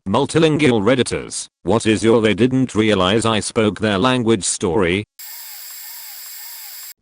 Multilingual Redditors, what is your they didn't realize I spoke their language story?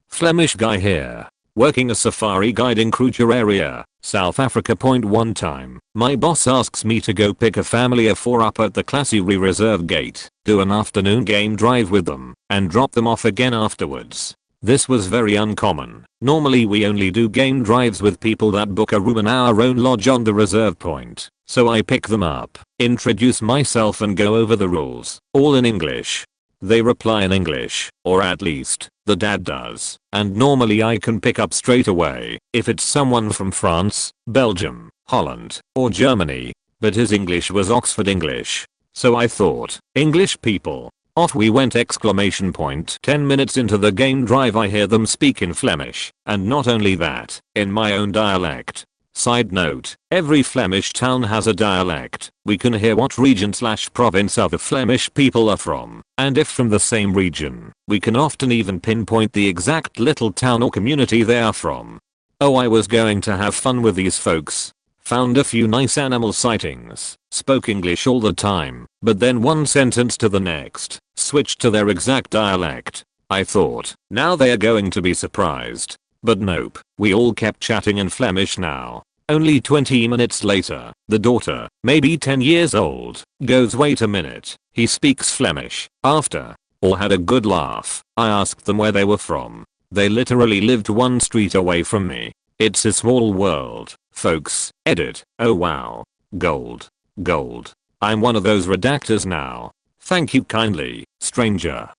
Flemish guy here. Working a safari guide in Kruger area, South Africa. One time, my boss asks me to go pick a family of 4 up at the classy reserve gate, do an afternoon game drive with them, and drop them off again afterwards. This was very uncommon. Normally we only do game drives with people that book a room in our own lodge on the reserve point. So I pick them up, introduce myself and go over the rules, all in English. They reply in English, or at least, the dad does, and normally I can pick up straight away if it's someone from France, Belgium, Holland, or Germany, but his English was Oxford English. So I thought, English people. Off we went! 10 minutes into the game drive I hear them speak in Flemish, and not only that, in my own dialect. Side note, every Flemish town has a dialect. We can hear what region/province other Flemish people are from, and if from the same region, we can often even pinpoint the exact little town or community they are from. Oh, I was going to have fun with these folks. Found a few nice animal sightings, spoke English all the time, but then one sentence to the next, switched to their exact dialect. I thought, now they are going to be surprised. But nope, we all kept chatting in Flemish now. Only 20 minutes later, the daughter, maybe 10 years old, goes, wait a minute, he speaks Flemish. After all had a good laugh, I asked them where they were from. They literally lived 1 street away from me. It's a small world, folks. Edit. Oh wow. Gold. Gold. I'm one of those redactors now. Thank you kindly, stranger.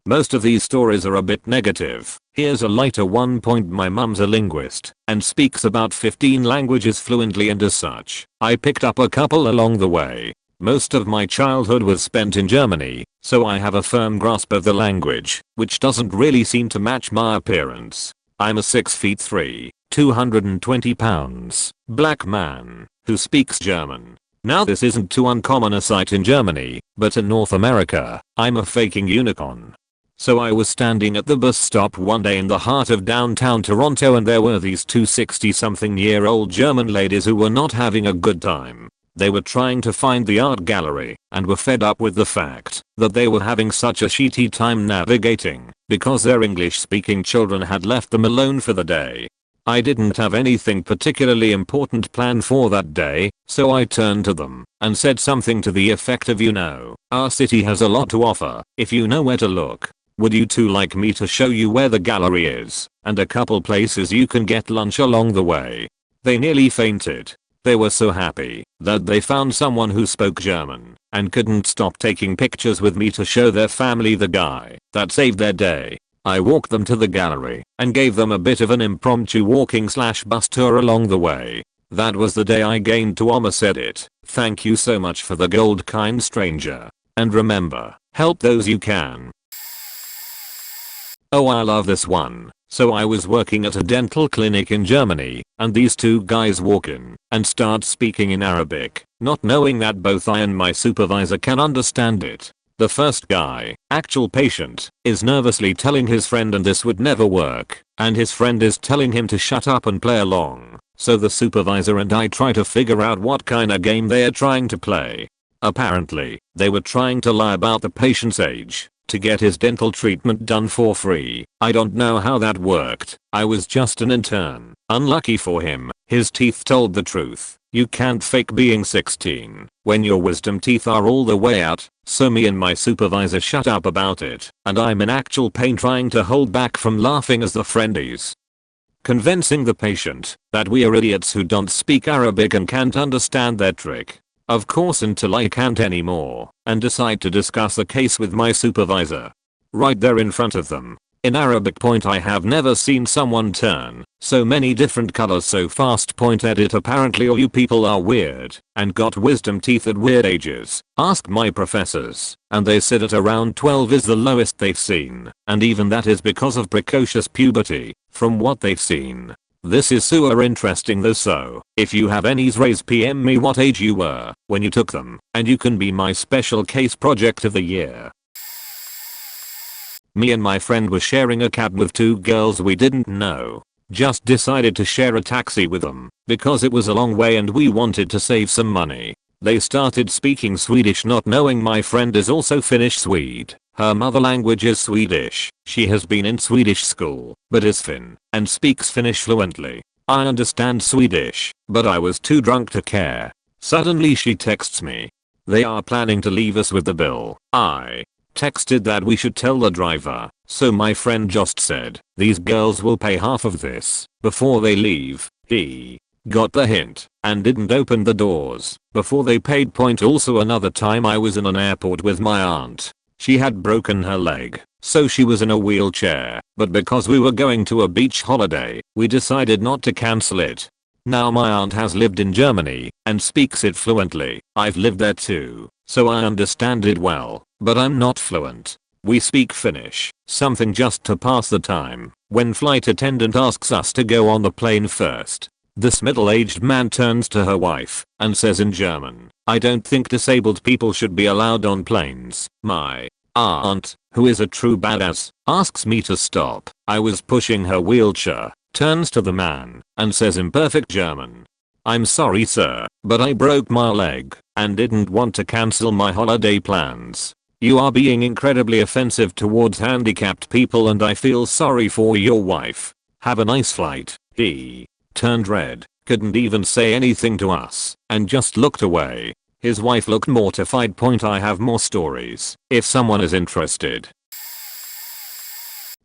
Most of these stories are a bit negative. Here's a lighter one. My mum's a linguist and speaks about 15 languages fluently, and as such, I picked up a couple along the way. Most of my childhood was spent in Germany, so I have a firm grasp of the language, which doesn't really seem to match my appearance. I'm a 6'3", 220 pounds, black man who speaks German. Now this isn't too uncommon a sight in Germany, but in North America, I'm a faking unicorn. So I was standing at the bus stop one day in the heart of downtown Toronto, and there were these 2 60-something-year-old German ladies who were not having a good time. They were trying to find the art gallery and were fed up with the fact that they were having such a shitty time navigating because their English-speaking children had left them alone for the day. I didn't have anything particularly important planned for that day, so I turned to them and said something to the effect of, you know, our city has a lot to offer if you know where to look. Would you two like me to show you where the gallery is and a couple places you can get lunch along the way? They nearly fainted. They were so happy that they found someone who spoke German and couldn't stop taking pictures with me to show their family the guy that saved their day. I walked them to the gallery and gave them a bit of an impromptu walking/bus tour along the way. That was the day I gained to almost said it. Thank you so much for the gold, kind stranger. And remember, help those you can. Oh, I love this one. So I was working at a dental clinic in Germany, and these 2 guys walk in and start speaking in Arabic, not knowing that both I and my supervisor can understand it. The first guy, actual patient, is nervously telling his friend and this would never work, and his friend is telling him to shut up and play along. So the supervisor and I try to figure out what kind of game they are trying to play. Apparently, they were trying to lie about the patient's age to get his dental treatment done for free. I don't know how that worked. I was just an intern. Unlucky for him, his teeth told the truth. You can't fake being 16 when your wisdom teeth are all the way out. So me and my supervisor shut up about it, and I'm in actual pain trying to hold back from laughing as the friendies. Convincing the patient that we are idiots who don't speak Arabic and can't understand their trick. Of course, until I can't anymore and decide to discuss the case with my supervisor. Right there in front of them. In Arabic. I have never seen someone turn so many different colors so fast. Edit. Apparently all you people are weird and got wisdom teeth at weird ages. Ask my professors, and they said at around 12 is the lowest they've seen, and even that is because of precocious puberty, from what they've seen. This is super interesting though, so if you have any raise PM me what age you were when you took them, and you can be my special case project of the year. Me and my friend were sharing a cab with 2 girls we didn't know. Just decided to share a taxi with them because it was a long way and we wanted to save some money. They started speaking Swedish not knowing my friend is also Finnish Swede. Her mother language is Swedish. She has been in Swedish school, but is Finn, and speaks Finnish fluently. I understand Swedish, but I was too drunk to care. Suddenly she texts me. They are planning to leave us with the bill. I texted that we should tell the driver, so my friend just said, these girls will pay half of this before they leave. He got the hint and didn't open the doors before they paid. Also another time I was in an airport with my aunt. She had broken her leg, so she was in a wheelchair, but because we were going to a beach holiday, we decided not to cancel it. Now my aunt has lived in Germany and speaks it fluently. I've lived there too, so I understand it well, but I'm not fluent. We speak Finnish, something just to pass the time, when flight attendant asks us to go on the plane first. This middle-aged man turns to her wife and says in German, I don't think disabled people should be allowed on planes. My aunt, who is a true badass, asks me to stop. I was pushing her wheelchair, turns to the man and says in perfect German, I'm sorry sir, but I broke my leg and didn't want to cancel my holiday plans. You are being incredibly offensive towards handicapped people and I feel sorry for your wife. Have a nice flight. He turned red, couldn't even say anything to us, and just looked away. His wife looked mortified. I have more stories if someone is interested.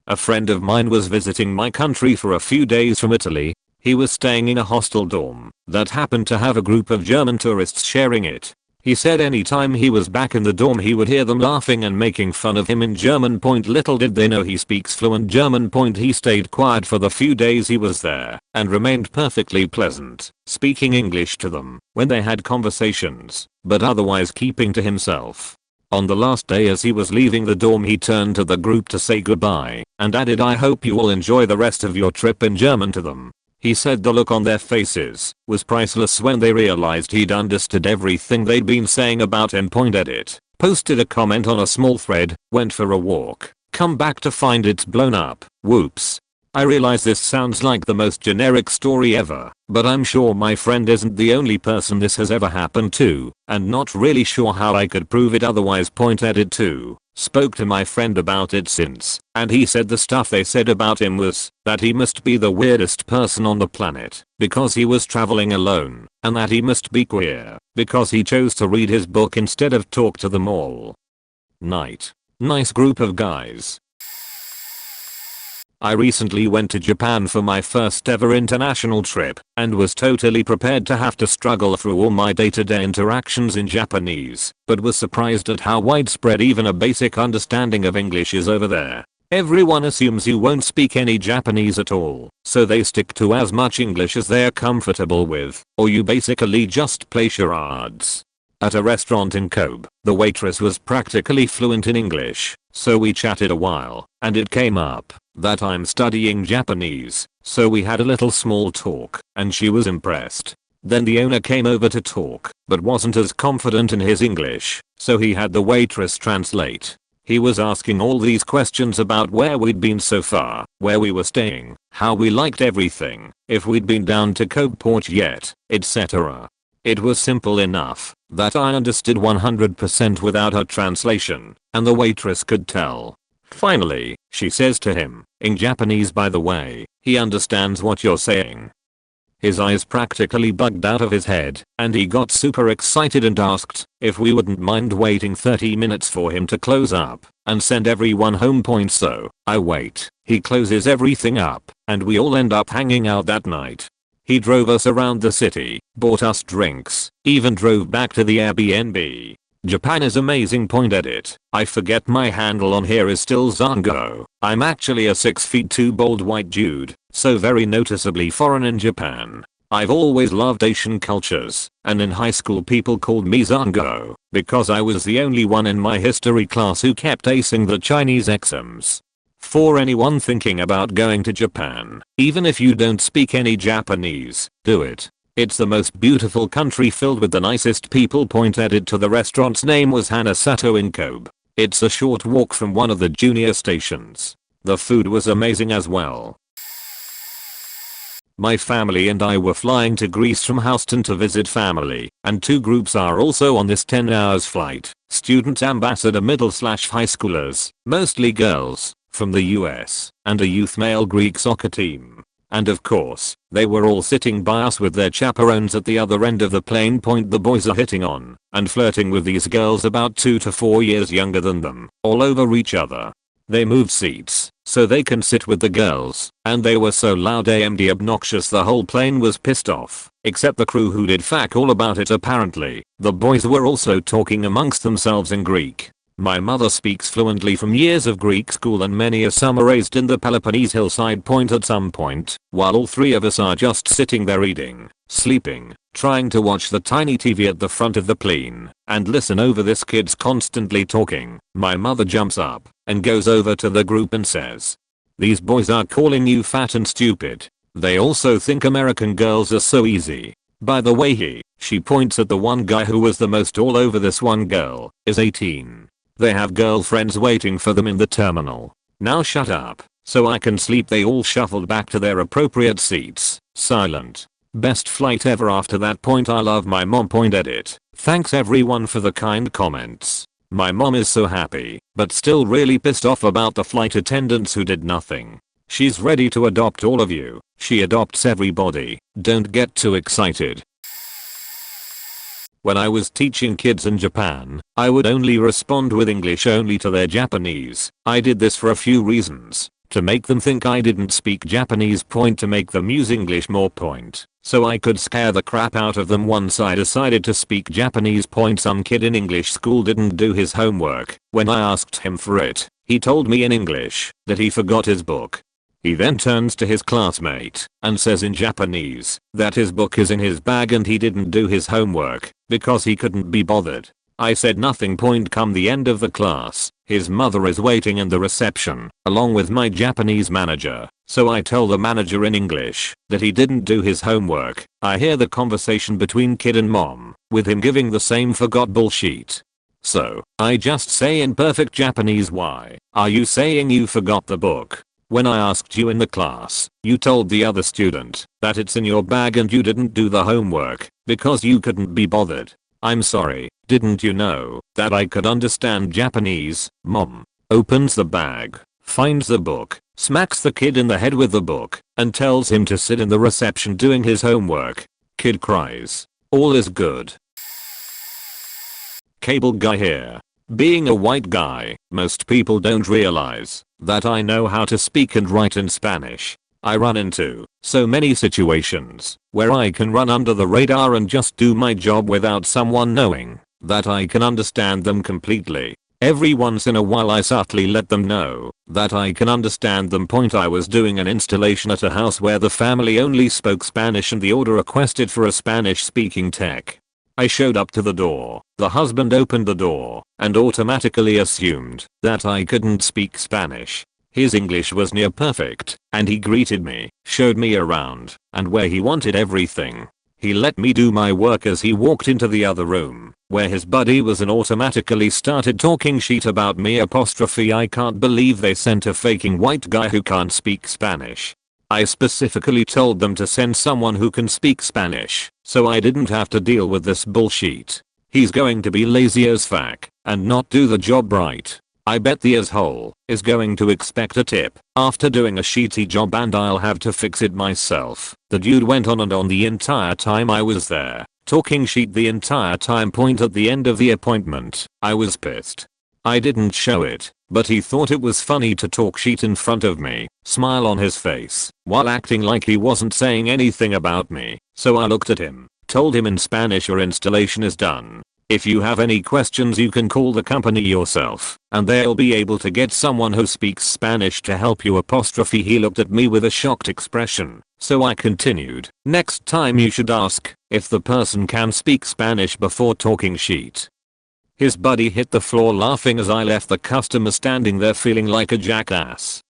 A friend of mine was visiting my country for a few days from Italy. He was staying in a hostel dorm that happened to have a group of German tourists sharing it. He said anytime he was back in the dorm he would hear them laughing and making fun of him in German. Little did they know he speaks fluent German. He stayed quiet for the few days he was there and remained perfectly pleasant, speaking English to them when they had conversations, but otherwise keeping to himself. On the last day as he was leaving the dorm he turned to the group to say goodbye and added, I hope you will enjoy the rest of your trip in German to them. He said the look on their faces was priceless when they realized he'd understood everything they'd been saying about him. Posted a comment on a small thread, went for a walk, come back to find it's blown up, whoops. I realize this sounds like the most generic story ever, but I'm sure my friend isn't the only person this has ever happened to, and not really sure how I could prove it otherwise. Added to, spoke to my friend about it since, and he said the stuff they said about him was that he must be the weirdest person on the planet because he was traveling alone, and that he must be queer because he chose to read his book instead of talk to them all. Nice group of guys. I recently went to Japan for my first ever international trip and was totally prepared to have to struggle through all my day-to-day interactions in Japanese, but was surprised at how widespread even a basic understanding of English is over there. Everyone assumes you won't speak any Japanese at all, so they stick to as much English as they're comfortable with, or you basically just play charades. At a restaurant in Kobe, the waitress was practically fluent in English, so we chatted a while, and it came up that I'm studying Japanese, so we had a little small talk, and she was impressed. Then the owner came over to talk, but wasn't as confident in his English, so he had the waitress translate. He was asking all these questions about where we'd been so far, where we were staying, how we liked everything, if we'd been down to Kobe Port yet, etc. It was simple enough that I understood 100% without her translation, and the waitress could tell. Finally, she says to him, in Japanese by the way, he understands what you're saying. His eyes practically bugged out of his head, and he got super excited and asked if we wouldn't mind waiting 30 minutes for him to close up and send everyone home. So I wait, he closes everything up, and we all end up hanging out that night. He drove us around the city, bought us drinks, even drove back to the Airbnb. Japan is amazing. Edit. I forget my handle on here is still Zango. I'm actually a 6'2" bald white dude, so very noticeably foreign in Japan. I've always loved Asian cultures, and in high school people called me Zango because I was the only one in my history class who kept acing the Chinese exams. For anyone thinking about going to Japan, even if you don't speak any Japanese, do it. It's the most beautiful country filled with the nicest people. Added to, the restaurant's name was Hanasato in Kobe. It's a short walk from one of the junior stations. The food was amazing as well. My family and I were flying to Greece from Houston to visit family, and 2 groups are also on this 10 hours flight. Student ambassador middle/high schoolers, mostly girls, from the US, and a youth male Greek soccer team. And of course, they were all sitting by us with their chaperones at the other end of the plane. The boys are hitting on and flirting with these girls about 2 to 4 years younger than them, all over each other. They moved seats so they can sit with the girls, and they were so loud and obnoxious the whole plane was pissed off, except the crew who did fuck all about it apparently. The boys were also talking amongst themselves in Greek. My mother speaks fluently from years of Greek school, and many a summer raised in the Peloponnese hillside point at some point, while all 3 of us are just sitting there eating, sleeping, trying to watch the tiny TV at the front of the plane, and listen over this kid's constantly talking. My mother jumps up and goes over to the group and says, "These boys are calling you fat and stupid. They also think American girls are so easy. By the way, she points at the one guy who was the most all over this one girl, is 18. They have girlfriends waiting for them in the terminal. Now shut up, so I can sleep." They all shuffled back to their appropriate seats, silent. Best flight ever. After that point, I love my mom. Edit. Thanks everyone for the kind comments. My mom is so happy, but still really pissed off about the flight attendants who did nothing. She's ready to adopt all of you. She adopts everybody. Don't get too excited. When I was teaching kids in Japan, I would only respond with English only to their Japanese. I did this for a few reasons. To make them think I didn't speak Japanese. To make them use English more. So I could scare the crap out of them once I decided to speak Japanese. Some kid in English school didn't do his homework. When I asked him for it, he told me in English that he forgot his book. He then turns to his classmate and says in Japanese that his book is in his bag and he didn't do his homework because he couldn't be bothered. I said nothing. Come the end of the class, his mother is waiting in the reception along with my Japanese manager. So I tell the manager in English that he didn't do his homework. I hear the conversation between kid and mom, with him giving the same forgot bullshit. So I just say in perfect Japanese, "Why are you saying you forgot the book? When I asked you in the class, you told the other student that it's in your bag and you didn't do the homework because you couldn't be bothered. I'm sorry, didn't you know that I could understand Japanese?" Mom opens the bag, finds the book, smacks the kid in the head with the book, and tells him to sit in the reception doing his homework. Kid cries. All is good. Cable guy here. Being a white guy, most people don't realize that I know how to speak and write in Spanish. I run into so many situations where I can run under the radar and just do my job without someone knowing that I can understand them completely. Every once in a while I subtly let them know that I can understand them. I was doing an installation at a house where the family only spoke Spanish and the order requested for a Spanish speaking tech. I showed up to the door. The husband opened the door and automatically assumed that I couldn't speak Spanish. His English was near perfect, and he greeted me, showed me around, and where he wanted everything. He let me do my work as he walked into the other room, where his buddy was, and automatically started talking shit about me. I can't believe they sent a faking white guy who can't speak Spanish. I specifically told them to send someone who can speak Spanish, so I didn't have to deal with this bullshit. He's going to be lazy as fuck and not do the job right. I bet the asshole is going to expect a tip after doing a shitty job and I'll have to fix it myself. The dude went on and on the entire time I was there, talking shit the entire time. At the end of the appointment, I was pissed. I didn't show it, but he thought it was funny to talk shit in front of me, smile on his face, while acting like he wasn't saying anything about me. So I looked at him, told him in Spanish, "Your installation is done. If you have any questions you can call the company yourself, and they'll be able to get someone who speaks Spanish to help you." He looked at me with a shocked expression, so I continued, "Next time you should ask if the person can speak Spanish before talking shit." His buddy hit the floor laughing as I left the customer standing there feeling like a jackass.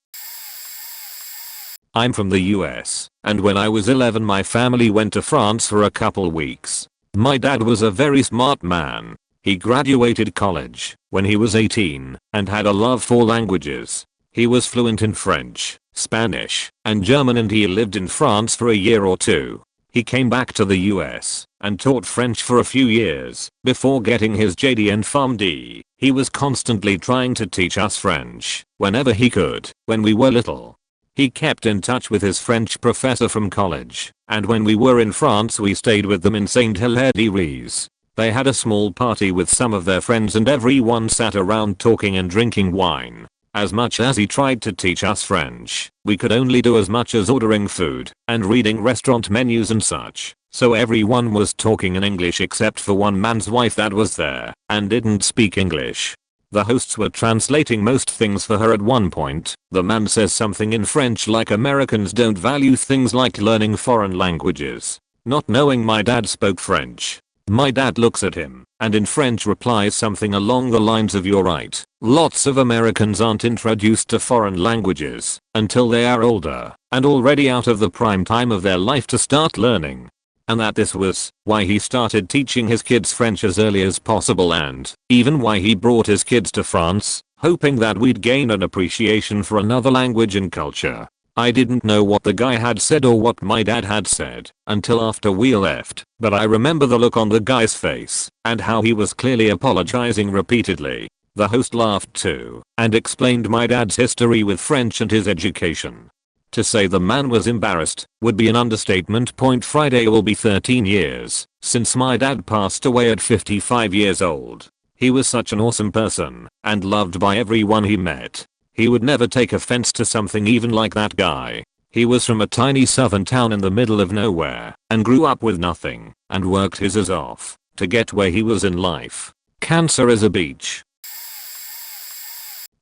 I'm from the US, and when I was 11 my family went to France for a couple weeks. My dad was a very smart man. He graduated college when he was 18 and had a love for languages. He was fluent in French, Spanish, and German, and he lived in France for a year or two. He came back to the US and taught French for a few years before getting his JD and PharmD. He was constantly trying to teach us French whenever he could when we were little. He kept in touch with his French professor from college, and when we were in France we stayed with them in Saint Hilaire de Ries. They had a small party with some of their friends and everyone sat around talking and drinking wine. As much as he tried to teach us French, we could only do as much as ordering food and reading restaurant menus and such, so everyone was talking in English except for one man's wife that was there and didn't speak English. The hosts were translating most things for her. At one point, the man says something in French like Americans don't value things like learning foreign languages. Not knowing my dad spoke French, my dad looks at him and in French replies something along the lines of, "You're right. Lots of Americans aren't introduced to foreign languages until they are older and already out of the prime time of their life to start learning." And that this was why he started teaching his kids French as early as possible, and even why he brought his kids to France, hoping that we'd gain an appreciation for another language and culture. I didn't know what the guy had said or what my dad had said until after we left, but I remember the look on the guy's face and how he was clearly apologizing repeatedly. The host laughed too and explained my dad's history with French and his education. To say the man was embarrassed would be an understatement. Friday will be 13 years since my dad passed away at 55 years old. He was such an awesome person and loved by everyone he met. He would never take offense to something even like that guy. He was from a tiny southern town in the middle of nowhere and grew up with nothing and worked his ass off to get where he was in life. Cancer is a beach.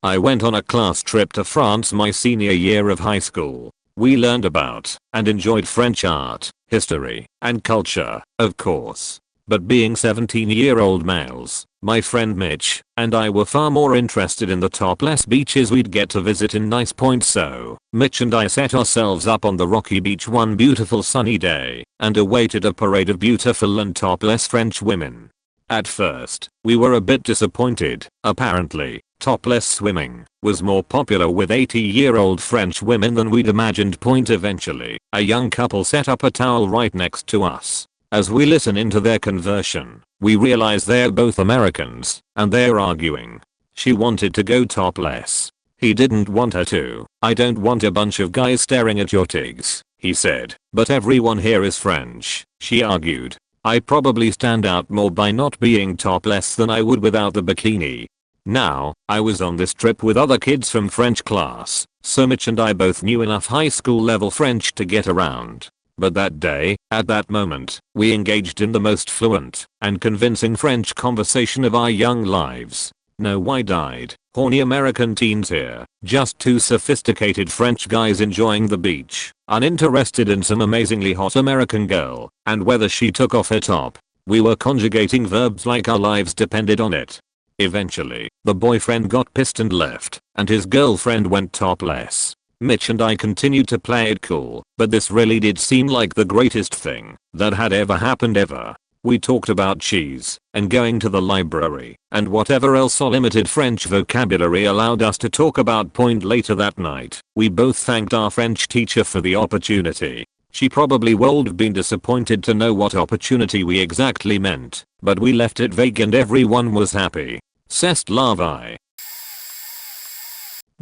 I went on a class trip to France my senior year of high school. We learned about and enjoyed French art, history, and culture, of course. But being 17-year-old males, my friend Mitch and I were far more interested in the topless beaches we'd get to visit in Nice Point, so Mitch and I set ourselves up on the rocky beach one beautiful sunny day and awaited a parade of beautiful and topless French women. At first, we were a bit disappointed. Apparently, topless swimming was more popular with 80-year-old French women than we'd imagined. Eventually, a young couple set up a towel right next to us. As we listen into their conversation, we realize they're both Americans, and they're arguing. She wanted to go topless. He didn't want her to. "I don't want a bunch of guys staring at your tigs," he said. "But everyone here is French," she argued. "I probably stand out more by not being topless than I would without the bikini." Now, I was on this trip with other kids from French class, so Mitch and I both knew enough high school level French to get around. But that day, at that moment, we engaged in the most fluent and convincing French conversation of our young lives. No wide-eyed, horny American teens here, just two sophisticated French guys enjoying the beach, uninterested in some amazingly hot American girl, and whether she took off her top. We were conjugating verbs like our lives depended on it. Eventually, the boyfriend got pissed and left, and his girlfriend went topless. Mitch and I continued to play it cool, but this really did seem like the greatest thing that had ever happened ever. We talked about cheese and going to the library and whatever else our limited French vocabulary allowed us to talk about. Later that night, we both thanked our French teacher for the opportunity. She probably would have been disappointed to know what opportunity we exactly meant, but we left it vague and everyone was happy. C'est la vie.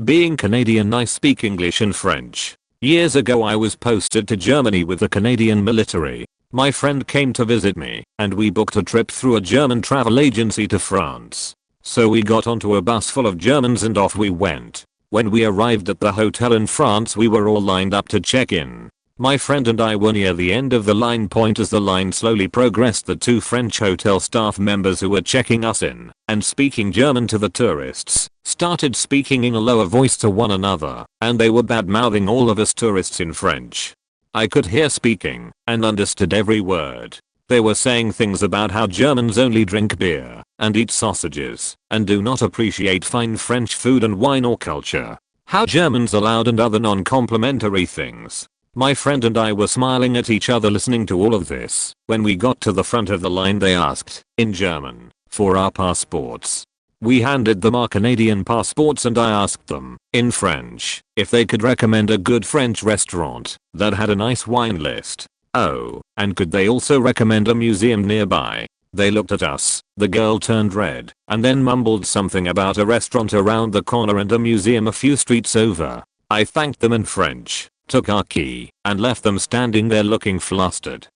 Being Canadian, I speak English and French. Years ago I was posted to Germany with the Canadian military. My friend came to visit me, and we booked a trip through a German travel agency to France. So we got onto a bus full of Germans and off we went. When we arrived at the hotel in France we were all lined up to check in. My friend and I were near the end of the line. As the line slowly progressed, the two French hotel staff members who were checking us in and speaking German to the tourists started speaking in a lower voice to one another, and they were bad-mouthing all of us tourists in French. I could hear speaking and understood every word. They were saying things about how Germans only drink beer and eat sausages and do not appreciate fine French food and wine or culture. How Germans are loud and other non-complimentary things. My friend and I were smiling at each other listening to all of this. When we got to the front of the line they asked, in German, for our passports. We handed them our Canadian passports and I asked them, in French, if they could recommend a good French restaurant that had a nice wine list. Oh, and could they also recommend a museum nearby? They looked at us, the girl turned red, and then mumbled something about a restaurant around the corner and a museum a few streets over. I thanked them in French, took our key, and left them standing there looking flustered.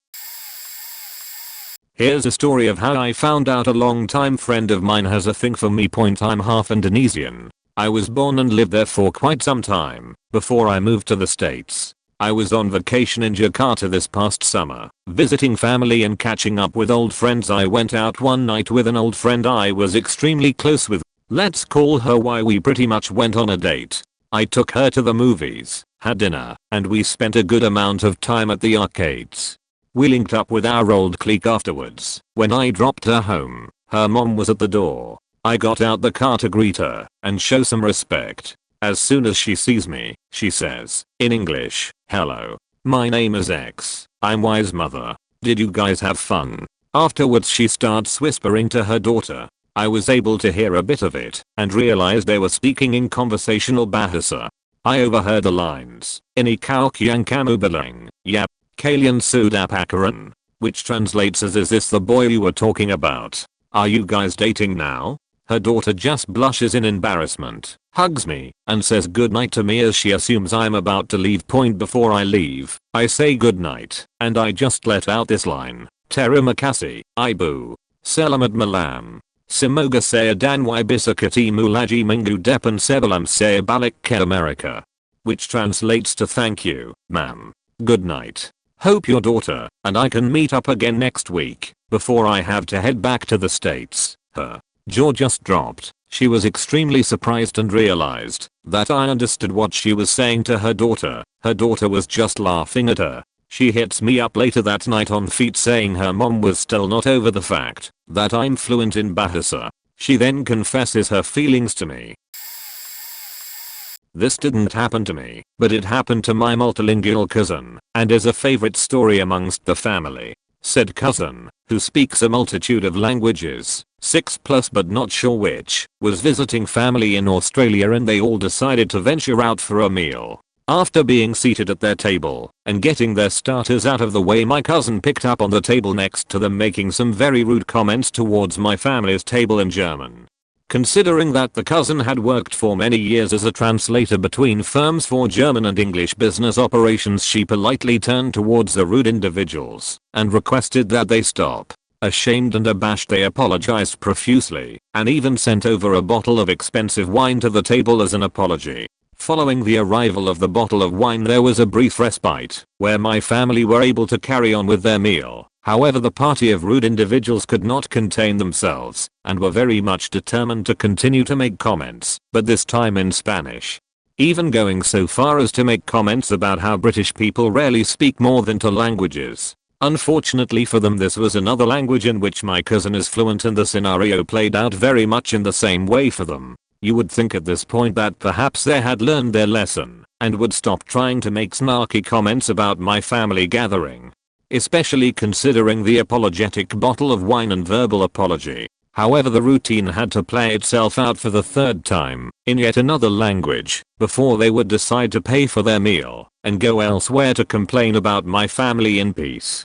Here's a story of how I found out a long-time friend of mine has a thing for me. I'm half Indonesian. I was born and lived there for quite some time, before I moved to the States. I was on vacation in Jakarta this past summer, visiting family and catching up with old friends. I went out one night with an old friend I was extremely close with. Let's call her Y. We pretty much went on a date. I took her to the movies, had dinner, and we spent a good amount of time at the arcades. We linked up with our old clique afterwards. When I dropped her home, her mom was at the door. I got out the car to greet her and show some respect. As soon as she sees me, she says, in English, "Hello. My name is X. I'm Y's mother. Did you guys have fun?" Afterwards she starts whispering to her daughter. I was able to hear a bit of it and realized they were speaking in conversational Bahasa. I overheard the lines, "Ini kau yang kamu bilang, yap, kalian sudah pacaran," which translates as, "Is this the boy you were talking about? Are you guys dating now?" Her daughter just blushes in embarrassment, hugs me, and says goodnight to me as she assumes I'm about to leave. Before I leave, I say goodnight, and I just let out this line, "Terima kasih, Ibu. Selamat malam. Semoga saya dan Y bisa ketemu lagi minggu depan sebelum saya balik ke Amerika." Which translates to "Thank you, ma'am. Good night. Hope your daughter and I can meet up again next week before I have to head back to the States." Her jaw just dropped. She was extremely surprised and realized that I understood what she was saying to her daughter. Her daughter was just laughing at her. She hits me up later that night on feet saying her mom was still not over the fact that I'm fluent in Bahasa. She then confesses her feelings to me. This didn't happen to me, but it happened to my multilingual cousin, and is a favorite story amongst the family. Said cousin, who speaks a multitude of languages, 6+ but not sure which, was visiting family in Australia and they all decided to venture out for a meal. After being seated at their table and getting their starters out of the way, my cousin picked up on the table next to them making some very rude comments towards my family's table in German. Considering that the cousin had worked for many years as a translator between firms for German and English business operations, she politely turned towards the rude individuals and requested that they stop. Ashamed and abashed, they apologized profusely and even sent over a bottle of expensive wine to the table as an apology. Following the arrival of the bottle of wine, there was a brief respite where my family were able to carry on with their meal. However, the party of rude individuals could not contain themselves and were very much determined to continue to make comments, but this time in Spanish. Even going so far as to make comments about how British people rarely speak more than 2 languages. Unfortunately for them, this was another language in which my cousin is fluent, and the scenario played out very much in the same way for them. You would think at this point that perhaps they had learned their lesson and would stop trying to make snarky comments about my family gathering. Especially considering the apologetic bottle of wine and verbal apology. However, the routine had to play itself out for the 3rd time in yet another language before they would decide to pay for their meal and go elsewhere to complain about my family in peace.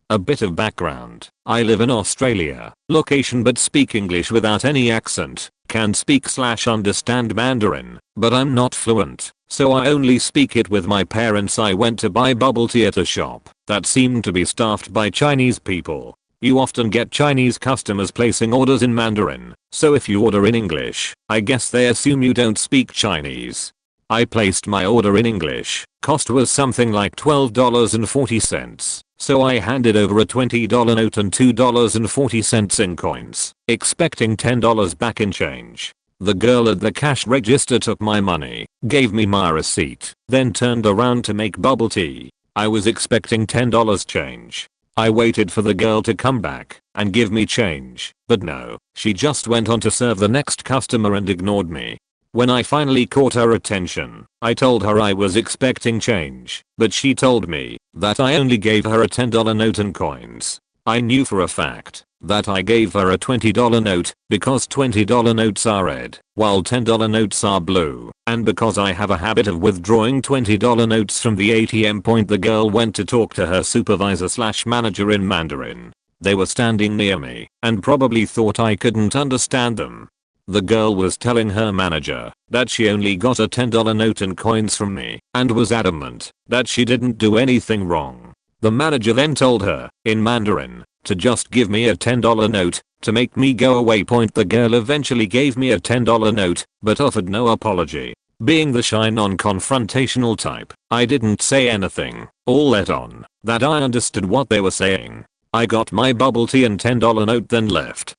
A bit of background. I live in Australia, location, but speak English without any accent. Can speak/understand Mandarin, but I'm not fluent, so I only speak it with my parents. I went to buy bubble tea at a shop that seemed to be staffed by Chinese people. You often get Chinese customers placing orders in Mandarin, so if you order in English, I guess they assume you don't speak Chinese. I placed my order in English. Cost was something like $12.40. So I handed over a $20 note and $2.40 in coins, expecting $10 back in change. The girl at the cash register took my money, gave me my receipt, then turned around to make bubble tea. I was expecting $10 change. I waited for the girl to come back and give me change, but no, she just went on to serve the next customer and ignored me. When I finally caught her attention, I told her I was expecting change, but she told me that I only gave her a $10 note and coins. I knew for a fact that I gave her a $20 note because $20 notes are red while $10 notes are blue, and because I have a habit of withdrawing $20 notes from the ATM. The girl went to talk to her supervisor/manager in Mandarin. They were standing near me and probably thought I couldn't understand them. The girl was telling her manager that she only got a $10 note and coins from me and was adamant that she didn't do anything wrong. The manager then told her, in Mandarin, to just give me a $10 note to make me go away. The girl eventually gave me a $10 note but offered no apology. Being the shy non-confrontational type, I didn't say anything or let on that I understood what they were saying. I got my bubble tea and $10 note then left.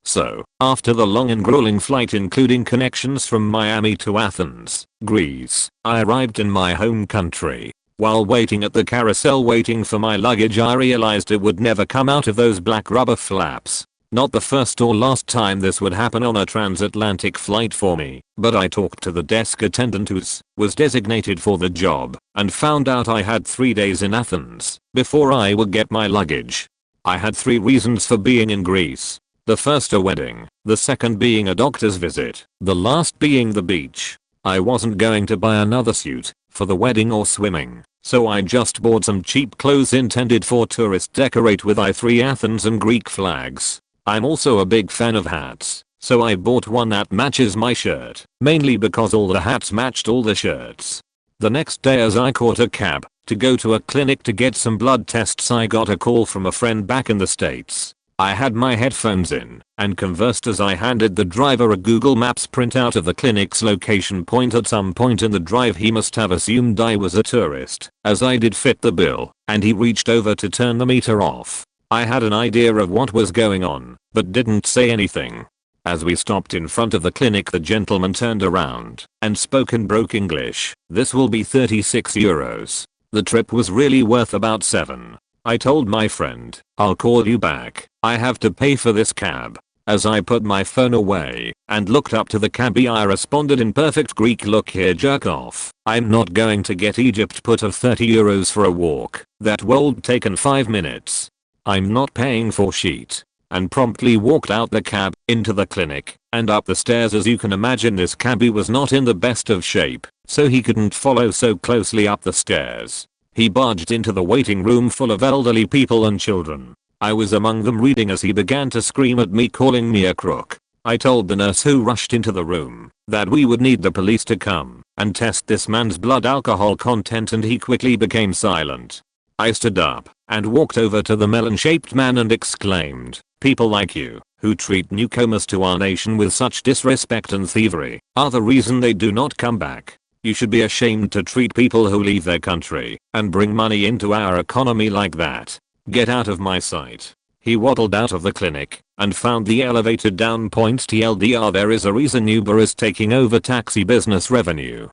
So, after the long and grueling flight including connections from Miami to Athens, Greece, I arrived in my home country. While waiting at the carousel waiting for my luggage, I realized it would never come out of those black rubber flaps. Not the first or last time this would happen on a transatlantic flight for me, but I talked to the desk attendant who was designated for the job and found out I had 3 days in Athens before I would get my luggage. I had 3 reasons for being in Greece. The first a wedding, the second being a doctor's visit, the last being the beach. I wasn't going to buy another suit for the wedding or swimming, so I just bought some cheap clothes intended for tourists decorate with I3 Athens and Greek flags. I'm also a big fan of hats, so I bought one that matches my shirt, mainly because all the hats matched all the shirts. The next day as I caught a cab to go to a clinic to get some blood tests, I got a call from a friend back in the States. I had my headphones in and conversed as I handed the driver a Google Maps printout of the clinic's location point. At some point in the drive he must have assumed I was a tourist, as I did fit the bill, and he reached over to turn the meter off. I had an idea of what was going on, but didn't say anything. As we stopped in front of the clinic, the gentleman turned around and spoke in broken English. "This will be €36. The trip was really worth about 7. I told my friend, "I'll call you back. I have to pay for this cab." As I put my phone away and looked up to the cabbie, I responded in perfect Greek, "Look here, jerk off. I'm not going to get Egypt put of €30 for a walk that would taken 5 minutes. I'm not paying for shit." And promptly walked out the cab, into the clinic, and up the stairs. As you can imagine, this cabbie was not in the best of shape, so he couldn't follow so closely up the stairs. He barged into the waiting room full of elderly people and children. I was among them reading as he began to scream at me, calling me a crook. I told the nurse who rushed into the room that we would need the police to come and test this man's blood alcohol content, and he quickly became silent. I stood up and walked over to the melon-shaped man and exclaimed, "People like you, who treat newcomers to our nation with such disrespect and thievery, are the reason they do not come back. You should be ashamed to treat people who leave their country and bring money into our economy like that. Get out of my sight." He waddled out of the clinic and found the elevator down. TLDR, there is a reason Uber is taking over taxi business revenue.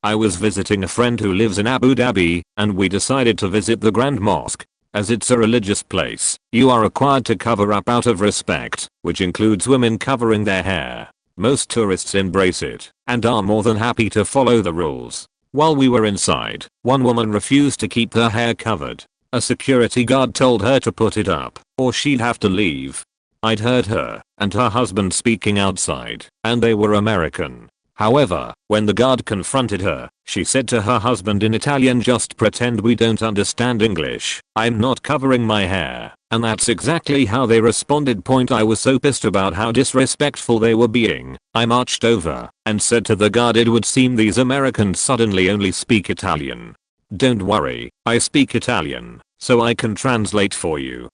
I was visiting a friend who lives in Abu Dhabi, and we decided to visit the Grand Mosque. As it's a religious place, you are required to cover up out of respect, which includes women covering their hair. Most tourists embrace it and are more than happy to follow the rules. While we were inside, one woman refused to keep her hair covered. A security guard told her to put it up or she'd have to leave. I'd heard her and her husband speaking outside, and they were American. However, when the guard confronted her, she said to her husband in Italian, "Just pretend we don't understand English. I'm not covering my hair." And that's exactly how they responded. I was so pissed about how disrespectful they were being, I marched over and said to the guard, "It would seem these Americans suddenly only speak Italian. Don't worry, I speak Italian, so I can translate for you."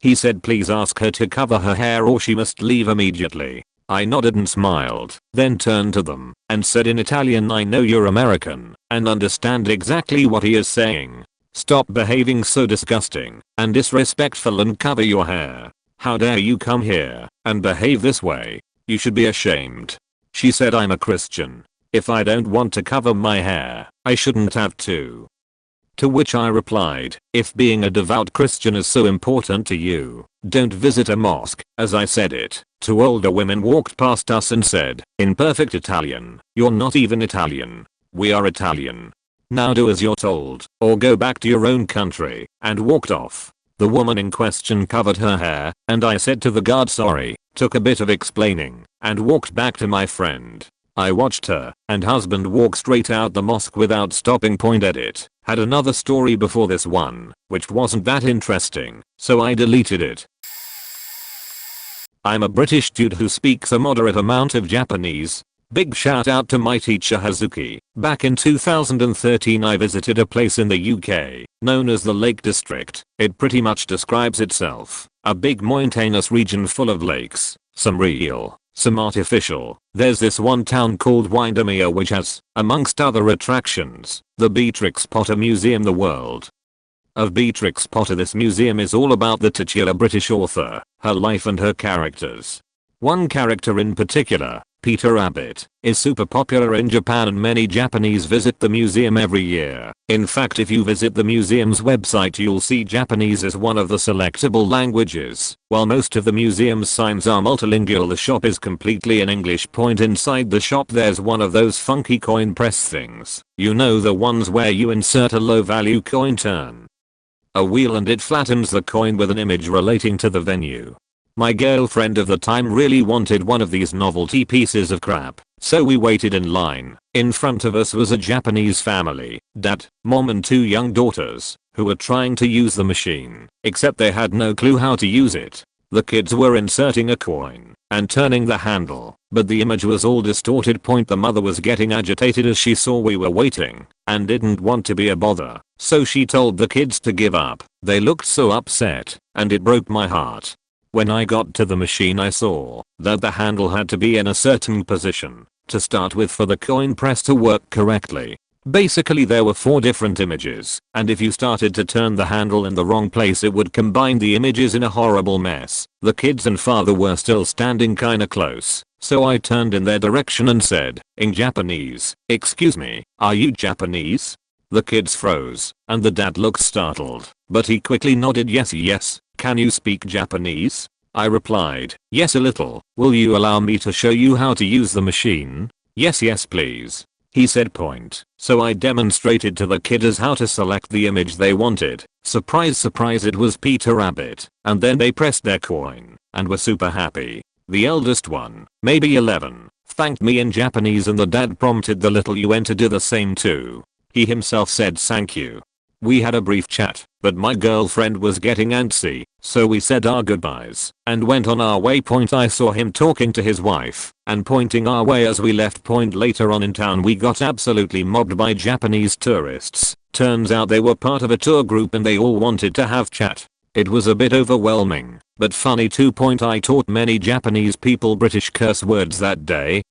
He said, "Please ask her to cover her hair or she must leave immediately." I nodded and smiled, then turned to them and said in Italian, "I know you're American and understand exactly what he is saying. Stop behaving so disgusting and disrespectful and cover your hair. How dare you come here and behave this way? You should be ashamed." She said, "I'm a Christian. If I don't want to cover my hair, I shouldn't have to." To which I replied, "If being a devout Christian is so important to you, don't visit a mosque." As I said it, 2 older women walked past us and said, in perfect Italian, "You're not even Italian. We are Italian." Now do as you're told, or go back to your own country," and walked off. The woman in question covered her hair, and I said to the guard sorry, took a bit of explaining, and walked back to my friend. I watched her and husband walk straight out the mosque without stopping. Edit. Had another story before this one, which wasn't that interesting, so I deleted it. I'm a British dude who speaks a moderate amount of Japanese. Big shout out to my teacher Hazuki. Back in 2013 I visited a place in the UK, known as the Lake District. It pretty much describes itself. A big mountainous region full of lakes, some real, some artificial. There's this one town called Windermere which has, amongst other attractions, the Beatrix Potter Museum. The world of Beatrix Potter. This museum is all about the titular British author, her life and her characters. One character in particular, Peter Rabbit, is super popular in Japan and many Japanese visit the museum every year. In fact, if you visit the museum's website you'll see Japanese as one of the selectable languages. While most of the museum's signs are multilingual, the shop is completely in English. Inside the shop there's one of those funky coin press things. You know, the ones where you insert a low value coin, turn a wheel and it flattens the coin with an image relating to the venue. My girlfriend of the time really wanted one of these novelty pieces of crap, so we waited in line. In front of us was a Japanese family, dad, mom and 2 young daughters, who were trying to use the machine, except they had no clue how to use it. The kids were inserting a coin and turning the handle, but the image was all distorted. The mother was getting agitated as she saw we were waiting and didn't want to be a bother, so she told the kids to give up. They looked so upset, and it broke my heart. When I got to the machine I saw that the handle had to be in a certain position to start with for the coin press to work correctly. Basically there were 4 different images, and if you started to turn the handle in the wrong place it would combine the images in a horrible mess. The kids and father were still standing kinda close, so I turned in their direction and said, in Japanese, "Excuse me, are you Japanese?" The kids froze, and the dad looked startled, but he quickly nodded yes. "Can you speak Japanese?" I replied, "Yes, a little. Will you allow me to show you how to use the machine?" Yes please," he said. So I demonstrated to the kids how to select the image they wanted. Surprise, it was Peter Rabbit, and then they pressed their coin and were super happy. The eldest one, maybe 11, thanked me in Japanese and the dad prompted the little UN to do the same too. He himself said thank you. We had a brief chat, but my girlfriend was getting antsy, so we said our goodbyes and went on our way. I saw him talking to his wife and pointing our way as we left. Later on in town we got absolutely mobbed by Japanese tourists. Turns out they were part of a tour group and they all wanted to have chat. It was a bit overwhelming, but funny too. I taught many Japanese people British curse words that day.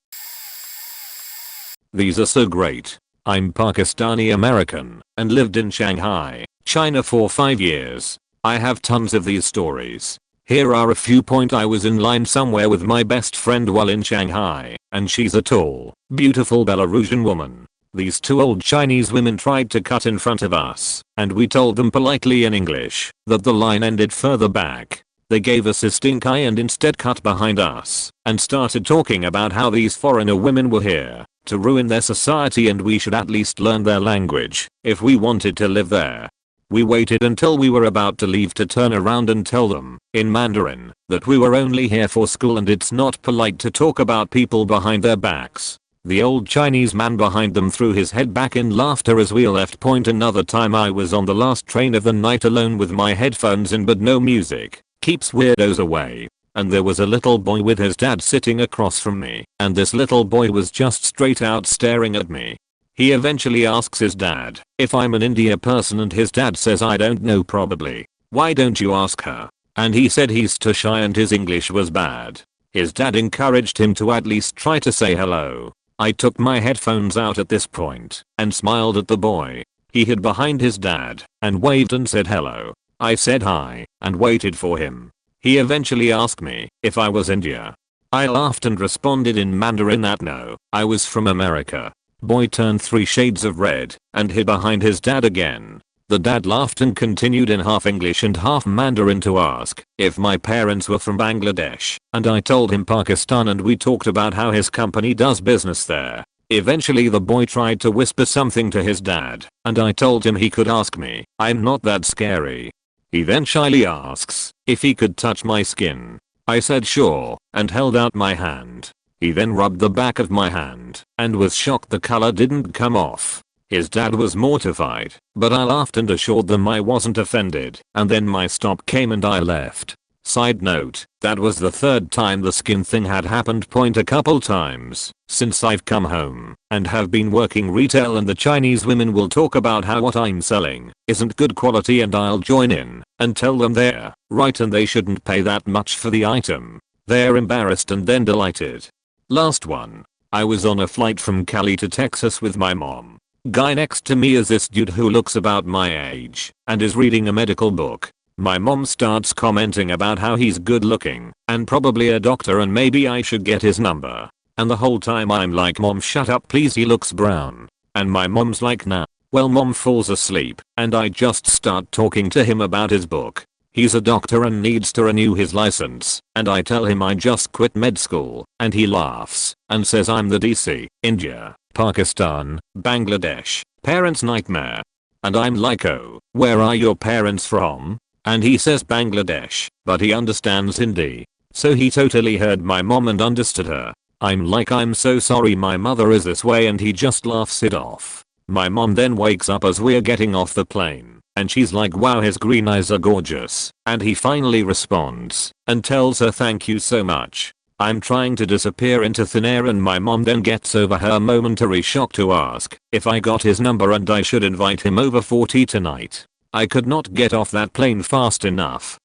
These are so great. I'm Pakistani American and lived in Shanghai, China for 5 years. I have tons of these stories. Here are a few. I was in line somewhere with my best friend while in Shanghai, and she's a tall, beautiful Belarusian woman. These 2 old Chinese women tried to cut in front of us, and we told them politely in English that the line ended further back. They gave us a stink eye and instead cut behind us and started talking about how these foreigner women were here to ruin their society and we should at least learn their language if we wanted to live there. We waited until we were about to leave to turn around and tell them, in Mandarin, that we were only here for school and it's not polite to talk about people behind their backs. The old Chinese man behind them threw his head back in laughter as we left. Another time I was on the last train of the night alone with my headphones in but no music. Keeps weirdos away. And there was a little boy with his dad sitting across from me, and this little boy was just straight out staring at me. He eventually asks his dad if I'm an India person and his dad says I don't know, probably. Why don't you ask her? And he said he's too shy and his English was bad. His dad encouraged him to at least try to say hello. I took my headphones out at this point and smiled at the boy. He hid behind his dad and waved and said hello. I said hi and waited for him. He eventually asked me if I was India. I laughed and responded in Mandarin that no, I was from America. Boy turned 3 shades of red and hid behind his dad again. The dad laughed and continued in half English and half Mandarin to ask if my parents were from Bangladesh, and I told him Pakistan and we talked about how his company does business there. Eventually the boy tried to whisper something to his dad, and I told him he could ask me. I'm not that scary. He then shyly asks if he could touch my skin. I said sure, and held out my hand. He then rubbed the back of my hand, and was shocked the color didn't come off. His dad was mortified, but I laughed and assured them I wasn't offended, and then my stop came and I left. Side note, that was the third time the skin thing had happened. A couple times since I've come home and have been working retail, and the Chinese women will talk about how what I'm selling isn't good quality, and I'll join in and tell them they're right and they shouldn't pay that much for the item. They're embarrassed and then delighted. Last one. I was on a flight from Cali to Texas with my mom. Guy next to me is this dude who looks about my age and is reading a medical book. My mom starts commenting about how he's good looking and probably a doctor and maybe I should get his number. And the whole time I'm like, Mom, shut up please, he looks brown. And my mom's like, nah. Well, mom falls asleep and I just start talking to him about his book. He's a doctor and needs to renew his license, and I tell him I just quit med school, and he laughs and says I'm the DC, India, Pakistan, Bangladesh, parents' nightmare. And I'm like, oh, where are your parents from? And he says Bangladesh, but he understands Hindi. So he totally heard my mom and understood her. I'm like, I'm so sorry my mother is this way, and he just laughs it off. My mom then wakes up as we're getting off the plane, and she's like, wow, his green eyes are gorgeous. And he finally responds and tells her thank you so much. I'm trying to disappear into thin air, and my mom then gets over her momentary shock to ask if I got his number and I should invite him over for tea tonight. I could not get off that plane fast enough.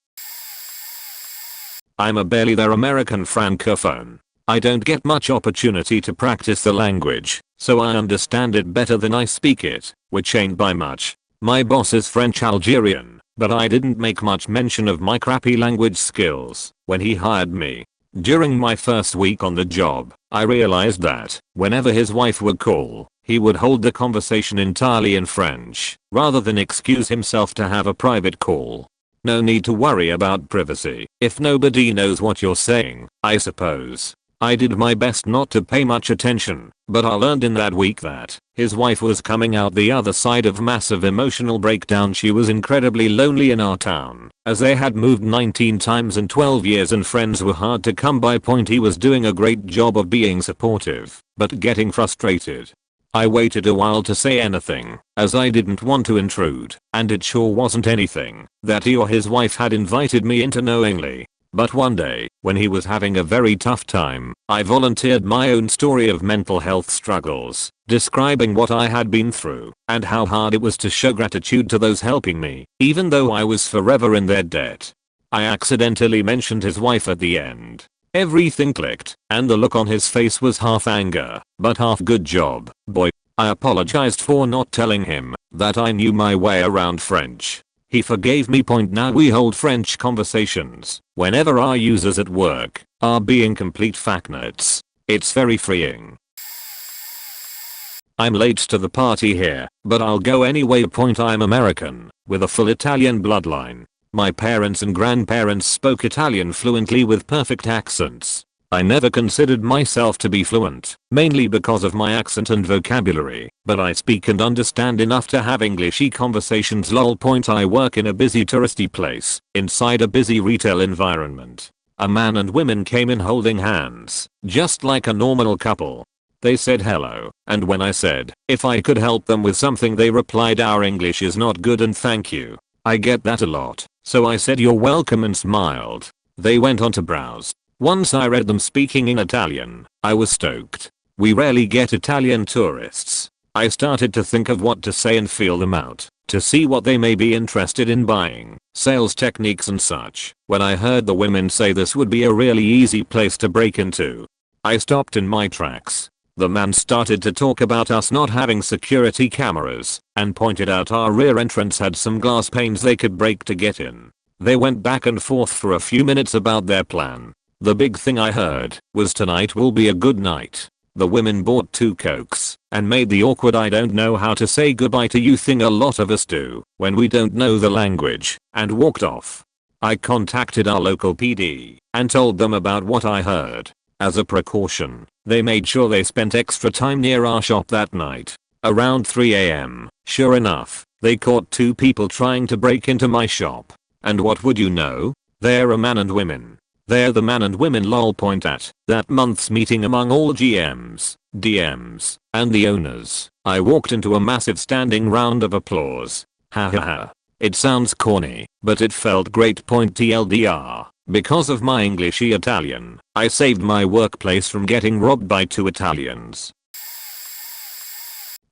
I'm a barely there American francophone. I don't get much opportunity to practice the language, so I understand it better than I speak it, which ain't by much. My boss is French Algerian, but I didn't make much mention of my crappy language skills when he hired me. During my first week on the job, I realized that whenever his wife would call, he would hold the conversation entirely in French, rather than excuse himself to have a private call. No need to worry about privacy if nobody knows what you're saying, I suppose. I did my best not to pay much attention, but I learned in that week that his wife was coming out the other side of massive emotional breakdown. She was incredibly lonely in our town, as they had moved 19 times in 12 years and friends were hard to come by. He was doing a great job of being supportive, but getting frustrated. I waited a while to say anything, as I didn't want to intrude, and it sure wasn't anything that he or his wife had invited me into knowingly. But one day, when he was having a very tough time, I volunteered my own story of mental health struggles, describing what I had been through and how hard it was to show gratitude to those helping me, even though I was forever in their debt. I accidentally mentioned his wife at the end. Everything clicked, and the look on his face was half anger, but half good job, boy. I apologized for not telling him that I knew my way around French. He forgave me. Now we hold French conversations whenever our users at work are being complete fucknuts. It's very freeing. I'm late to the party here, but I'll go anyway. I'm American, with a full Italian bloodline. My parents and grandparents spoke Italian fluently with perfect accents. I never considered myself to be fluent, mainly because of my accent and vocabulary, but I speak and understand enough to have Englishy conversations. Lol. I work in a busy touristy place, inside a busy retail environment. A man and women came in holding hands, just like a normal couple. They said hello, and when I said if I could help them with something, they replied, our English is not good and thank you. I get that a lot, so I said you're welcome and smiled. They went on to browse. Once I read them speaking in Italian, I was stoked. We rarely get Italian tourists. I started to think of what to say and feel them out, to see what they may be interested in buying, sales techniques and such, when I heard the women say this would be a really easy place to break into. I stopped in my tracks. The man started to talk about us not having security cameras, and pointed out our rear entrance had some glass panes they could break to get in. They went back and forth for a few minutes about their plan. The big thing I heard was tonight will be a good night. The women bought 2 cokes and made the awkward I don't know how to say goodbye to you thing a lot of us do when we don't know the language, and walked off. I contacted our local PD and told them about what I heard. As a precaution, they made sure they spent extra time near our shop that night. Around 3 AM, sure enough, they caught 2 people trying to break into my shop. And what would you know? They're a man and women. They're the man and women lol point at that month's meeting among all GMs, DMs, and the owners. I walked into a massive standing round of applause. Ha ha ha. It sounds corny, but it felt great. TLDR. Because of my Englishy Italian, I saved my workplace from getting robbed by 2 Italians.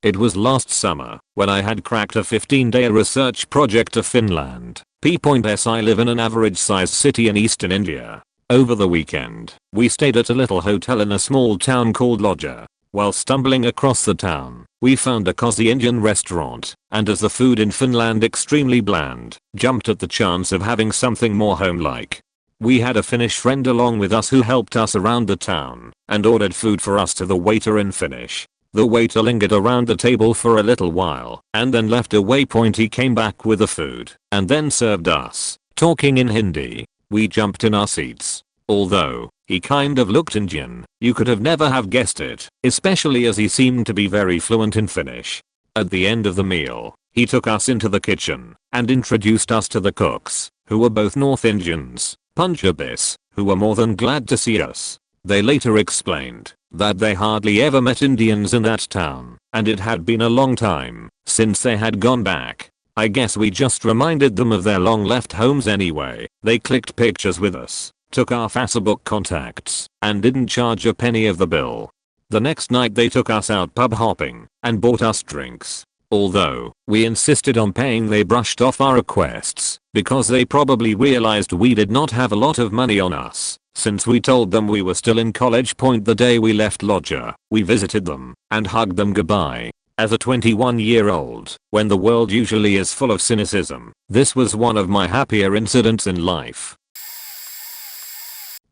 It was last summer when I had cracked a 15-day research project to Finland. P.S. I live in an average-sized city in eastern India. Over the weekend, we stayed at a little hotel in a small town called Lodja. While stumbling across the town, we found a cozy Indian restaurant, and as the food in Finland extremely bland, jumped at the chance of having something more home-like. We had a Finnish friend along with us who helped us around the town, and ordered food for us to the waiter in Finnish. The waiter lingered around the table for a little while, and then left away. He came back with the food, and then served us, talking in Hindi. We jumped in our seats. Although, he kind of looked Indian, you could have never have guessed it, especially as he seemed to be very fluent in Finnish. At the end of the meal, he took us into the kitchen, and introduced us to the cooks, who were both North Indians, Punjabis, who were more than glad to see us. They later explained that they hardly ever met Indians in that town, and it had been a long time since they had gone back. I guess we just reminded them of their long left homes anyway. They clicked pictures with us, took our Facebook contacts, and didn't charge a penny of the bill. The next night they took us out pub hopping, and bought us drinks. Although, we insisted on paying, they brushed off our requests, because they probably realized we did not have a lot of money on us, since we told them we were still in college. The day we left Lodja, we visited them, and hugged them goodbye. As a 21-year-old, when the world usually is full of cynicism, this was one of my happier incidents in life.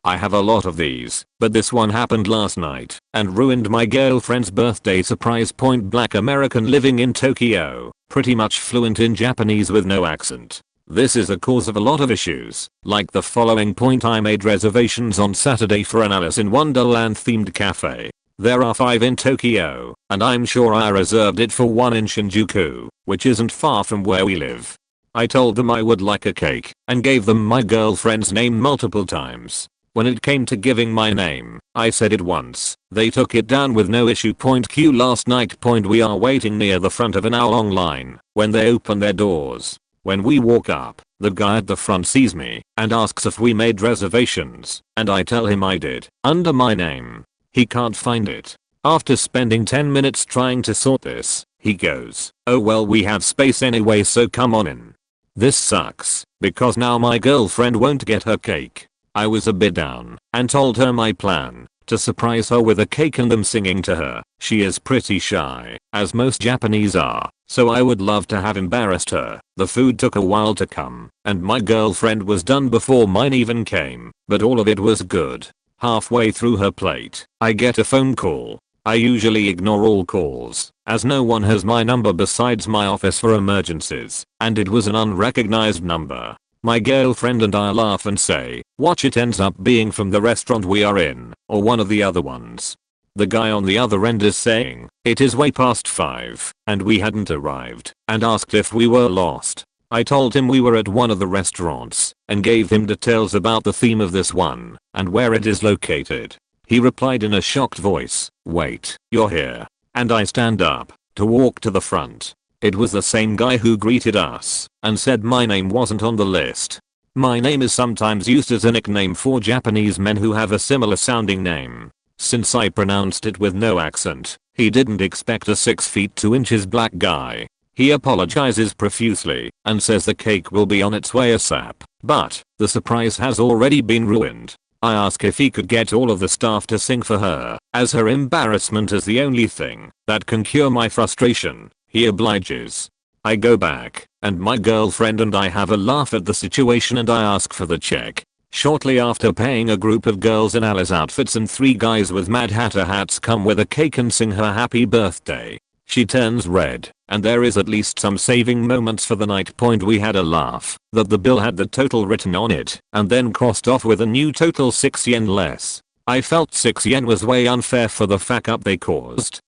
I have a lot of these, but this one happened last night, and ruined my girlfriend's birthday surprise. Black American living in Tokyo, pretty much fluent in Japanese with no accent. This is a cause of a lot of issues, like the following. I made reservations on Saturday for an Alice in Wonderland themed cafe. There are 5 in Tokyo, and I'm sure I reserved it for one in Shinjuku, which isn't far from where we live. I told them I would like a cake, and gave them my girlfriend's name multiple times. When it came to giving my name, I said it once. They took it down with no issue. Q last night. We are waiting near the front of an hour-long line, when they open their doors. When we walk up, the guy at the front sees me, and asks if we made reservations, and I tell him I did, under my name. He can't find it. After spending 10 minutes trying to sort this, he goes, "Oh well, we have space anyway, so come on in." This sucks, because now my girlfriend won't get her cake. I was a bit down, and told her my plan, to surprise her with a cake and them singing to her. She is pretty shy, as most Japanese are, so I would love to have embarrassed her. The food took a while to come, and my girlfriend was done before mine even came, but all of it was good. Halfway through her plate, I get a phone call. I usually ignore all calls, as no one has my number besides my office for emergencies, and it was an unrecognized number. My girlfriend and I laugh and say, watch, it ends up being from the restaurant we are in, or one of the other ones. The guy on the other end is saying, it is way past 5, and we hadn't arrived, and asked if we were lost. I told him we were at one of the restaurants, and gave him details about the theme of this one, and where it is located. He replied in a shocked voice, wait, you're here. And I stand up, to walk to the front. It was the same guy who greeted us, and said my name wasn't on the list. My name is sometimes used as a nickname for Japanese men who have a similar sounding name. Since I pronounced it with no accent, he didn't expect a 6 feet 2 inches black guy. He apologizes profusely, and says the cake will be on its way ASAP, but the surprise has already been ruined. I ask if he could get all of the staff to sing for her, as her embarrassment is the only thing that can cure my frustration. He obliges. I go back, and my girlfriend and I have a laugh at the situation, and I ask for the check. Shortly after paying, a group of girls in Alice outfits and 3 guys with Mad Hatter hats come with a cake and sing her happy birthday. She turns red, and there is at least some saving moments for the night. We had a laugh that the bill had the total written on it, and then crossed off with a new total 6 yen less. I felt 6 yen was way unfair for the fuck up they caused.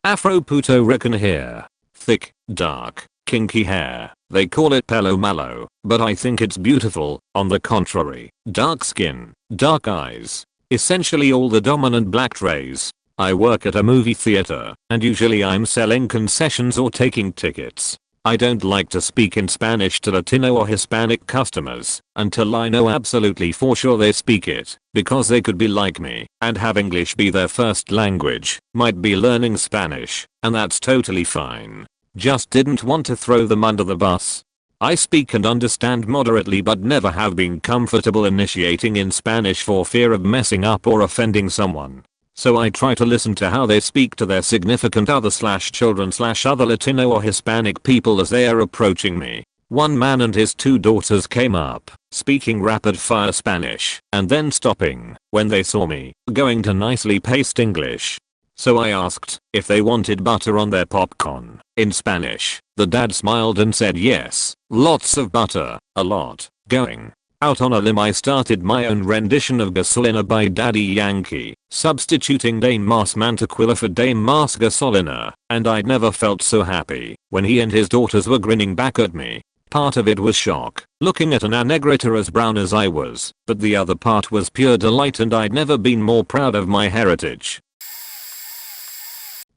Afro Puerto Rican hair. Thick, dark, kinky hair. They call it pelo malo, but I think it's beautiful. On the contrary, dark skin, dark eyes. Essentially all the dominant black traits. I work at a movie theater, and usually I'm selling concessions or taking tickets. I don't like to speak in Spanish to Latino or Hispanic customers until I know absolutely for sure they speak it, because they could be like me and have English be their first language, might be learning Spanish, and that's totally fine. Just didn't want to throw them under the bus. I speak and understand moderately but never have been comfortable initiating in Spanish for fear of messing up or offending someone. So I try to listen to how they speak to their significant other / children / other Latino or Hispanic people as they are approaching me. One man and his 2 daughters came up, speaking rapid fire Spanish, and then stopping when they saw me, going to nicely paced English. So I asked if they wanted butter on their popcorn, in Spanish. The dad smiled and said yes, lots of butter, a lot. Going out on a limb, I started my own rendition of Gasolina by Daddy Yankee, substituting Dame Mas Mantequilla for Dame Mas Gasolina, and I'd never felt so happy when he and his daughters were grinning back at me. Part of it was shock, looking at an negrita as brown as I was, but the other part was pure delight, and I'd never been more proud of my heritage.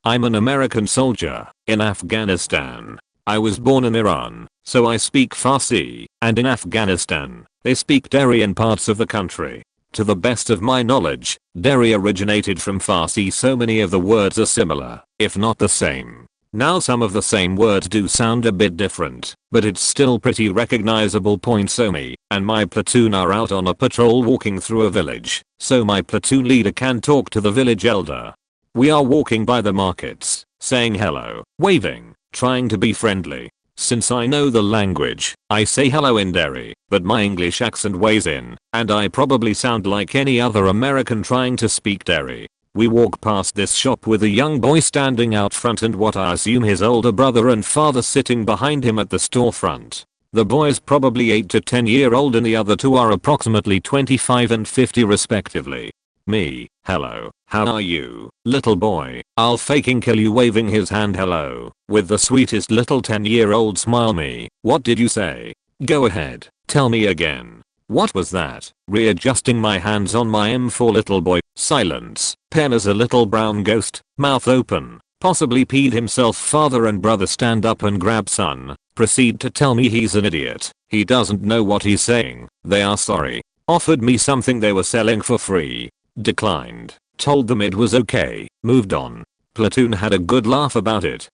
I'm an American soldier in Afghanistan. I was born in Iran, so I speak Farsi, and in Afghanistan, they speak Dari in parts of the country. To the best of my knowledge, Dari originated from Farsi, so many of the words are similar, if not the same. Now some of the same words do sound a bit different, but it's still pretty recognizable. So me and my platoon are out on a patrol walking through a village, so my platoon leader can talk to the village elder. We are walking by the markets, saying hello, waving, trying to be friendly. Since I know the language, I say hello in Dari, but my English accent weighs in, and I probably sound like any other American trying to speak Dari. We walk past this shop with a young boy standing out front and what I assume his older brother and father sitting behind him at the storefront. The boy is probably 8 to 10-year-old and the other 2 are approximately 25 and 50 respectively. Me, hello, how are you, little boy? I'll faking kill you, waving his hand hello, with the sweetest little 10-year-old smile. Me, what did you say? Go ahead, tell me again. What was that? Readjusting my hands on my M4. Little boy, silence. Pen as a little brown ghost, mouth open, possibly peed himself. Father and brother stand up and grab son, proceed to tell me he's an idiot. He doesn't know what he's saying. They are sorry. Offered me something they were selling for free. Declined. Told them it was okay. Moved on. Platoon had a good laugh about it.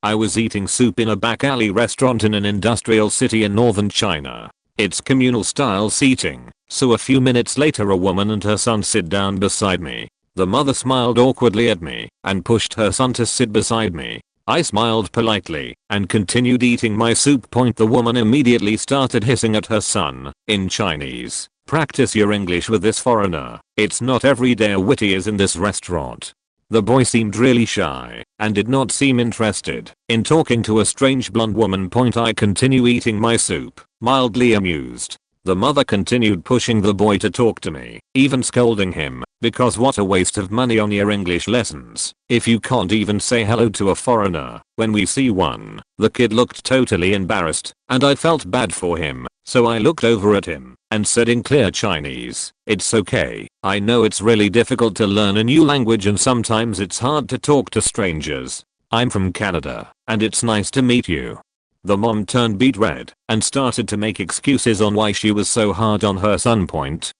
I was eating soup in a back alley restaurant in an industrial city in northern China. It's communal style seating, so a few minutes later a woman and her son sit down beside me. The mother smiled awkwardly at me and pushed her son to sit beside me. I smiled politely and continued eating my soup. The woman immediately started hissing at her son in Chinese. Practice your English with this foreigner. It's not every day a witty is in this restaurant. The boy seemed really shy and did not seem interested in talking to a strange blonde woman. I continue eating my soup, mildly amused. The mother continued pushing the boy to talk to me, even scolding him, because what a waste of money on your English lessons if you can't even say hello to a foreigner when we see one. The kid looked totally embarrassed, and I felt bad for him, so I looked over at him and said in clear Chinese, "It's okay. I know it's really difficult to learn a new language and sometimes it's hard to talk to strangers. I'm from Canada, and it's nice to meet you." The mom turned beet red and started to make excuses on why she was so hard on her son.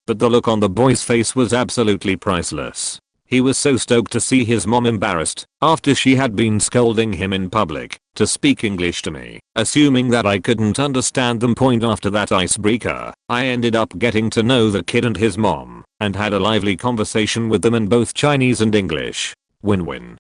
But the look on the boy's face was absolutely priceless. He was so stoked to see his mom embarrassed after she had been scolding him in public to speak English to me, assuming that I couldn't understand them. After that icebreaker, I ended up getting to know the kid and his mom and had a lively conversation with them in both Chinese and English. Win-win.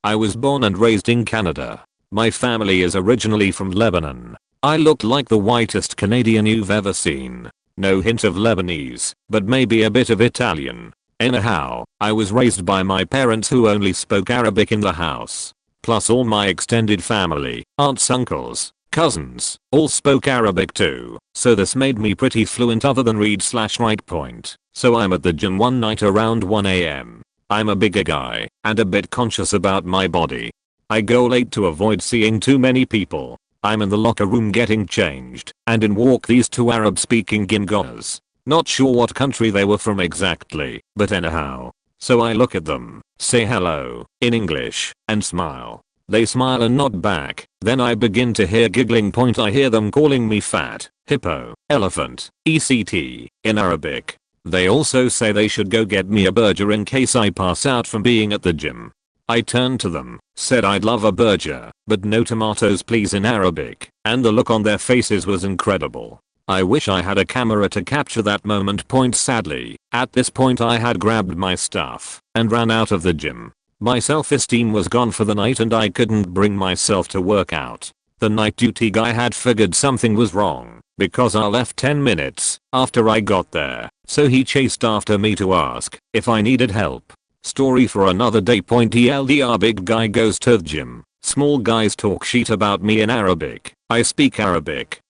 I was born and raised in Canada. My family is originally from Lebanon. I look like the whitest Canadian you've ever seen. No hint of Lebanese, but maybe a bit of Italian. Anyhow, I was raised by my parents who only spoke Arabic in the house. Plus all my extended family, aunts, uncles, cousins, all spoke Arabic too, so this made me pretty fluent other than read/write point. So I'm at the gym one night around 1 AM. I'm a bigger guy and a bit conscious about my body. I go late to avoid seeing too many people. I'm in the locker room getting changed, and in walk these two Arab speaking gingos. Not sure what country they were from exactly, but anyhow. So I look at them, say hello, in English, and smile. They smile and nod back, then I begin to hear giggling point. I hear them calling me fat, hippo, elephant, etc. in Arabic. They also say they should go get me a burger in case I pass out from being at the gym. I turned to them, said I'd love a burger, but no tomatoes please in Arabic, and the look on their faces was incredible. I wish I had a camera to capture that moment. Sadly, at this point I had grabbed my stuff and ran out of the gym. My self-esteem was gone for the night and I couldn't bring myself to work out. The night duty guy had figured something was wrong because I left 10 minutes after I got there, so he chased after me to ask if I needed help. Story for another day. TLDR big guy goes to the gym. Small guys talk shit about me in Arabic. I speak Arabic.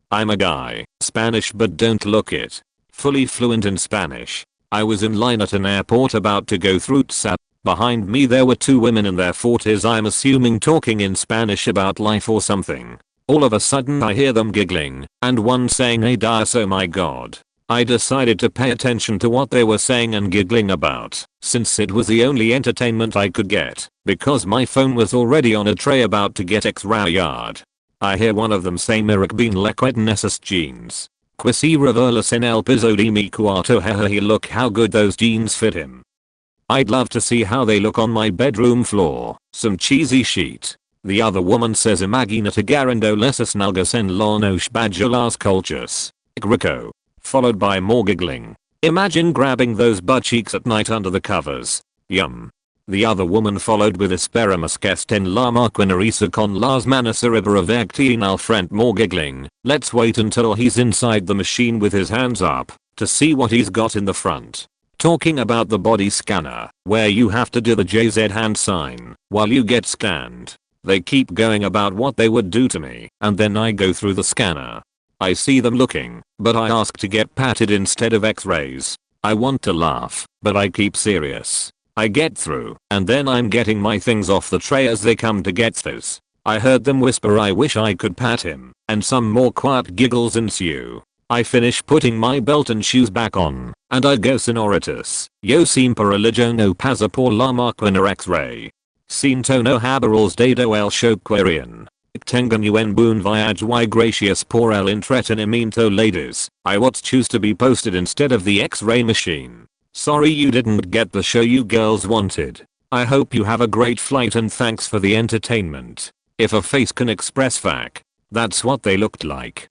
I'm a guy, Spanish but don't look it. Fully fluent in Spanish. I was in line at an airport about to go through TSA. Behind me there were two women in their 40s, I'm assuming talking in Spanish about life or something. All of a sudden I hear them giggling, and one saying hey das. Oh my god. I decided to pay attention to what they were saying and giggling about, since it was the only entertainment I could get, because my phone was already on a tray about to get expired. I hear one of them say Mirak bin lequet nessus jeans. Quisiera verlas en el piso de mi cuarto. Hehe, look how good those jeans fit him. I'd love to see how they look on my bedroom floor. Some cheesy sheet. The other woman says imagínate garando lesas nalgas en los bajulas cultures. Rico. Followed by more giggling. Imagine grabbing those butt cheeks at night under the covers. Yum. The other woman followed with esperamos que estén la maquinaria con las manos arriba vertigen al frente. More giggling. Let's wait until he's inside the machine with his hands up to see what he's got in the front. Talking about the body scanner, where you have to do the JZ hand sign while you get scanned. They keep going about what they would do to me, and then I go through the scanner. I see them looking, but I ask to get patted instead of x-rays. I want to laugh, but I keep serious. I get through, and then I'm getting my things off the tray as they come to get those. I heard them whisper I wish I could pat him, and some more quiet giggles ensue. I finish putting my belt and shoes back on, and I go sonoritas. Yo siempre religión no pasa por la máquina x-ray. Siento no haberals dado el shoquarian. Tengan un buen viaje y gracias por el entretenimiento ladies. I would choose to be posted instead of the x-ray machine. Sorry you didn't get the show you girls wanted. I hope you have a great flight and thanks for the entertainment. If a face can express fact, that's what they looked like.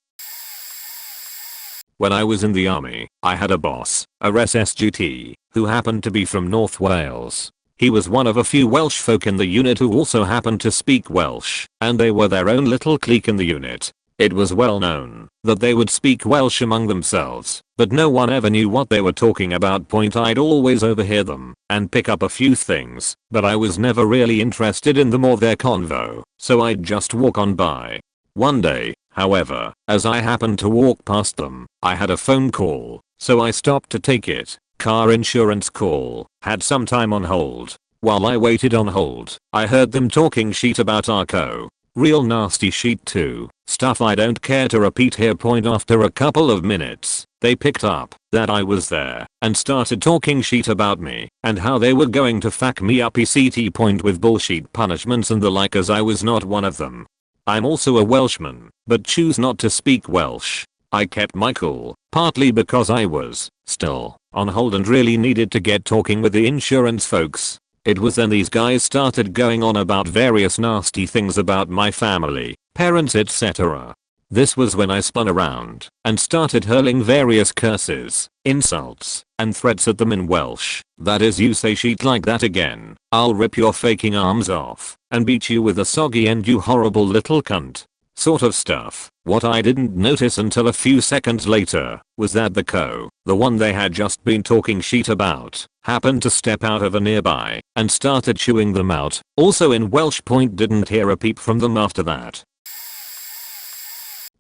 When I was in the army, I had a boss, a RSSGT, who happened to be from North Wales. He was one of a few Welsh folk in the unit who also happened to speak Welsh, and they were their own little clique in the unit. It was well known that they would speak Welsh among themselves, but no one ever knew what they were talking about. I'd always overhear them and pick up a few things, but I was never really interested in them or their convo, so I'd just walk on by. One day, however, as I happened to walk past them, I had a phone call, so I stopped to take it. Car insurance call. Had some time on hold. While I waited on hold, I heard them talking shit about Arco. Real nasty shit too. Stuff I don't care to repeat here. After a couple of minutes, they picked up that I was there and started talking shit about me and how they were going to fuck me up ECT. With bullshit punishments and the like, as I was not one of them. I'm also a Welshman, but choose not to speak Welsh. I kept my cool, partly because I was still on hold and really needed to get talking with the insurance folks. It was then these guys started going on about various nasty things about my family, parents, etc. This was when I spun around and started hurling various curses, insults, and threats at them in Welsh. That is, you say shit like that again, I'll rip your faking arms off and beat you with a soggy end, you horrible little cunt. sort of stuff. What I didn't notice until a few seconds later was that the one they had just been talking shit about, happened to step out of a nearby and started chewing them out. Also in Welsh, didn't hear a peep from them after that.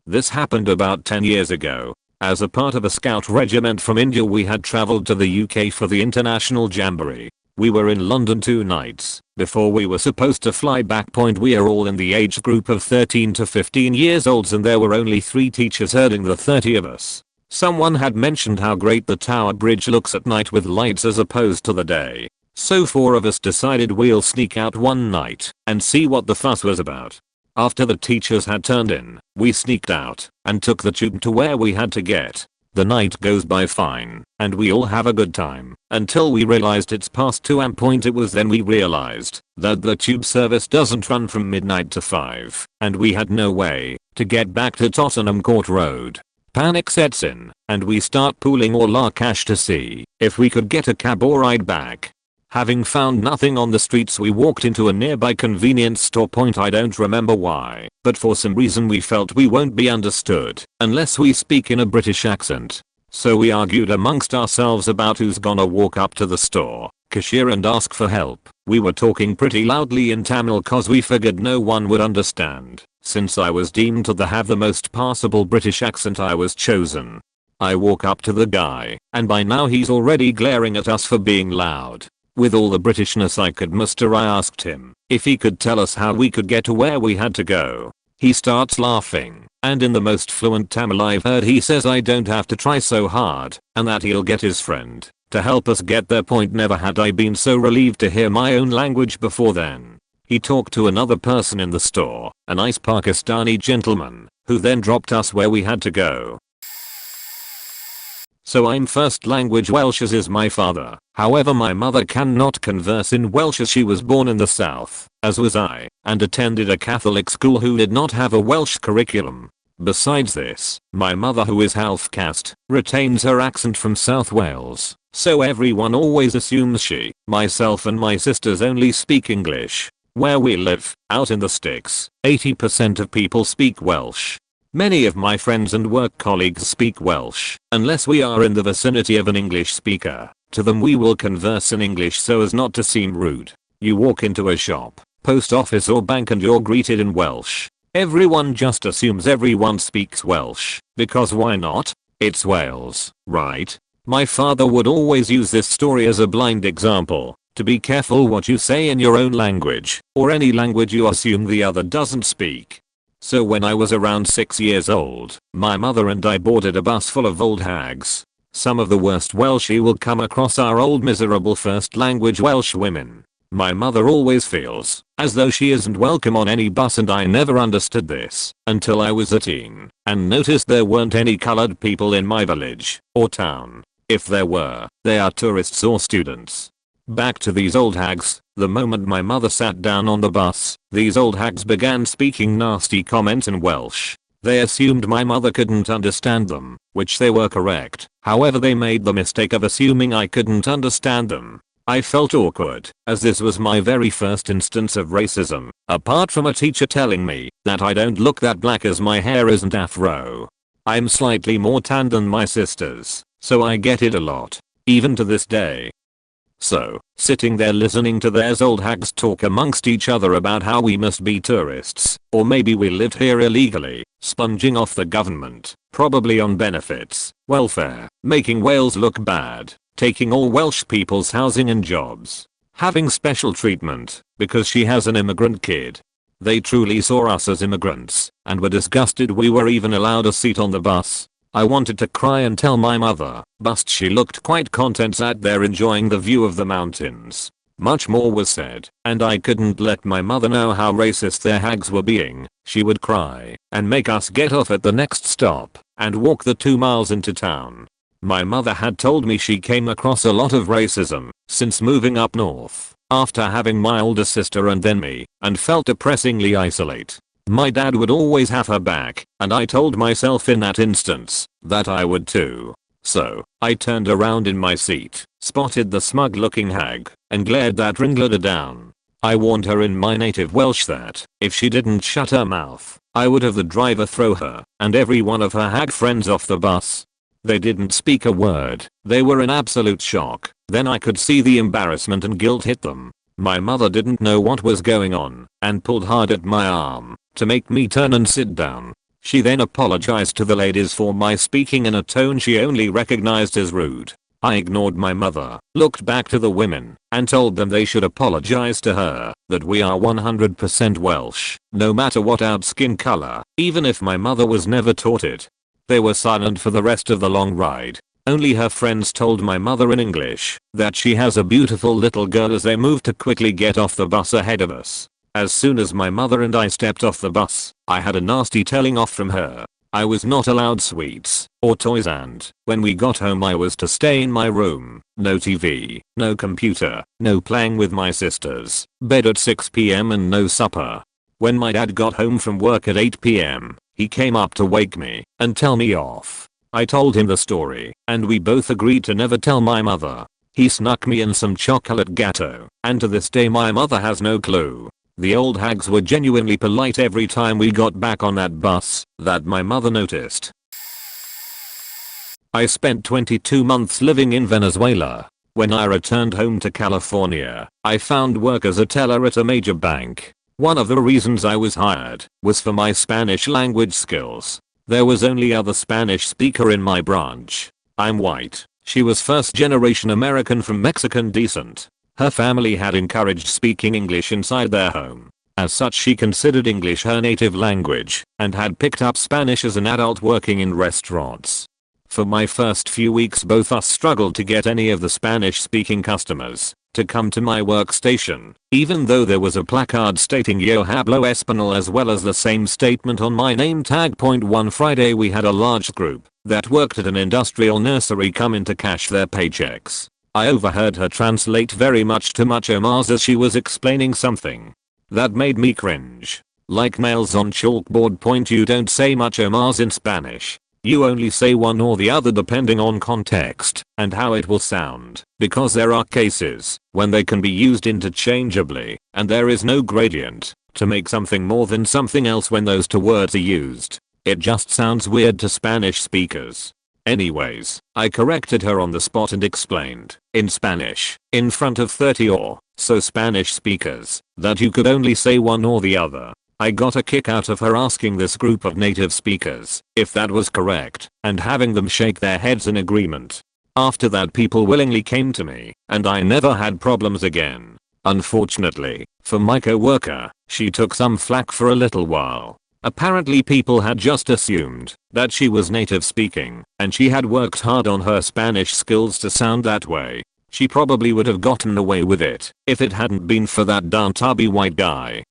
This happened about 10 years ago. As a part of a scout regiment from India, we had travelled to the UK for the International Jamboree. We were in London 2 nights before we were supposed to fly back. We are all in the age group of 13 to 15 years olds, and there were only 3 teachers herding the 30 of us. Someone had mentioned how great the Tower Bridge looks at night with lights as opposed to the day. So 4 of us decided we'll sneak out one night and see what the fuss was about. After the teachers had turned in, we sneaked out and took the tube to where we had to get. The night goes by fine, and we all have a good time, until we realized it's past 2 am. It was then we realized that the tube service doesn't run from midnight to 5, and we had no way to get back to Tottenham Court Road. Panic sets in, and we start pooling all our cash to see if we could get a cab or ride back. Having found nothing on the streets, we walked into a nearby convenience store. I don't remember why, but for some reason we felt we won't be understood unless we speak in a British accent. So we argued amongst ourselves about who's gonna walk up to the store cashier and ask for help. We were talking pretty loudly in Tamil cause we figured no one would understand. Since I was deemed to have the most passable British accent, I was chosen. I walk up to the guy, and by now he's already glaring at us for being loud. With all the Britishness I could muster, I asked him if he could tell us how we could get to where we had to go. He starts laughing, and in the most fluent Tamil I've heard, he says I don't have to try so hard, and that he'll get his friend to help us get there. Never had I been so relieved to hear my own language before then. He talked to another person in the store, a nice Pakistani gentleman, who then dropped us where we had to go. So I'm first language Welsh, as is my father. However, my mother cannot converse in Welsh as she was born in the south, as was I, and attended a Catholic school who did not have a Welsh curriculum. Besides this, my mother, who is half caste, retains her accent from South Wales, so everyone always assumes she, myself and my sisters only speak English. Where we live, out in the sticks, 80% of people speak Welsh. Many of my friends and work colleagues speak Welsh, unless we are in the vicinity of an English speaker. To them we will converse in English so as not to seem rude. You walk into a shop, post office or bank and you're greeted in Welsh. Everyone just assumes everyone speaks Welsh, because why not? It's Wales, right? My father would always use this story as a blind example, to be careful what you say in your own language, or any language you assume the other doesn't speak. So when I was around 6 years old, my mother and I boarded a bus full of old hags. Some of the worst Welsh you will come across are old miserable first language Welsh women. My mother always feels as though she isn't welcome on any bus, and I never understood this until I was a teen and noticed there weren't any colored people in my village or town. If there were, they are tourists or students. Back to these old hags. The moment my mother sat down on the bus, these old hags began speaking nasty comments in Welsh. They assumed my mother couldn't understand them, which they were correct. However, they made the mistake of assuming I couldn't understand them. I felt awkward, as this was my very first instance of racism, apart from a teacher telling me that I don't look that black as my hair isn't afro. I'm slightly more tan than my sisters, so I get it a lot, even to this day. So, sitting there listening to those old hags talk amongst each other about how we must be tourists, or maybe we lived here illegally, sponging off the government, probably on benefits, welfare, making Wales look bad, taking all Welsh people's housing and jobs, having special treatment, because she has an immigrant kid. They truly saw us as immigrants, and were disgusted we were even allowed a seat on the bus. I wanted to cry and tell my mother, but she looked quite content sat there enjoying the view of the mountains. Much more was said, and I couldn't let my mother know how racist their hags were being. She would cry and make us get off at the next stop and walk the 2 miles into town. My mother had told me she came across a lot of racism since moving up north, after having my older sister and then me, and felt depressingly isolate. My dad would always have her back, and I told myself in that instance that I would too. So, I turned around in my seat, spotted the smug looking hag, and glared that ringleader down. I warned her in my native Welsh that if she didn't shut her mouth, I would have the driver throw her and every one of her hag friends off the bus. They didn't speak a word. They were in absolute shock. Then I could see the embarrassment and guilt hit them. My mother didn't know what was going on and pulled hard at my arm to make me turn and sit down. She then apologized to the ladies for my speaking in a tone she only recognized as rude. I ignored my mother, looked back to the women, and told them they should apologize to her, that we are 100% Welsh, no matter what our skin color, even if my mother was never taught it. They were silent for the rest of the long ride. Only her friends told my mother in English that she has a beautiful little girl as they moved to quickly get off the bus ahead of us. As soon as my mother and I stepped off the bus, I had a nasty telling off from her. I was not allowed sweets or toys, and when we got home I was to stay in my room. No TV, no computer, no playing with my sisters, bed at 6 p.m. and no supper. When my dad got home from work at 8 p.m, he came up to wake me and tell me off. I told him the story, and we both agreed to never tell my mother. He snuck me in some chocolate gatto, and to this day my mother has no clue. The old hags were genuinely polite every time we got back on that bus, that my mother noticed. I spent 22 months living in Venezuela. When I returned home to California, I found work as a teller at a major bank. One of the reasons I was hired was for my Spanish language skills. There was only other Spanish speaker in my branch. I'm white. She was first generation American from Mexican descent. Her family had encouraged speaking English inside their home. As such, she considered English her native language and had picked up Spanish as an adult working in restaurants. For my first few weeks both us struggled to get any of the Spanish speaking customers to come to my workstation, even though there was a placard stating Yo hablo español as well as the same statement on my name tag. One Friday we had a large group that worked at an industrial nursery come in to cash their paychecks. I overheard her translate very much to mucho más as she was explaining something. That made me cringe. Like nails on chalkboard. You don't say mucho más in Spanish. You only say one or the other depending on context and how it will sound, because there are cases when they can be used interchangeably and there is no gradient to make something more than something else when those two words are used. It just sounds weird to Spanish speakers. Anyways, I corrected her on the spot and explained, in Spanish, in front of 30 or so Spanish speakers, that you could only say one or the other. I got a kick out of her asking this group of native speakers if that was correct and having them shake their heads in agreement. After that people willingly came to me and I never had problems again. Unfortunately, for my co-worker, she took some flack for a little while. Apparently people had just assumed that she was native speaking and she had worked hard on her Spanish skills to sound that way. She probably would have gotten away with it if it hadn't been for that darn tubby white guy.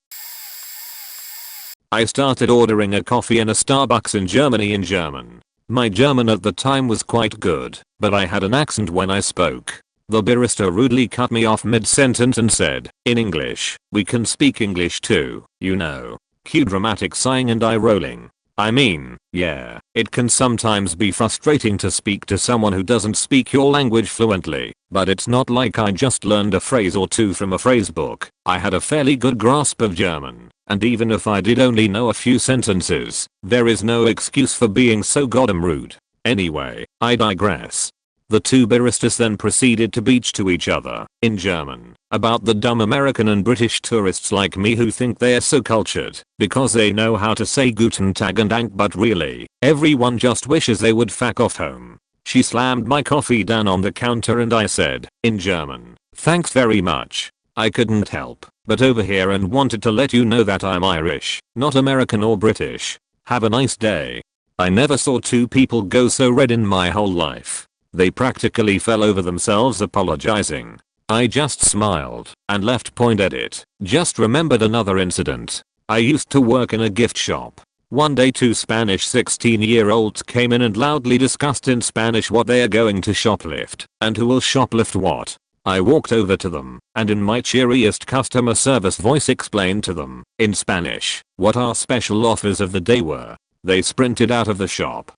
I started ordering a coffee in a Starbucks in Germany in German. My German at the time was quite good, but I had an accent when I spoke. The barista rudely cut me off mid-sentence and said, in English, we can speak English too, you know. Cue dramatic sighing and eye rolling. I mean, yeah, it can sometimes be frustrating to speak to someone who doesn't speak your language fluently, but it's not like I just learned a phrase or two from a phrase book. I had a fairly good grasp of German, and even if I did only know a few sentences, there is no excuse for being so goddamn rude. Anyway, I digress. The two baristas then proceeded to bitch to each other, in German, about the dumb American and British tourists like me who think they're so cultured because they know how to say Guten Tag and Dank, but really, everyone just wishes they would fuck off home. She slammed my coffee down on the counter and I said, in German, thanks very much. I couldn't help but overhear and wanted to let you know that I'm Irish, not American or British. Have a nice day. I never saw two people go so red in my whole life. They practically fell over themselves apologizing. I just smiled and left. Edit. Just remembered another incident. I used to work in a gift shop. One day two Spanish 16-year-olds came in and loudly discussed in Spanish what they are going to shoplift and who will shoplift what. I walked over to them and in my cheeriest customer service voice explained to them, in Spanish, what our special offers of the day were. They sprinted out of the shop.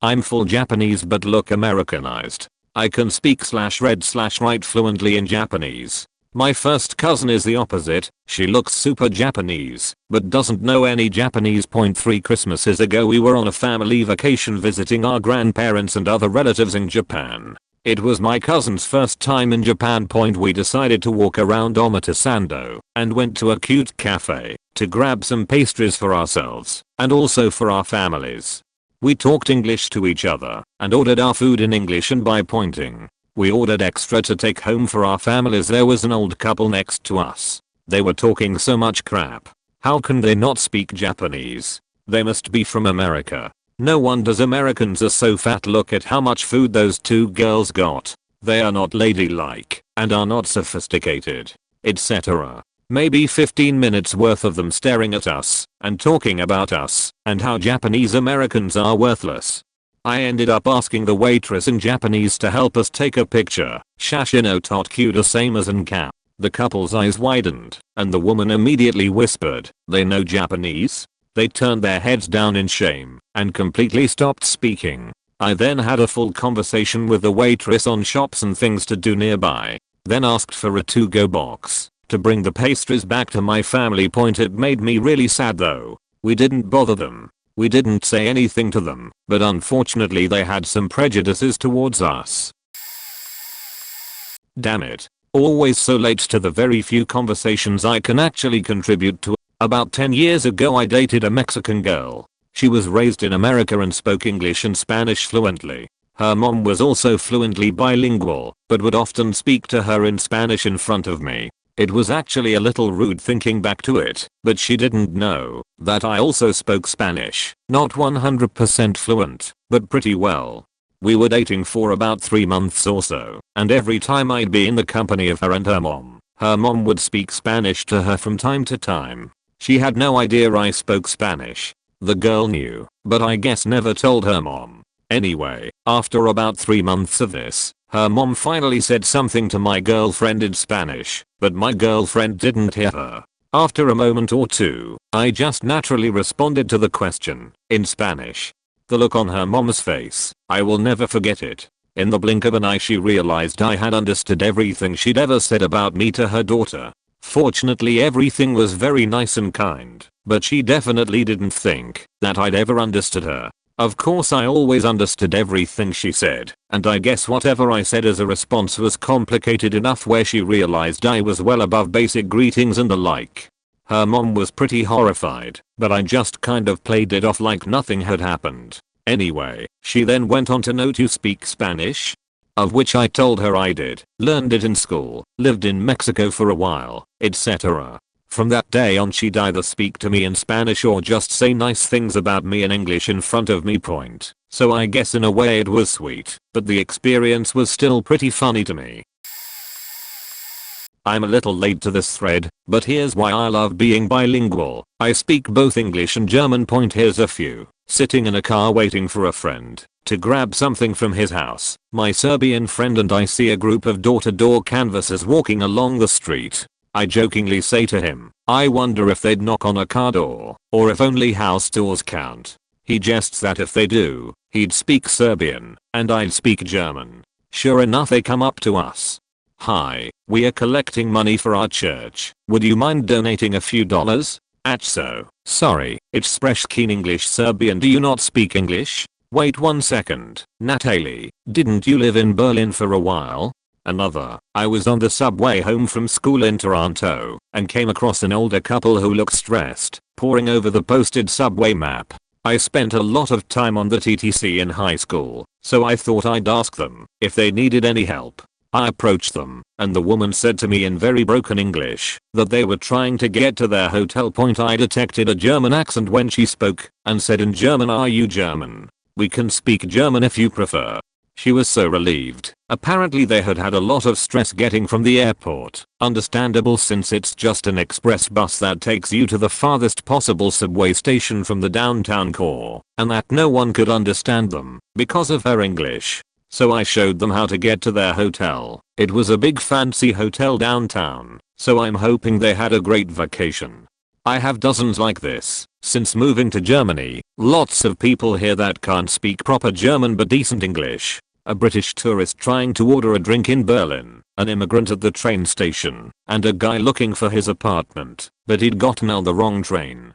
I'm full Japanese but look Americanized. I can speak /read/write fluently in Japanese. My first cousin is the opposite. She looks super Japanese, but doesn't know any Japanese. 3 Christmases ago we were on a family vacation visiting our grandparents and other relatives in Japan. It was my cousin's first time in Japan. We decided to walk around Omotesando and went to a cute cafe to grab some pastries for ourselves and also for our families. We talked English to each other and ordered our food in English and by pointing. We ordered extra to take home for our families. There was an old couple next to us. They were talking so much crap. How can they not speak Japanese? They must be from America. No wonders Americans are so fat. Look at how much food those two girls got. They are not ladylike and are not sophisticated, etc. Maybe 15 minutes worth of them staring at us and talking about us and how Japanese Americans are worthless. I ended up asking the waitress in Japanese to help us take a picture. Shashi no totku same ka. The couple's eyes widened and the woman immediately whispered, "They know Japanese?" They turned their heads down in shame and completely stopped speaking. I then had a full conversation with the waitress on shops and things to do nearby. Then asked for a to-go box to bring the pastries back to my family. It made me really sad though. We didn't bother them. We didn't say anything to them, but unfortunately they had some prejudices towards us. Damn it. Always so late to the very few conversations I can actually contribute to. About 10 years ago I dated a Mexican girl. She was raised in America and spoke English and Spanish fluently. Her mom was also fluently bilingual, but would often speak to her in Spanish in front of me. It was actually a little rude thinking back to it, but she didn't know that I also spoke Spanish. Not 100% fluent, but pretty well. We were dating for about 3 months or so, and every time I'd be in the company of her and her mom would speak Spanish to her from time to time. She had no idea I spoke Spanish. The girl knew, but I guess never told her mom. Anyway, after about 3 months of this, her mom finally said something to my girlfriend in Spanish, but my girlfriend didn't hear her. After a moment or two, I just naturally responded to the question in Spanish. The look on her mom's face, I will never forget it. In the blink of an eye she realized I had understood everything she'd ever said about me to her daughter. Fortunately everything was very nice and kind, but she definitely didn't think that I'd ever understood her. Of course I always understood everything she said, and I guess whatever I said as a response was complicated enough where she realized I was well above basic greetings and the like. Her mom was pretty horrified, but I just kind of played it off like nothing had happened. Anyway, she then went on to know to speak Spanish, of which I told her I did, learned it in school, lived in Mexico for a while, etc. From that day on she'd either speak to me in Spanish or just say nice things about me in English in front of me. So I guess in a way it was sweet, but the experience was still pretty funny to me. I'm a little late to this thread, but here's why I love being bilingual. I speak both English and German. Here's a few. Sitting in a car waiting for a friend to grab something from his house. My Serbian friend and I see a group of door-to-door canvassers walking along the street. I jokingly say to him, I wonder if they'd knock on a car door, or if only house doors count. He jests that if they do, he'd speak Serbian, and I'd speak German. Sure enough they come up to us. Hi, we are collecting money for our church. Would you mind donating a few dollars? So, sorry, it's freshest English Serbian. Do you not speak English? Wait 1 second, Natalie, didn't you live in Berlin for a while? Another, I was on the subway home from school in Toronto and came across an older couple who looked stressed, poring over the posted subway map. I spent a lot of time on the TTC in high school, so I thought I'd ask them if they needed any help. I approached them, and the woman said to me in very broken English that they were trying to get to their hotel. I detected a German accent when she spoke and said in German, "Are you German? We can speak German if you prefer." She was so relieved. Apparently they had had a lot of stress getting from the airport. Understandable since it's just an express bus that takes you to the farthest possible subway station from the downtown core, and that no one could understand them because of her English. So I showed them how to get to their hotel. It was a big fancy hotel downtown, so I'm hoping they had a great vacation. I have dozens like this. Since moving to Germany, lots of people here that can't speak proper German but decent English. a British tourist trying to order a drink in Berlin, an immigrant at the train station, and a guy looking for his apartment, but he'd gotten on the wrong train.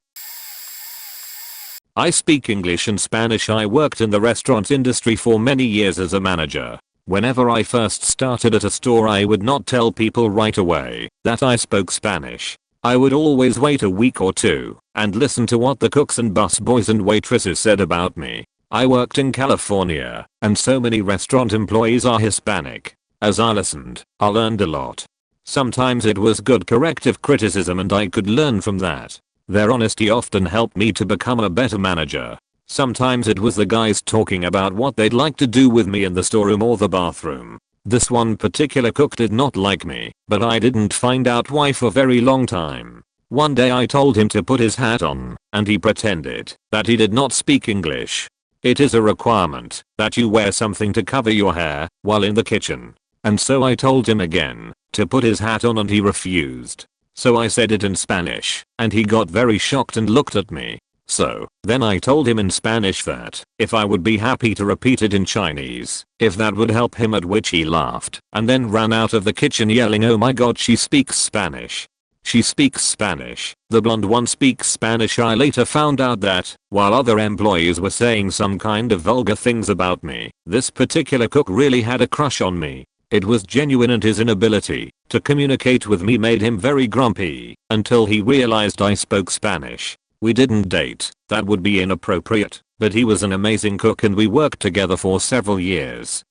I speak English and Spanish. I worked in the restaurant industry for many years as a manager. Whenever I first started at a store, I would not tell people right away that I spoke Spanish. I would always wait a week or two and listen to what the cooks and busboys and waitresses said about me. I worked in California, and so many restaurant employees are Hispanic. As I listened, I learned a lot. Sometimes it was good corrective criticism and I could learn from that. Their honesty often helped me to become a better manager. Sometimes it was the guys talking about what they'd like to do with me in the storeroom or the bathroom. This one particular cook did not like me, but I didn't find out why for a very long time. One day I told him to put his hat on, and he pretended that he did not speak English. It is a requirement that you wear something to cover your hair while in the kitchen. And so I told him again to put his hat on and he refused. So I said it in Spanish, and he got very shocked and looked at me. So, then I told him in Spanish that if I would be happy to repeat it in Chinese, if that would help him, at which he laughed and then ran out of the kitchen yelling, "Oh my god, she speaks Spanish. She speaks Spanish. The blonde one speaks Spanish." I later found out that, while other employees were saying some kind of vulgar things about me, this particular cook really had a crush on me. It was genuine, and his inability to communicate with me made him very grumpy until he realized I spoke Spanish. We didn't date, that would be inappropriate, but he was an amazing cook and we worked together for several years.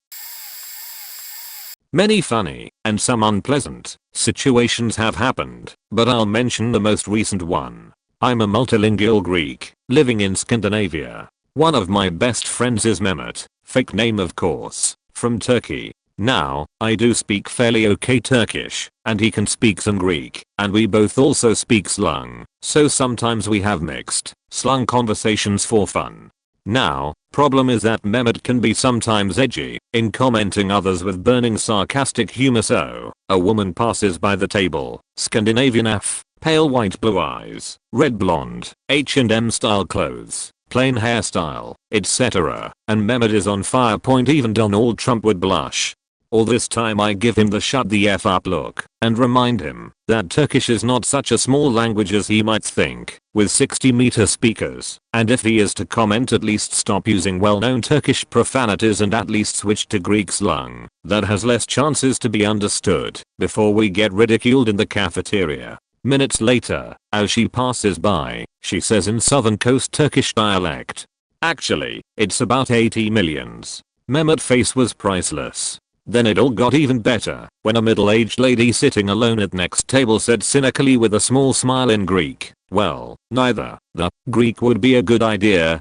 Many funny, and some unpleasant, situations have happened, but I'll mention the most recent one. I'm a multilingual Greek, living in Scandinavia. One of my best friends is Mehmet, fake name of course, from Turkey. Now, I do speak fairly okay Turkish, and he can speak some Greek, and we both also speak slang, so sometimes we have mixed slang conversations for fun. Now, problem is that Mehmet can be sometimes edgy in commenting others with burning sarcastic humor. So, a woman passes by the table, Scandinavian F, pale white blue eyes, red blonde, H&M style clothes, plain hairstyle, etc. And Mehmet is on fire. Even Donald Trump would blush. All this time I give him the shut the F up look and remind him that Turkish is not such a small language as he might think, with 60-meter speakers, and if he is to comment, at least stop using well-known Turkish profanities and at least switch to Greek slang that has less chances to be understood before we get ridiculed in the cafeteria. Minutes later, as she passes by, she says in Southern Coast Turkish dialect, "Actually, it's about 80 millions. Mehmet face was priceless." Then it all got even better when a middle-aged lady sitting alone at next table said cynically with a small smile in Greek, "Well, neither the Greek would be a good idea."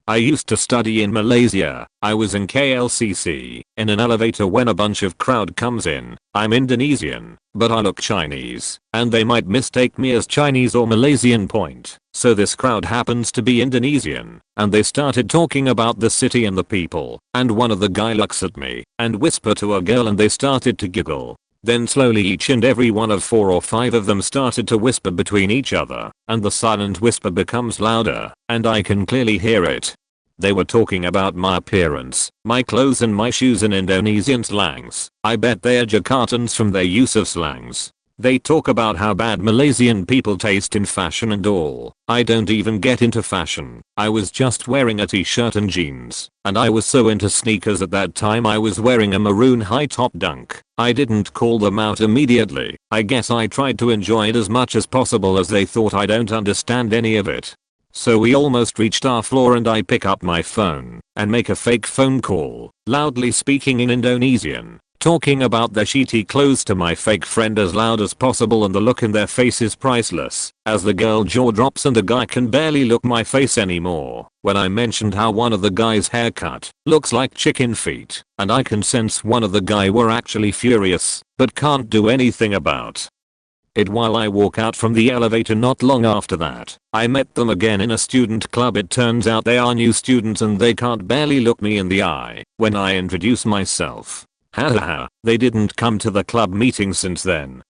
I used to study in Malaysia. I was in KLCC, in an elevator when a bunch of crowd comes in. I'm Indonesian, but I look Chinese, and they might mistake me as Chinese or Malaysian point. So this crowd happens to be Indonesian, and they started talking about the city and the people, and one of the guy looks at me and whisper to a girl and they started to giggle. Then slowly each and every one of 4 or 5 of them started to whisper between each other, and the silent whisper becomes louder, and I can clearly hear it. They were talking about my appearance, my clothes and my shoes in Indonesian slangs. I bet they are Jakartans from their use of slangs. They talk about how bad Malaysian people taste in fashion and all. I don't even get into fashion. I was just wearing a t-shirt and jeans, and I was so into sneakers at that time I was wearing a maroon high top Dunk. I didn't call them out immediately. I guess I tried to enjoy it as much as possible as they thought I don't understand any of it. So we almost reached our floor and I pick up my phone and make a fake phone call, loudly speaking in Indonesian, talking about their shitty clothes to my fake friend as loud as possible, and the look in their face is priceless, as the girl jaw drops and the guy can barely look my face anymore when I mentioned how one of the guy's haircut looks like chicken feet, and I can sense one of the guy were actually furious, but can't do anything about it. While I walk out from the elevator not long after that, I met them again in a student club. It turns out they are new students and they can't barely look me in the eye when I introduce myself. Haha, they didn't come to the club meeting since then.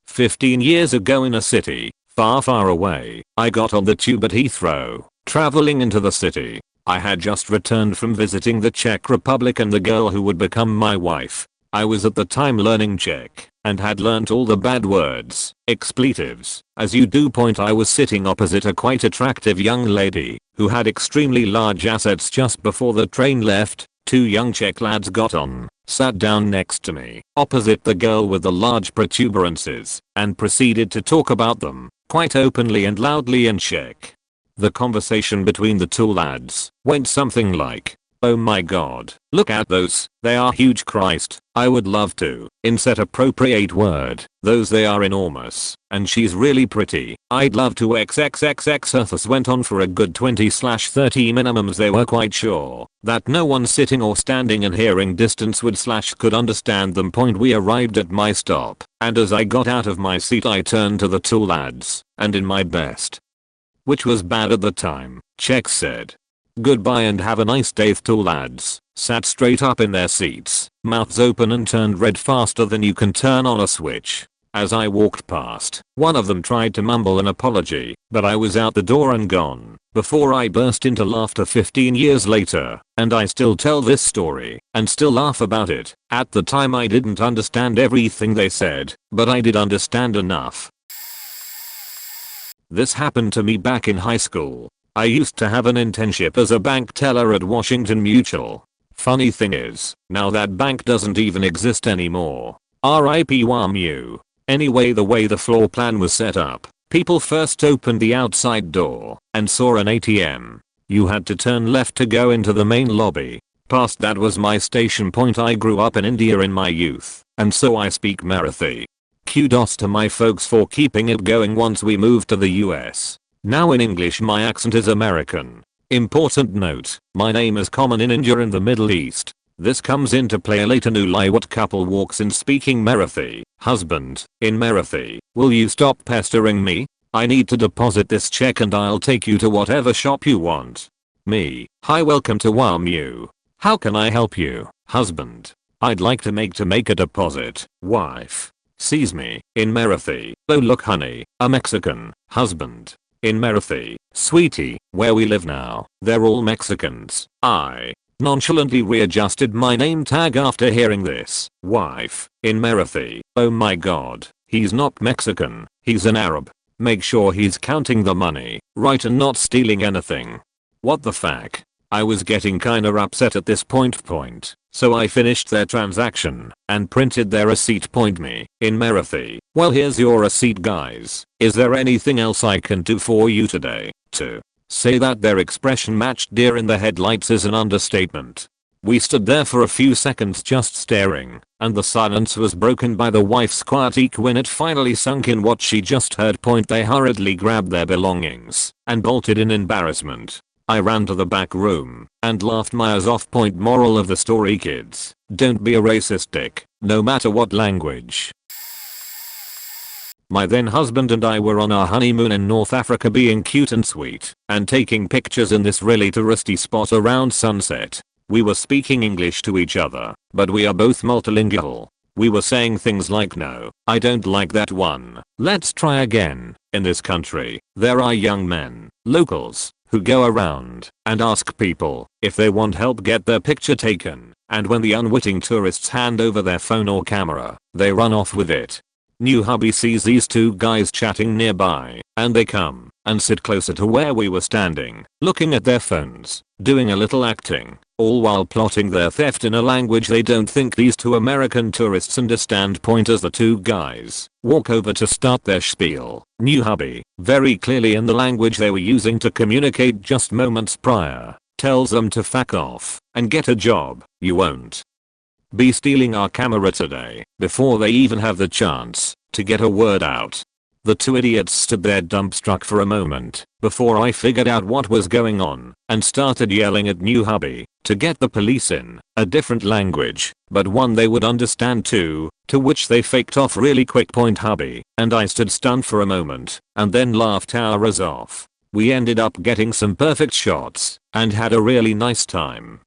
15 years ago in a city far away, I got on the tube at Heathrow, traveling into the city. I had just returned from visiting the Czech Republic and the girl who would become my wife. I was at the time learning Czech and had learnt all the bad words, expletives, as you do. I was sitting opposite a quite attractive young lady who had extremely large assets. Just before the train left, two young Czech lads got on, sat down next to me, opposite the girl with the large protuberances, and proceeded to talk about them, quite openly and loudly in Czech. The conversation between the two lads went something like, "Oh my god, look at those, they are huge. Christ, I would love to insert appropriate word, those they are enormous, and she's really pretty, I'd love to xxxx." This went on for a good 20/30 minimums. They were quite sure that no one sitting or standing in hearing distance could understand them. We arrived at my stop, and as I got out of my seat I turned to the two lads, and in my best, which was bad at the time, Czech, said, "Goodbye and have a nice day." The two lads sat straight up in their seats, mouths open, and turned red faster than you can turn on a switch. As I walked past, one of them tried to mumble an apology, but I was out the door and gone before I burst into laughter 15 years later, and I still tell this story and still laugh about it. At the time I didn't understand everything they said, but I did understand enough. This happened to me back in high school. I used to have an internship as a bank teller at Washington Mutual. Funny thing is, now that bank doesn't even exist anymore. RIP WAMU. Anyway, the way the floor plan was set up, people first opened the outside door and saw an ATM. You had to turn left to go into the main lobby. Past that was my station. I grew up in India in my youth, and so I speak Marathi. Kudos to my folks for keeping it going once we moved to the US. Now in English my accent is American. Important note, my name is common in India and the Middle East. This comes into play later. Nulai, what couple walks in speaking Marathi? Husband, in Marathi, will you stop pestering me? I need to deposit this check and I'll take you to whatever shop you want. Me, hi, welcome to WAMU. How can I help you? Husband, I'd like to make a deposit. Wife, sees me, in Marathi, oh look honey, a Mexican. Husband, in Marathi, sweetie, where we live now, they're all Mexicans. I nonchalantly readjusted my name tag after hearing this. Wife, in Marathi, oh my god, he's not Mexican, he's an Arab. Make sure he's counting the money, right, and not stealing anything. What the fuck? I was getting kinda upset at this point, so I finished their transaction and printed their receipt. Me, in Marathi, well here's your receipt guys, is there anything else I can do for you today? To say that their expression matched deer in the headlights is an understatement. We stood there for a few seconds just staring, and the silence was broken by the wife's quiet eek when it finally sunk in what she just heard. They hurriedly grabbed their belongings and bolted in embarrassment. I ran to the back room and laughed my ass off. Moral of the story, kids, don't be a racist dick, no matter what language. My then husband and I were on our honeymoon in North Africa, being cute and sweet and taking pictures in this really touristy spot around sunset. We were speaking English to each other, but we are both multilingual. We were saying things like, no, I don't like that one, let's try again. In this country, there are young men, locals, who go around and ask people if they want help get their picture taken, and when the unwitting tourists hand over their phone or camera, they run off with it. New hubby sees these two guys chatting nearby, and they come and sit closer to where we were standing, looking at their phones, doing a little acting, all while plotting their theft in a language they don't think these two American tourists understand. As the two guys walk over to start their spiel, new hubby, very clearly in the language they were using to communicate just moments prior, tells them to fuck off and get a job. You won't be stealing our camera today, before they even have the chance to get a word out. The two idiots stood there dumbstruck for a moment before I figured out what was going on and started yelling at new hubby to get the police in a different language, but one they would understand too, to which they faked off really quick. Hubby and I stood stunned for a moment and then laughed our asses off. We ended up getting some perfect shots and had a really nice time.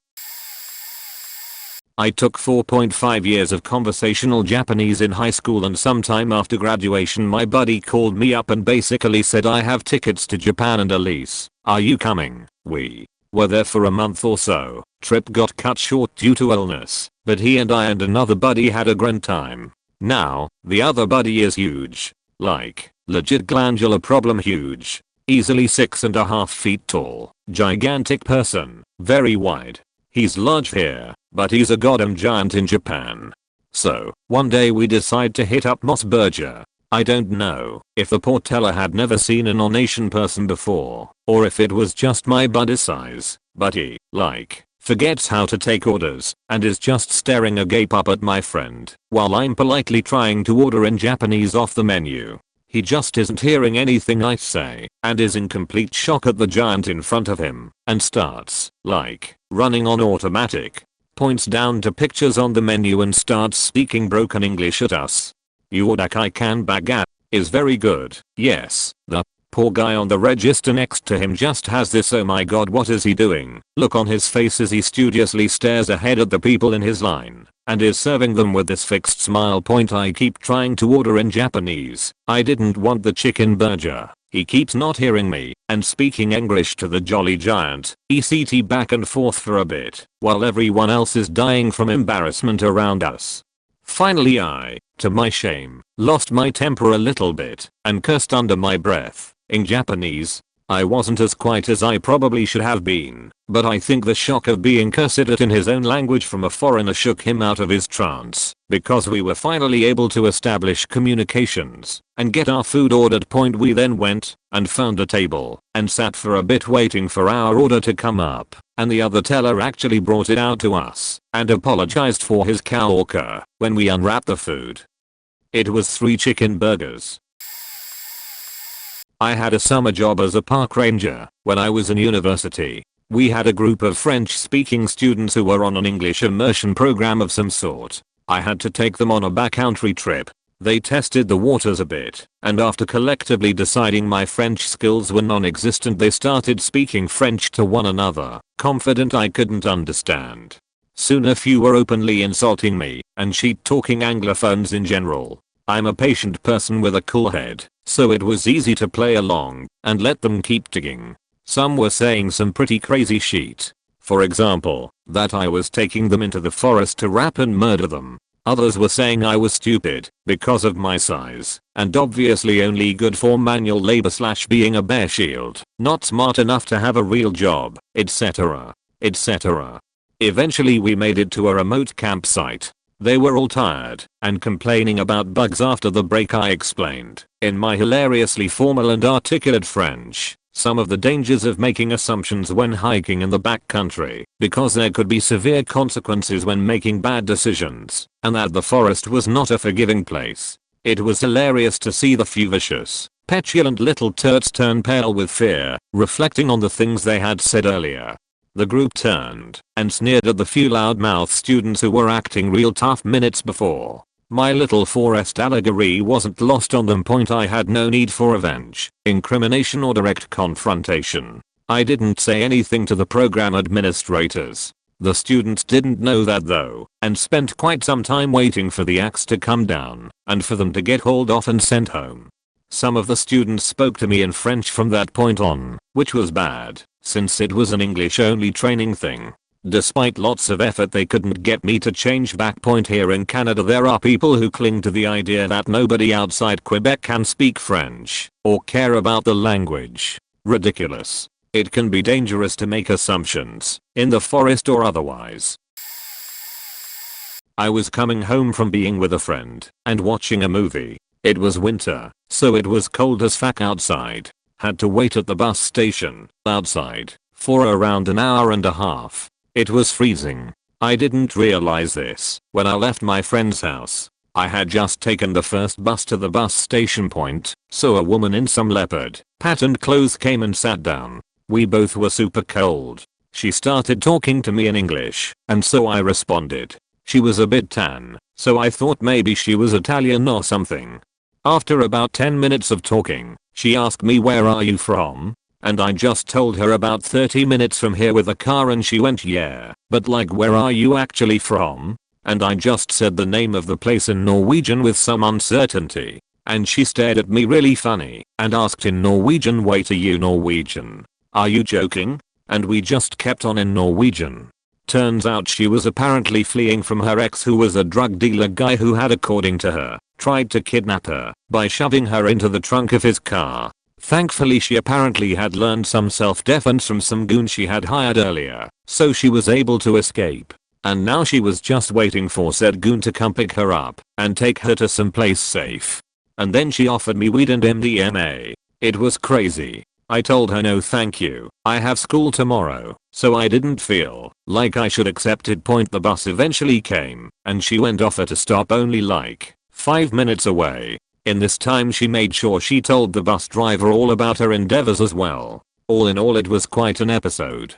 I took 4.5 years of conversational Japanese in high school, and sometime after graduation my buddy called me up and basically said, I have tickets to Japan and Elise, are you coming? We Were there for a month or so. Trip got cut short due to illness, but he and I and another buddy had a grand time. Now, the other buddy is huge. Like, legit glandular problem huge. Easily 6.5 feet tall. Gigantic person. Very wide. He's large here, but he's a goddamn giant in Japan. So, one day we decide to hit up Moss Berger. I don't know if the poor teller had never seen a non-Asian person before, or if it was just my buddy's size, but he, like, forgets how to take orders, and is just staring agape up at my friend, while I'm politely trying to order in Japanese off the menu. He just isn't hearing anything I say, and is in complete shock at the giant in front of him, and starts, like, running on automatic. Points down to pictures on the menu and starts speaking broken English at us. Yodakai kan bagat is very good. Yes, the poor guy on the register next to him just has this oh my god what is he doing look on his face as he studiously stares ahead at the people in his line and is serving them with this fixed smile. Point I keep trying to order in Japanese. I didn't want the chicken burger. He keeps not hearing me and speaking English to the jolly giant, ECT back and forth for a bit, while everyone else is dying from embarrassment around us. Finally I, to my shame, lost my temper a little bit and cursed under my breath in Japanese. I wasn't as quiet as I probably should have been, but I think the shock of being cursed at in his own language from a foreigner shook him out of his trance, because we were finally able to establish communications and get our food ordered. We then went and found a table and sat for a bit waiting for our order to come up, and the other teller actually brought it out to us and apologized for his kaoka when we unwrapped the food. It was 3 chicken burgers. I had a summer job as a park ranger when I was in university. We had a group of French-speaking students who were on an English immersion program of some sort. I had to take them on a backcountry trip. They tested the waters a bit, and after collectively deciding my French skills were non-existent, they started speaking French to one another, confident I couldn't understand. Soon a few were openly insulting me and sheet-talking Anglophones in general. I'm a patient person with a cool head, so it was easy to play along and let them keep digging. Some were saying some pretty crazy shit. For example, that I was taking them into the forest to rap and murder them. Others were saying I was stupid because of my size and obviously only good for manual labor / being a bear shield, not smart enough to have a real job, etc. etc. Eventually we made it to a remote campsite. They were all tired and complaining about bugs. After the break I explained, in my hilariously formal and articulate French, some of the dangers of making assumptions when hiking in the backcountry, because there could be severe consequences when making bad decisions, and that the forest was not a forgiving place. It was hilarious to see the few vicious, petulant little turds turn pale with fear, reflecting on the things they had said earlier. The group turned and sneered at the few loudmouth students who were acting real tough minutes before. My little forest allegory wasn't lost on them. I had no need for revenge, incrimination or direct confrontation. I didn't say anything to the program administrators. The students didn't know that though, and spent quite some time waiting for the axe to come down and for them to get hauled off and sent home. Some of the students spoke to me in French from that point on, which was bad, since it was an English only training thing. Despite lots of effort they couldn't get me to change back. Here in Canada there are people who cling to the idea that nobody outside Quebec can speak French or care about the language. Ridiculous. It can be dangerous to make assumptions, in the forest or otherwise. I was coming home from being with a friend and watching a movie. It was winter, so it was cold as fuck outside. Had to wait at the bus station, outside, for around an hour and a half. It was freezing. I didn't realize this when I left my friend's house. I had just taken the first bus to the bus station point, so a woman in some leopard patterned clothes came and sat down. We both were super cold. She started talking to me in English, and so I responded. She was a bit tan, so I thought maybe she was Italian or something. After about 10 minutes of talking, she asked me where are you from? And I just told her about 30 minutes from here with a car, and she went yeah, but like where are you actually from? And I just said the name of the place in Norwegian with some uncertainty. And she stared at me really funny and asked in Norwegian, wait, are you Norwegian? Are you joking? and we just kept on in Norwegian. Turns out she was apparently fleeing from her ex, who was a drug dealer guy who had, according to her, tried to kidnap her by shoving her into the trunk of his car. Thankfully she apparently had learned some self-defense from some goon she had hired earlier, so she was able to escape. And now she was just waiting for said goon to come pick her up and take her to some place safe. And then she offered me weed and MDMA. It was crazy. I told her no thank you, I have school tomorrow, so I didn't feel like I should accept it. The bus eventually came, and she went off at a stop only like 5 minutes away. In this time she made sure she told the bus driver all about her endeavors as well. All in all, it was quite an episode.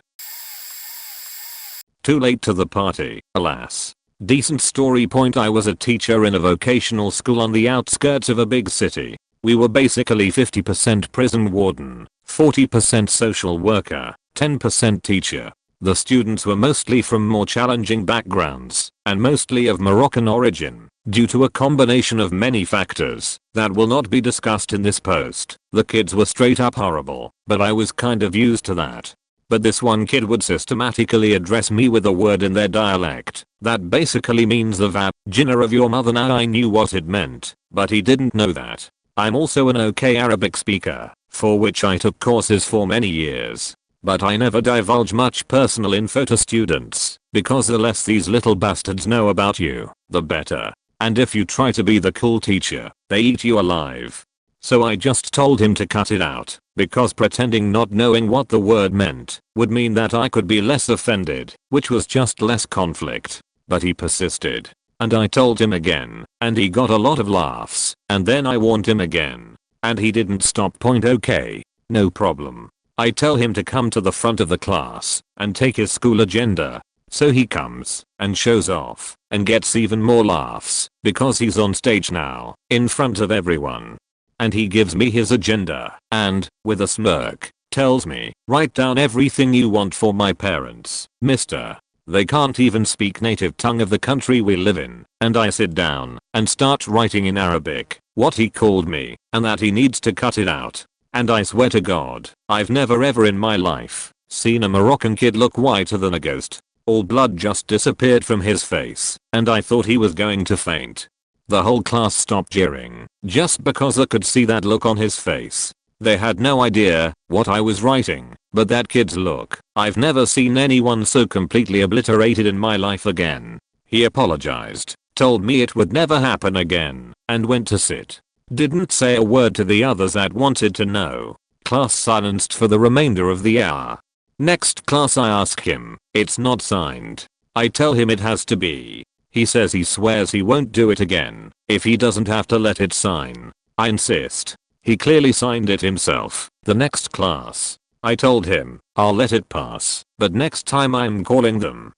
Too late to the party, alas. Decent story. I was a teacher in a vocational school on the outskirts of a big city. We were basically 50% prison warden, 40% social worker, 10% teacher. The students were mostly from more challenging backgrounds, and mostly of Moroccan origin, due to a combination of many factors that will not be discussed in this post. The kids were straight up horrible, but I was kind of used to that. But this one kid would systematically address me with a word in their dialect that basically means the vagina of your mother. Now I knew what it meant, but he didn't know that. I'm also an okay Arabic speaker, for which I took courses for many years. But I never divulge much personal info to students, because the less these little bastards know about you, the better. And if you try to be the cool teacher, they eat you alive. So I just told him to cut it out, because pretending not knowing what the word meant would mean that I could be less offended, which was just less conflict. But he persisted. And I told him again, and he got a lot of laughs, and then I warned him again. And he didn't stop. Okay, no problem. I tell him to come to the front of the class and take his school agenda. So he comes and shows off and gets even more laughs because he's on stage now in front of everyone. And he gives me his agenda and, with a smirk, tells me, write down everything you want for my parents, mister. They can't even speak native tongue of the country we live in. And I sit down and start writing in Arabic what he called me and that he needs to cut it out. And I swear to God, I've never ever in my life seen a Moroccan kid look whiter than a ghost. All blood just disappeared from his face, and I thought he was going to faint. The whole class stopped jeering, just because I could see that look on his face. They had no idea what I was writing, but that kid's look, I've never seen anyone so completely obliterated in my life again. He apologized, told me it would never happen again, and went to sit. Didn't say a word to the others that wanted to know. Class silenced for the remainder of the hour. Next class I ask him, it's not signed. I tell him it has to be. He says he swears he won't do it again if he doesn't have to let it sign. I insist. He clearly signed it himself. The next class, I told him, I'll let it pass, but next time I'm calling them.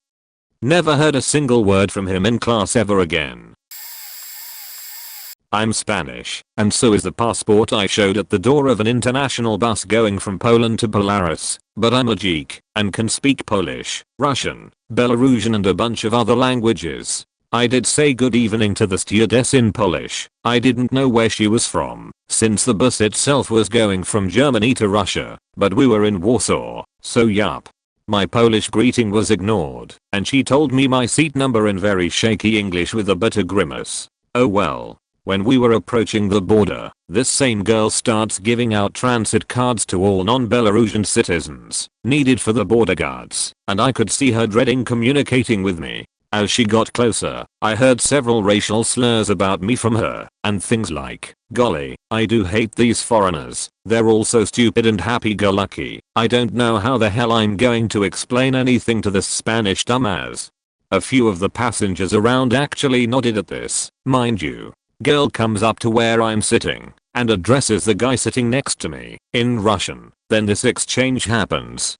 Never heard a single word from him in class ever again. I'm Spanish, and so is the passport I showed at the door of an international bus going from Poland to Belarus, but I'm a geek and can speak Polish, Russian, Belarusian and a bunch of other languages. I did say good evening to the stewardess in Polish. I didn't know where she was from, since the bus itself was going from Germany to Russia, but we were in Warsaw, so yup. My Polish greeting was ignored, and she told me my seat number in very shaky English with a bitter grimace. Oh well. When we were approaching the border, this same girl starts giving out transit cards to all non-Belarusian citizens, needed for the border guards, and I could see her dreading communicating with me. As she got closer, I heard several racial slurs about me from her, and things like, golly, I do hate these foreigners, they're all so stupid and happy-go-lucky, I don't know how the hell I'm going to explain anything to this Spanish dumbass. A few of the passengers around actually nodded at this, mind you. Girl comes up to where I'm sitting and addresses the guy sitting next to me in Russian. Then this exchange happens.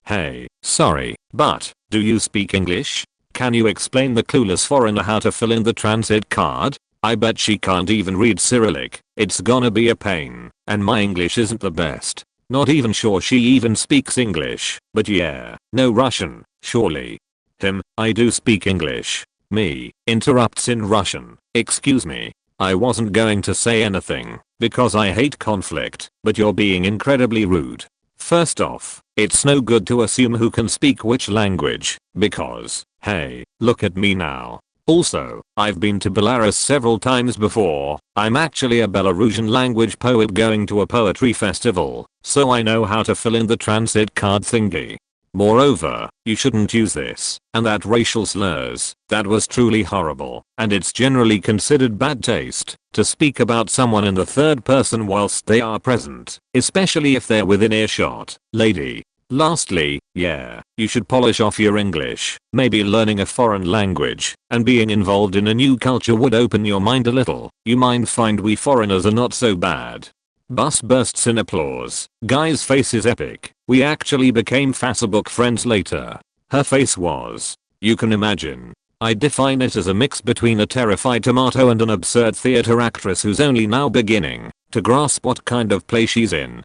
Hey, sorry, but do you speak English? Can you explain the clueless foreigner how to fill in the transit card? I bet she can't even read Cyrillic. It's gonna be a pain, and my English isn't the best. Not even sure she even speaks English, but yeah, no Russian, surely. Him, I do speak English. Me, interrupts in Russian, excuse me. I wasn't going to say anything, because I hate conflict, but you're being incredibly rude. First off, it's no good to assume who can speak which language, because, hey, look at me now. Also, I've been to Belarus several times before. I'm actually a Belarusian language poet going to a poetry festival, so I know how to fill in the transit card thingy. Moreover, you shouldn't use this and that racial slurs. That was truly horrible, and it's generally considered bad taste to speak about someone in the third person whilst they are present, especially if they're within earshot, lady. Lastly, yeah, you should polish off your English. Maybe learning a foreign language and being involved in a new culture would open your mind a little. You might find we foreigners are not so bad. Bus bursts in applause. Guy's face is epic. We actually became Facebook friends later. Her face was, you can imagine. I define it as a mix between a terrified tomato and an absurd theater actress who's only now beginning to grasp what kind of play she's in.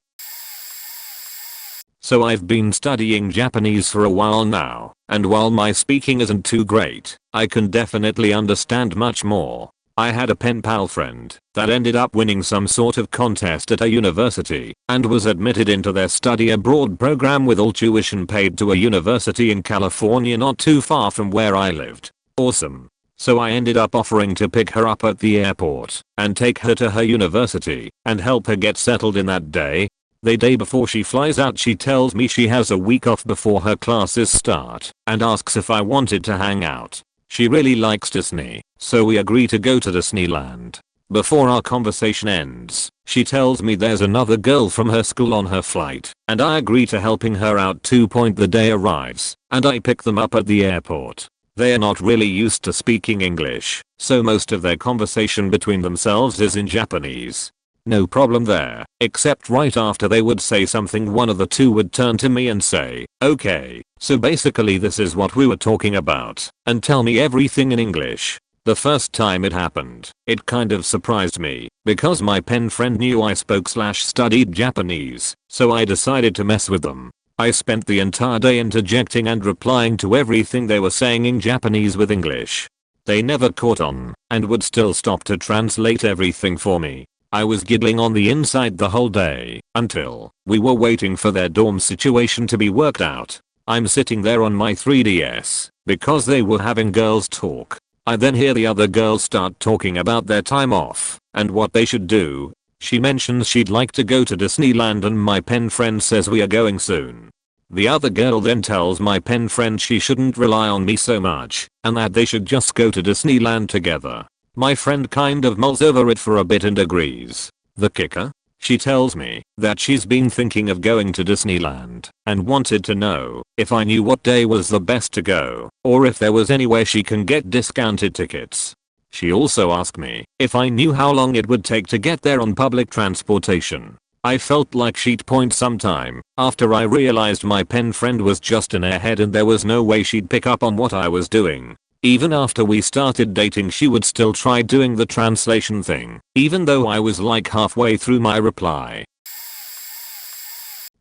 So I've been studying Japanese for a while now, and while my speaking isn't too great, I can definitely understand much more. I had a pen pal friend that ended up winning some sort of contest at a university and was admitted into their study abroad program with all tuition paid to a university in California not too far from where I lived. Awesome. So I ended up offering to pick her up at the airport and take her to her university and help her get settled in that day. The day before she flies out, she tells me she has a week off before her classes start and asks if I wanted to hang out. She really likes Disney, so we agree to go to Disneyland. Before our conversation ends, she tells me there's another girl from her school on her flight, and I agree to helping her out too. The day arrives, and I pick them up at the airport. They are not really used to speaking English, so most of their conversation between themselves is in Japanese. No problem there, except right after they would say something, one of the two would turn to me and say, okay, so basically this is what we were talking about, and tell me everything in English. The first time it happened, it kind of surprised me, because my pen friend knew I spoke/studied Japanese, so I decided to mess with them. I spent the entire day interjecting and replying to everything they were saying in Japanese with English. They never caught on, and would still stop to translate everything for me. I was giggling on the inside the whole day, until we were waiting for their dorm situation to be worked out. I'm sitting there on my 3DS, because they were having girls talk. I then hear the other girls start talking about their time off, and what they should do. She mentions she'd like to go to Disneyland and my pen friend says we are going soon. The other girl then tells my pen friend she shouldn't rely on me so much, and that they should just go to Disneyland together. My friend kind of mulls over it for a bit and agrees. The kicker? She tells me that she's been thinking of going to Disneyland and wanted to know if I knew what day was the best to go or if there was anywhere she can get discounted tickets. She also asked me if I knew how long it would take to get there on public transportation. I felt like she'd point sometime after I realized my pen friend was just an airhead and there was no way she'd pick up on what I was doing. Even after we started dating, she would still try doing the translation thing, even though I was like halfway through my reply.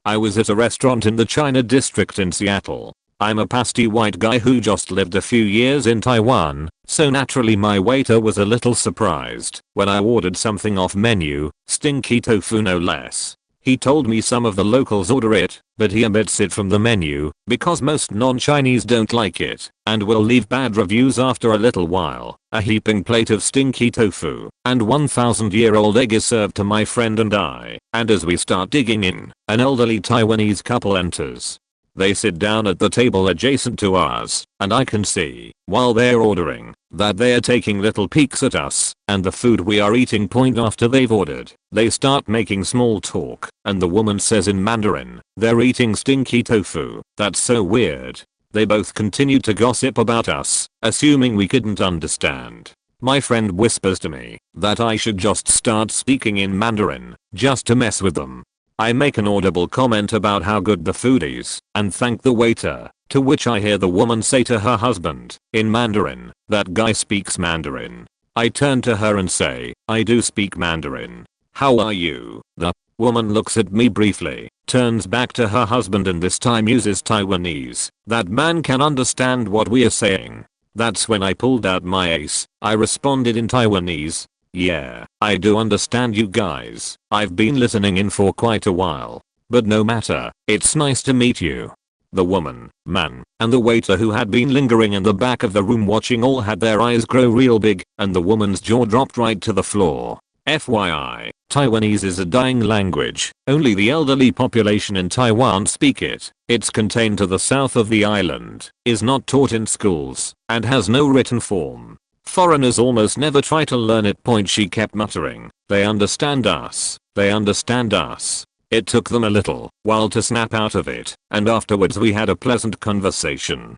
I was at a restaurant in the China district in Seattle. I'm a pasty white guy who just lived a few years in Taiwan, so naturally my waiter was a little surprised when I ordered something off menu, stinky tofu no less. He told me some of the locals order it, but he omits it from the menu because most non-Chinese don't like it and will leave bad reviews after a little while. A heaping plate of stinky tofu and 1,000-year-old egg is served to my friend and I, and as we start digging in, an elderly Taiwanese couple enters. They sit down at the table adjacent to ours, and I can see, while they're ordering, that they're taking little peeks at us and the food we are eating. After they've ordered, they start making small talk, and the woman says in Mandarin, they're eating stinky tofu. That's so weird. They both continued to gossip about us, assuming we couldn't understand. My friend whispers to me that I should just start speaking in Mandarin, just to mess with them. I make an audible comment about how good the food is and thank the waiter, to which I hear the woman say to her husband, in Mandarin, that guy speaks Mandarin. I turn to her and say, I do speak Mandarin. How are you? The woman looks at me briefly, turns back to her husband and this time uses Taiwanese. That man can understand what we are saying. That's when I pulled out my ace. I responded in Taiwanese. Yeah, I do understand you guys. I've been listening in for quite a while. But no matter, it's nice to meet you. The woman, man, and the waiter who had been lingering in the back of the room watching all had their eyes grow real big, and the woman's jaw dropped right to the floor. FYI, Taiwanese is a dying language. Only the elderly population in Taiwan speak it. It's contained to the south of the island, is not taught in schools, and has no written form. Foreigners almost never try to learn it. She kept muttering. They understand us. They understand us. It took them a little while to snap out of it, and afterwards we had a pleasant conversation.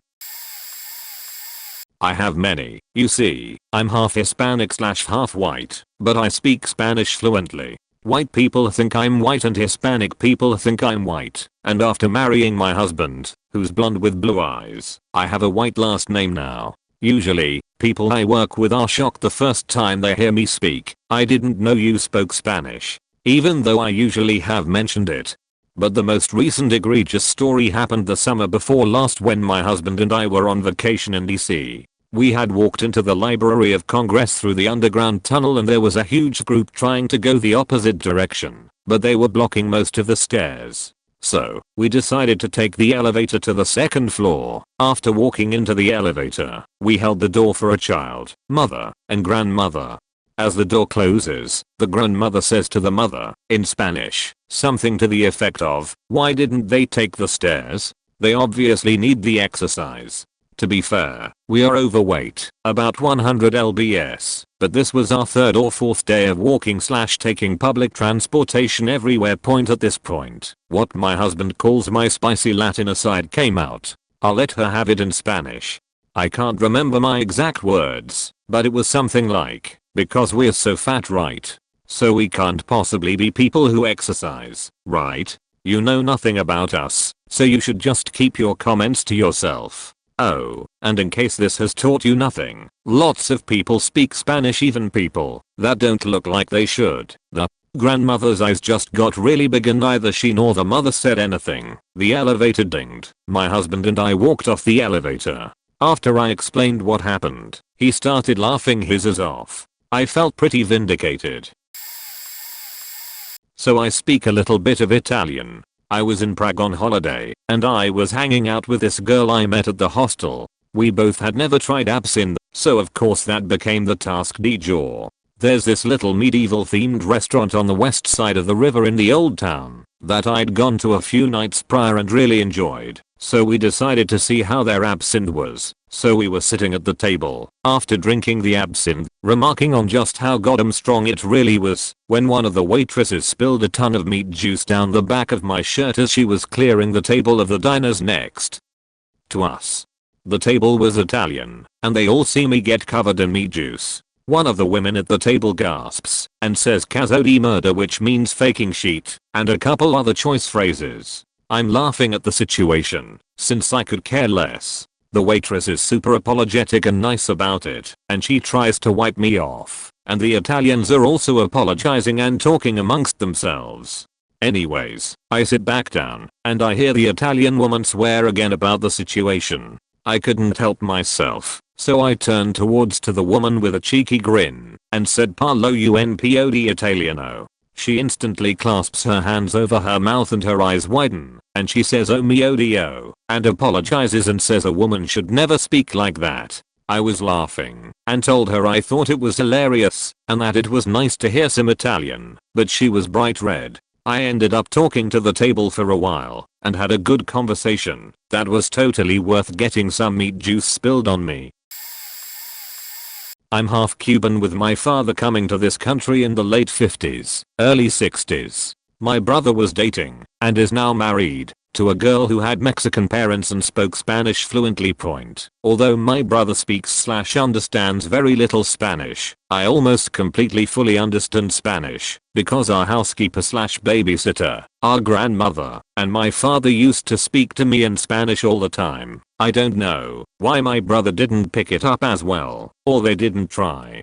I have many. You see, I'm half Hispanic / half white, but I speak Spanish fluently. White people think I'm white and Hispanic people think I'm white, and after marrying my husband, who's blonde with blue eyes, I have a white last name now. Usually, people I work with are shocked the first time they hear me speak. I didn't know you spoke Spanish, even though I usually have mentioned it. But the most recent egregious story happened the summer before last when my husband and I were on vacation in DC. We had walked into the Library of Congress through the underground tunnel and there was a huge group trying to go the opposite direction, but they were blocking most of the stairs. So, we decided to take the elevator to the second floor. After walking into the elevator, we held the door for a child, mother, and grandmother. As the door closes, the grandmother says to the mother, in Spanish, something to the effect of, "Why didn't they take the stairs? They obviously need the exercise." To be fair, we are overweight, about 100 lbs, but this was our third or fourth day of walking / taking public transportation everywhere. At this point, what my husband calls my spicy Latin aside came out. I'll let her have it in Spanish. I can't remember my exact words, but it was something like, "Because we're so fat, right? So we can't possibly be people who exercise, right? You know nothing about us, so you should just keep your comments to yourself." Oh, and in case this has taught you nothing, lots of people speak Spanish, even people that don't look like they should. The grandmother's eyes just got really big and neither she nor the mother said anything. The elevator dinged. My husband and I walked off the elevator. After I explained what happened, he started laughing his ass off. I felt pretty vindicated. So I speak a little bit of Italian. I was in Prague on holiday, and I was hanging out with this girl I met at the hostel. We both had never tried absinthe, so of course that became the task du jour. There's this little medieval themed restaurant on the west side of the river in the old town that I'd gone to a few nights prior and really enjoyed, so we decided to see how their absinthe was. So we were sitting at the table, after drinking the absinthe, remarking on just how goddamn strong it really was, when one of the waitresses spilled a ton of meat juice down the back of my shirt as she was clearing the table of the diners next to us. The table was Italian, and they all see me get covered in meat juice. One of the women at the table gasps and says caso di murder, which means faking sheet, and a couple other choice phrases. I'm laughing at the situation, since I could care less. The waitress is super apologetic and nice about it, and she tries to wipe me off, and the Italians are also apologizing and talking amongst themselves. Anyways, I sit back down, and I hear the Italian woman swear again about the situation. I couldn't help myself, so I turned towards to the woman with a cheeky grin, and said "Parlo un po di Italiano." She instantly clasps her hands over her mouth and her eyes widen, and she says "Oh mio Dio," and apologizes and says a woman should never speak like that. I was laughing, and told her I thought it was hilarious, and that it was nice to hear some Italian, but she was bright red. I ended up talking to the table for a while, and had a good conversation that was totally worth getting some meat juice spilled on me. I'm half Cuban, with my father coming to this country in the late 50s, early 60s. My brother was dating, and is now married, to a girl who had Mexican parents and spoke Spanish fluently. Although my brother speaks / understands very little Spanish, I almost completely fully understand Spanish, because our housekeeper / babysitter, our grandmother, and my father used to speak to me in Spanish all the time. I don't know why my brother didn't pick it up as well, or they didn't try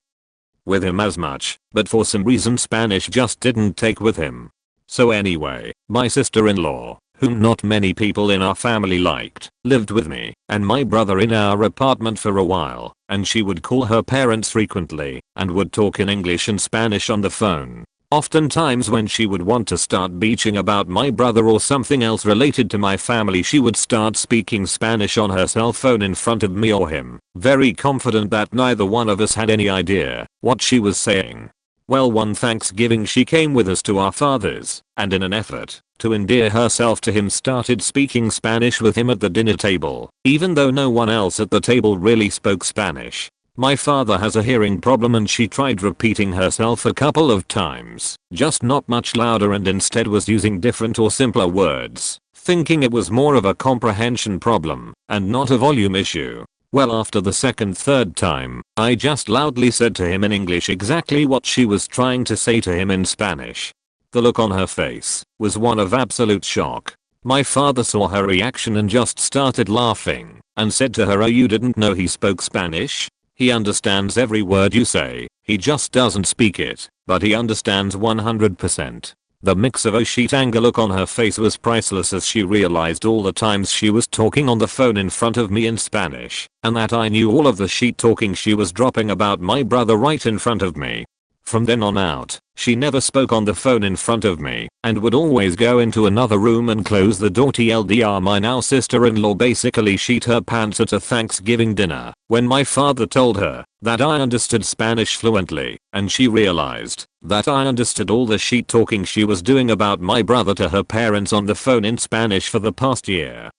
with him as much, but for some reason Spanish just didn't take with him. So anyway, my sister-in-law, whom not many people in our family liked, lived with me and my brother in our apartment for a while, and she would call her parents frequently and would talk in English and Spanish on the phone. Oftentimes when she would want to start bitching about my brother or something else related to my family, she would start speaking Spanish on her cell phone in front of me or him, very confident that neither one of us had any idea what she was saying. Well, one Thanksgiving she came with us to our father's, and in an effort to endear herself to him started speaking Spanish with him at the dinner table, even though no one else at the table really spoke Spanish. My father has a hearing problem and she tried repeating herself a couple of times, just not much louder, and instead was using different or simpler words, thinking it was more of a comprehension problem and not a volume issue. Well, after the third time, I just loudly said to him in English exactly what she was trying to say to him in Spanish. The look on her face was one of absolute shock. My father saw her reaction and just started laughing and said to her, "Oh, you didn't know he spoke Spanish? He understands every word you say, he just doesn't speak it, but he understands 100%. The mix of oh shit anger look on her face was priceless as she realized all the times she was talking on the phone in front of me in Spanish, and that I knew all of the shit talking she was dropping about my brother right in front of me. From then on out, she never spoke on the phone in front of me and would always go into another room and close the door. TLDR, my now sister-in-law basically shit her pants at a Thanksgiving dinner when my father told her that I understood Spanish fluently, and she realized that I understood all the shit talking she was doing about my brother to her parents on the phone in Spanish for the past year.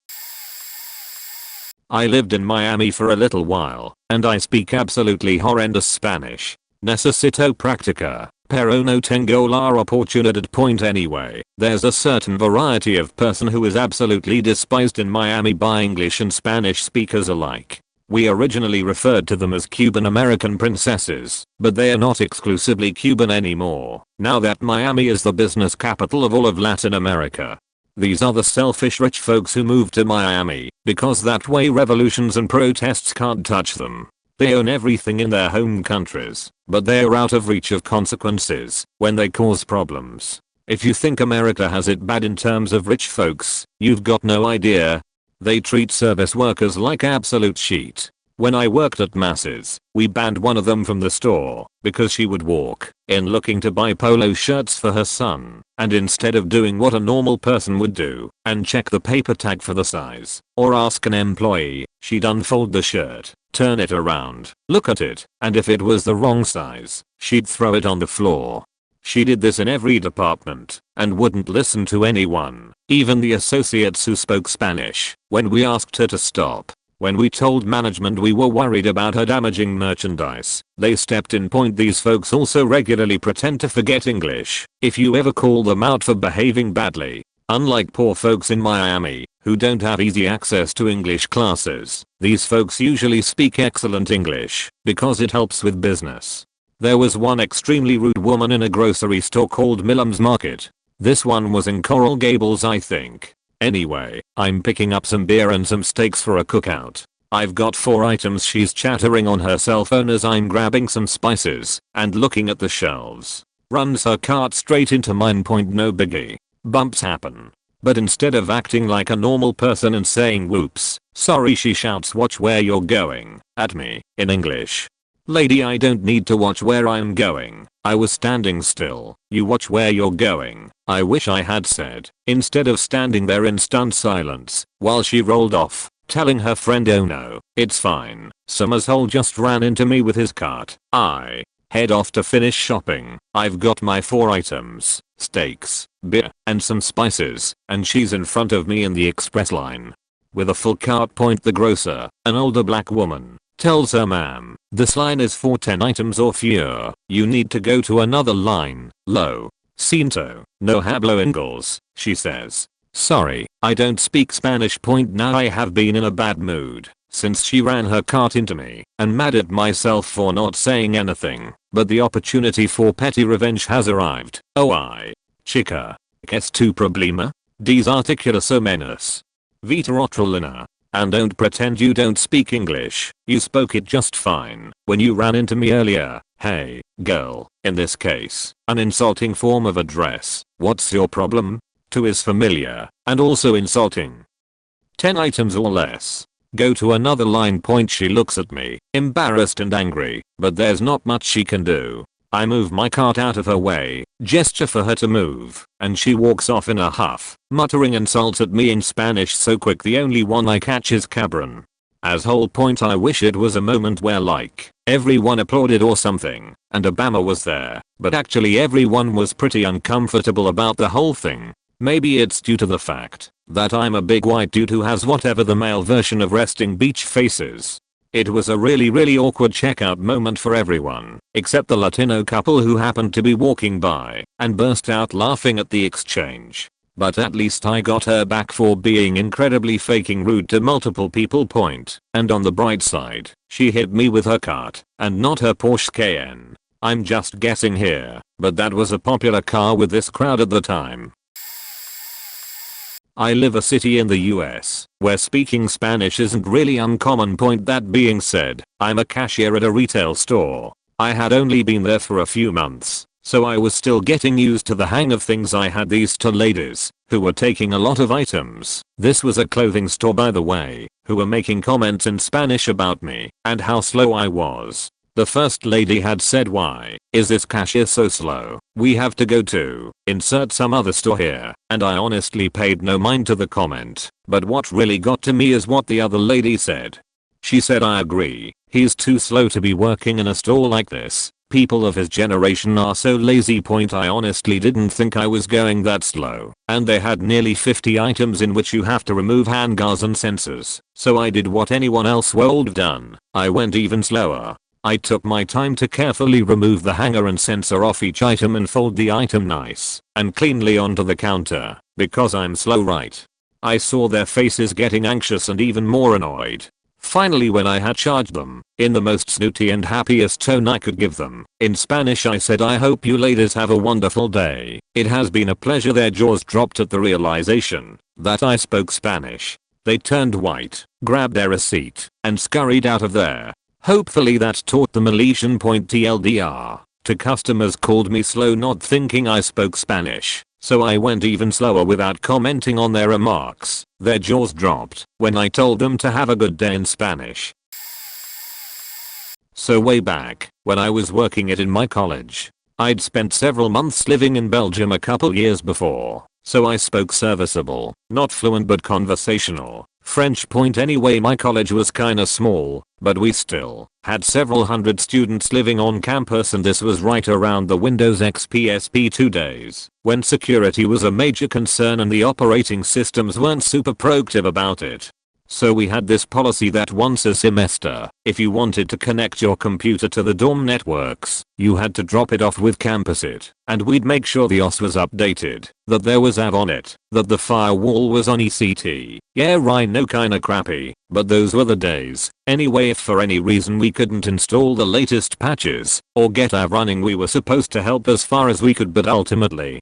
I lived in Miami for a little while, and I speak absolutely horrendous Spanish. Necesito practica, pero no tengo la oportunidad. Point anyway, there's a certain variety of person who is absolutely despised in Miami by English and Spanish speakers alike. We originally referred to them as Cuban American princesses, but they are not exclusively Cuban anymore, now that Miami is the business capital of all of Latin America. These are the selfish rich folks who moved to Miami, because that way revolutions and protests can't touch them. They own everything in their home countries, but they are out of reach of consequences when they cause problems. If you think America has it bad in terms of rich folks, you've got no idea. They treat service workers like absolute shit. When I worked at Masses, we banned one of them from the store because she would walk in looking to buy polo shirts for her son, and instead of doing what a normal person would do and check the paper tag for the size or ask an employee, she'd unfold the shirt, turn it around, look at it, and if it was the wrong size, she'd throw it on the floor. She did this in every department and wouldn't listen to anyone, even the associates who spoke Spanish, when we asked her to stop. When we told management we were worried about her damaging merchandise, they stepped in. Point, these folks also regularly pretend to forget English if you ever call them out for behaving badly. Unlike poor folks in Miami, who don't have easy access to English classes, these folks usually speak excellent English because it helps with business. There was one extremely rude woman in a grocery store called Millam's Market. This one was in Coral Gables, I think. Anyway, I'm picking up some beer and some steaks for a cookout. I've got 4 items. She's chattering on her cell phone as I'm grabbing some spices and looking at the shelves. Runs her cart straight into mine. Point, no biggie. Bumps happen. But instead of acting like a normal person and saying whoops, sorry, she shouts, "Watch where you're going," at me, in English. Lady, I don't need to watch where I'm going. I was standing still. You watch where you're going. I wish I had said, instead of standing there in stunned silence while she rolled off, telling her friend, "Oh no, it's fine. Some asshole just ran into me with his cart." I head off to finish shopping. I've got my 4 items, steaks, beer, and some spices, and she's in front of me in the express line with a full cart. Point, the grocer, an older black woman, tells her, "Ma'am, this line is for 10 items or fewer. You need to go to another line." Lo siento, no hablo inglés, she says. Sorry, I don't speak Spanish. Point, now I have been in a bad mood since she ran her cart into me and mad at myself for not saying anything, but the opportunity for petty revenge has arrived. Oh, chica, ¿qué es tu problema? Desarticulas o menos. Vita otrolina. And don't pretend you don't speak English. You spoke it just fine when you ran into me earlier. Hey, girl, in this case, an insulting form of address. What's your problem? To is familiar and also insulting. 10 items or less. Go to another line. Point, she looks at me, embarrassed and angry, but there's not much she can do. I move my cart out of her way, gesture for her to move, and she walks off in a huff, muttering insults at me in Spanish so quick the only one I catch is cabron. As whole point I wish it was a moment where like, everyone applauded or something, and Obama was there, but actually everyone was pretty uncomfortable about the whole thing. Maybe it's due to the fact that I'm a big white dude who has whatever the male version of resting beach face is. It was a really awkward checkout moment for everyone, except the Latino couple who happened to be walking by and burst out laughing at the exchange. But at least I got her back for being incredibly faking rude to multiple people point, and on the bright side, she hit me with her cart, and not her Porsche Cayenne. I'm just guessing here, but that was a popular car with this crowd at the time. I live a city in the US where speaking Spanish isn't really uncommon. Point that being said, I'm a cashier at a retail store. I had only been there for a few months, so I was still getting used to the hang of things. I had these two ladies who were taking a lot of items. This was a clothing store by the way, who were making comments in Spanish about me and how slow I was. The first lady had said, "Why is this cashier so slow? We have to go to insert some other store here," and I honestly paid no mind to the comment. But what really got to me is what the other lady said. She said, "I agree, he's too slow to be working in a store like this. People of his generation are so lazy." Point I honestly didn't think I was going that slow, and they had nearly 50 items in which you have to remove hangers and sensors, so I did what anyone else would have done. I went even slower. I took my time to carefully remove the hanger and sensor off each item and fold the item nice and cleanly onto the counter, because I'm slow, right? I saw their faces getting anxious and even more annoyed. Finally, when I had charged them, in the most snooty and happiest tone I could give them, in Spanish I said, "I hope you ladies have a wonderful day. It has been a pleasure." Their jaws dropped at the realization that I spoke Spanish. They turned white, grabbed their receipt, and scurried out of there. Hopefully that taught them a lesion. Point TLDR to customers called me slow, not thinking I spoke Spanish, so I went even slower without commenting on their remarks. Their jaws dropped when I told them to have a good day in Spanish. So way back, when I was working it in my college, I'd spent several months living in Belgium a couple years before, so I spoke serviceable, not fluent but conversational, French. Point anyway, my college was kinda small, but we still had several hundred students living on campus, and this was right around the Windows XP SP2 days, when security was a major concern and the operating systems weren't super proactive about it. So we had this policy that once a semester, if you wanted to connect your computer to the dorm networks, you had to drop it off with CampusIt, and we'd make sure the OS was updated, that there was AV on it, that the firewall was on ECT. Yeah, right, no, kinda crappy, but those were the days. Anyway, if for any reason we couldn't install the latest patches or get AV running, we were supposed to help as far as we could, but ultimately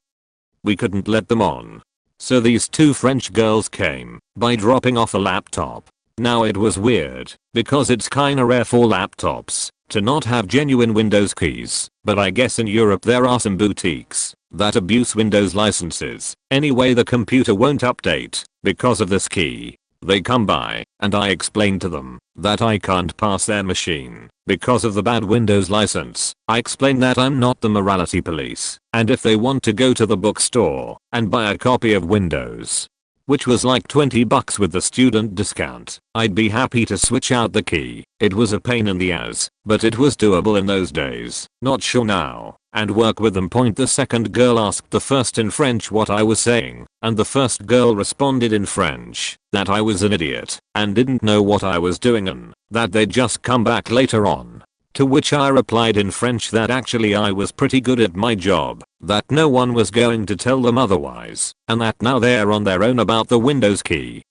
we couldn't let them on. So these two French girls came by dropping off a laptop. Now it was weird, because it's kinda rare for laptops to not have genuine Windows keys, but I guess in Europe there are some boutiques that abuse Windows licenses. Anyway, the computer won't update because of this key. They come by, and I explain to them that I can't pass their machine because of the bad Windows license. I explain that I'm not the morality police, and if they want to go to the bookstore and buy a copy of Windows, which was like $20 with the student discount, I'd be happy to switch out the key. It was a pain in the ass, but it was doable in those days. Not sure now, and work with them. Point the second girl asked the first in French what I was saying, and the first girl responded in French that I was an idiot and didn't know what I was doing and that they'd just come back later on. To which I replied in French that actually I was pretty good at my job, that no one was going to tell them otherwise, and that now they're on their own about the Windows key.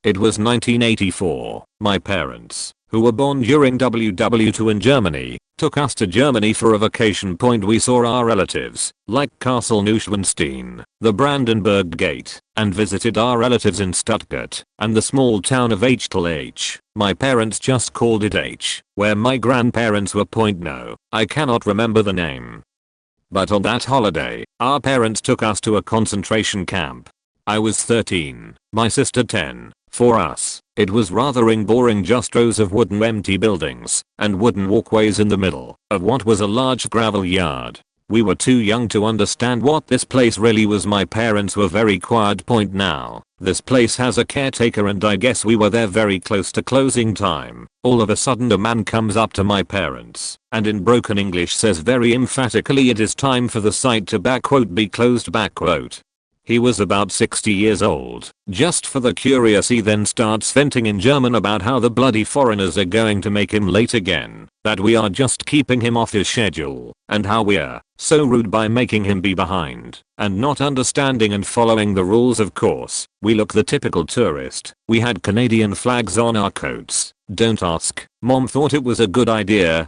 It was 1984. My parents, who were born during WW2 in Germany, took us to Germany for a vacation. Point we saw our relatives, like Castle Neuschwanstein, the Brandenburg Gate, and visited our relatives in Stuttgart, and the small town of H. My parents just called it H, where my grandparents were. No, I cannot remember the name. But on that holiday, our parents took us to a concentration camp. I was 13, my sister 10. For us, It was rather boring, just rows of wooden empty buildings and wooden walkways in the middle of what was a large gravel yard. We were too young to understand what this place really was. My parents were very quiet. Point now, this place has a caretaker and I guess we were there very close to closing time. All of a sudden a man comes up to my parents and in broken English says very emphatically, "It is time for the site to be closed." He was about 60 years old. Just for the curious, he then starts venting in German about how the bloody foreigners are going to make him late again, that we are just keeping him off his schedule, and how we're so rude by making him be behind and not understanding and following the rules. Of course, we look the typical tourist. We had Canadian flags on our coats. Don't ask. Mom thought it was a good idea.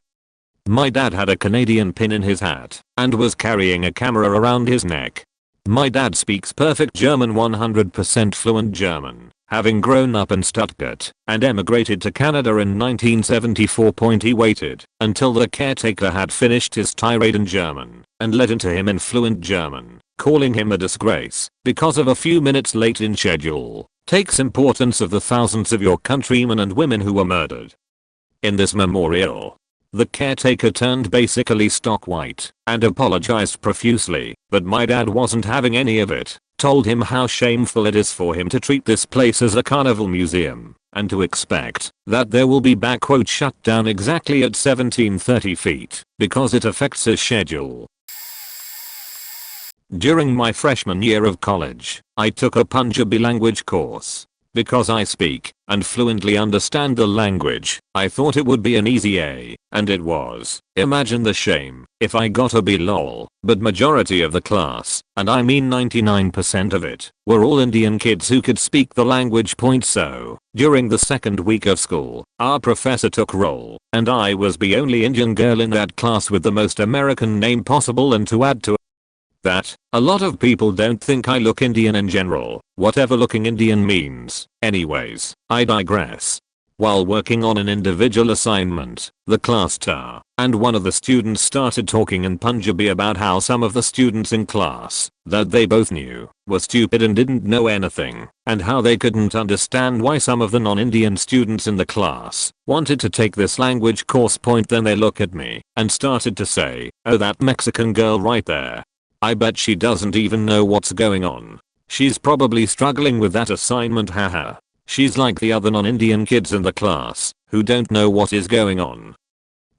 My dad had a Canadian pin in his hat and was carrying a camera around his neck. My dad speaks perfect German, 100% fluent German, having grown up in Stuttgart and emigrated to Canada in 1974. He waited until the caretaker had finished his tirade in German and led into him in fluent German, calling him a disgrace because of a few minutes late in schedule. Takes importance of the thousands of your countrymen and women who were murdered in this memorial. The caretaker turned basically stock white and apologized profusely, but my dad wasn't having any of it. Told him how shameful it is for him to treat this place as a carnival museum and to expect that there will be "shut down" exactly at 17:30 feet because it affects his schedule. During my freshman year of college, I took a Punjabi language course. Because I speak and fluently understand the language, I thought it would be an easy A, and it was. Imagine the shame if I got a B lol. But majority of the class, and I mean 99% of it, were all Indian kids who could speak the language. So, during the second week of school, our professor took roll, and I was the only Indian girl in that class with the most American name possible. And to add to that, a lot of people don't think I look Indian in general, whatever looking Indian means. Anyways, I digress. While working on an individual assignment, the class tar and one of the students started talking in Punjabi about how some of the students in class that they both knew were stupid and didn't know anything, and how they couldn't understand why some of the non-Indian students in the class wanted to take this language course. Then they look at me and started to say, "Oh, that Mexican girl right there. I bet she doesn't even know what's going on. She's probably struggling with that assignment, haha. She's like the other non-Indian kids in the class who don't know what is going on."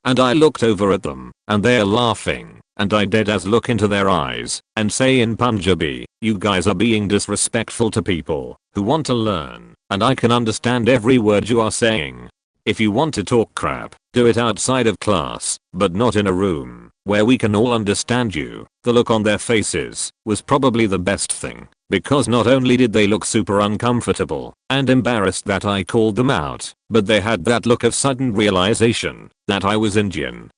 And I looked over at them and they're laughing, and I deadass look into their eyes and say in Punjabi, "You guys are being disrespectful to people who want to learn, and I can understand every word you are saying. If you want to talk crap, do it outside of class, but not in a room where we can all understand you." The look on their faces was probably the best thing, because not only did they look super uncomfortable and embarrassed that I called them out, but they had that look of sudden realization that I was Indian.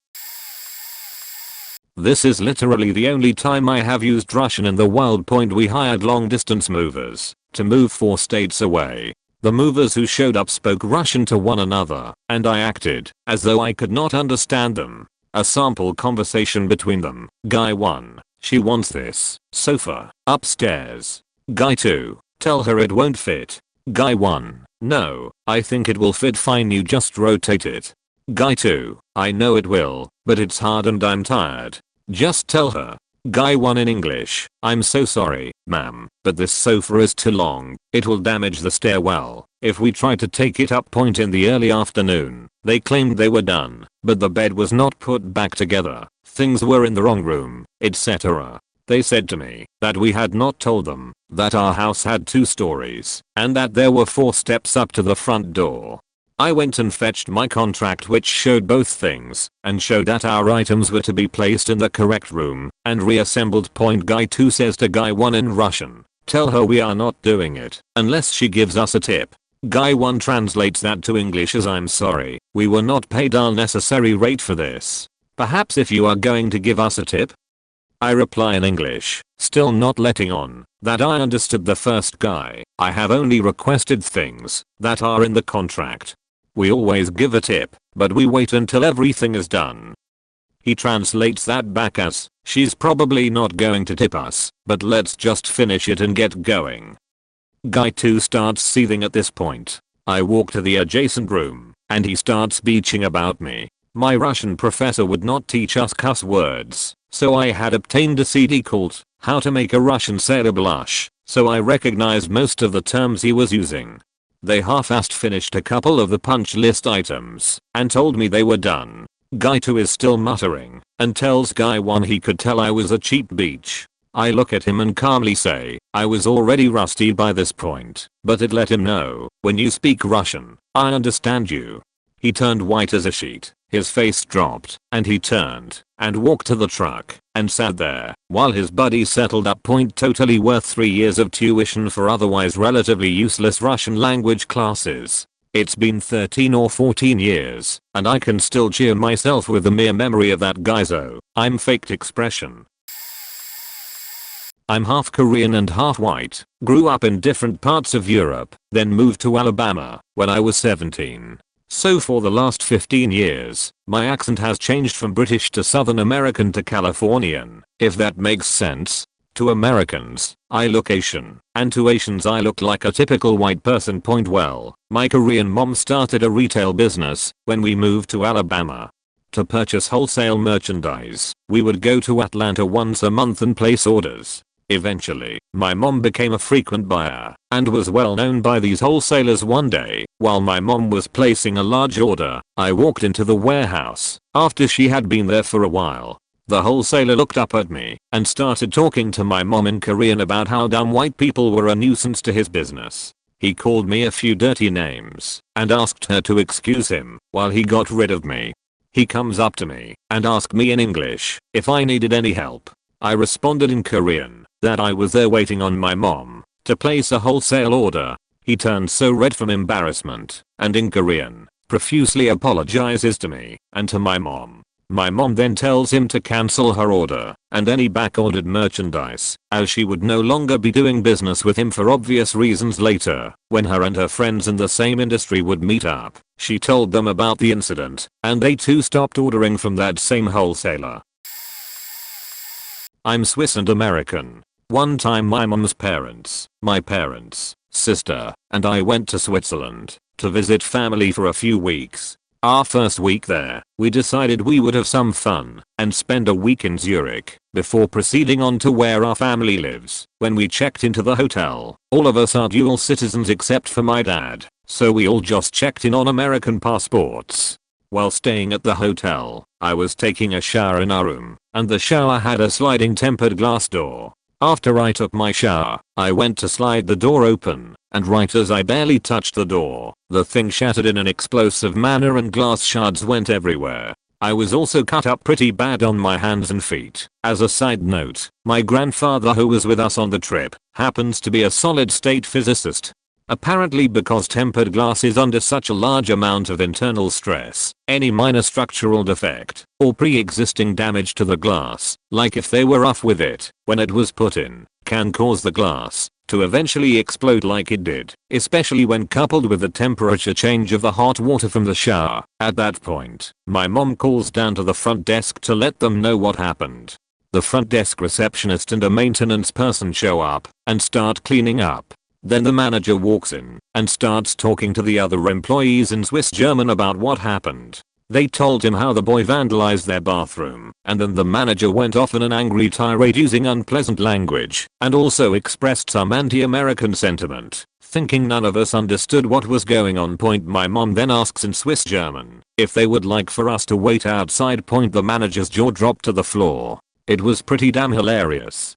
This is literally the only time I have used Russian in the world. We hired long distance movers to move 4 states away. The movers who showed up spoke Russian to one another, and I acted as though I could not understand them. A sample conversation between them. Guy 1, "She wants this sofa upstairs." Guy 2, "Tell her it won't fit." Guy 1, "No, I think it will fit fine, you just rotate it." Guy 2, "I know it will, but it's hard and I'm tired. Just tell her." Guy 1 in English, "I'm so sorry, ma'am, but this sofa is too long. It will damage the stairwell if we try to take it up." In the early afternoon, they claimed they were done, but the bed was not put back together. Things were in the wrong room, etc. They said to me that we had not told them that our house had 2 stories and that there were 4 steps up to the front door. I went and fetched my contract, which showed both things and showed that our items were to be placed in the correct room and reassembled. Guy 2 says to Guy 1 in Russian, "Tell her we are not doing it unless she gives us a tip." Guy 1 translates that to English as, "I'm sorry, we were not paid our necessary rate for this. Perhaps if you are going to give us a tip?" I reply in English, still not letting on that I understood the first guy. "I have only requested things that are in the contract. We always give a tip, but we wait until everything is done." He translates that back as, "She's probably not going to tip us, but let's just finish it and get going." Guy 2 starts seething at this point. I walk to the adjacent room, and he starts bitching about me. My Russian professor would not teach us cuss words, so I had obtained a CD called How to Make a Russian Sailor Blush, so I recognized most of the terms he was using. They half-assed finished a couple of the punch list items and told me they were done. Guy 2 is still muttering and tells Guy 1 he could tell I was a cheap beach. I look at him and calmly say I was already rusty by this point, but it let him know, when you speak Russian, I understand you. He turned white as a sheet, his face dropped, and he turned and walked to the truck and sat there while his buddy settled up. Totally worth 3 years of tuition for otherwise relatively useless Russian language classes. It's been 13 or 14 years, and I can still cheer myself with the mere memory of that guy's I'm faked expression. I'm half Korean and half white, grew up in different parts of Europe, then moved to Alabama when I was 17. So for the last 15 years, my accent has changed from British to Southern American to Californian, if that makes sense. To Americans, I look Asian, and to Asians I look like a typical white person. Well, my Korean mom started a retail business when we moved to Alabama. To purchase wholesale merchandise, we would go to Atlanta once a month and place orders. Eventually, my mom became a frequent buyer and was well known by these wholesalers. One day, while my mom was placing a large order, I walked into the warehouse after she had been there for a while. The wholesaler looked up at me and started talking to my mom in Korean about how dumb white people were a nuisance to his business. He called me a few dirty names and asked her to excuse him while he got rid of me. He comes up to me and asked me in English if I needed any help. I responded in Korean that I was there waiting on my mom to place a wholesale order. He turned so red from embarrassment and in Korean profusely apologizes to me and to my mom. My mom then tells him to cancel her order and any back-ordered merchandise, as she would no longer be doing business with him for obvious reasons. Later, when her and her friends in the same industry would meet up, she told them about the incident and they too stopped ordering from that same wholesaler. I'm Swiss and American. One time my mom's parents, my parents, sister, and I went to Switzerland to visit family for a few weeks. Our first week there, we decided we would have some fun and spend a week in Zurich before proceeding on to where our family lives. When we checked into the hotel, all of us are dual citizens except for my dad, so we all just checked in on American passports. While staying at the hotel, I was taking a shower in our room, and the shower had a sliding tempered glass door. After I took my shower, I went to slide the door open, and right as I barely touched the door, the thing shattered in an explosive manner and glass shards went everywhere. I was also cut up pretty bad on my hands and feet. As a side note, my grandfather, who was with us on the trip, happens to be a solid-state physicist. Apparently, because tempered glass is under such a large amount of internal stress, any minor structural defect or pre-existing damage to the glass, like if they were rough with it when it was put in, can cause the glass to eventually explode like it did, especially when coupled with the temperature change of the hot water from the shower. At that point, my mom calls down to the front desk to let them know what happened. The front desk receptionist and a maintenance person show up and start cleaning up. Then the manager walks in and starts talking to the other employees in Swiss German about what happened. They told him how the boy vandalized their bathroom, and then the manager went off in an angry tirade using unpleasant language and also expressed some anti-American sentiment. Thinking none of us understood what was going on. My mom then asks in Swiss German if they would like for us to wait outside. The manager's jaw dropped to the floor. It was pretty damn hilarious.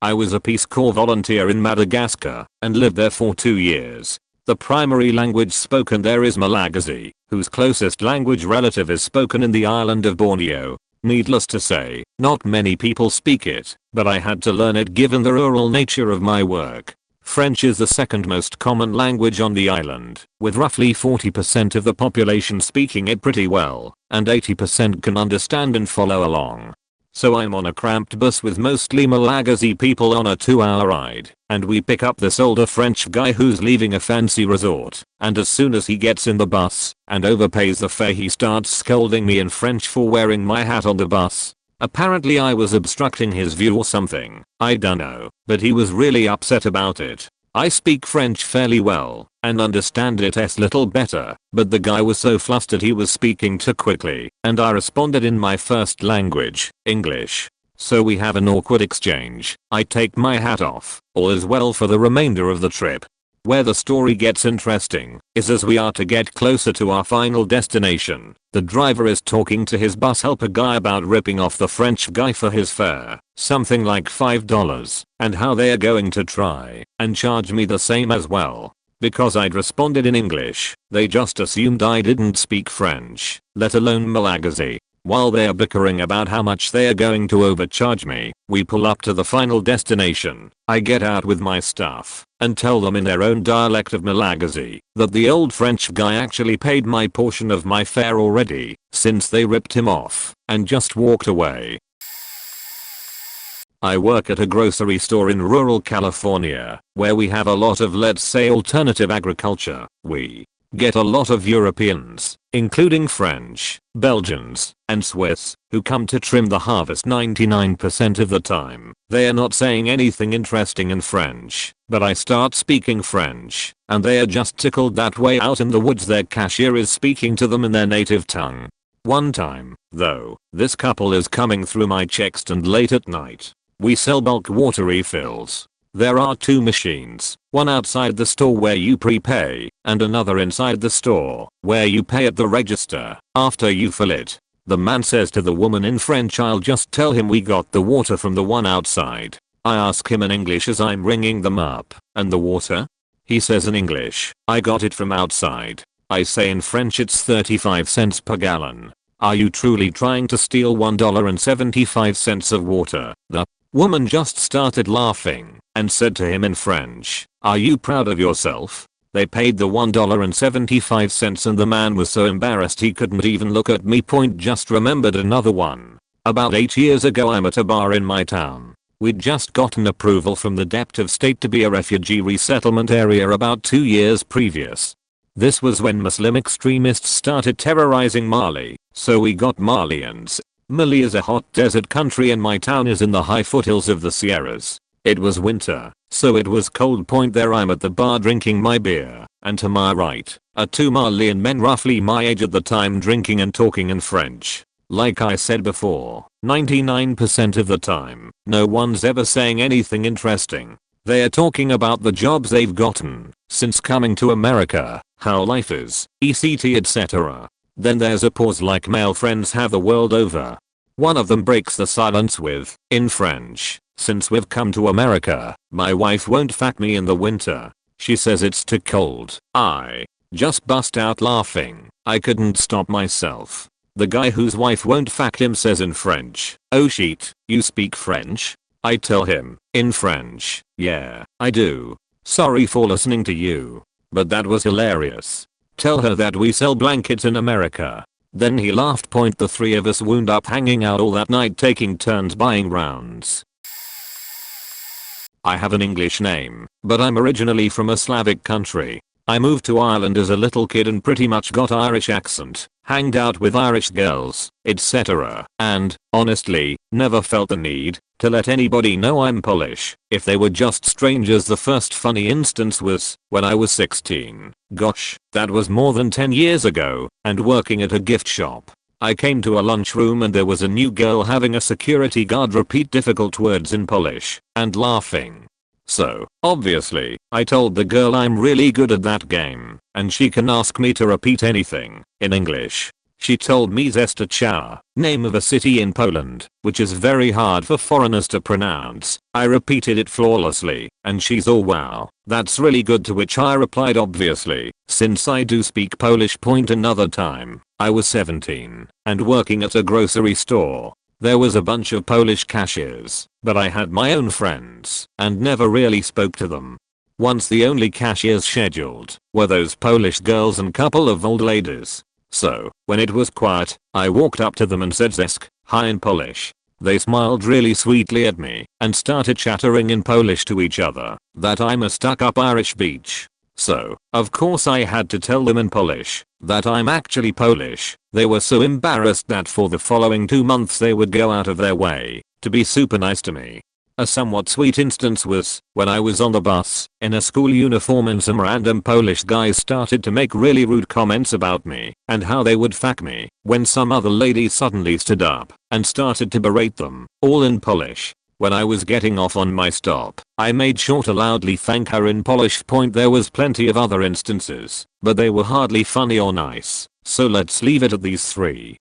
I was a Peace Corps volunteer in Madagascar and lived there for 2 years. The primary language spoken there is Malagasy, whose closest language relative is spoken in the island of Borneo. Needless to say, not many people speak it, but I had to learn it given the rural nature of my work. French is the second most common language on the island, with roughly 40% of the population speaking it pretty well, and 80% can understand and follow along. So I'm on a cramped bus with mostly Malagasy people on a 2-hour ride, and we pick up this older French guy who's leaving a fancy resort, and as soon as he gets in the bus and overpays the fare, he starts scolding me in French for wearing my hat on the bus. Apparently I was obstructing his view or something, I dunno, but he was really upset about it. I speak French fairly well and understand it a little better, but the guy was so flustered he was speaking too quickly, and I responded in my first language, English. So we have an awkward exchange. I take my hat off. All is well for the remainder of the trip. Where the story gets interesting is as we are to get closer to our final destination. The driver is talking to his bus helper guy about ripping off the French guy for his fare, something like $5, and how they are going to try and charge me the same as well. Because I'd responded in English, they just assumed I didn't speak French, let alone Malagasy. While they are bickering about how much they are going to overcharge me, we pull up to the final destination. I get out with my stuff and tell them in their own dialect of Malagasy that the old French guy actually paid my portion of my fare already, since they ripped him off and just walked away. I work at a grocery store in rural California, where we have a lot of, let's say, alternative agriculture. We get a lot of Europeans, including French, Belgians, and Swiss, who come to trim the harvest 99% of the time. They are not saying anything interesting in French, but I start speaking French, and they are just tickled that way out in the woods their cashier is speaking to them in their native tongue. One time, though, this couple is coming through my checkstand late at night. We sell bulk water refills. There are two machines, one outside the store where you prepay, and another inside the store, where you pay at the register after you fill it. The man says to the woman in French, I'll just tell him we got the water from the one outside. I ask him in English as I'm ringing them up, and the water? He says in English, I got it from outside. I say in French it's 35 cents per gallon. Are you truly trying to steal $1.75 of water? The woman just started laughing and said to him in French, are you proud of yourself? They paid the $1.75 and the man was so embarrassed he couldn't even look at me. Just remembered another one. About 8 years ago I'm at a bar in my town. We'd just gotten approval from the Dept of State to be a refugee resettlement area about 2 years previous. This was when Muslim extremists started terrorizing Mali, so we got Malians. Mali is a hot desert country and my town is in the high foothills of the Sierras. It was winter, so it was cold. There I'm at the bar drinking my beer, and to my right are two Malian men roughly my age at the time drinking and talking in French. Like I said before, 99% of the time, no one's ever saying anything interesting. They are talking about the jobs they've gotten since coming to America, how life is, etc, etc. Then there's a pause like male friends have the world over. One of them breaks the silence with, in French, since we've come to America, my wife won't fuck me in the winter. She says it's too cold. I just bust out laughing. I couldn't stop myself. The guy whose wife won't fuck him says in French, oh shit, you speak French? I tell him, in French, yeah, I do. Sorry for listening to you. But that was hilarious. Tell her that we sell blankets in America. Then he laughed. The three of us wound up hanging out all that night taking turns buying rounds. I have an English name, but I'm originally from a Slavic country. I moved to Ireland as a little kid and pretty much got Irish accent, hanged out with Irish girls, etc. And, honestly, never felt the need to let anybody know I'm Polish. If they were just strangers. The first funny instance was when I was 16. Gosh, that was more than 10 years ago, and working at a gift shop. I came to a lunchroom and there was a new girl having a security guard repeat difficult words in Polish, and laughing. So, obviously, I told the girl I'm really good at that game, and she can ask me to repeat anything, in English. She told me Zestacza, name of a city in Poland, which is very hard for foreigners to pronounce. I repeated it flawlessly, and she's all wow, that's really good, to which I replied obviously, since I do speak Polish. Another time, I was 17, and working at a grocery store. There was a bunch of Polish cashiers, but I had my own friends, and never really spoke to them. Once the only cashiers scheduled were those Polish girls and couple of old ladies. So, when it was quiet, I walked up to them and said Zesk, hi in Polish. They smiled really sweetly at me, and started chattering in Polish to each other, that I'm a stuck-up Irish beach. So, of course I had to tell them in Polish, that I'm actually Polish. They were so embarrassed that for the following 2 months they would go out of their way to be super nice to me. A somewhat sweet instance was when I was on the bus in a school uniform and some random Polish guys started to make really rude comments about me and how they would fuck me when some other lady suddenly stood up and started to berate them, all in Polish. When I was getting off on my stop, I made sure to loudly thank her in Polish. There was plenty of other instances, but they were hardly funny or nice, so let's leave it at these 3.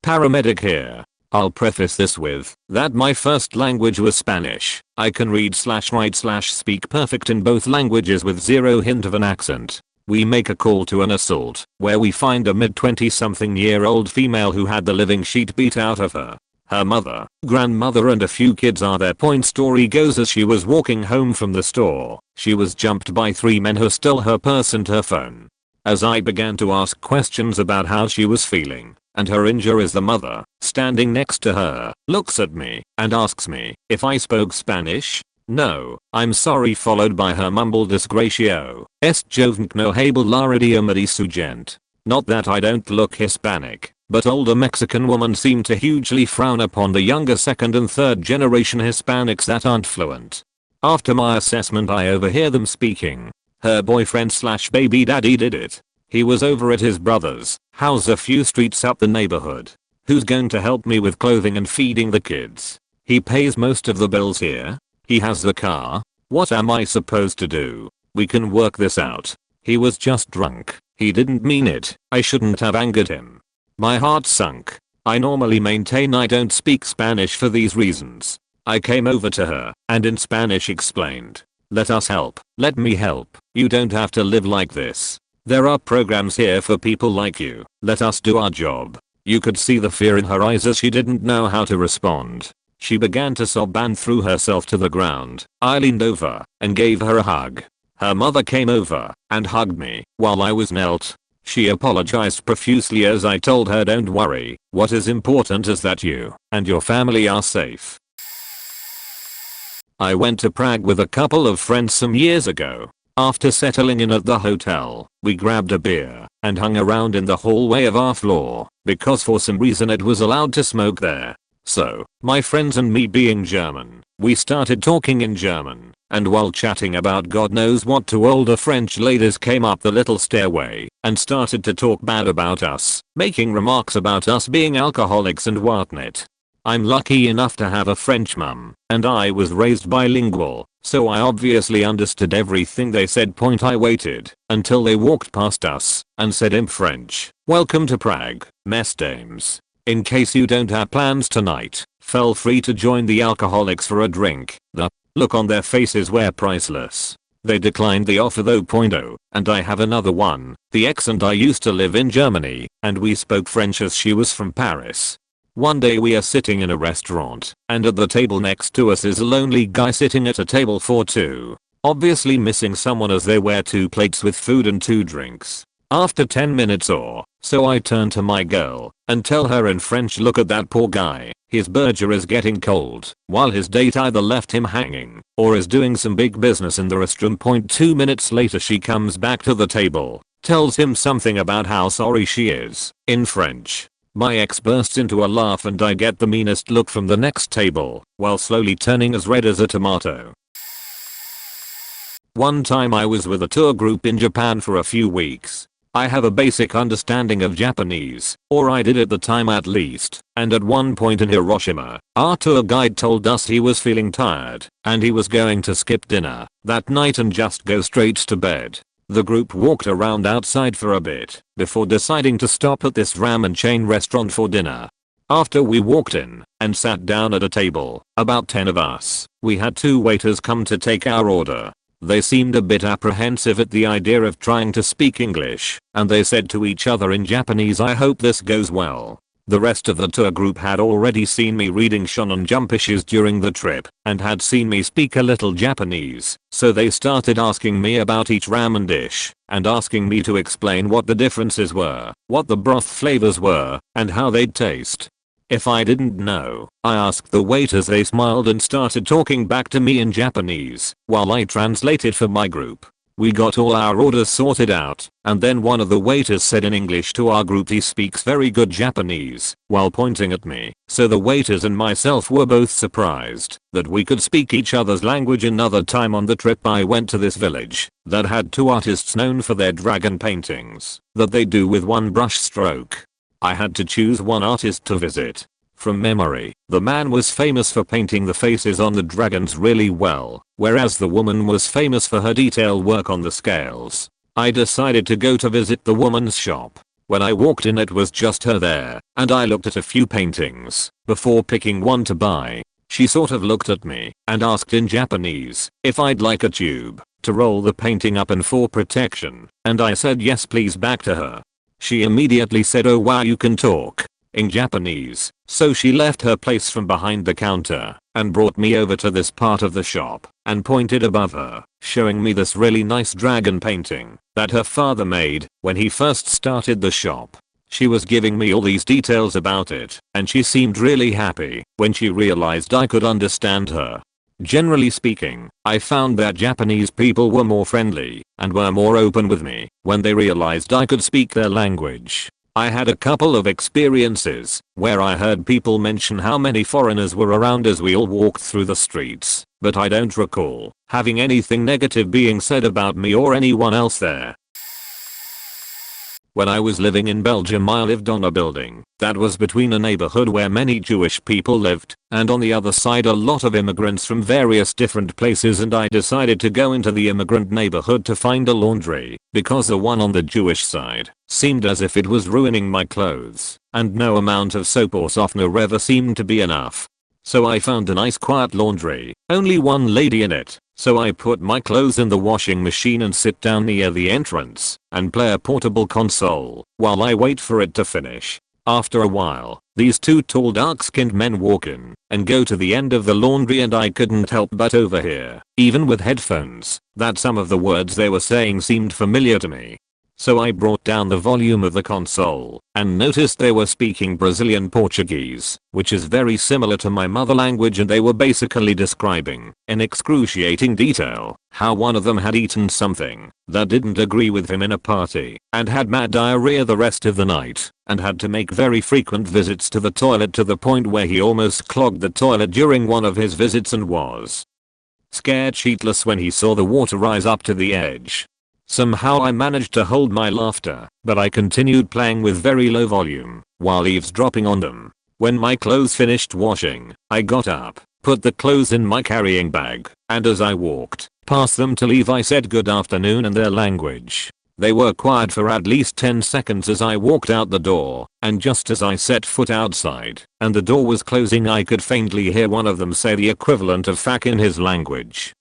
Paramedic here. I'll preface this with that my first language was Spanish. I can read/write/speak perfect in both languages with zero hint of an accent. We make a call to an assault where we find a mid-20-something-year-old female who had the living sheet beat out of her. Her mother, grandmother and a few kids are there. Story goes, as she was walking home from the store, she was jumped by 3 men who stole her purse and her phone. As I began to ask questions about how she was feeling and her injuries, the mother, standing next to her, looks at me and asks me if I spoke Spanish. No, I'm sorry, followed by her mumbled "Desgracio, est jovent no hablar idioma de su gente." Not that I don't look Hispanic, but older Mexican women seem to hugely frown upon the younger second and third generation Hispanics that aren't fluent. After my assessment, I overhear them speaking. Her boyfriend/baby daddy did it. He was over at his brother's house a few streets up the neighborhood. Who's going to help me with clothing and feeding the kids? He pays most of the bills here. He has the car. What am I supposed to do? We can work this out. He was just drunk. He didn't mean it. I shouldn't have angered him. My heart sunk. I normally maintain I don't speak Spanish for these reasons. I came over to her and in Spanish explained, "Let us help. Let me help. You don't have to live like this. There are programs here for people like you. Let us do our job." You could see the fear in her eyes as she didn't know how to respond. She began to sob and threw herself to the ground. I leaned over and gave her a hug. Her mother came over and hugged me while I was knelt. She apologized profusely as I told her, "Don't worry. What is important is that you and your family are safe." I went to Prague with a couple of friends some years ago. After settling in at the hotel, we grabbed a beer and hung around in the hallway of our floor because for some reason it was allowed to smoke there. So, my friends and me, being German, we started talking in German, and while chatting about God knows what, 2 older French ladies came up the little stairway and started to talk bad about us, making remarks about us being alcoholics and whatnot. I'm lucky enough to have a French mum, and I was raised bilingual, so I obviously understood everything they said. I waited until they walked past us and said in French, "Welcome to Prague, mesdames. In case you don't have plans tonight, feel free to join the alcoholics for a drink." The look on their faces were priceless. They declined the offer though. And I have another one. The ex and I used to live in Germany, and we spoke French as she was from Paris. One day we are sitting in a restaurant, and at the table next to us is a lonely guy sitting at a table for 2. Obviously missing someone, as there were 2 plates with food and 2 drinks. After 10 minutes or so, I turn to my girl and tell her in French, "Look at that poor guy. His burger is getting cold while his date either left him hanging or is doing some big business in the restroom." 2 minutes later she comes back to the table, tells him something about how sorry she is in French. My ex bursts into a laugh and I get the meanest look from the next table while slowly turning as red as a tomato. One time I was with a tour group in Japan for a few weeks. I have a basic understanding of Japanese, or I did at the time at least, and at one point in Hiroshima, our tour guide told us he was feeling tired and he was going to skip dinner that night and just go straight to bed. The group walked around outside for a bit before deciding to stop at this ramen chain restaurant for dinner. After we walked in and sat down at a table, about 10 of us, we had 2 waiters come to take our order. They seemed a bit apprehensive at the idea of trying to speak English, and they said to each other in Japanese, "I hope this goes well." The rest of the tour group had already seen me reading Shonen Jump issues during the trip and had seen me speak a little Japanese, so they started asking me about each ramen dish and asking me to explain what the differences were, what the broth flavors were, and how they'd taste. If I didn't know, I asked the waiters. They smiled and started talking back to me in Japanese while I translated for my group. We got all our orders sorted out, and then one of the waiters said in English to our group he speaks very good Japanese, while pointing at me. So the waiters and myself were both surprised that we could speak each other's language. Another time on the trip I went to this village that had two artists known for their dragon paintings that they do with one brush stroke. I had to choose one artist to visit. From memory, the man was famous for painting the faces on the dragons really well, whereas the woman was famous for her detailed work on the scales. I decided to go to visit the woman's shop. When I walked in it was just her there, and I looked at a few paintings before picking one to buy. She sort of looked at me and asked in Japanese if I'd like a tube to roll the painting up in for protection, and I said yes please back to her. She immediately said oh wow you can talk in Japanese, so she left her place from behind the counter and brought me over to this part of the shop and pointed above her, showing me this really nice dragon painting that her father made when he first started the shop. She was giving me all these details about it, and she seemed really happy when she realized I could understand her. Generally speaking, I found that Japanese people were more friendly and were more open with me when they realized I could speak their language. I had a couple of experiences where I heard people mention how many foreigners were around as we all walked through the streets, but I don't recall having anything negative being said about me or anyone else there. When I was living in Belgium I lived on a building that was between a neighborhood where many Jewish people lived and on the other side a lot of immigrants from various different places, and I decided to go into the immigrant neighborhood to find a laundry because the one on the Jewish side seemed as if it was ruining my clothes and no amount of soap or softener ever seemed to be enough. So I found a nice quiet laundry, only one lady in it, so I put my clothes in the washing machine and sit down near the entrance and play a portable console while I wait for it to finish. After a while, these two tall dark-skinned men walk in and go to the end of the laundry, and I couldn't help but overhear, even with headphones, that some of the words they were saying seemed familiar to me. So I brought down the volume of the console and noticed they were speaking Brazilian Portuguese, which is very similar to my mother language, and they were basically describing in excruciating detail how one of them had eaten something that didn't agree with him in a party and had mad diarrhea the rest of the night and had to make very frequent visits to the toilet to the point where he almost clogged the toilet during one of his visits and was scared shitless when he saw the water rise up to the edge. Somehow I managed to hold my laughter, but I continued playing with very low volume while eavesdropping on them. When my clothes finished washing, I got up, put the clothes in my carrying bag, and as I walked past them to leave I said good afternoon in their language. They were quiet for at least 10 seconds as I walked out the door, and just as I set foot outside and the door was closing I could faintly hear one of them say the equivalent of fuck in his language.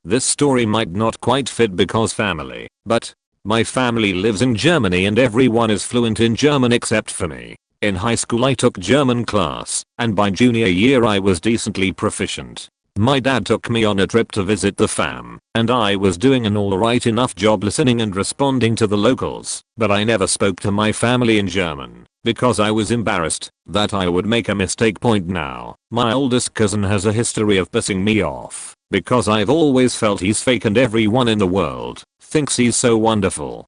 This story might not quite fit because family, but my family lives in Germany and everyone is fluent in German except for me. In high school I took German class, and by junior year I was decently proficient. My dad took me on a trip to visit the fam, and I was doing an alright enough job listening and responding to the locals, but I never spoke to my family in German because I was embarrassed that I would make a mistake. Point now, my oldest cousin has a history of pissing me off because I've always felt he's fake and everyone in the world thinks he's so wonderful.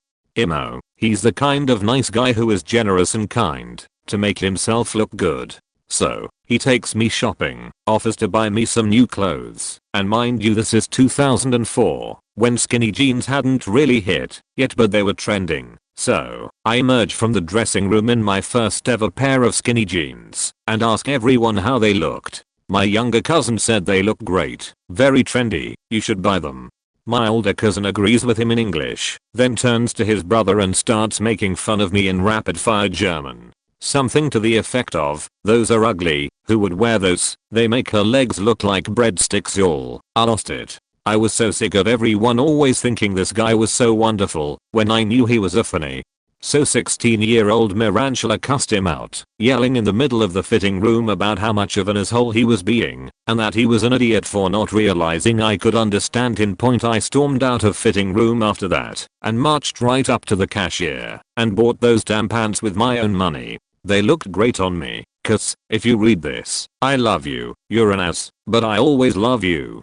He's the kind of nice guy who is generous and kind to make himself look good. So, he takes me shopping, offers to buy me some new clothes, and mind you this is 2004, when skinny jeans hadn't really hit yet but they were trending. So, I emerge from the dressing room in my first ever pair of skinny jeans and ask everyone how they looked. My younger cousin said they look great, very trendy, you should buy them. My older cousin agrees with him in English, then turns to his brother and starts making fun of me in rapid fire German. Something to the effect of, those are ugly, who would wear those, they make her legs look like breadsticks y'all. I lost it. I was so sick of everyone always thinking this guy was so wonderful when I knew he was a funny. So 16-year-old Mirangela cussed him out, yelling in the middle of the fitting room about how much of an asshole he was being, and that he was an idiot for not realizing I could understand him. I stormed out of fitting room after that, and marched right up to the cashier, and bought those damn pants with my own money. They looked great on me, cuz, if you read this, I love you, you're an ass, but I always love you.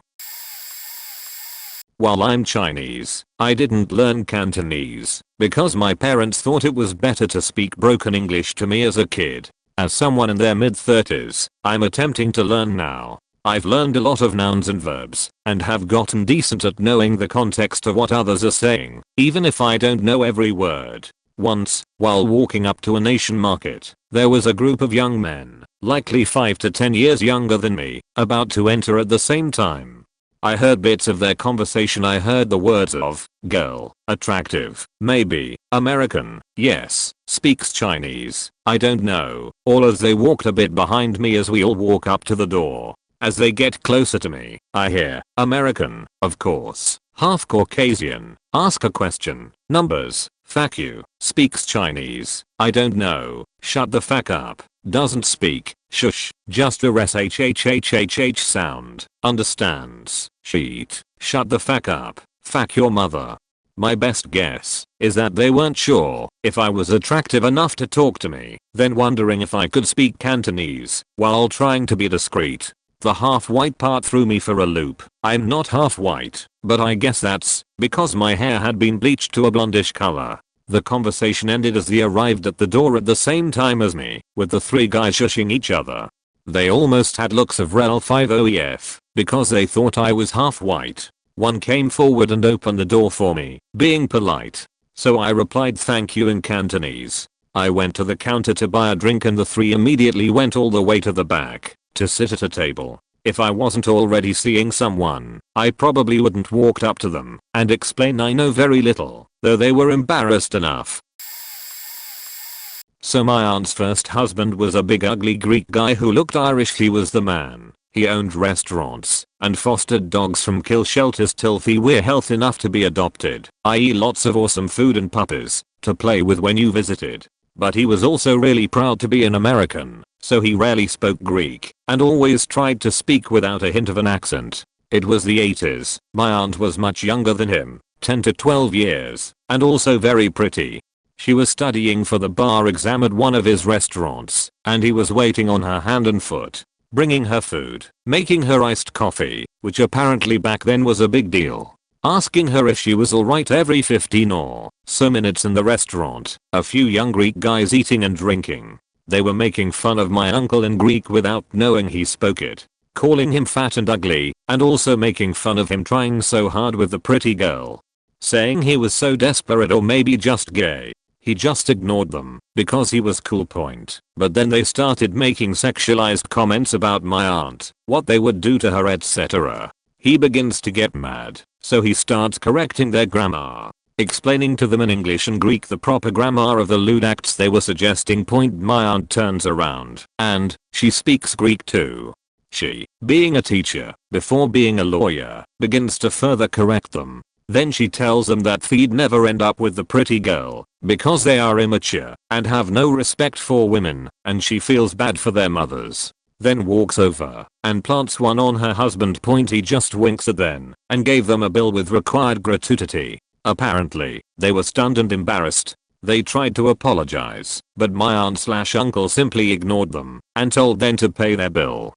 While I'm Chinese, I didn't learn Cantonese because my parents thought it was better to speak broken English to me as a kid. As someone in their mid-30s, I'm attempting to learn now. I've learned a lot of nouns and verbs and have gotten decent at knowing the context of what others are saying, even if I don't know every word. Once, while walking up to an Asian market, there was a group of young men, likely 5 to 10 years younger than me, about to enter at the same time. I heard bits of their conversation. I heard the words of, girl, attractive, maybe, American, yes, speaks Chinese, I don't know, all as they walked a bit behind me as we all walk up to the door. As they get closer to me, I hear, American, of course, half Caucasian, ask a question, numbers, fuck you, speaks Chinese, I don't know, shut the fuck up, doesn't speak, shush, just a shhhhh sound, understands, sheet, shut the fuck up, fuck your mother. My best guess is that they weren't sure if I was attractive enough to talk to me, then wondering if I could speak Cantonese while trying to be discreet. The half white part threw me for a loop. I'm not half white, but I guess that's because my hair had been bleached to a blondish color. The conversation ended as they arrived at the door at the same time as me, with the three guys shushing each other. They almost had looks of rel 50ef, because they thought I was half white. One came forward and opened the door for me, being polite. So I replied thank you in Cantonese. I went to the counter to buy a drink and the three immediately went all the way to the back to sit at a table. If I wasn't already seeing someone, I probably wouldn't walked up to them and explain I know very little, though they were embarrassed enough. So my aunt's first husband was a big ugly Greek guy who looked Irish. He was the man. He owned restaurants and fostered dogs from kill shelters till they were healthy enough to be adopted, i.e. lots of awesome food and puppies to play with when you visited. But he was also really proud to be an American, so he rarely spoke Greek and always tried to speak without a hint of an accent. It was the 80s. My aunt was much younger than him, 10 to 12 years, and also very pretty. She was studying for the bar exam at one of his restaurants, and he was waiting on her hand and foot, bringing her food, making her iced coffee, which apparently back then was a big deal, asking her if she was alright every 15 or so minutes in the restaurant. A few young Greek guys eating and drinking. They were making fun of my uncle in Greek without knowing he spoke it, calling him fat and ugly, and also making fun of him trying so hard with the pretty girl, saying he was so desperate or maybe just gay. He just ignored them because he was cool point. But then they started making sexualized comments about my aunt, what they would do to her, etc. He begins to get mad, so he starts correcting their grammar, explaining to them in English and Greek the proper grammar of the lewd acts they were suggesting. My aunt turns around and she speaks Greek too. She, being a teacher before being a lawyer, begins to further correct them. Then she tells them that they'd never end up with the pretty girl because they are immature and have no respect for women, and she feels bad for their mothers. Then walks over and plants one on her husband. He just winks at them and gave them a bill with required gratuity. Apparently, they were stunned and embarrassed. They tried to apologize, but my aunt/uncle simply ignored them and told them to pay their bill.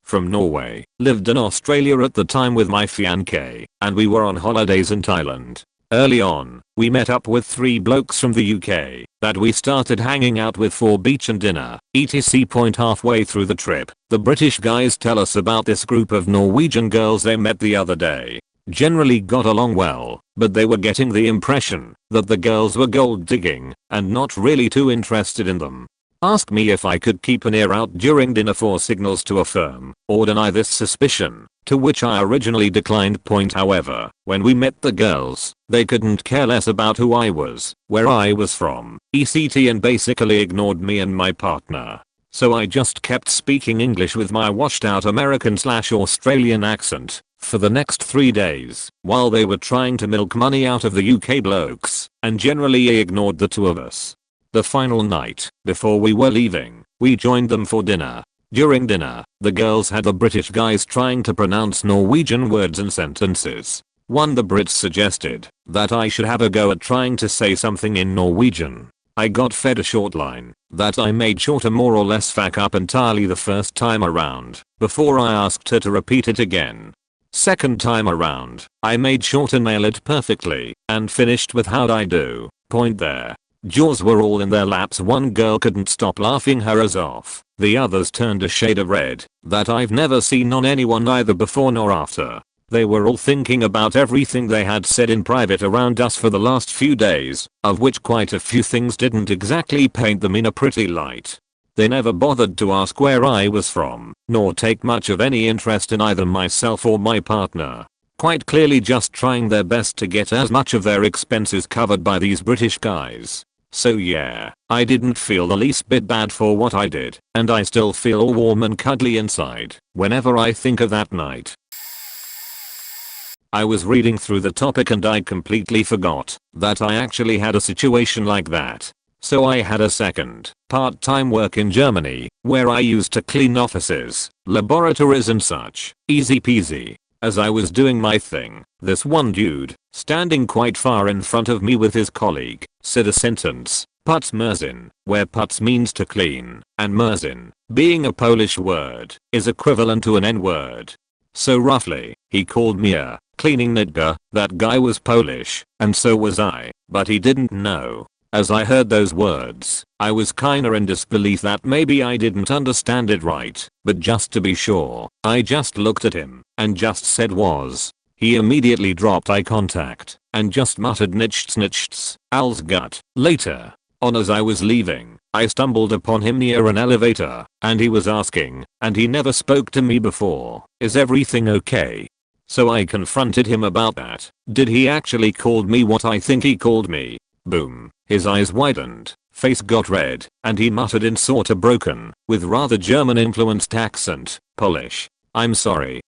From Norway, lived in Australia at the time with my fiancé, and we were on holidays in Thailand. Early on, we met up with 3 blokes from the UK that we started hanging out with for beach and dinner, etc. Halfway through the trip, the British guys tell us about this group of Norwegian girls they met the other day. Generally got along well, but they were getting the impression that the girls were gold digging and not really too interested in them. Asked me if I could keep an ear out during dinner for signals to affirm or deny this suspicion, to which I originally declined. However, when we met the girls, they couldn't care less about who I was, where I was from, etc. and basically ignored me and my partner. So I just kept speaking English with my washed out American/Australian accent for the next 3 days while they were trying to milk money out of the UK blokes and generally ignored the two of us. The final night, before we were leaving, we joined them for dinner. During dinner, the girls had the British guys trying to pronounce Norwegian words and sentences. The Brits suggested that I should have a go at trying to say something in Norwegian. I got fed a short line that I made sure to more or less fuck up entirely the first time around before I asked her to repeat it again. Second time around, I made sure to nail it perfectly and finished with how'd I do, point there. Jaws were all in their laps. One girl couldn't stop laughing her ass off. The others turned a shade of red that I've never seen on anyone either before nor after. They were all thinking about everything they had said in private around us for the last few days, of which quite a few things didn't exactly paint them in a pretty light. They never bothered to ask where I was from, nor take much of any interest in either myself or my partner. Quite clearly just trying their best to get as much of their expenses covered by these British guys. So yeah, I didn't feel the least bit bad for what I did, and I still feel all warm and cuddly inside whenever I think of that night. I was reading through the topic and I completely forgot that I actually had a situation like that. So I had a second, part-time work in Germany, where I used to clean offices, laboratories and such. Easy peasy. As I was doing my thing, this one dude, standing quite far in front of me with his colleague, said a sentence, "Putz Merzin," where putz means to clean, and Merzin, being a Polish word, is equivalent to an N-word. So roughly, he called me a cleaning nigger. That guy was Polish, and so was I, but he didn't know. As I heard those words, I was kinda in disbelief that maybe I didn't understand it right, but just to be sure, I just looked at him and just said was. He immediately dropped eye contact and just muttered nichts, owl's gut. Later on, as I was leaving, I stumbled upon him near an elevator and he was asking, and he never spoke to me before, "Is everything okay?" So I confronted him about that. Did he actually call me what I think he called me? Boom. His eyes widened, face got red, and he muttered in sorta broken, with rather German influenced accent, Polish, I'm sorry,"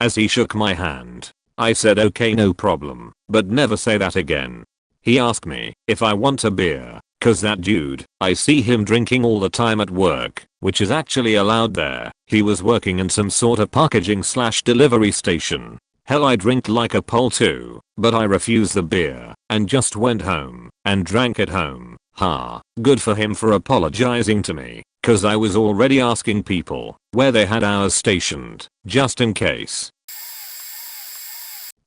as he shook my hand. I said okay, no problem, but never say that again. He asked me if I want a beer, cause that dude, I see him drinking all the time at work, which is actually allowed there. He was working in some sorta packaging/delivery station. Hell, I drink like a Pole too, but I refused the beer and just went home and drank at home. Ha, good for him for apologizing to me, cause I was already asking people where they had ours stationed, just in case.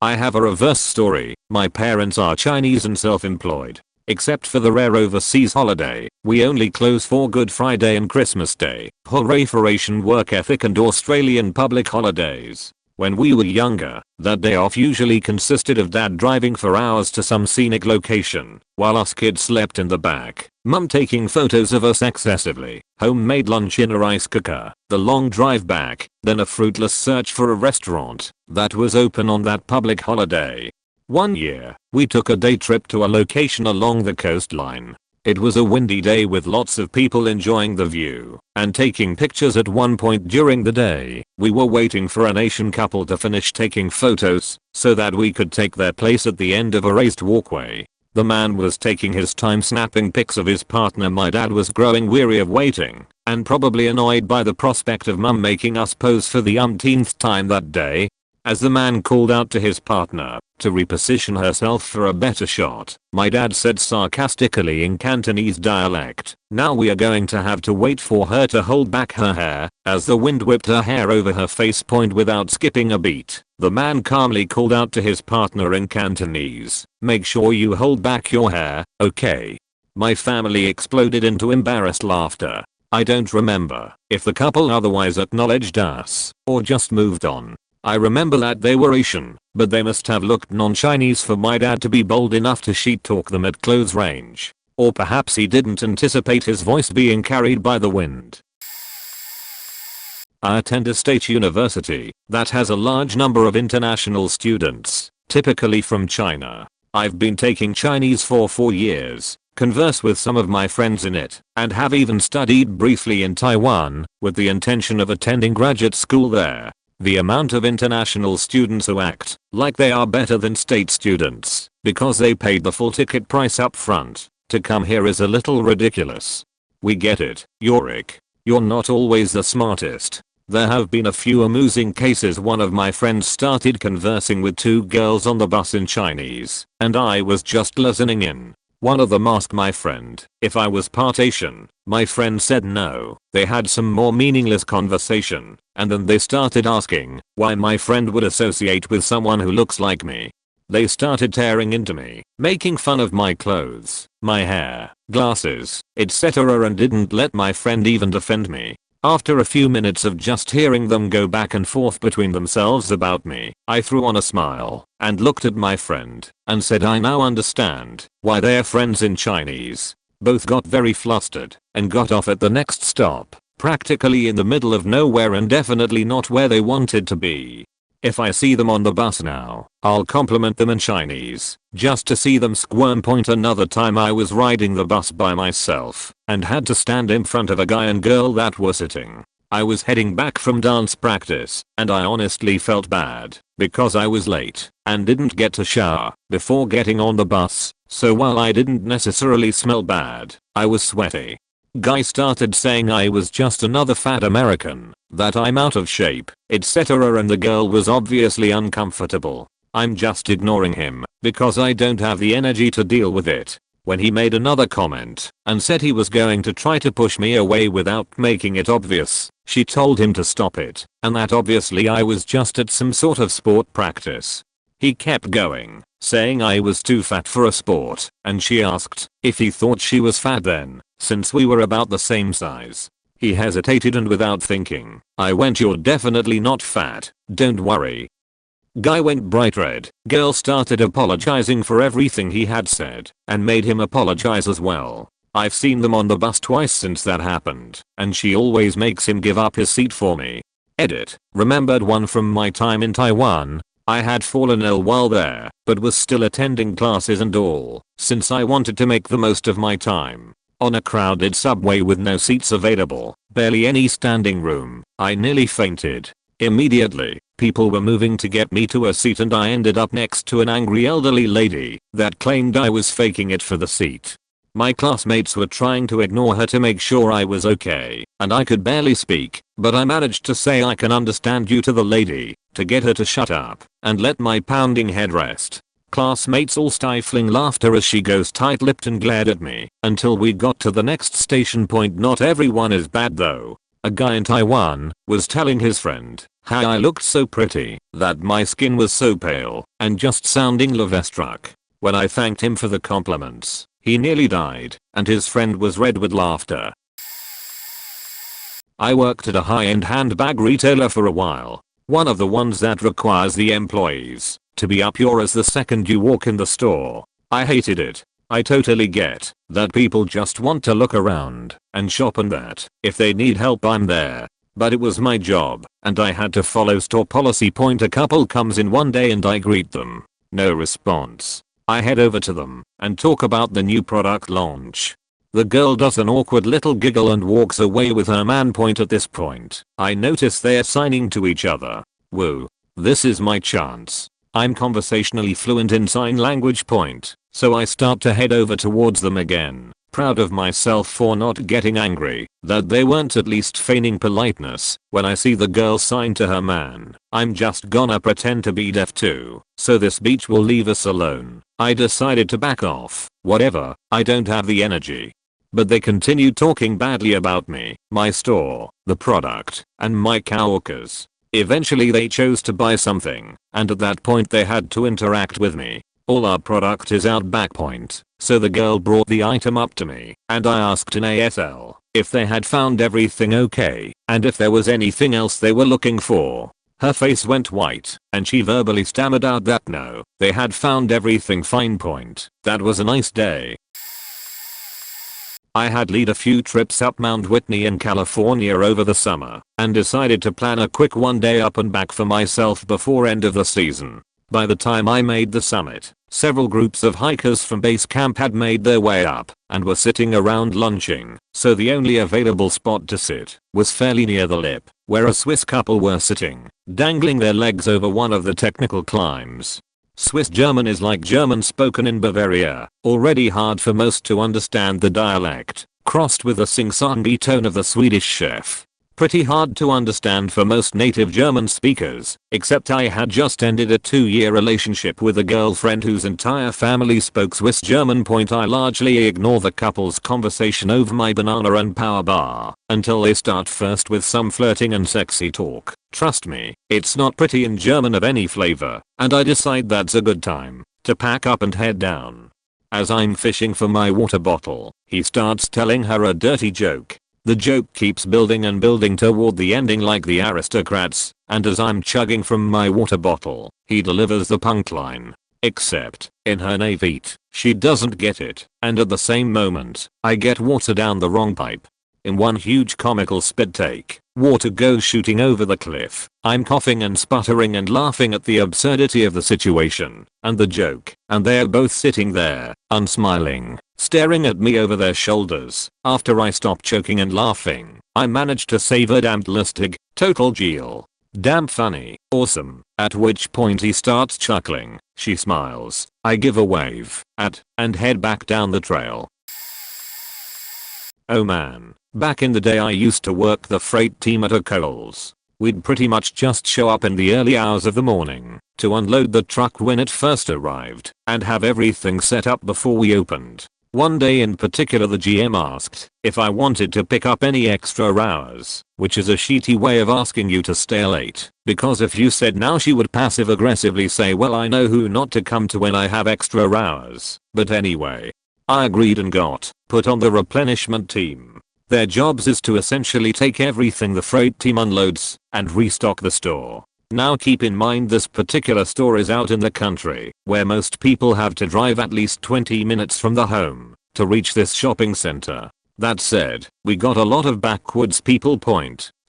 I have a reverse story. My parents are Chinese and self-employed. Except for the rare overseas holiday, we only close for Good Friday and Christmas Day. Hooray for Asian work ethic and Australian public holidays. When we were younger, that day off usually consisted of dad driving for hours to some scenic location, while us kids slept in the back, mum taking photos of us excessively, homemade lunch in a rice cooker, the long drive back, then a fruitless search for a restaurant that was open on that public holiday. One year, we took a day trip to a location along the coastline. It was a windy day with lots of people enjoying the view and taking pictures. At one point during the day, we were waiting for an Asian couple to finish taking photos so that we could take their place at the end of a raised walkway. The man was taking his time snapping pics of his partner. My dad was growing weary of waiting and probably annoyed by the prospect of mum making us pose for the umpteenth time that day. As the man called out to his partner to reposition herself for a better shot, my dad said sarcastically in Cantonese dialect, "Now we are going to have to wait for her to hold back her hair," as the wind whipped her hair over her face point without skipping a beat. The man calmly called out to his partner in Cantonese, "Make sure you hold back your hair, okay?" My family exploded into embarrassed laughter. I don't remember if the couple otherwise acknowledged us or just moved on. I remember that they were Asian, but they must have looked non-Chinese for my dad to be bold enough to sheet talk them at close range. Or perhaps he didn't anticipate his voice being carried by the wind. I attend a state university that has a large number of international students, typically from China. I've been taking Chinese for 4 years, converse with some of my friends in it, and have even studied briefly in Taiwan with the intention of attending graduate school there. The amount of international students who act like they are better than state students because they paid the full ticket price up front to come here is a little ridiculous. We get it, Yorick. You're not always the smartest. There have been a few amusing cases. One of my friends started conversing with 2 girls on the bus in Chinese, and I was just listening in. One of them asked my friend if I was part Asian. My friend said no. They had some more meaningless conversation, and then they started asking why my friend would associate with someone who looks like me. They started tearing into me, making fun of my clothes, my hair, glasses, etc., and didn't let my friend even defend me. After a few minutes of just hearing them go back and forth between themselves about me, I threw on a smile and looked at my friend and said I now understand why they're friends in Chinese. Both got very flustered and got off at the next stop, practically in the middle of nowhere and definitely not where they wanted to be. If I see them on the bus now, I'll compliment them in Chinese, just to see them squirm. Another time I was riding the bus by myself and had to stand in front of a guy and girl that were sitting. I was heading back from dance practice and I honestly felt bad because I was late and didn't get to shower before getting on the bus, so while I didn't necessarily smell bad, I was sweaty. Guy started saying I was just another fat American, that I'm out of shape, etc., and the girl was obviously uncomfortable. I'm just ignoring him because I don't have the energy to deal with it. When he made another comment and said he was going to try to push me away without making it obvious, she told him to stop it and that obviously I was just at some sort of sport practice. He kept going, saying I was too fat for a sport, and she asked if he thought she was fat then, since we were about the same size. He hesitated and without thinking, I went, "You're definitely not fat, don't worry." Guy went bright red. Girl started apologizing for everything he had said and made him apologize as well. I've seen them on the bus twice since that happened, and she always makes him give up his seat for me. Edit. Remembered one from my time in Taiwan. I had fallen ill while there, but was still attending classes and all, since I wanted to make the most of my time. On a crowded subway with no seats available, barely any standing room, I nearly fainted. Immediately, people were moving to get me to a seat and I ended up next to an angry elderly lady that claimed I was faking it for the seat. My classmates were trying to ignore her to make sure I was okay, and I could barely speak, but I managed to say I can understand you to the lady, to get her to shut up and let my pounding head rest. Classmates all stifling laughter as she goes tight-lipped and glared at me until we got to the next station point. Not everyone is bad though. A guy in Taiwan was telling his friend how I looked so pretty that my skin was so pale and just sounding love-struck. When I thanked him for the compliments, he nearly died and his friend was red with laughter. I worked at a high-end handbag retailer for a while. One of the ones that requires the employees to be up yours the second you walk in the store. I hated it. I totally get that people just want to look around and shop and that if they need help I'm there. But it was my job and I had to follow store policy. A couple comes in one day and I greet them. No response. I head over to them and talk about the new product launch. The girl does an awkward little giggle and walks away with her man. At this point, I notice they're signing to each other. Woo. This is my chance. I'm conversationally fluent in sign language. So I start to head over towards them again, proud of myself for not getting angry that they weren't at least feigning politeness. When I see the girl sign to her man, I'm just gonna pretend to be deaf too, so this bitch will leave us alone. I decided to back off. Whatever, I don't have the energy. But they continued talking badly about me, my store, the product, and my coworkers. Eventually they chose to buy something, and at that point they had to interact with me. All our product is out back. So the girl brought the item up to me and I asked in ASL if they had found everything okay and if there was anything else they were looking for. Her face went white and she verbally stammered out that no, they had found everything fine. That was a nice day. I had lead a few trips up Mount Whitney in California over the summer and decided to plan a quick one day up and back for myself before end of the season. By the time I made the summit, several groups of hikers from base camp had made their way up and were sitting around lunching, so the only available spot to sit was fairly near the lip, where a Swiss couple were sitting, dangling their legs over one of the technical climbs. Swiss German is like German spoken in Bavaria, already hard for most to understand the dialect, crossed with the sing-songy tone of the Swedish chef. Pretty hard to understand for most native German speakers, except I had just ended a 2-year relationship with a girlfriend whose entire family spoke Swiss German. I largely ignore the couple's conversation over my banana and power bar until they start first with some flirting and sexy talk. Trust me, it's not pretty in German of any flavor, and I decide that's a good time to pack up and head down. As I'm fishing for my water bottle, he starts telling her a dirty joke. The joke keeps building and building toward the ending like the aristocrats, and as I'm chugging from my water bottle, he delivers the punchline. Except, in her naivete, she doesn't get it, and at the same moment, I get water down the wrong pipe. In one huge comical spit take, water goes shooting over the cliff. I'm coughing and sputtering and laughing at the absurdity of the situation and the joke, and they're both sitting there, unsmiling, staring at me over their shoulders. After I stop choking and laughing, I manage to say verdammt lustig, total Geel. Damn funny, awesome, at which point he starts chuckling. She smiles, I give a wave and head back down the trail. Oh man, back in the day I used to work the freight team at a Coles. We'd pretty much just show up in the early hours of the morning to unload the truck when it first arrived and have everything set up before we opened. One day in particular the GM asked if I wanted to pick up any extra hours, which is a shitty way of asking you to stay late, because if you said no she would passive aggressively say well I know who not to come to when I have extra hours. But anyway, I agreed and got put on the replenishment team. Their jobs is to essentially take everything the freight team unloads and restock the store. Now keep in mind this particular store is out in the country, where most people have to drive at least 20 minutes from the home to reach this shopping center. That said, we got a lot of backwoods people.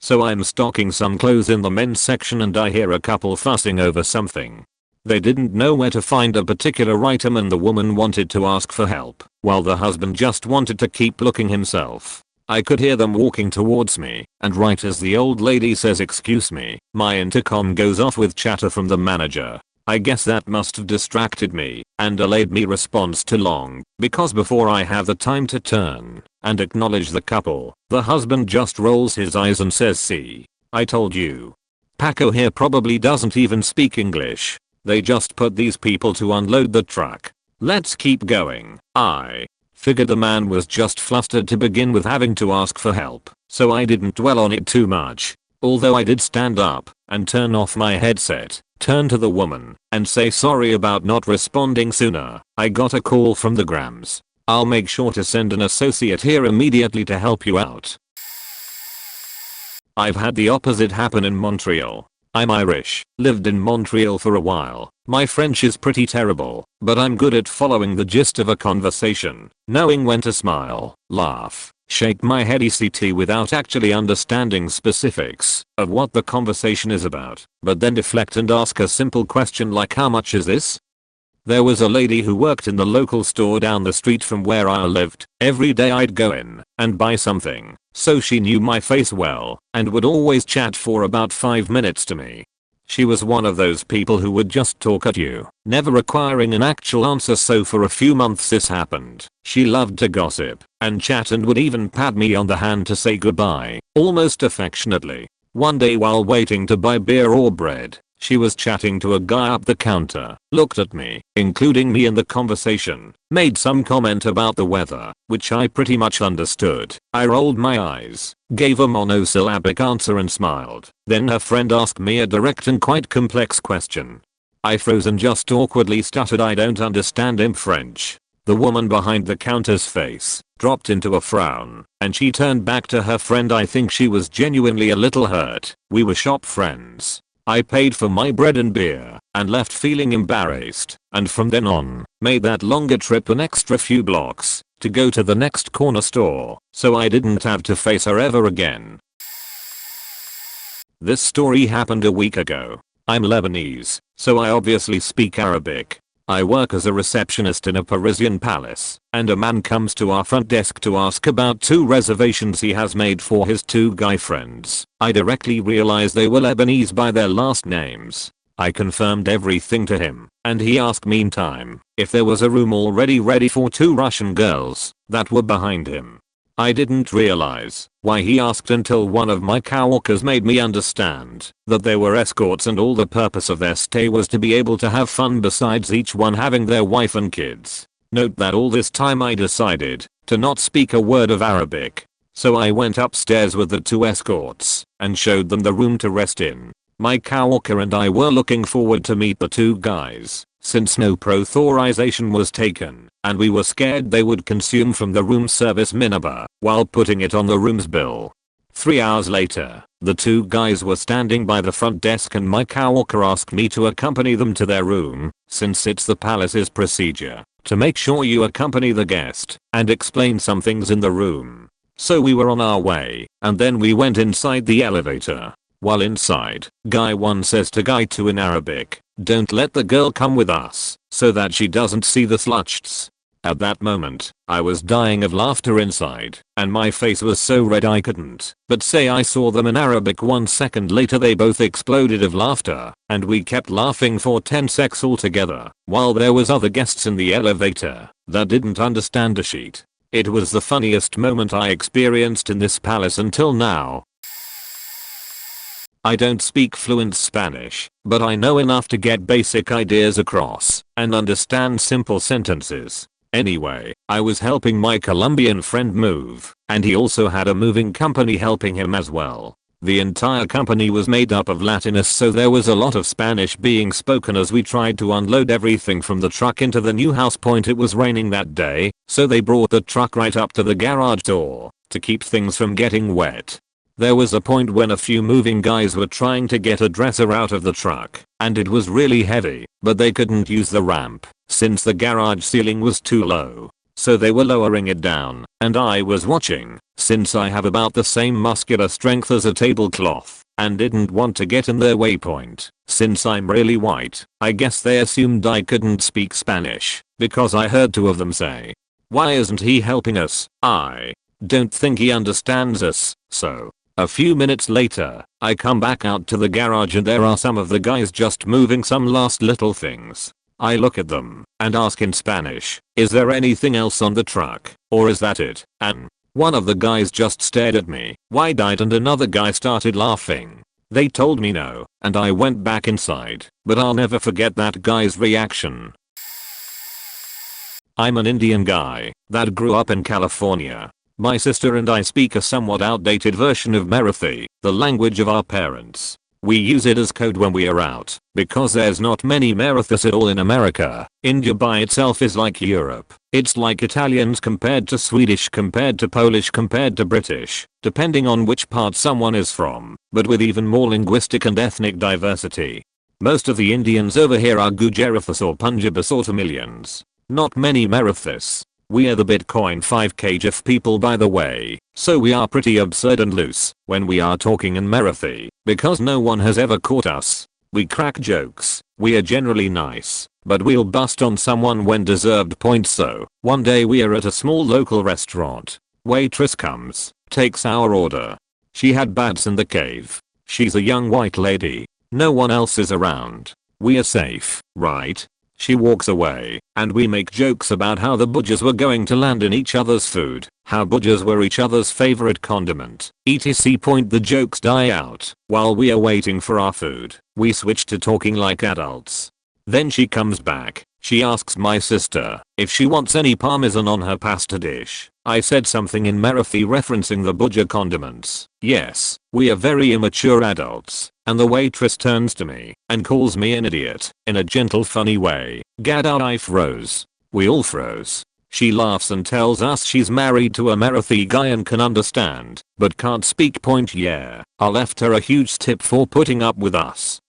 So I'm stocking some clothes in the men's section and I hear a couple fussing over something. They didn't know where to find a particular item and the woman wanted to ask for help, while the husband just wanted to keep looking himself. I could hear them walking towards me, and right as the old lady says excuse me, my intercom goes off with chatter from the manager. I guess that must have distracted me and delayed me response too long, because before I have the time to turn and acknowledge the couple, the husband just rolls his eyes and says see, I told you. Paco here probably doesn't even speak English. They just put these people to unload the truck. Let's keep going. I figured the man was just flustered to begin with having to ask for help, so I didn't dwell on it too much. Although I did stand up and turn off my headset, turn to the woman, and say sorry about not responding sooner. I got a call from the Grams. I'll make sure to send an associate here immediately to help you out. I've had the opposite happen in Montreal. I'm Irish, lived in Montreal for a while. My French is pretty terrible, but I'm good at following the gist of a conversation, knowing when to smile, laugh, shake my head etc without actually understanding specifics of what the conversation is about, but then deflect and ask a simple question like how much is this? There was a lady who worked in the local store down the street from where I lived. Every day I'd go in and buy something, so she knew my face well and would always chat for about 5 minutes to me. She was one of those people who would just talk at you, never requiring an actual answer, so for a few months this happened. She loved to gossip and chat and would even pat me on the hand to say goodbye, almost affectionately. One day while waiting to buy beer or bread, she was chatting to a guy up the counter, looked at me, including me in the conversation, made some comment about the weather, which I pretty much understood. I rolled my eyes, gave a monosyllabic answer and smiled. Then her friend asked me a direct and quite complex question. I froze and just awkwardly stuttered I don't understand in French. The woman behind the counter's face dropped into a frown, and she turned back to her friend. I think she was genuinely a little hurt. We were shop friends. I paid for my bread and beer and left feeling embarrassed, and from then on, made that longer trip an extra few blocks to go to the next corner store, so I didn't have to face her ever again. This story happened a week ago. I'm Lebanese, so I obviously speak Arabic. I work as a receptionist in a Parisian palace, and a man comes to our front desk to ask about 2 reservations he has made for his 2 guy friends. I directly realized they were Lebanese by their last names. I confirmed everything to him, and he asked meantime if there was a room already ready for 2 Russian girls that were behind him. I didn't realize why he asked until one of my coworkers made me understand that they were escorts and all the purpose of their stay was to be able to have fun besides each one having their wife and kids. Note that all this time I decided to not speak a word of Arabic. So I went upstairs with the 2 escorts and showed them the room to rest in. My coworker and I were looking forward to meet the 2 guys since no pre-authorization was taken and we were scared they would consume from the room service minibar while putting it on the room's bill. 3 hours later, the 2 guys were standing by the front desk and my coworker asked me to accompany them to their room since it's the palace's procedure to make sure you accompany the guest and explain some things in the room. So we were on our way and then we went inside the elevator. While inside, guy 1 says to guy 2 in Arabic, "Don't let the girl come with us so that she doesn't see the sluts." At that moment, I was dying of laughter inside and my face was so red I couldn't but say I saw them in Arabic. 1 second later they both exploded of laughter and we kept laughing for 10 seconds altogether while there was other guests in the elevator that didn't understand a sheet. It was the funniest moment I experienced in this palace until now. I don't speak fluent Spanish, but I know enough to get basic ideas across and understand simple sentences. Anyway, I was helping my Colombian friend move, and he also had a moving company helping him as well. The entire company was made up of Latinos, so there was a lot of Spanish being spoken as we tried to unload everything from the truck into the new house. It was raining that day, so they brought the truck right up to the garage door to keep things from getting wet. There was a point when a few moving guys were trying to get a dresser out of the truck, and it was really heavy, but they couldn't use the ramp since the garage ceiling was too low. So they were lowering it down, and I was watching since I have about the same muscular strength as a tablecloth and didn't want to get in their way. Since I'm really white, I guess they assumed I couldn't speak Spanish because I heard 2 of them say, "Why isn't he helping us? I don't think he understands us." So a few minutes later, I come back out to the garage and there are some of the guys just moving some last little things. I look at them and ask in Spanish, "Is there anything else on the truck, or is that it?" And one of the guys just stared at me wide-eyed and another guy started laughing. They told me no, and I went back inside, but I'll never forget that guy's reaction. I'm an Indian guy that grew up in California. My sister and I speak a somewhat outdated version of Marathi, the language of our parents. We use it as code when we are out, because there's not many Marathis at all in America. India by itself is like Europe. It's like Italians compared to Swedish compared to Polish compared to British, depending on which part someone is from, but with even more linguistic and ethnic diversity. Most of the Indians over here are Gujaratis or Punjabis or Tamilians. Not many Marathis. We are the Bitcoin 5kg people, by the way, so we are pretty absurd and loose when we are talking in Marathi because no one has ever caught us. We crack jokes, we are generally nice, but we'll bust on someone when deserved. So one day we are at a small local restaurant. Waitress comes, takes our order. She had bats in the cave. She's a young white lady. No one else is around. We are safe, right? She walks away, and we make jokes about how the budgers were going to land in each other's food, how budgers were each other's favorite condiment, etc. The jokes die out. While we are waiting for our food, we switch to talking like adults. Then she comes back. She asks my sister if she wants any parmesan on her pasta dish. I said something in Marathi referencing the budger condiments. Yes, we are very immature adults. And the waitress turns to me and calls me an idiot in a gentle funny way. Gad, I froze. We all froze. She laughs and tells us she's married to a Marathi guy and can understand, but can't speak. Yeah, I left her a huge tip for putting up with us.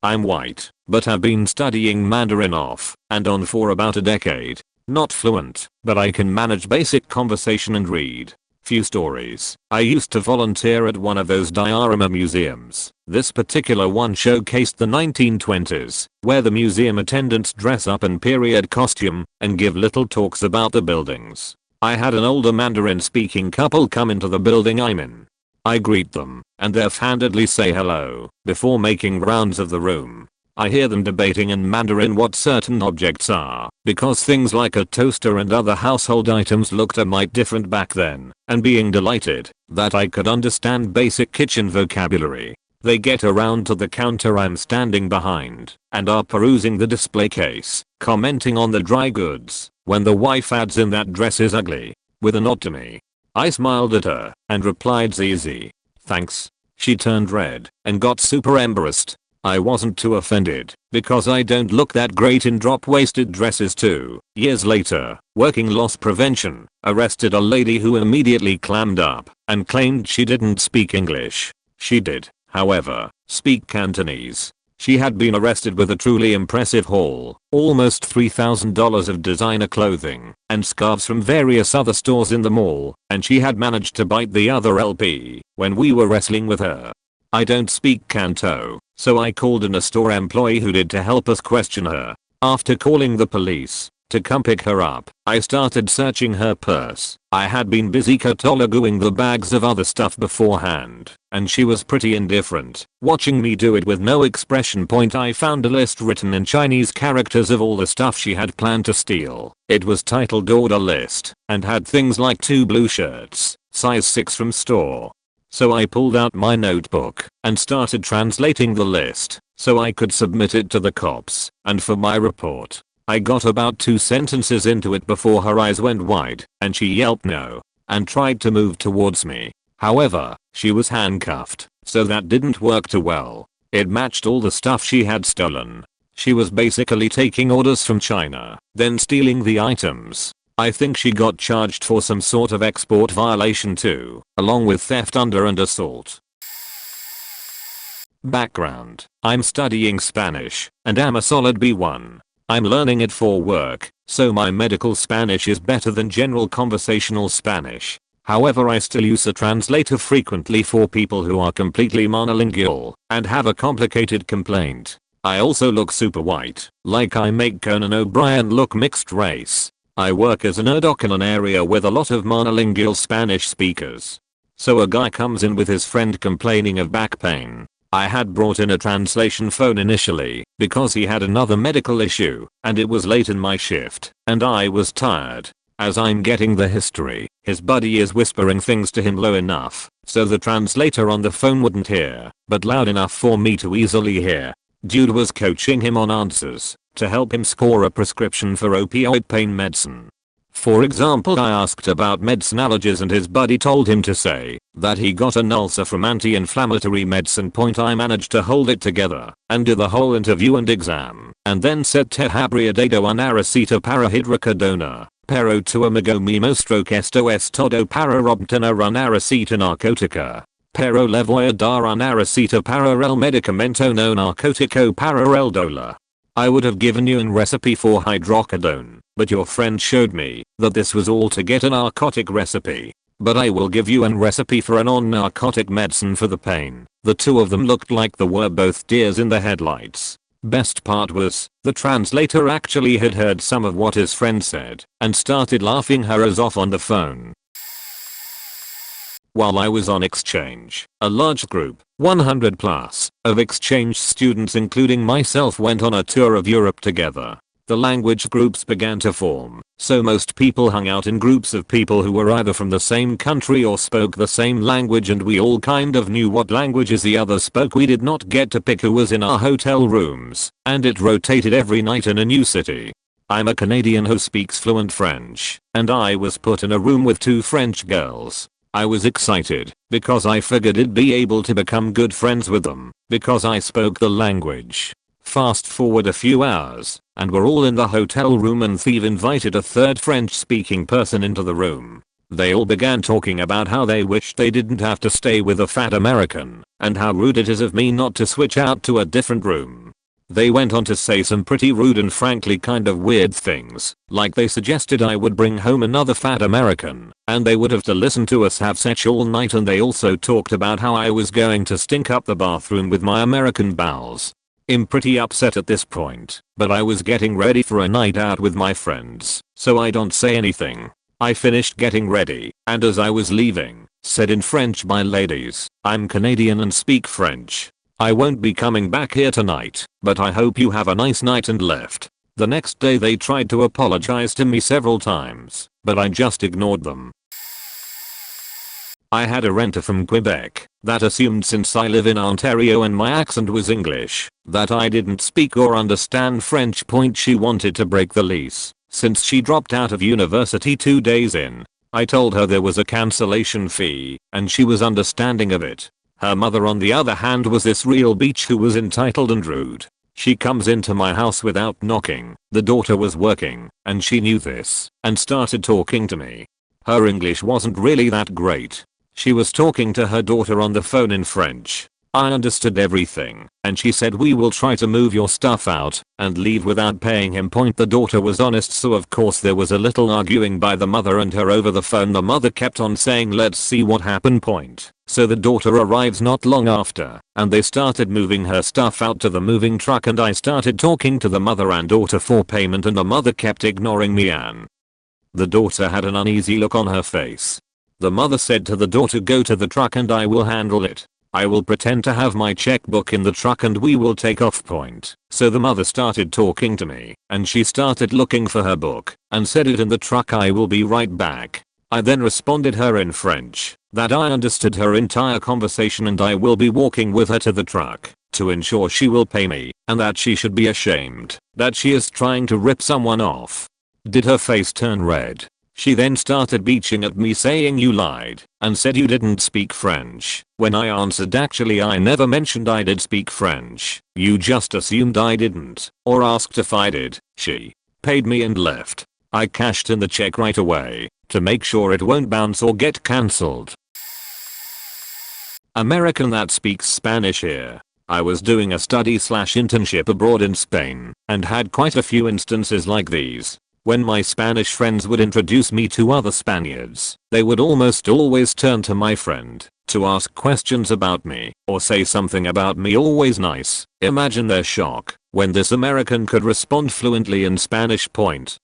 I'm white, but have been studying Mandarin off and on for about a decade. Not fluent, but I can manage basic conversation and read. Few stories. I used to volunteer at one of those diorama museums. This particular one showcased the 1920s, where the museum attendants dress up in period costume and give little talks about the buildings. I had an older Mandarin speaking couple come into the building I'm in. I greet them and they offhandedly say hello before making rounds of the room. I hear them debating in Mandarin what certain objects are, because things like a toaster and other household items looked a mite different back then, and being delighted that I could understand basic kitchen vocabulary. They get around to the counter I'm standing behind and are perusing the display case, commenting on the dry goods, when the wife adds in that dress is ugly, with a nod to me. I smiled at her and replied easy, thanks. She turned red and got super embarrassed. I wasn't too offended because I don't look that great in drop-waisted dresses too. Years later, working loss prevention, arrested a lady who immediately clammed up and claimed she didn't speak English. She did, however, speak Cantonese. She had been arrested with a truly impressive haul, almost $3,000 of designer clothing and scarves from various other stores in the mall, and she had managed to bite the other LP when we were wrestling with her. I don't speak Canto, so I called in a store employee who did to help us question her. After calling the police to come pick her up, I started searching her purse. I had been busy cataloging the bags of other stuff beforehand, and she was pretty indifferent, watching me do it with no expression. I found a list written in Chinese characters of all the stuff she had planned to steal. It was titled Order List and had things like 2 blue shirts, size 6 from store. So I pulled out my notebook and started translating the list so I could submit it to the cops and for my report. I got about 2 sentences into it before her eyes went wide and she yelped no and tried to move towards me. However, she was handcuffed, so that didn't work too well. It matched all the stuff she had stolen. She was basically taking orders from China, then stealing the items. I think she got charged for some sort of export violation too, along with theft under and assault. Background: I'm studying Spanish and am a solid B1. I'm learning it for work, so my medical Spanish is better than general conversational Spanish. However, I still use a translator frequently for people who are completely monolingual and have a complicated complaint. I also look super white, like I make Conan O'Brien look mixed race. I work as a nerd in an area with a lot of monolingual Spanish speakers. So a guy comes in with his friend complaining of back pain. I had brought in a translation phone initially because he had another medical issue and it was late in my shift and I was tired. As I'm getting the history, his buddy is whispering things to him low enough so the translator on the phone wouldn't hear, but loud enough for me to easily hear. Dude was coaching him on answers to help him score a prescription for opioid pain medicine. For example, I asked about medicine allergies and his buddy told him to say that he got an ulcer from anti-inflammatory medicine. I managed to hold it together and do the whole interview and exam and then said te habriadado anaraceta para hidrocodona, pero tu amigo me mostró que esto es todo para obtener anaraceta narcótica. Pero le voy a dar anaraceta para el medicamento no narcótico para el dolor. I would have given you a recipe for hydrocodone, but your friend showed me that this was all to get a narcotic recipe. But I will give you a recipe for a non-narcotic medicine for the pain. The two of them looked like they were both deers in the headlights. Best part was, the translator actually had heard some of what his friend said and started laughing her ass off on the phone. While I was on exchange, a large group, 100 plus, of exchange students including myself went on a tour of Europe together. The language groups began to form, so most people hung out in groups of people who were either from the same country or spoke the same language, and we all kind of knew what languages the other spoke. We did not get to pick who was in our hotel rooms, and it rotated every night in a new city. I'm a Canadian who speaks fluent French, and I was put in a room with 2 French girls. I was excited because I figured I'd be able to become good friends with them because I spoke the language. Fast forward a few hours and we're all in the hotel room and Steve invited a 3rd French speaking person into the room. They all began talking about how they wished they didn't have to stay with a fat American and how rude it is of me not to switch out to a different room. They went on to say some pretty rude and frankly kind of weird things, like they suggested I would bring home another fat American, and they would have to listen to us have sex all night, and they also talked about how I was going to stink up the bathroom with my American bowels. I'm pretty upset at this point, but I was getting ready for a night out with my friends, so I don't say anything. I finished getting ready, and as I was leaving, said in French, "My ladies, I'm Canadian and speak French. I won't be coming back here tonight, but I hope you have a nice night," and left. The next day they tried to apologize to me several times, but I just ignored them. I had a renter from Quebec that assumed since I live in Ontario and my accent was English, that I didn't speak or understand French. She wanted to break the lease since she dropped out of university 2 days in. I told her there was a cancellation fee, and she was understanding of it. Her mother on the other hand was this real beach who was entitled and rude. She comes into my house without knocking. The daughter was working, and she knew this, and started talking to me. Her English wasn't really that great. She was talking to her daughter on the phone in French. I understood everything, and she said, "We will try to move your stuff out and leave without paying him." The daughter was honest, so of course there was a little arguing by the mother and her over the phone. The mother kept on saying, "Let's see what happened." So the daughter arrives not long after, and they started moving her stuff out to the moving truck, and I started talking to the mother and daughter for payment, and the mother kept ignoring me. The daughter had an uneasy look on her face. The mother said to the daughter, "Go to the truck and I will handle it. I will pretend to have my checkbook in the truck and we will take off." So the mother started talking to me, and she started looking for her book and said it in the truck. "I will be right back." I then responded her in French that I understood her entire conversation and I will be walking with her to the truck to ensure she will pay me, and that she should be ashamed that she is trying to rip someone off. Did her face turn red? She then started beaching at me saying, "You lied and said you didn't speak French." When I answered, "Actually I never mentioned I did speak French. You just assumed I didn't or asked if I did." She paid me and left. I cashed in the check right away to make sure it won't bounce or get cancelled. American that speaks Spanish here. I was doing a study/internship abroad in Spain and had quite a few instances like these. When my Spanish friends would introduce me to other Spaniards, they would almost always turn to my friend to ask questions about me or say something about me, always nice. Imagine their shock when this American could respond fluently in Spanish.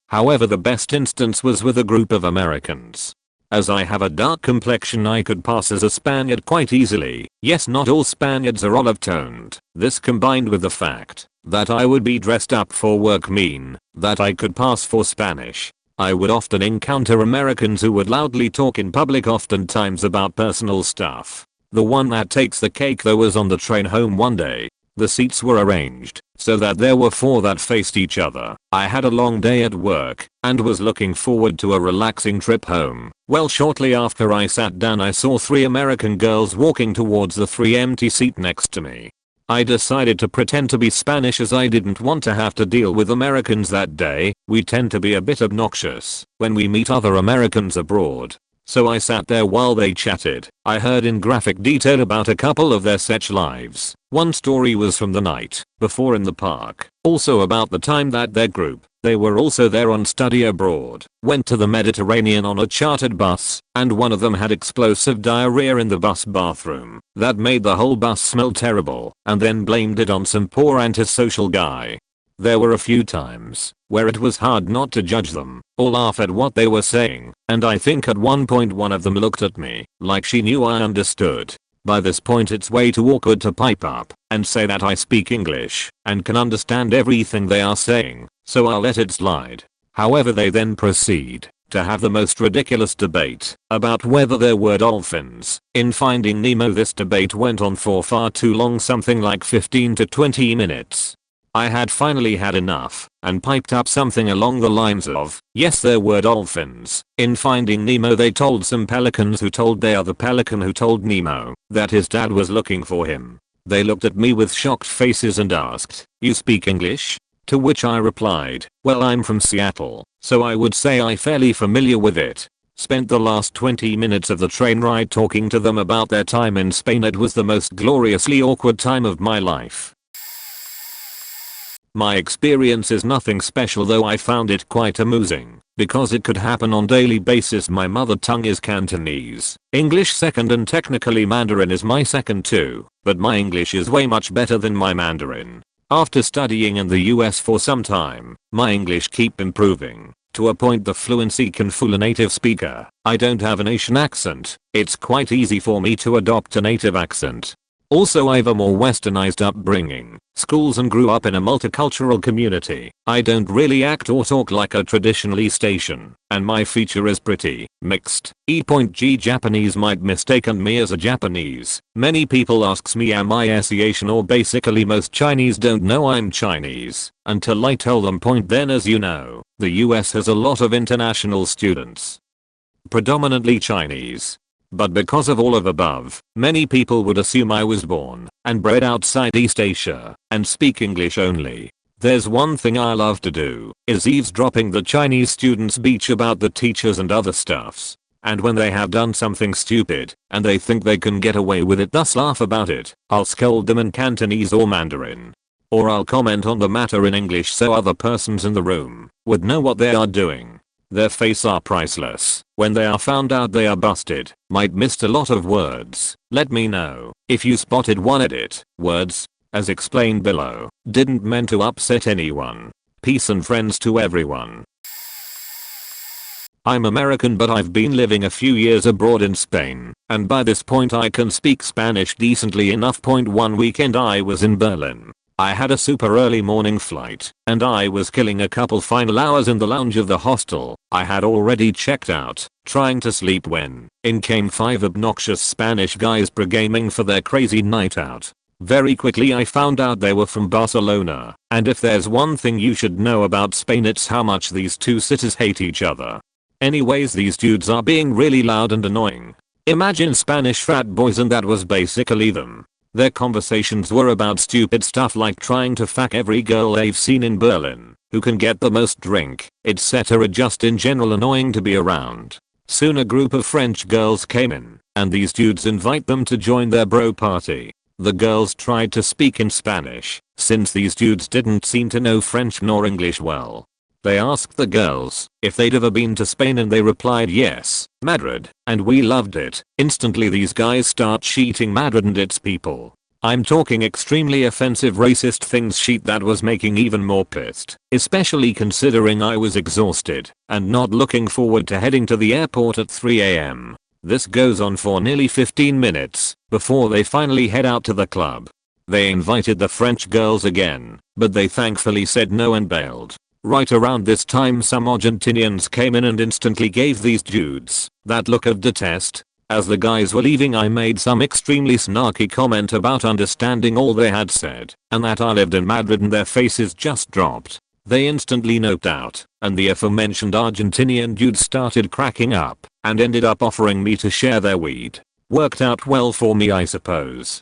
However, the best instance was with a group of Americans. As I have a dark complexion, I could pass as a Spaniard quite easily. Yes, not all Spaniards are olive toned. This combined with the fact that I would be dressed up for work mean that I could pass for Spanish. I would often encounter Americans who would loudly talk in public, oftentimes about personal stuff. The one that takes the cake though was on the train home one day. The seats were arranged so that there were 4 that faced each other. I had a long day at work and was looking forward to a relaxing trip home. Well, shortly after I sat down, I saw 3 American girls walking towards the 3 empty seat next to me. I decided to pretend to be Spanish as I didn't want to have to deal with Americans that day. We tend to be a bit obnoxious when we meet other Americans abroad. So I sat there while they chatted. I heard in graphic detail about a couple of their such lives. One story was from the night before in the park. Also about the time that their group, they were also there on study abroad, went to the Mediterranean on a chartered bus, and one of them had explosive diarrhea in the bus bathroom that made the whole bus smell terrible, and then blamed it on some poor antisocial guy. There were a few times where it was hard not to judge them or laugh at what they were saying, and I think at one point one of them looked at me like she knew I understood. By this point it's way too awkward to pipe up and say that I speak English and can understand everything they are saying, so I'll let it slide. However, they then proceed to have the most ridiculous debate about whether there were dolphins in Finding Nemo. This debate went on for far too long, something like 15 to 20 minutes. I had finally had enough and piped up something along the lines of, "Yes, there were dolphins in Finding Nemo. They told some pelicans who told they are the pelican who told Nemo that his dad was looking for him." They looked at me with shocked faces and asked, "You speak English?" To which I replied, "Well, I'm from Seattle, so I would say I'm fairly familiar with it." Spent the last 20 minutes of the train ride talking to them about their time in Spain. It was the most gloriously awkward time of my life. My experience is nothing special, though I found it quite amusing because it could happen on daily basis. My mother tongue is Cantonese, English second, and technically Mandarin is my second too, but my English is way much better than my Mandarin. After studying in the US for some time, my English keep improving to a point the fluency can fool a native speaker. I don't have an Asian accent. It's quite easy for me to adopt a native accent. Also, I've a more westernized upbringing, schools, and grew up in a multicultural community. I don't really act or talk like a traditional East Asian, and my feature is pretty mixed. E.G. Japanese might mistaken me as a Japanese. Many people asks me am I Asian, or basically most Chinese don't know I'm Chinese until I tell them. Then, as you know, the US has a lot of international students, predominantly Chinese. But because of all of above, many people would assume I was born and bred outside East Asia and speak English only. There's one thing I love to do, is eavesdropping the Chinese students bitch about the teachers and other stuffs. And when they have done something stupid and they think they can get away with it, thus laugh about it, I'll scold them in Cantonese or Mandarin. Or I'll comment on the matter in English so other persons in the room would know what they are doing. Their face are priceless. When they are found out they are busted, might missed a lot of words. Let me know if you spotted one edit words, as explained below. Didn't mean to upset anyone. Peace and friends to everyone. I'm American, but I've been living a few years abroad in Spain, and by this point I can speak Spanish decently enough. One weekend I was in Berlin. I had a super early morning flight, and I was killing a couple final hours in the lounge of the hostel. I had already checked out, trying to sleep when in came 5 obnoxious Spanish guys pre-gaming for their crazy night out. Very quickly I found out they were from Barcelona, and if there's one thing you should know about Spain, it's how much these two cities hate each other. Anyways, these dudes are being really loud and annoying. Imagine Spanish frat boys, and that was basically them. Their conversations were about stupid stuff like trying to fuck every girl they've seen in Berlin, who can get the most drink, etc. Just in general annoying to be around. Soon a group of French girls came in, and these dudes invite them to join their bro party. The girls tried to speak in Spanish, since these dudes didn't seem to know French nor English well. They asked the girls if they'd ever been to Spain, and they replied yes, Madrid, and we loved it. Instantly these guys start cheating Madrid and its people. I'm talking extremely offensive racist things. Shit, that was making even more pissed, especially considering I was exhausted and not looking forward to heading to the airport at 3 AM. This goes on for nearly 15 minutes before they finally head out to the club. They invited the French girls again, but they thankfully said no and bailed. Right around this time some Argentinians came in and instantly gave these dudes that look of detest. As the guys were leaving, I made some extremely snarky comment about understanding all they had said and that I lived in Madrid, and their faces just dropped. They instantly noped out, and the aforementioned Argentinian dudes started cracking up and ended up offering me to share their weed. Worked out well for me, I suppose.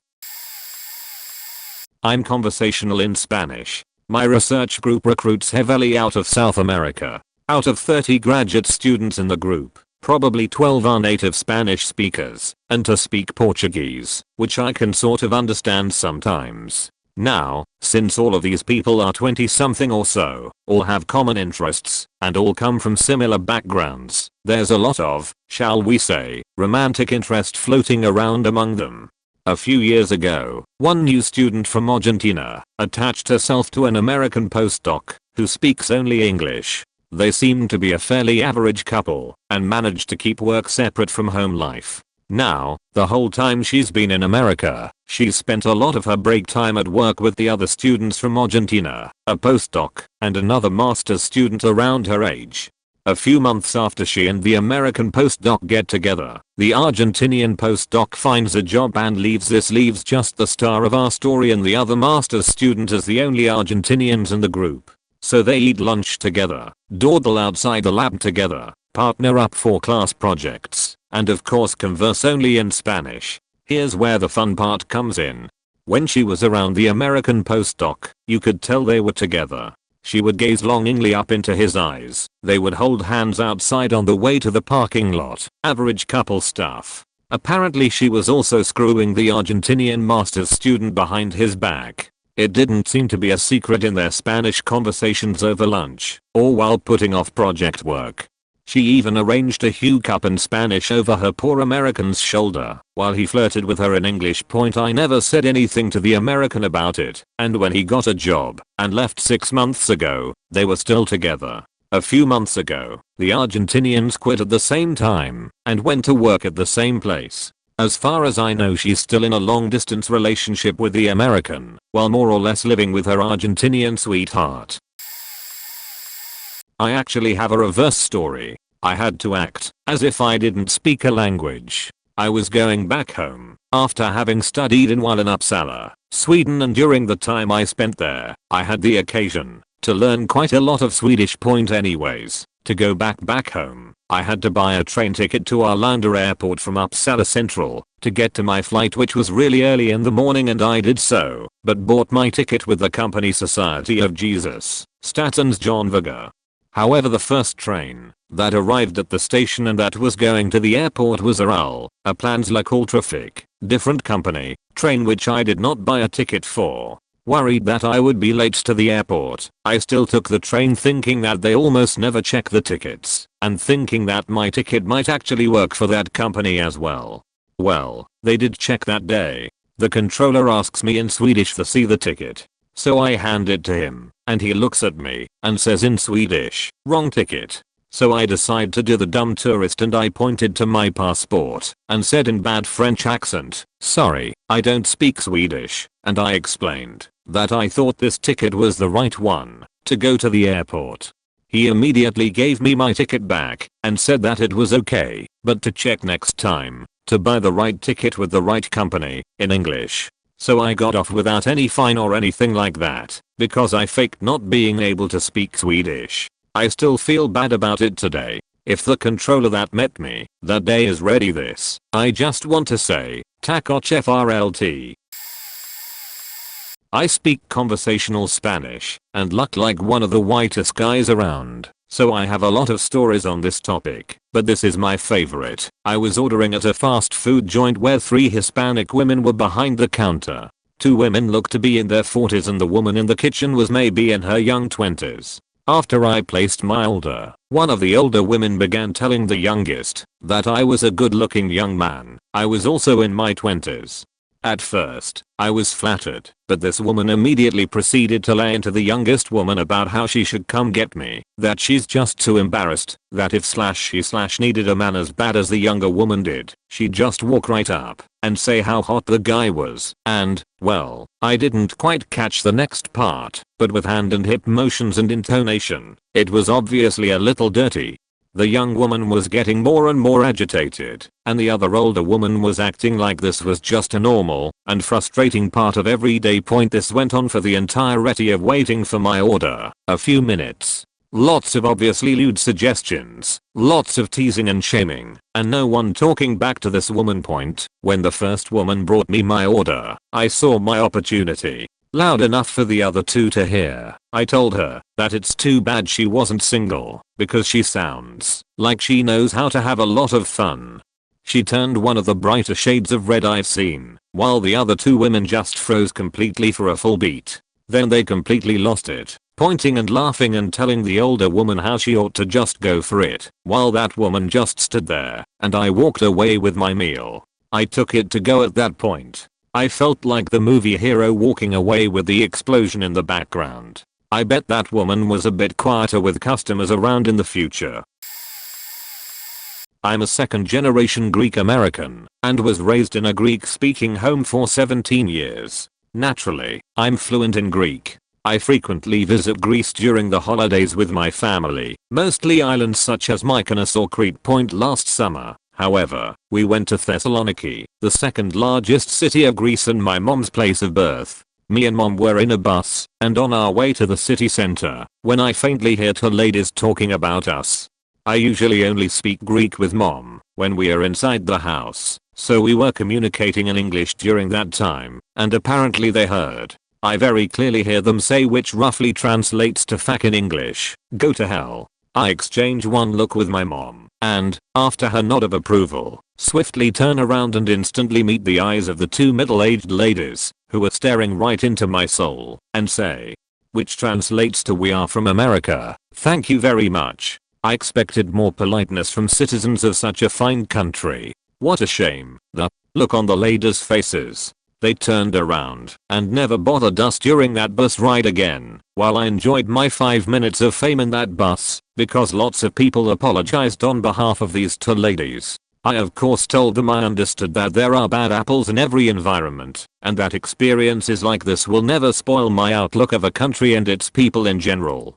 I'm conversational in Spanish. My research group recruits heavily out of South America. Out of 30 graduate students in the group, probably 12 are native Spanish speakers, and to speak Portuguese, which I can sort of understand sometimes. Now, since all of these people are 20 something or so, all have common interests, and all come from similar backgrounds, there's a lot of, shall we say, romantic interest floating around among them. A few years ago, one new student from Argentina attached herself to an American postdoc who speaks only English. They seemed to be a fairly average couple and managed to keep work separate from home life. Now, the whole time she's been in America, she's spent a lot of her break time at work with the other students from Argentina, a postdoc, and another master's student around her age. A few months after she and the American postdoc get together, the Argentinian postdoc finds a job and leaves. This leaves just the star of our story and the other master's student as the only Argentinians in the group. So they eat lunch together, dawdle outside the lab together, partner up for class projects, and of course converse only in Spanish. Here's where the fun part comes in. When she was around the American postdoc, you could tell they were together. She would gaze longingly up into his eyes. They would hold hands outside on the way to the parking lot. Average couple stuff. Apparently she was also screwing the Argentinian master's student behind his back. It didn't seem to be a secret in their Spanish conversations over lunch or while putting off project work. She even arranged a hookup in Spanish over her poor American's shoulder while he flirted with her in English. I never said anything to the American about it, and when he got a job and left 6 months ago, they were still together. A few months ago, the Argentinians quit at the same time and went to work at the same place. As far as I know, she's still in a long distance relationship with the American, while more or less living with her Argentinian sweetheart. I actually have a reverse story. I had to act as if I didn't speak a language. I was going back home after having studied in Uppsala, Sweden, and during the time I spent there, I had the occasion to learn quite a lot of Swedish. Anyways, to go back home, I had to buy a train ticket to Arlanda airport from Uppsala Central to get to my flight, which was really early in the morning, and I did so, but bought my ticket with the company Society of Jesus, Statens Järnvägar. However, the first train that arrived at the station and that was going to the airport was a Planslökolltrafik, different company, train which I did not buy a ticket for. Worried that I would be late to the airport, I still took the train, thinking that they almost never check the tickets, and thinking that my ticket might actually work for that company as well. Well, they did check that day. The controller asks me in Swedish to see the ticket. So I hand it to him, and he looks at me and says in Swedish, "Wrong ticket." So I decide to do the dumb tourist, and I pointed to my passport and said in bad French accent, "Sorry, I don't speak Swedish," and I explained that I thought this ticket was the right one to go to the airport. He immediately gave me my ticket back and said that it was okay, but to check next time to buy the right ticket with the right company in English. So I got off without any fine or anything like that, because I faked not being able to speak Swedish. I still feel bad about it today. If the controller that met me that day is ready this, I just want to say, takoch FRLT. I speak conversational Spanish and look like one of the whitest guys around, so I have a lot of stories on this topic, but this is my favorite. I was ordering at a fast food joint where 3 Hispanic women were behind the counter. 2 women looked to be in their 40s and the woman in the kitchen was maybe in her young 20s. After I placed my order, one of the older women began telling the youngest that I was a good-looking young man. I was also in my 20s. At first, I was flattered, but this woman immediately proceeded to lay into the youngest woman about how she should come get me, that she's just too embarrassed, that if she needed a man as bad as the younger woman did, she'd just walk right up and say how hot the guy was, and, well, I didn't quite catch the next part, but with hand and hip motions and intonation, it was obviously a little dirty. The young woman was getting more and more agitated, and the other older woman was acting like this was just a normal and frustrating part of everyday point. This went on for the entirety of waiting for my order, a few minutes. Lots of obviously lewd suggestions, lots of teasing and shaming, and no one talking back to this woman. When the first woman brought me my order, I saw my opportunity. Loud enough for the other 2 to hear, I told her that it's too bad she wasn't single, because she sounds like she knows how to have a lot of fun. She turned one of the brighter shades of red I've seen, while the other 2 women just froze completely for a full beat. Then they completely lost it, pointing and laughing and telling the older woman how she ought to just go for it, while that woman just stood there, and I walked away with my meal. I took it to go at that point. I felt like the movie hero walking away with the explosion in the background. I bet that woman was a bit quieter with customers around in the future. I'm a second-generation Greek American and was raised in a Greek-speaking home for 17 years. Naturally, I'm fluent in Greek. I frequently visit Greece during the holidays with my family, mostly islands such as Mykonos or Crete. Last summer, however, we went to Thessaloniki, the second largest city of Greece and my mom's place of birth. Me and mom were in a bus and on our way to the city center when I faintly hear 2 ladies talking about us. I usually only speak Greek with mom when we are inside the house, so we were communicating in English during that time, and apparently they heard. I very clearly hear them say, which roughly translates to "fuck" in English, "go to hell." I exchange one look with my mom, and, after her nod of approval, swiftly turn around and instantly meet the eyes of the 2 middle-aged ladies, who are staring right into my soul, and say, which translates to "we are from America, thank you very much." I expected more politeness from citizens of such a fine country. What a shame. The look on the ladies' faces. They turned around and never bothered us during that bus ride again, while I enjoyed my 5 minutes of fame in that bus, because lots of people apologized on behalf of these 2 ladies. I of course told them I understood that there are bad apples in every environment, and that experiences like this will never spoil my outlook of a country and its people in general.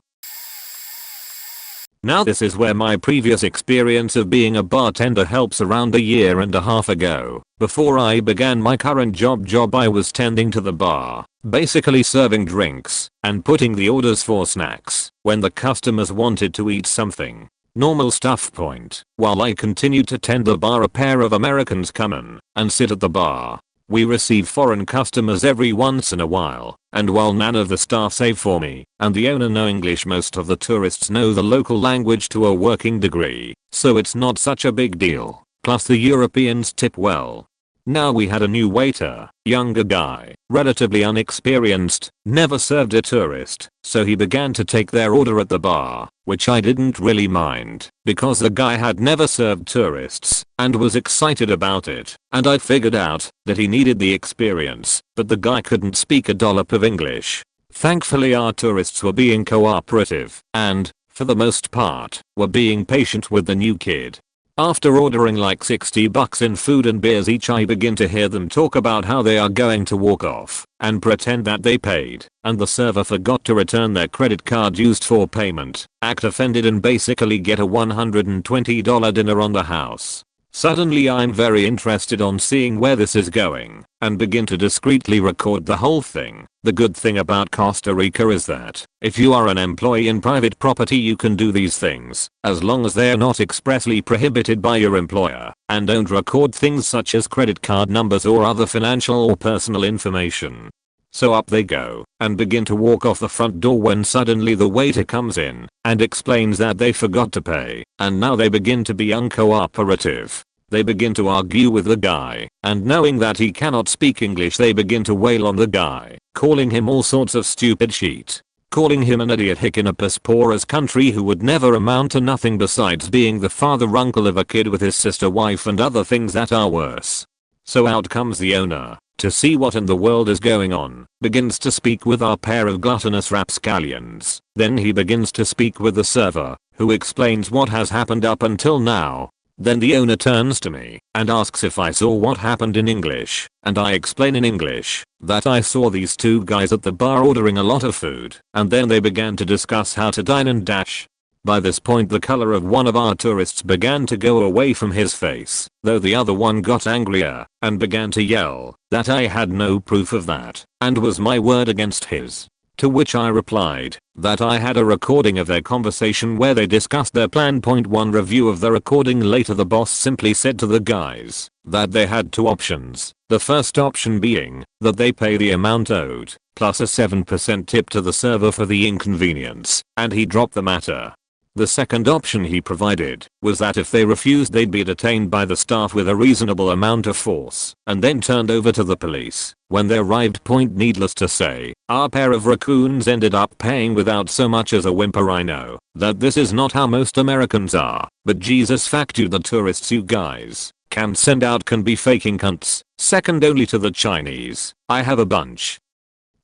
Now this is where my previous experience of being a bartender helps. Around a year and a half ago, before I began my current job I was tending to the bar, basically serving drinks and putting the orders for snacks when the customers wanted to eat something. Normal stuff point. While I continued to tend the bar, a pair of Americans come in and sit at the bar. We receive foreign customers every once in a while, and while none of the staff save for me and the owner know English, most of the tourists know the local language to a working degree, so it's not such a big deal. Plus the Europeans tip well. Now we had a new waiter, younger guy, relatively unexperienced, never served a tourist, so he began to take their order at the bar, which I didn't really mind, because the guy had never served tourists, and was excited about it, and I figured out that he needed the experience, but the guy couldn't speak a dollop of English. Thankfully our tourists were being cooperative, and, for the most part, were being patient with the new kid. After ordering like $60 in food and beers each, I begin to hear them talk about how they are going to walk off and pretend that they paid and the server forgot to return their credit card used for payment, act offended and basically get a $120 dinner on the house. Suddenly I'm very interested on seeing where this is going and begin to discreetly record the whole thing. The good thing about Costa Rica is that if you are an employee in private property you can do these things as long as they are not expressly prohibited by your employer and don't record things such as credit card numbers or other financial or personal information. So up they go and begin to walk off the front door when suddenly the waiter comes in and explains that they forgot to pay, and now they begin to be uncooperative. They begin to argue with the guy, and knowing that he cannot speak English they begin to wail on the guy, calling him all sorts of stupid shit. Calling him an idiot hick in a piss poor as country who would never amount to nothing besides being the father uncle of a kid with his sister wife and other things that are worse. So out comes the owner to see what in the world is going on, begins to speak with our pair of gluttonous rapscallions. Then he begins to speak with the server, who explains what has happened up until now. Then the owner turns to me and asks if I saw what happened in English, and I explain in English that I saw these two guys at the bar ordering a lot of food, and then they began to discuss how to dine and dash. By this point the color of one of our tourists began to go away from his face, though the other one got angrier and began to yell that I had no proof of that and was my word against his. To which I replied that I had a recording of their conversation where they discussed their plan. Point 1 review of the recording later. The boss simply said to the guys that they had two options, the first option being that they pay the amount owed plus a 7% tip to the server for the inconvenience, and he dropped the matter. The second option he provided was that if they refused they'd be detained by the staff with a reasonable amount of force and then turned over to the police. When they arrived, needless to say, our pair of raccoons ended up paying without so much as a whimper. I know that this is not how most Americans are, but Jesus fact you, the tourists you guys can send out can be faking cunts, second only to the Chinese. I have a bunch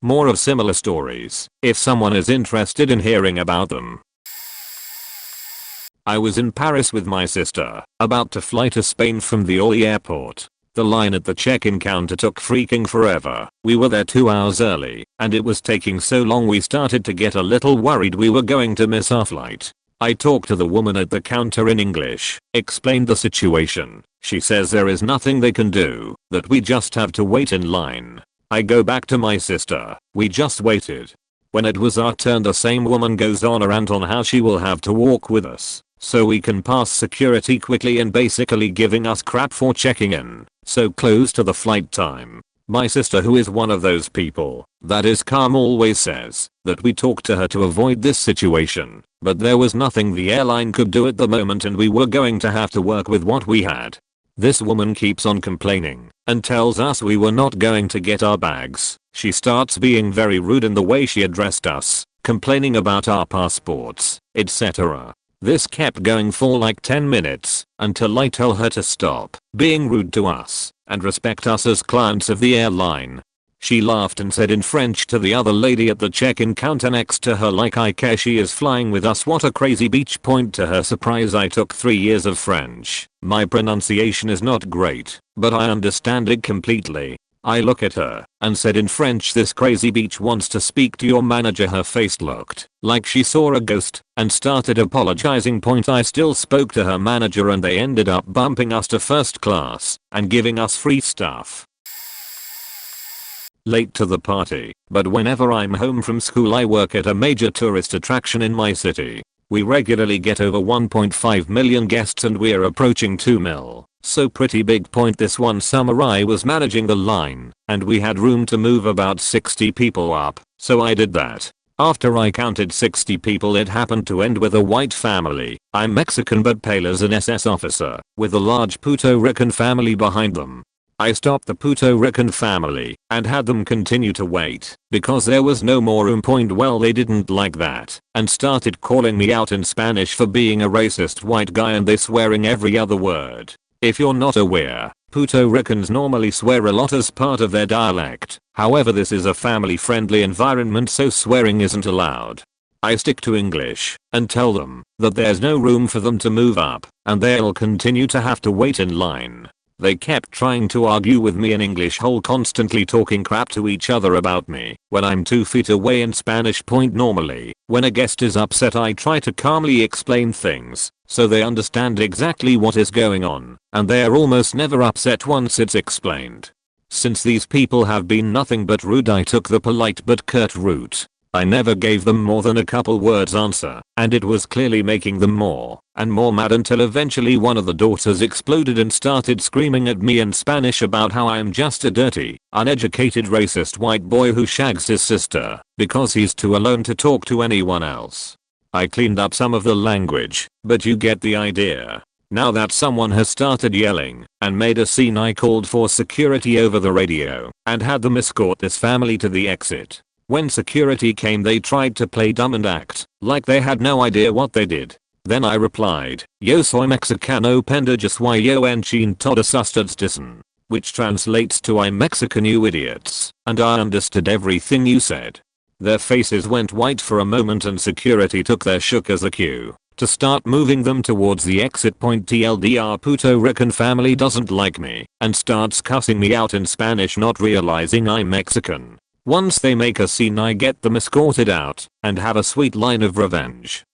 more of similar stories if someone is interested in hearing about them. I was in Paris with my sister, about to fly to Spain from the Orly airport. The line at the check-in counter took freaking forever. We were there 2 hours early, and it was taking so long we started to get a little worried we were going to miss our flight. I talked to the woman at the counter in English, explained the situation. She says there is nothing they can do, that we just have to wait in line. I go back to my sister. We just waited. When it was our turn, the same woman goes on a rant on how she will have to walk with us so we can pass security quickly and basically giving us crap for checking in so close to the flight time. My sister, who is one of those people that is calm, always says that we talked to her to avoid this situation, but there was nothing the airline could do at the moment and we were going to have to work with what we had. This woman keeps on complaining and tells us we were not going to get our bags. She starts being very rude in the way she addressed us, complaining about our passports, etc. This kept going for like 10 minutes until I tell her to stop being rude to us and respect us as clients of the airline. She laughed and said in French to the other lady at the check-in counter next to her like I care she is flying with us, what a crazy beach. Point to her surprise, I took 3 years of French. My pronunciation is not great, but I understand it completely. I look at her and said in French, this crazy beach wants to speak to your manager. Her face looked like she saw a ghost and started apologizing. Point I still spoke to her manager and they ended up bumping us to first class and giving us free stuff. Late to the party, but whenever I'm home from school I work at a major tourist attraction in my city. We regularly get over 1.5 million guests and we're approaching 2 mil. So pretty big. Point this one summer I was managing the line and we had room to move about 60 people up, so I did that. After I counted 60 people it happened to end with a white family. I'm Mexican but pale as an SS officer, with a large Puerto Rican family behind them. I stopped the Puerto Rican family and had them continue to wait because there was no more room. Point well, they didn't like that and started calling me out in Spanish for being a racist white guy and they swearing every other word. If you're not aware, Puerto Ricans normally swear a lot as part of their dialect. However, this is a family-friendly environment so swearing isn't allowed. I stick to English and tell them that there's no room for them to move up and they'll continue to have to wait in line. They kept trying to argue with me in English, whole constantly talking crap to each other about me when I'm 2 feet away in Spanish. Point normally, when a guest is upset I try to calmly explain things so they understand exactly what is going on, and they're almost never upset once it's explained. Since these people have been nothing but rude I took the polite but curt route. I never gave them more than a couple words answer, and it was clearly making them more and more mad until eventually one of the daughters exploded and started screaming at me in Spanish about how I am just a dirty, uneducated racist white boy who shags his sister because he's too alone to talk to anyone else. I cleaned up some of the language, but you get the idea. Now that someone has started yelling and made a scene, I called for security over the radio and had them escort this family to the exit. When security came they tried to play dumb and act like they had no idea what they did. Then I replied, yo soy mexicano pendejas y yo en chin todas ustedes dicen, which translates to I'm Mexican you idiots, and I understood everything you said. Their faces went white for a moment and security took their shook as a cue to start moving them towards the exit. Point TLDR, Puerto Rican family doesn't like me and starts cussing me out in Spanish, not realizing I'm Mexican. Once they make a scene I get them escorted out and have a sweet line of revenge.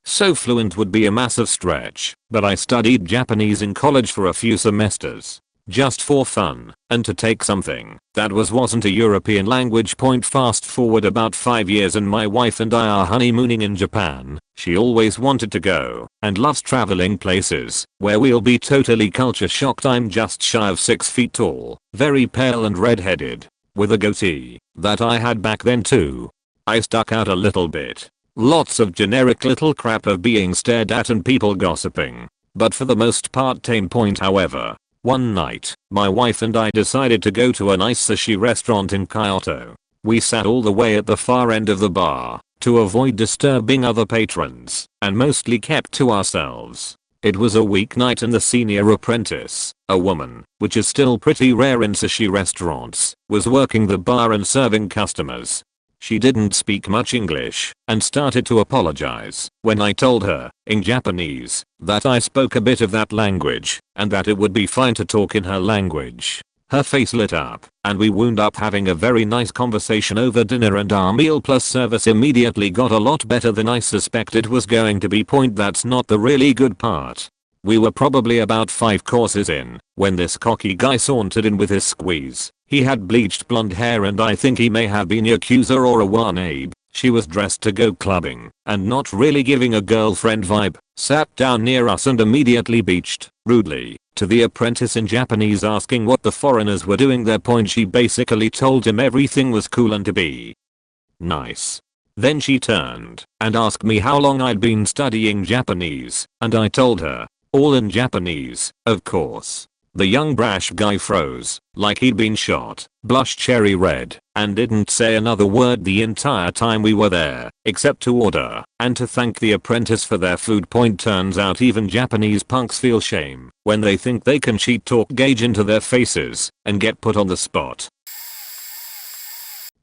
So fluent would be a massive stretch, but I studied Japanese in college for a few semesters. Just for fun and to take something that wasn't a European language. Point fast forward about 5 years and my wife and I are honeymooning in Japan. She always wanted to go and loves traveling places where we'll be totally culture shocked. I'm just shy of 6 feet tall, very pale and red-headed, with a goatee that I had back then too. I stuck out a little bit. Lots of generic little crap of being stared at and people gossiping, but for the most part tame. Point however, one night, my wife and I decided to go to a nice sushi restaurant in Kyoto. We sat all the way at the far end of the bar to avoid disturbing other patrons and mostly kept to ourselves. It was a weeknight and the senior apprentice, a woman, which is still pretty rare in sushi restaurants, was working the bar and serving customers. She didn't speak much English and started to apologize when I told her, in Japanese, that I spoke a bit of that language and that it would be fine to talk in her language. Her face lit up and we wound up having a very nice conversation over dinner, and our meal plus service immediately got a lot better than I suspected was going to be. Point that's not the really good part. We were probably about 5 courses in when this cocky guy sauntered in with his squeeze. He had bleached blonde hair and I think he may have been Yakuza or a Wanabe. She was dressed to go clubbing and not really giving a girlfriend vibe. Sat down near us and immediately beached, rudely, to the apprentice in Japanese asking what the foreigners were doing there. Point she basically told him everything was cool and to be nice. Then she turned and asked me how long I'd been studying Japanese, and I told her, all in Japanese, of course. The young brash guy froze, like he'd been shot, blushed cherry red, and didn't say another word the entire time we were there, except to order, and to thank the apprentice for their food. Turns out even Japanese punks feel shame, when they think they can cheat talk Gage into their faces, and get put on the spot.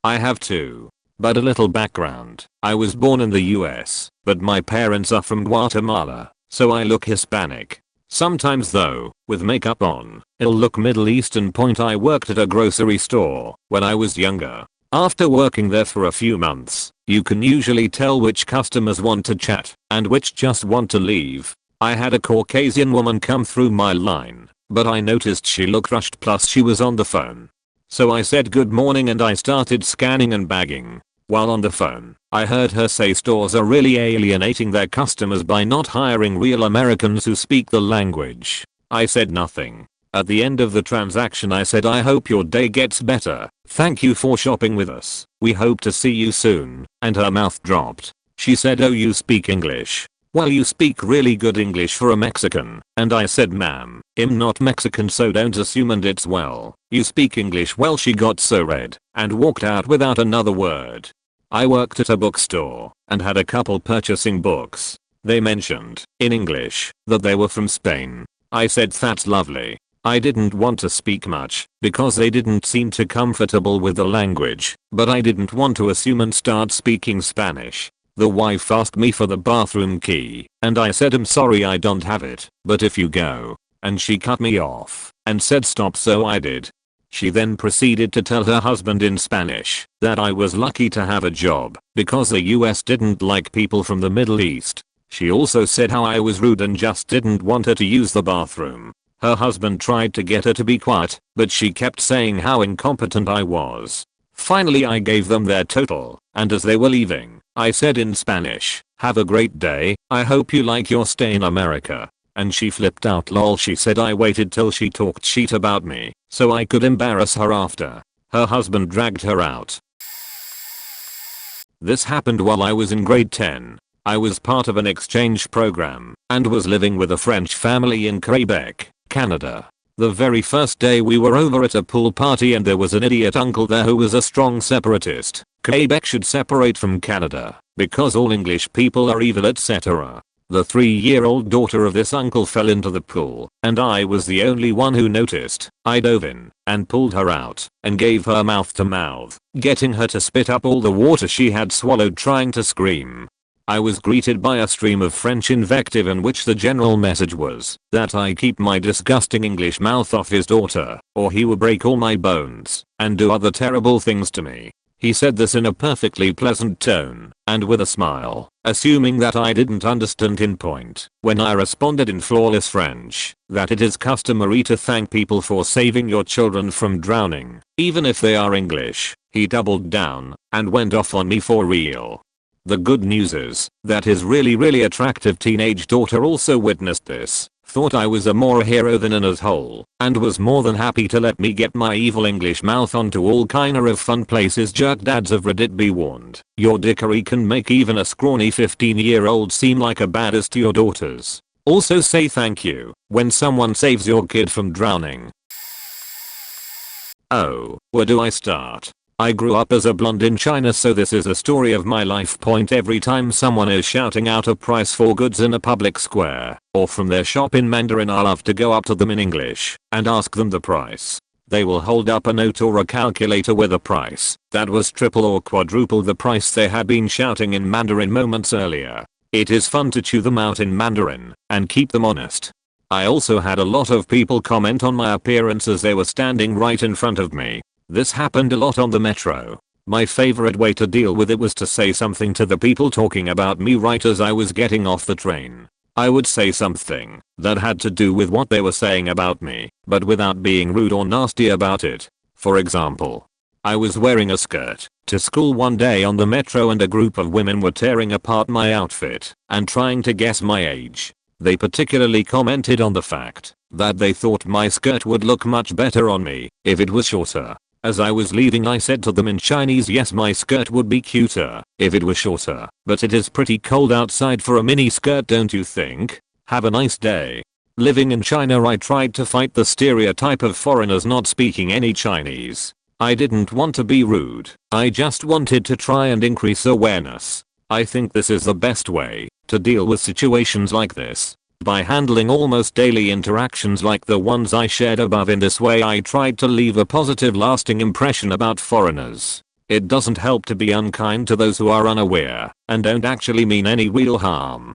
I have too. But a little background. I was born in the US, but my parents are from Guatemala, so I look Hispanic. Sometimes though, with makeup on, it'll look Middle Eastern. I worked at a grocery store when I was younger. After working there for a few months, you can usually tell which customers want to chat and which just want to leave. I had a Caucasian woman come through my line, but I noticed she looked rushed, plus she was on the phone. So I said good morning and I started scanning and bagging. While on the phone, I heard her say stores are really alienating their customers by not hiring real Americans who speak the language. I said nothing. At the end of the transaction I said, I hope your day gets better. Thank you for shopping with us. We hope to see you soon. And her mouth dropped. She said, oh, you speak English? Well, you speak really good English for a Mexican. And I said, ma'am, I'm not Mexican, so don't assume, and it's well. You speak English well. She got so red and walked out without another word. I worked at a bookstore and had a couple purchasing books. They mentioned, in English, that they were from Spain. I said, that's lovely. I didn't want to speak much because they didn't seem too comfortable with the language, but I didn't want to assume and start speaking Spanish. The wife asked me for the bathroom key, and I said, I'm sorry, I don't have it, but if you go. And she cut me off and said stop, so I did. She then proceeded to tell her husband in Spanish that I was lucky to have a job because the US didn't like people from the Middle East. She also said how I was rude and just didn't want her to use the bathroom. Her husband tried to get her to be quiet, but she kept saying how incompetent I was. Finally I gave them their total, and as they were leaving, I said in Spanish, have a great day, I hope you like your stay in America. And she flipped out. Lol. She said I waited till she talked shit about me so I could embarrass her after. Her husband dragged her out. This happened while I was in grade 10. I was part of an exchange program and was living with a French family in Quebec, Canada. The very first day we were over at a pool party and there was an idiot uncle there who was a strong separatist. Quebec should separate from Canada because all English people are evil, etc. The 3-year-old daughter of this uncle fell into the pool, and I was the only one who noticed. I dove in and pulled her out and gave her mouth to mouth, getting her to spit up all the water she had swallowed trying to scream. I was greeted by a stream of French invective in which the general message was that I keep my disgusting English mouth off his daughter, or he will break all my bones and do other terrible things to me. He said this in a perfectly pleasant tone and with a smile, assuming that I didn't understand in point. When I responded in flawless French that it is customary to thank people for saving your children from drowning, even if they are English, he doubled down and went off on me for real. The good news is that his really attractive teenage daughter also witnessed this, thought I was a more hero than an asshole, and was more than happy to let me get my evil English mouth onto all kinda of fun places. Jerk dads of Reddit, be warned. Your dickery can make even a scrawny 15-year-old seem like a badass to your daughters. Also say thank you when someone saves your kid from drowning. Oh, where do I start? I grew up as a blonde in China, so this is a story of my life. Every time someone is shouting out a price for goods in a public square or from their shop in Mandarin, I love to go up to them in English and ask them the price. They will hold up a note or a calculator with a price that was triple or quadruple the price they had been shouting in Mandarin moments earlier. It is fun to chew them out in Mandarin and keep them honest. I also had a lot of people comment on my appearance as they were standing right in front of me. This happened a lot on the metro. My favorite way to deal with it was to say something to the people talking about me right as I was getting off the train. I would say something that had to do with what they were saying about me, but without being rude or nasty about it. For example, I was wearing a skirt to school one day on the metro and a group of women were tearing apart my outfit and trying to guess my age. They particularly commented on the fact that they thought my skirt would look much better on me if it was shorter. As I was leaving, I said to them in Chinese, yes, my skirt would be cuter if it was shorter, but it is pretty cold outside for a mini skirt, don't you think? Have a nice day. Living in China, I tried to fight the stereotype of foreigners not speaking any Chinese. I didn't want to be rude, I just wanted to try and increase awareness. I think this is the best way to deal with situations like this. By handling almost daily interactions like the ones I shared above. In this way I tried to leave a positive lasting impression about foreigners. It doesn't help to be unkind to those who are unaware and don't actually mean any real harm.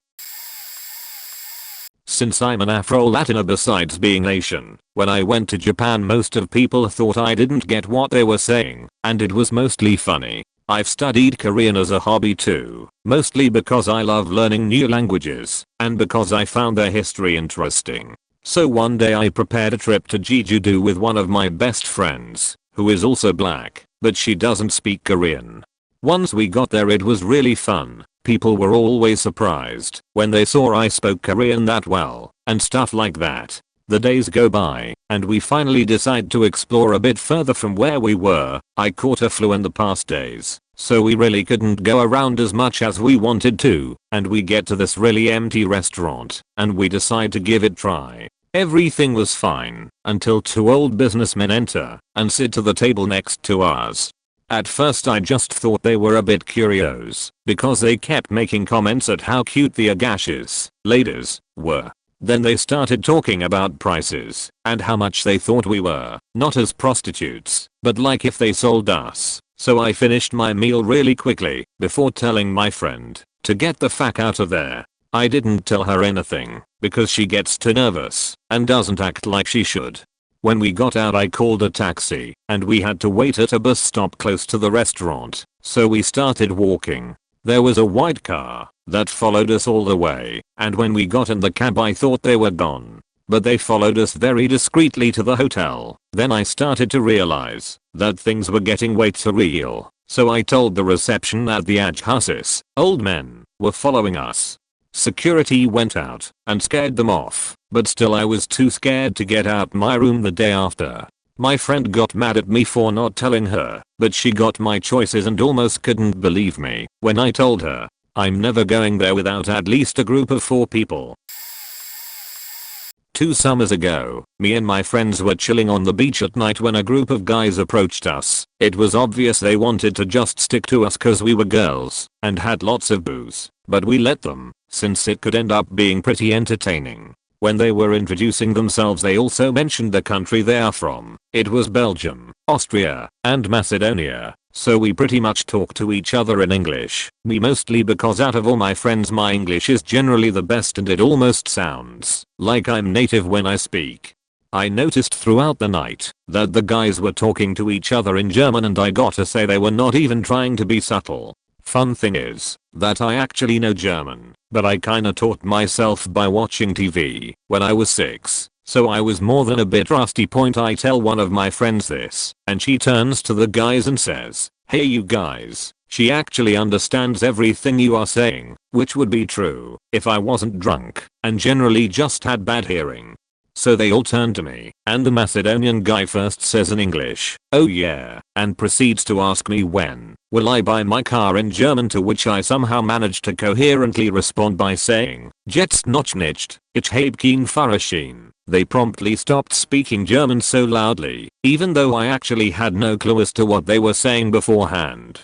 Since I'm an Afro-Latiner besides being Asian, when I went to Japan most of people thought I didn't get what they were saying, and it was mostly funny. I've studied Korean as a hobby too, mostly because I love learning new languages, and because I found their history interesting. So one day I prepared a trip to Jeju-do with one of my best friends, who is also black, but she doesn't speak Korean. Once we got there it was really fun. People were always surprised when they saw I spoke Korean that well, and stuff like that. The days go by, and we finally decide to explore a bit further from where we were. I caught a flu in the past days, so we really couldn't go around as much as we wanted to, and we get to this really empty restaurant, and we decide to give it a try. Everything was fine, until two old businessmen enter, and sit to the table next to us. At first I just thought they were a bit curious, because they kept making comments at how cute the agashes, ladies, were. Then they started talking about prices, and how much they thought we were, not as prostitutes, but like if they sold us. So I finished my meal really quickly, before telling my friend to get the fuck out of there. I didn't tell her anything, because she gets too nervous, and doesn't act like she should. When we got out I called a taxi, and we had to wait at a bus stop close to the restaurant, so we started walking. There was a white car that followed us all the way, and when we got in the cab I thought they were gone. But they followed us very discreetly to the hotel. Then I started to realize that things were getting way too real, so I told the reception that the agashes, old men, were following us. Security went out and scared them off, but still I was too scared to get out my room the day after. My friend got mad at me for not telling her, but she got my choices and almost couldn't believe me when I told her I'm never going there without at least a group of 4 people. 2 summers ago, me and my friends were chilling on the beach at night when a group of guys approached us. It was obvious they wanted to just stick to us cause we were girls and had lots of booze, but we let them, since it could end up being pretty entertaining. When they were introducing themselves they also mentioned the country they are from. It was Belgium, Austria, and Macedonia, so we pretty much talked to each other in English. Me mostly because out of all my friends my English is generally the best and it almost sounds like I'm native when I speak. I noticed throughout the night that the guys were talking to each other in German and I gotta say they were not even trying to be subtle. Fun thing is that I actually know German, but I kinda taught myself by watching TV when I was 6, so I was more than a bit rusty. I tell one of my friends this, and she turns to the guys and says, "Hey you guys, she actually understands everything you are saying," which would be true if I wasn't drunk and generally just had bad hearing. So they all turn to me, and the Macedonian guy first says in English, "Oh yeah," and proceeds to ask me when will I buy my car in German, to which I somehow managed to coherently respond by saying, "Jetzt noch nicht, ich habe keinen Führerschein." They promptly stopped speaking German so loudly, even though I actually had no clue as to what they were saying beforehand.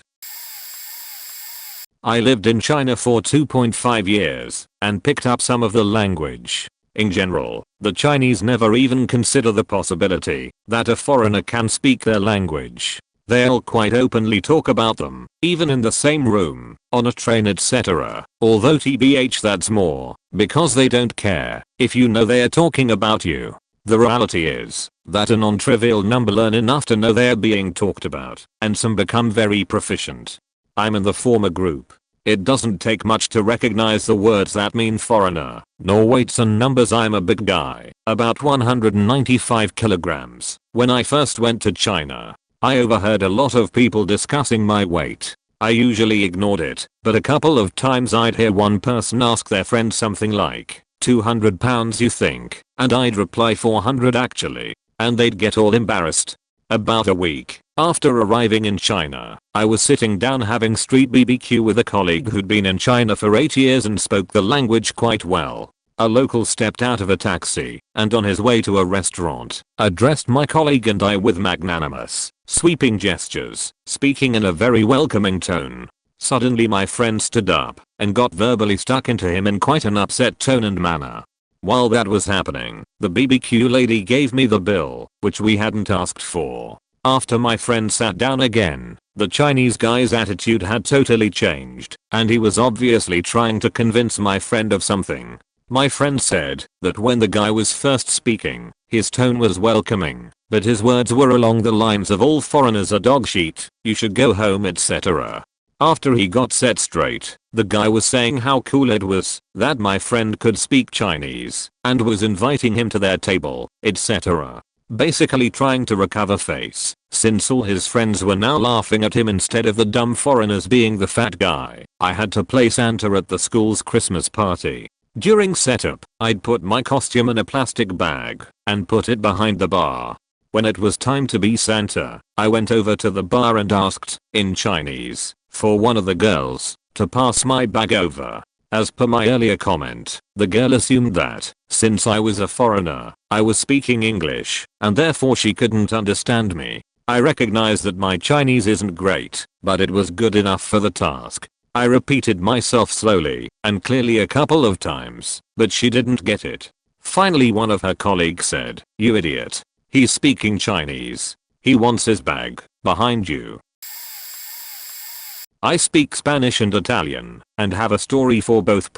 I lived in China for 2.5 years and picked up some of the language. In general, the Chinese never even consider the possibility that a foreigner can speak their language. They'll quite openly talk about them, even in the same room, on a train, etc. Although tbh that's more because they don't care if you know they're talking about you. The reality is that a non-trivial number learn enough to know they're being talked about, and some become very proficient. I'm in the former group. It doesn't take much to recognize the words that mean foreigner, nor weights and numbers. I'm a big guy, about 195 kilograms. When I first went to China, I overheard a lot of people discussing my weight. I usually ignored it, but a couple of times I'd hear one person ask their friend something like, 200 pounds you think? And I'd reply 400 actually, and they'd get all embarrassed. About a week after arriving in China, I was sitting down having street BBQ with a colleague who'd been in China for 8 years and spoke the language quite well. A local stepped out of a taxi and on his way to a restaurant, addressed my colleague and I with magnanimous, sweeping gestures, speaking in a very welcoming tone. Suddenly my friend stood up and got verbally stuck into him in quite an upset tone and manner. While that was happening, the BBQ lady gave me the bill, which we hadn't asked for. After my friend sat down again, the Chinese guy's attitude had totally changed, and he was obviously trying to convince my friend of something. My friend said that when the guy was first speaking, his tone was welcoming, but his words were along the lines of all foreigners are dog shit, you should go home, etc. After he got set straight, the guy was saying how cool it was that my friend could speak Chinese and was inviting him to their table, etc. Basically trying to recover face, since all his friends were now laughing at him instead of the dumb foreigners being the fat guy. I had to play Santa at the school's Christmas party. During setup, I'd put my costume in a plastic bag and put it behind the bar. When it was time to be Santa, I went over to the bar and asked, in Chinese, for one of the girls to pass my bag over. As per my earlier comment, the girl assumed that, since I was a foreigner, I was speaking English, and therefore she couldn't understand me. I recognize that my Chinese isn't great, but it was good enough for the task. I repeated myself slowly and clearly a couple of times, but she didn't get it. Finally one of her colleagues said, "You idiot. He's speaking Chinese. He wants his bag, behind you." I speak Spanish and Italian, and have a story for both.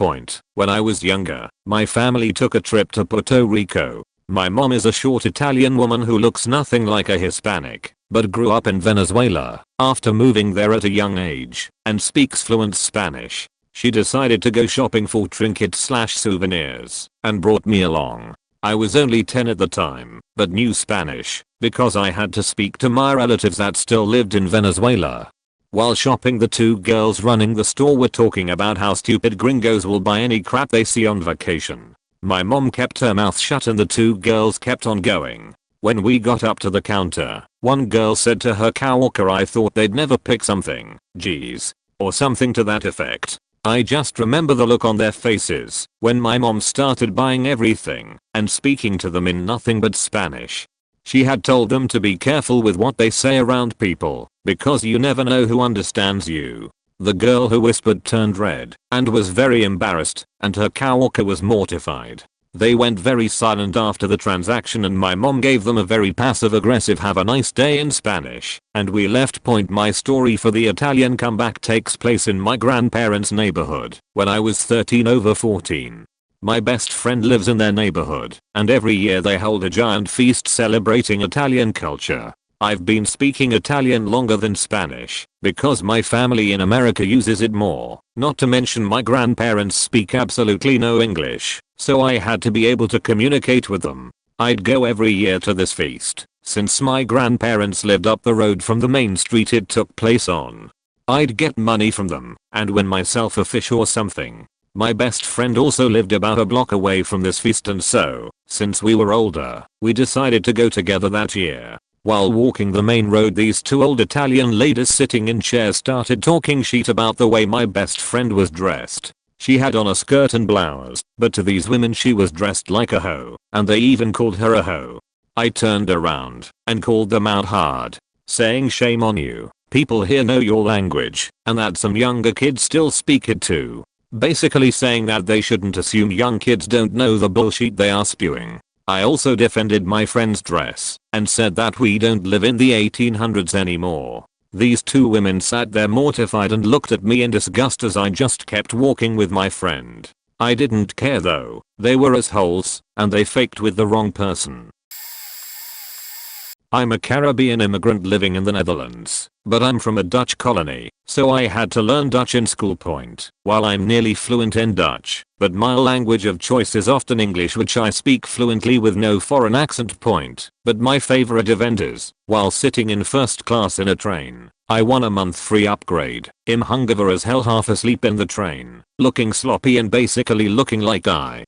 When I was younger, my family took a trip to Puerto Rico. My mom is a short Italian woman who looks nothing like a Hispanic, but grew up in Venezuela after moving there at a young age, and speaks fluent Spanish. She decided to go shopping for trinkets/souvenirs, and brought me along. I was only 10 at the time, but knew Spanish, because I had to speak to my relatives that still lived in Venezuela. While shopping, the two girls running the store were talking about how stupid gringos will buy any crap they see on vacation. My mom kept her mouth shut and the two girls kept on going. When we got up to the counter, one girl said to her coworker, "I thought they'd never pick something, geez," or something to that effect. I just remember the look on their faces when my mom started buying everything and speaking to them in nothing but Spanish. She had told them to be careful with what they say around people, because you never know who understands you. The girl who whispered turned red and was very embarrassed, and her coworker was mortified. They went very silent after the transaction and my mom gave them a very passive-aggressive "have a nice day" in Spanish, and we left. My story for the Italian comeback takes place in my grandparents' neighborhood when I was 13/14. My best friend lives in their neighborhood, and every year they hold a giant feast celebrating Italian culture. I've been speaking Italian longer than Spanish, because my family in America uses it more, not to mention my grandparents speak absolutely no English, so I had to be able to communicate with them. I'd go every year to this feast, since my grandparents lived up the road from the main street it took place on. I'd get money from them, and win myself a fish or something. My best friend also lived about a block away from this feast, and so, since we were older, we decided to go together that year. While walking the main road, these two old Italian ladies sitting in chairs started talking shit about the way my best friend was dressed. She had on a skirt and blouse, but to these women she was dressed like a hoe, and they even called her a hoe. I turned around and called them out hard, saying, "Shame on you, people here know your language, and that some younger kids still speak it too." Basically saying that they shouldn't assume young kids don't know the bullshit they are spewing. I also defended my friend's dress and said that we don't live in the 1800s anymore. These two women sat there mortified and looked at me in disgust as I just kept walking with my friend. I didn't care though, they were assholes, and they faked with the wrong person. I'm a Caribbean immigrant living in the Netherlands, but I'm from a Dutch colony, so I had to learn Dutch in school. While I'm nearly fluent in Dutch, but my language of choice is often English, which I speak fluently with no foreign accent. But my favorite event is, while sitting in first class in a train, I won a month free upgrade. I'm hungover as hell, half asleep in the train, looking sloppy and basically looking like I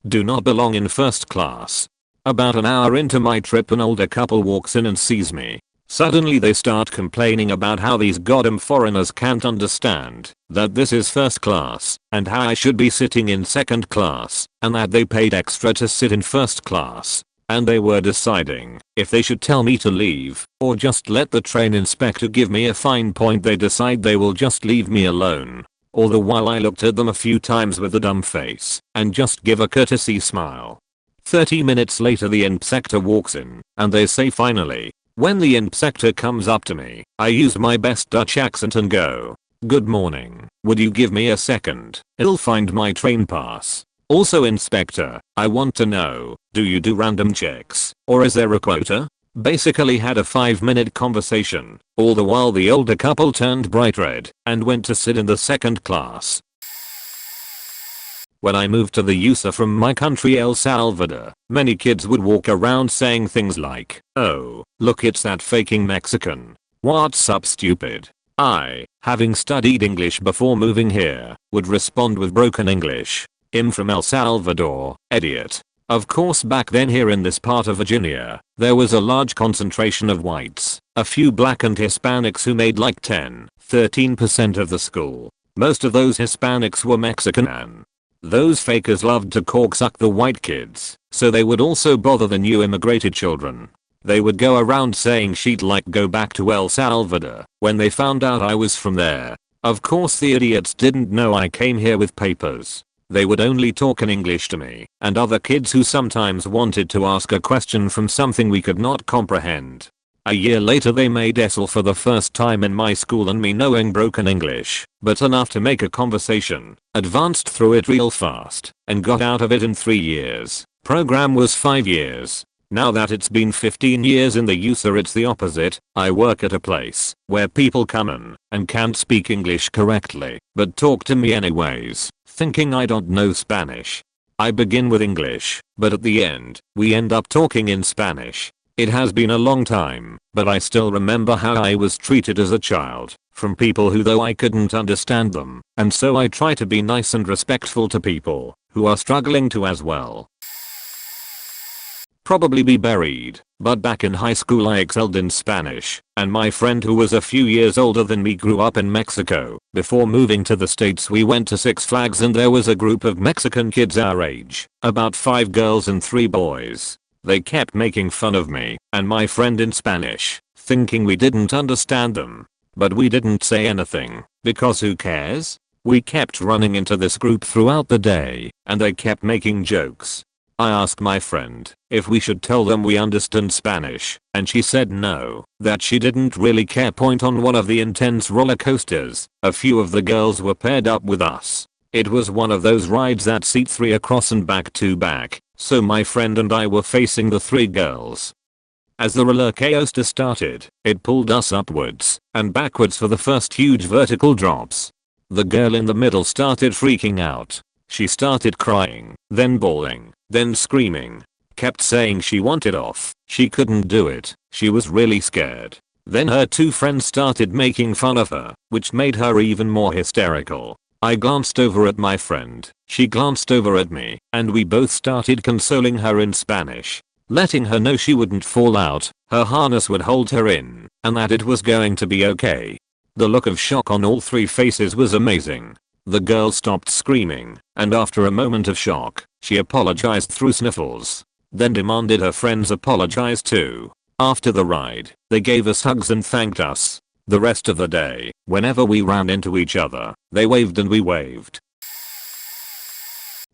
do not belong in first class. About an hour into my trip, an older couple walks in and sees me. Suddenly they start complaining about how these goddamn foreigners can't understand that this is first class and how I should be sitting in second class and that they paid extra to sit in first class. And they were deciding if they should tell me to leave or just let the train inspector give me a fine point. They decide they will just leave me alone. All the while I looked at them a few times with a dumb face and just give a courtesy smile. 30 minutes later the inspector walks in and they say finally. When the inspector comes up to me, I use my best Dutch accent and go, "Good morning, would you give me a second? I'll find my train pass. Also inspector, I want to know, do you do random checks, or is there a quota?" Basically had a 5-minute conversation, all the while the older couple turned bright red and went to sit in the second class. When I moved to the USA from my country El Salvador, many kids would walk around saying things like, "Oh, look it's that faking Mexican. What's up stupid?" I, having studied English before moving here, would respond with broken English. "I'm from El Salvador, idiot." Of course back then here in this part of Virginia, there was a large concentration of whites, a few black and Hispanics who made like 10-13% of the school. Most of those Hispanics were Mexican and those fakers loved to cocksuck the white kids, so they would also bother the new immigrated children. They would go around saying she'd like go back to El Salvador when they found out I was from there. Of course the idiots didn't know I came here with papers. They would only talk in English to me and other kids who sometimes wanted to ask a question from something we could not comprehend. A year later they made ESL for the first time in my school and me knowing broken English, but enough to make a conversation, advanced through it real fast, and got out of it in 3 years. Program was 5 years. Now that it's been 15 years in the USA it's the opposite. I work at a place where people come in and can't speak English correctly, but talk to me anyways, thinking I don't know Spanish. I begin with English, but at the end, we end up talking in Spanish. It has been a long time, but I still remember how I was treated as a child from people who though I couldn't understand them, and so I try to be nice and respectful to people who are struggling to as well. Probably be buried, but back in high school I excelled in Spanish, and my friend who was a few years older than me grew up in Mexico. Before moving to the States we went to Six Flags and there was a group of Mexican kids our age, about 5 girls and 3 boys. They kept making fun of me and my friend in Spanish, thinking we didn't understand them. But we didn't say anything, because who cares? We kept running into this group throughout the day, and they kept making jokes. I asked my friend if we should tell them we understand Spanish, and she said no, that she didn't really care. Point on one of the intense roller coasters, a few of the girls were paired up with us. It was one of those rides that seat 3 across and back to back. So my friend and I were facing the 3 girls. As the roller coaster started, it pulled us upwards and backwards for the first huge vertical drops. The girl in the middle started freaking out. She started crying, then bawling, then screaming. Kept saying she wanted off. She couldn't do it. She was really scared. Then her 2 friends started making fun of her, which made her even more hysterical. I glanced over at my friend, she glanced over at me, and we both started consoling her in Spanish, letting her know she wouldn't fall out, her harness would hold her in, and that it was going to be okay. The look of shock on all 3 faces was amazing. The girl stopped screaming, and after a moment of shock, she apologized through sniffles, then demanded her friends apologize too. After the ride, they gave us hugs and thanked us. The rest of the day, whenever we ran into each other, they waved and we waved.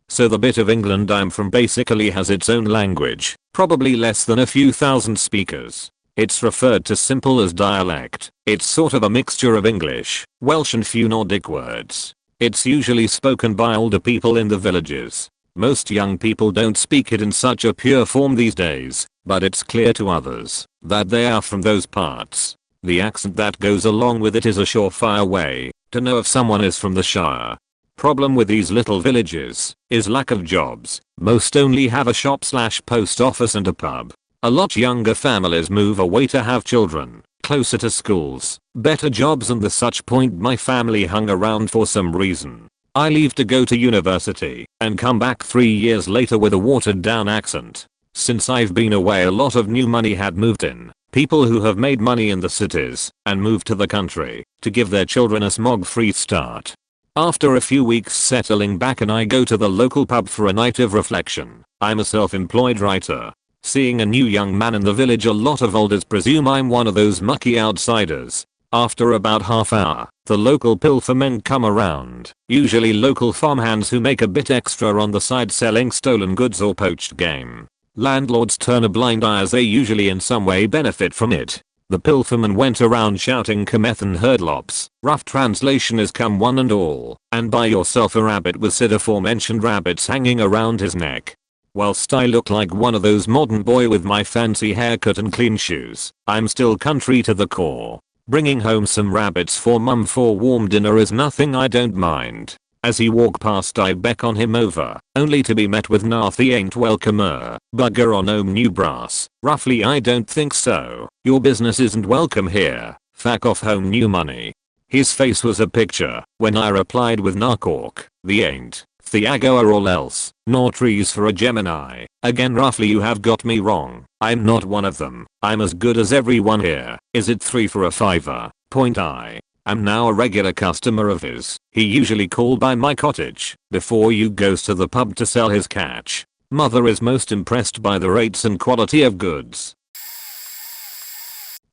So the bit of England I'm from basically has its own language, probably less than a few thousand speakers. It's referred to simple as dialect. It's sort of a mixture of English, Welsh and few Nordic words. It's usually spoken by older people in the villages. Most young people don't speak it in such a pure form these days, but it's clear to others that they are from those parts. The accent that goes along with it is a surefire way to know if someone is from the Shire. Problem with these little villages is lack of jobs. Most only have a shop/post office and a pub. A lot younger families move away to have children, closer to schools, better jobs and the such. Point my family hung around for some reason. I leave to go to university and come back 3 years later with a watered down accent. Since I've been away a lot of new money had moved in, People who have made money in the cities and moved to the country to give their children a smog-free start. After a few weeks settling back and I go to the local pub for a night of reflection. I'm a self-employed writer. Seeing a new young man in the village, a lot of elders presume I'm one of those mucky outsiders. After about half hour, the local pilfermen come around, usually local farmhands who make a bit extra on the side selling stolen goods or poached game. Landlords turn a blind eye as they usually in some way benefit from it. The pilferman went around shouting "Cometh and herdlops," rough translation is come one and all, and buy yourself a rabbit with said aforementioned rabbits hanging around his neck. Whilst I look like one of those modern boy with my fancy haircut and clean shoes, I'm still country to the core. Bringing home some rabbits for mum for warm dinner is nothing I don't mind. As he walk past I beckon him over, only to be met with "Nathi ain't welcomer, bugger on ome new brass." Roughly, "I don't think so. Your business isn't welcome here. Fuck off home new money." His face was a picture when I replied with "Narcork, the ain't, Thiago or all else, nor trees for a Gemini." Again, roughly, "You have got me wrong. I'm not one of them. I'm as good as everyone here. Is it 3 for a fiver?" I am now a regular customer of his. He usually call by my cottage before you goes to the pub to sell his catch. Mother is most impressed by the rates and quality of goods.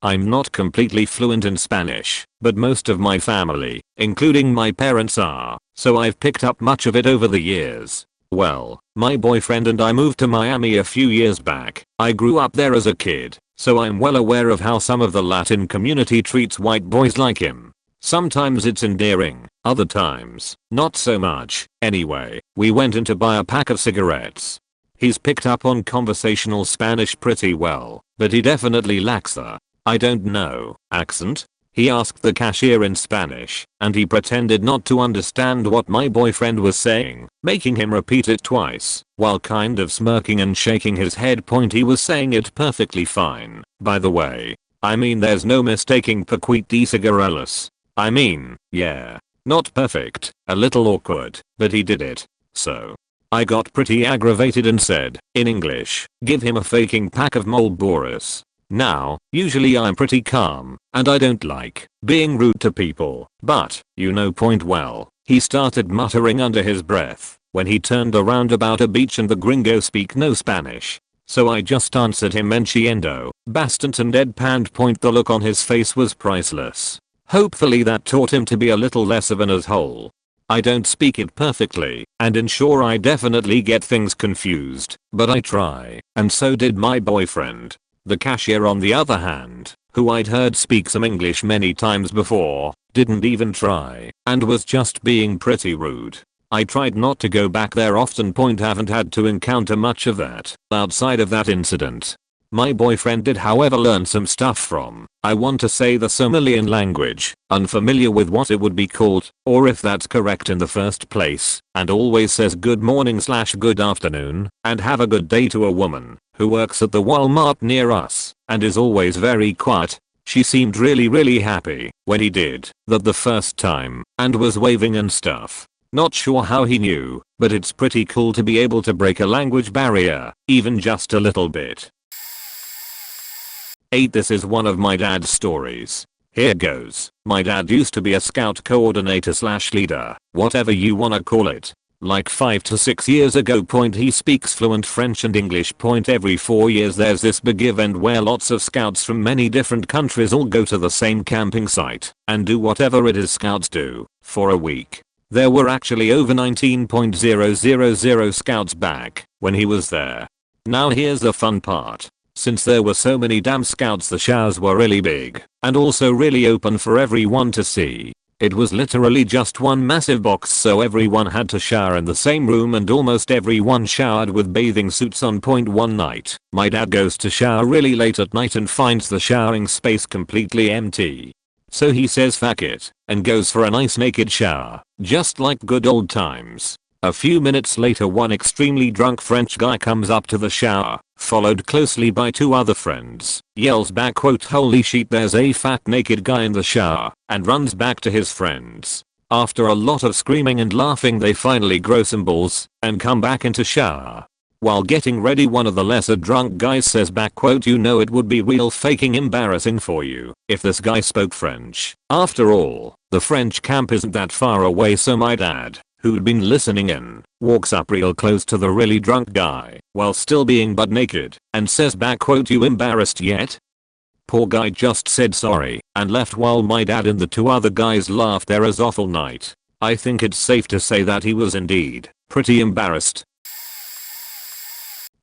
I'm not completely fluent in Spanish, but most of my family, including my parents, are, so I've picked up much of it over the years. Well, my boyfriend and I moved to Miami a few years back. I grew up there as a kid, so I'm well aware of how some of the Latin community treats white boys like him. Sometimes it's endearing, other times, not so much. Anyway, we went in to buy a pack of cigarettes. He's picked up on conversational Spanish pretty well, but he definitely lacks the, I don't know, accent. He asked the cashier in Spanish, and he pretended not to understand what my boyfriend was saying, making him repeat it twice, while kind of smirking and shaking his head. He was saying it perfectly fine, by the way. I mean, there's no mistaking Paquite de cigarellas. I mean, yeah. Not perfect, a little awkward, but he did it. So I got pretty aggravated and said, in English, "Give him a faking pack of Marlboros." Now, usually I'm pretty calm, and I don't like being rude to people, but, you know, well, he started muttering under his breath when he turned around about a beach and the gringo speak no Spanish. So I just answered him enchiendo, bastant and deadpanned. The look on his face was priceless. Hopefully that taught him to be a little less of an asshole. I don't speak it perfectly, and ensure I definitely get things confused, but I try, and so did my boyfriend. The cashier, on the other hand, who I'd heard speak some English many times before, didn't even try, and was just being pretty rude. I tried not to go back there often. Haven't had to encounter much of that outside of that incident. My boyfriend did, however, learn some stuff from, I want to say, the Somalian language, unfamiliar with what it would be called, or if that's correct in the first place, and always says good morning / good afternoon, and have a good day to a woman who works at the Walmart near us, and is always very quiet. She seemed really happy when he did that the first time, and was waving and stuff. Not sure how he knew, but it's pretty cool to be able to break a language barrier, even just a little bit. 8. This is one of my dad's stories. Here goes. My dad used to be a scout coordinator / leader, whatever you wanna call it. Like 5 to 6 years ago. He speaks fluent French and English. Every 4 years there's this big event where lots of scouts from many different countries all go to the same camping site and do whatever it is scouts do for a week. There were actually over 19,000 scouts back when he was there. Now here's the fun part. Since there were so many damn scouts, the showers were really big and also really open for everyone to see. It was literally just one massive box, so everyone had to shower in the same room and almost everyone showered with bathing suits on. One night, my dad goes to shower really late at night and finds the showering space completely empty. So he says fuck it and goes for a nice naked shower, just like good old times. A few minutes later, one extremely drunk French guy comes up to the shower, followed closely by 2 other friends, yells back "Holy shit, there's a fat naked guy in the shower," and runs back to his friends. After a lot of screaming and laughing, they finally grow some balls and come back into shower. While getting ready, one of the lesser drunk guys says back quote, "You know it would be real fucking embarrassing for you if this guy spoke French. After all, the French camp isn't that far away." So my dad, who'd been listening in, walks up real close to the really drunk guy while still being butt naked and says back quote, "You embarrassed yet?" Poor guy just said sorry and left while my dad and the two other guys laughed their ass off all night. I think it's safe to say that he was indeed pretty embarrassed.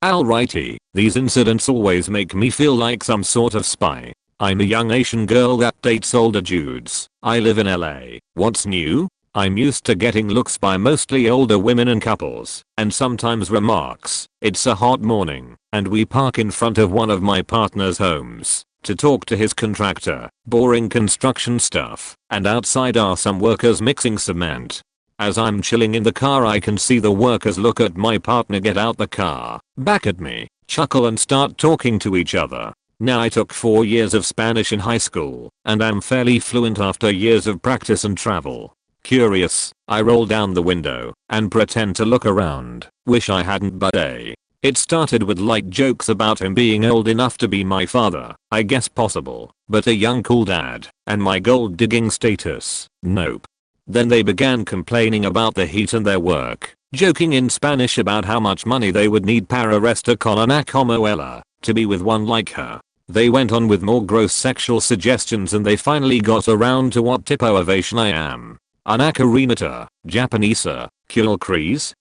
Alrighty, these incidents always make me feel like some sort of spy. I'm a young Asian girl that dates older dudes. I live in LA. What's new? I'm used to getting looks by mostly older women and couples, and sometimes remarks, "It's a hot morning," and we park in front of one of my partner's homes to talk to his contractor, boring construction stuff, and outside are some workers mixing cement. As I'm chilling in the car, I can see the workers look at my partner, get out the car, back at me, chuckle and start talking to each other. Now I took 4 years of Spanish in high school, and I'm fairly fluent after years of practice and travel. Curious, I roll down the window and pretend to look around. Wish I hadn't, but it started with light jokes about him being old enough to be my father, I guess possible, but a young cool dad, and my gold digging status, nope. Then they began complaining about the heat and their work, joking in Spanish about how much money they would need para resta con una como ella to be with one like her. They went on with more gross sexual suggestions and they finally got around to what tipo of Asian I am. Una Karinata, Japanese, Kul Kreese.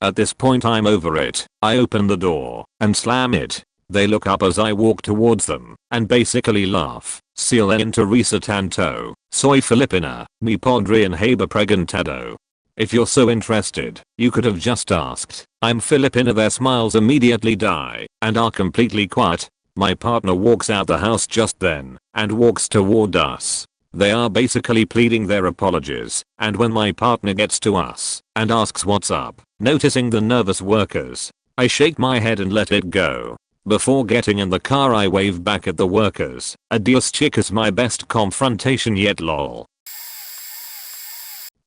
At this point I'm over it. I open the door and slam it. They look up as I walk towards them and basically laugh. "Si le interesa tanto, soy Filipina, mi podrían haber preguntado." If you're so interested, you could have just asked. I'm Filipina. Their smiles immediately die and are completely quiet. My partner walks out the house just then and walks toward us. They are basically pleading their apologies, and when my partner gets to us and asks what's up, noticing the nervous workers, I shake my head and let it go. Before getting in the car I wave back at the workers. "Adios chicas," my best confrontation yet, lol.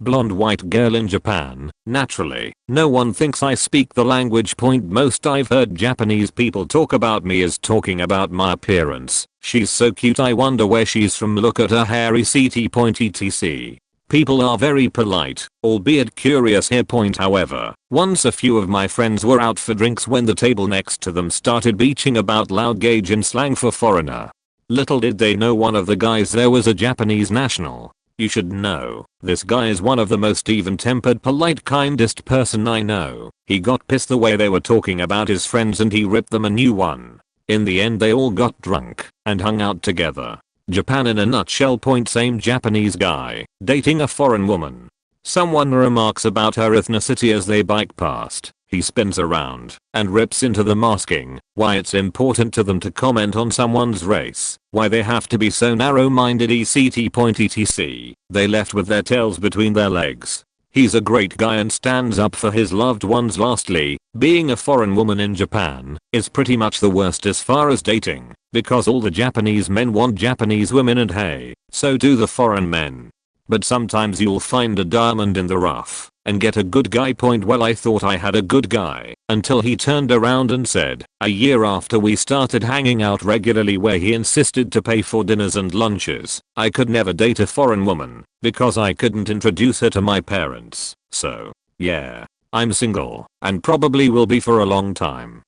Blonde white girl in Japan. Naturally, no one thinks I speak the language. Most I've heard Japanese people talk about me is talking about my appearance. "She's so cute, I wonder where she's from, look at her hairy etc." People are very polite, albeit curious here. However, once a few of my friends were out for drinks when the table next to them started beaching about loud gauge and slang for foreigner. Little did they know one of the guys there was a Japanese national. You should know, this guy is one of the most even-tempered, polite, kindest person I know. He got pissed the way they were talking about his friends and he ripped them a new one. In the end they all got drunk and hung out together. Japan in a nutshell. Same Japanese guy dating a foreign woman. Someone remarks about her ethnicity as they bike past. He spins around and rips into them asking why it's important to them to comment on someone's race, why they have to be so narrow-minded etc. They left with their tails between their legs. He's a great guy and stands up for his loved ones. Lastly, being a foreign woman in Japan is pretty much the worst as far as dating, because all the Japanese men want Japanese women and hey, so do the foreign men. But sometimes you'll find a diamond in the rough and get a good guy. Well, I thought I had a good guy until he turned around and said, a year after we started hanging out regularly, where he insisted to pay for dinners and lunches, I could never date a foreign woman because I couldn't introduce her to my parents. So, yeah, I'm single and probably will be for a long time.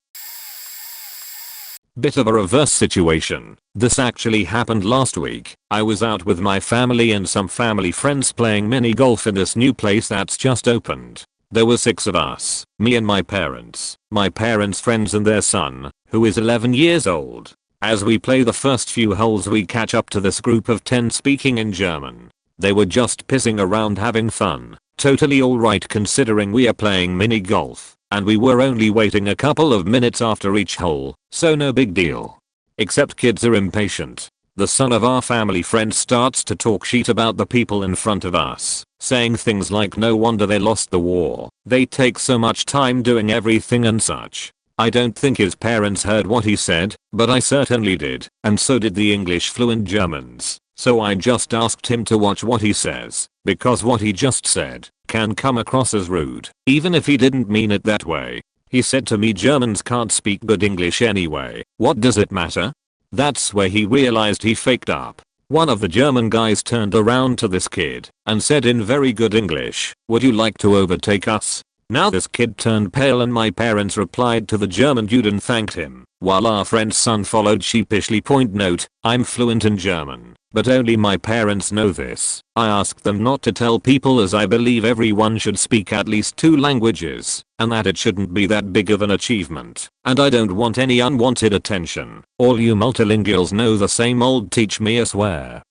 Bit of a reverse situation. This actually happened last week. I was out with my family and some family friends playing mini golf in this new place that's just opened. There were 6 of us, me and my parents' friends and their son, who is 11 years old. As we play the first few holes we catch up to this group of 10 speaking in German. They were just pissing around having fun. Totally alright considering we are playing mini golf. And we were only waiting a couple of minutes after each hole, so no big deal. Except kids are impatient. The son of our family friend starts to talk shit about the people in front of us, saying things like no wonder they lost the war, they take so much time doing everything and such. I don't think his parents heard what he said, but I certainly did, and so did the English fluent Germans. So I just asked him to watch what he says, because what he just said can come across as rude, even if he didn't mean it that way. He said to me, Germans can't speak good English anyway, what does it matter? That's where he realized he faked up. One of the German guys turned around to this kid and said in very good English, would you like to overtake us? Now this kid turned pale and my parents replied to the German dude and thanked him, while our friend's son followed sheepishly. Point note, I'm fluent in German, but only my parents know this. I asked them not to tell people as I believe everyone should speak at least 2 languages, and that it shouldn't be that big of an achievement, and I don't want any unwanted attention. All you multilinguals know the same old teach me a swear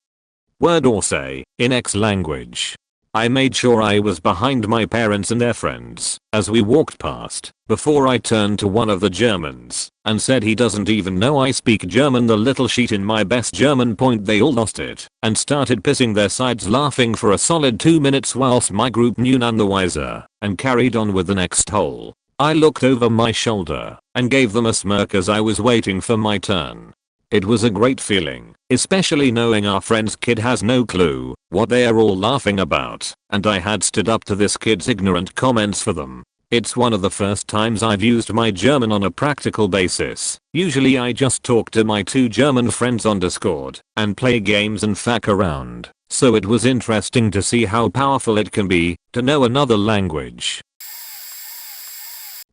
word or say in X language. I made sure I was behind my parents and their friends as we walked past before I turned to one of the Germans and said he doesn't even know I speak German. The little sheet in my best German. Point they all lost it and started pissing their sides laughing for a solid 2 minutes whilst my group knew none the wiser and carried on with the next hole. I looked over my shoulder and gave them a smirk as I was waiting for my turn. It was a great feeling, especially knowing our friend's kid has no clue what they are all laughing about, and I had stood up to this kid's ignorant comments for them. It's one of the first times I've used my German on a practical basis. Usually I just talk to my 2 German friends on Discord and play games and fuck around, so it was interesting to see how powerful it can be to know another language.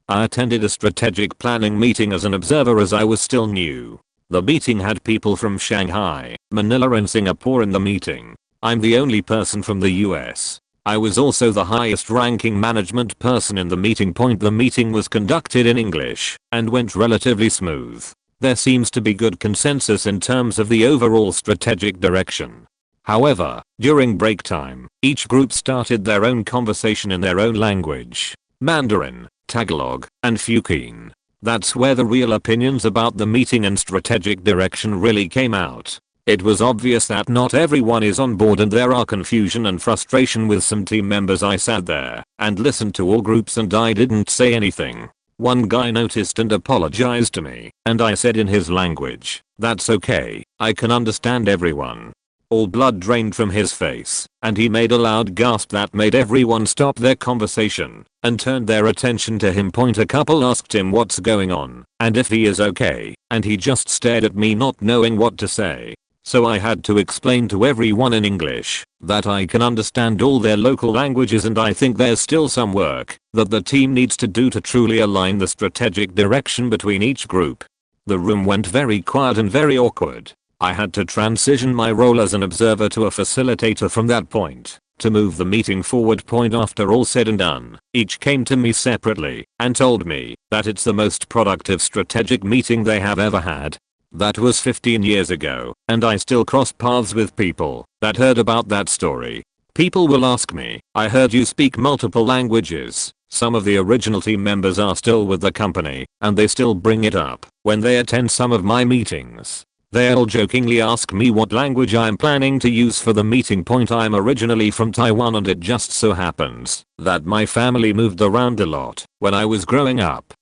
I attended a strategic planning meeting as an observer as I was still new. The meeting had people from Shanghai, Manila and Singapore in the meeting. I'm the only person from the US. I was also the highest ranking management person in the meeting. Point the meeting was conducted in English and went relatively smooth. There seems to be good consensus in terms of the overall strategic direction. However, during break time, each group started their own conversation in their own language. Mandarin, Tagalog, and Fukian. That's where the real opinions about the meeting and strategic direction really came out. It was obvious that not everyone is on board and there are confusion and frustration with some team members. I sat there and listened to all groups and I didn't say anything. One guy noticed and apologized to me, and I said in his language, that's okay, I can understand everyone. All blood drained from his face, and he made a loud gasp that made everyone stop their conversation and turned their attention to him. Point a couple asked him what's going on and if he is okay, and he just stared at me not knowing what to say. So I had to explain to everyone in English that I can understand all their local languages and I think there's still some work that the team needs to do to truly align the strategic direction between each group. The room went very quiet and very awkward. I had to transition my role as an observer to a facilitator from that point to move the meeting forward. Point after all said and done, each came to me separately and told me that it's the most productive strategic meeting they have ever had. That was 15 years ago, and I still cross paths with people that heard about that story. People will ask me, I heard you speak multiple languages. Some of the original team members are still with the company, and they still bring it up when they attend some of my meetings. They'll jokingly ask me what language I'm planning to use for the meeting. Point I'm originally from Taiwan and it just so happens that my family moved around a lot when I was growing up.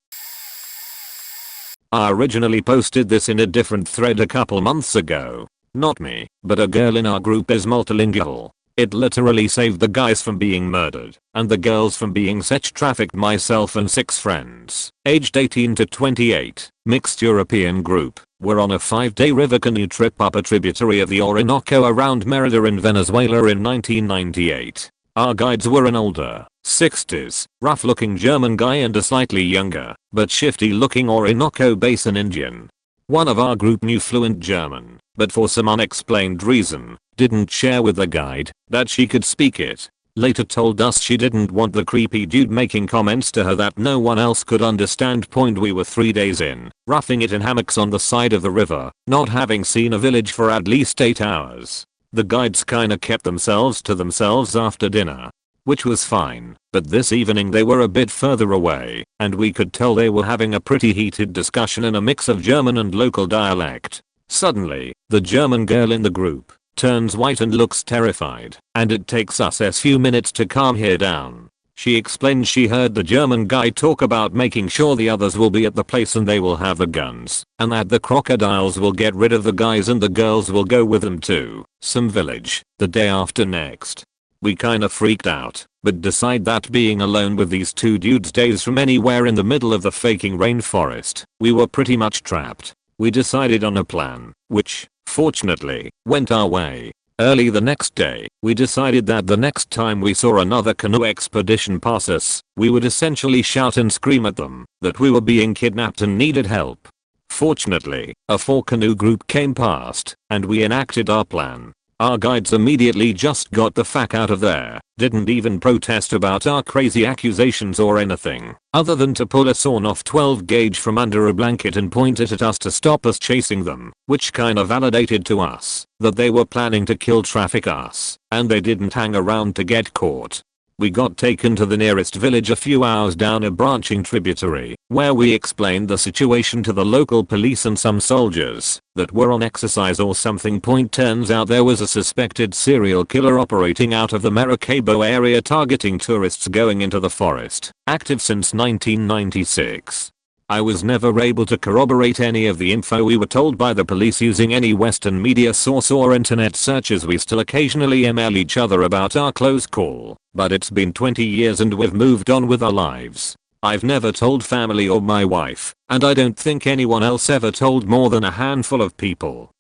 I originally posted this in a different thread a couple months ago. Not me, but a girl in our group is multilingual. It literally saved the guys from being murdered and the girls from being sex trafficked. Myself and 6 friends, aged 18 to 28, mixed European group, were on a 5-day river canoe trip up a tributary of the Orinoco around Merida in Venezuela in 1998. Our guides were an older, 60s, rough-looking German guy and a slightly younger, but shifty-looking Orinoco Basin Indian. One of our group knew fluent German, but for some unexplained reason, didn't share with the guide that she could speak it. Later told us she didn't want the creepy dude making comments to her that no one else could understand. Point we were 3 days in, roughing it in hammocks on the side of the river, not having seen a village for at least 8 hours. The guides kinda kept themselves to themselves after dinner, which was fine, but this evening they were a bit further away, and we could tell they were having a pretty heated discussion in a mix of German and local dialect. Suddenly, the German girl in the group turns white and looks terrified, and it takes us a few minutes to calm her down. She explains she heard the German guy talk about making sure the others will be at the place and they will have the guns, and that the crocodiles will get rid of the guys and the girls will go with them to some village the day after next. We kinda freaked out but decide that being alone with these two dudes days from anywhere in the middle of the faking rainforest, we were pretty much trapped. We decided on a plan, which, fortunately, went our way. Early the next day, we decided that the next time we saw another canoe expedition pass us, we would essentially shout and scream at them that we were being kidnapped and needed help. Fortunately, a 4-canoe group came past, and we enacted our plan. Our guides immediately just got the fuck out of there, didn't even protest about our crazy accusations or anything, other than to pull a sawn-off 12 gauge from under a blanket and point it at us to stop us chasing them, which kinda validated to us that they were planning to kill traffic us, and they didn't hang around to get caught. We got taken to the nearest village a few hours down a branching tributary, where we explained the situation to the local police and some soldiers that were on exercise or something. Turns out there was a suspected serial killer operating out of the Maracaibo area targeting tourists going into the forest, active since 1996. I was never able to corroborate any of the info we were told by the police using any Western media source or internet searches. We still occasionally email each other about our close call, but it's been 20 years and we've moved on with our lives. I've never told family or my wife, and I don't think anyone else ever told more than a handful of people.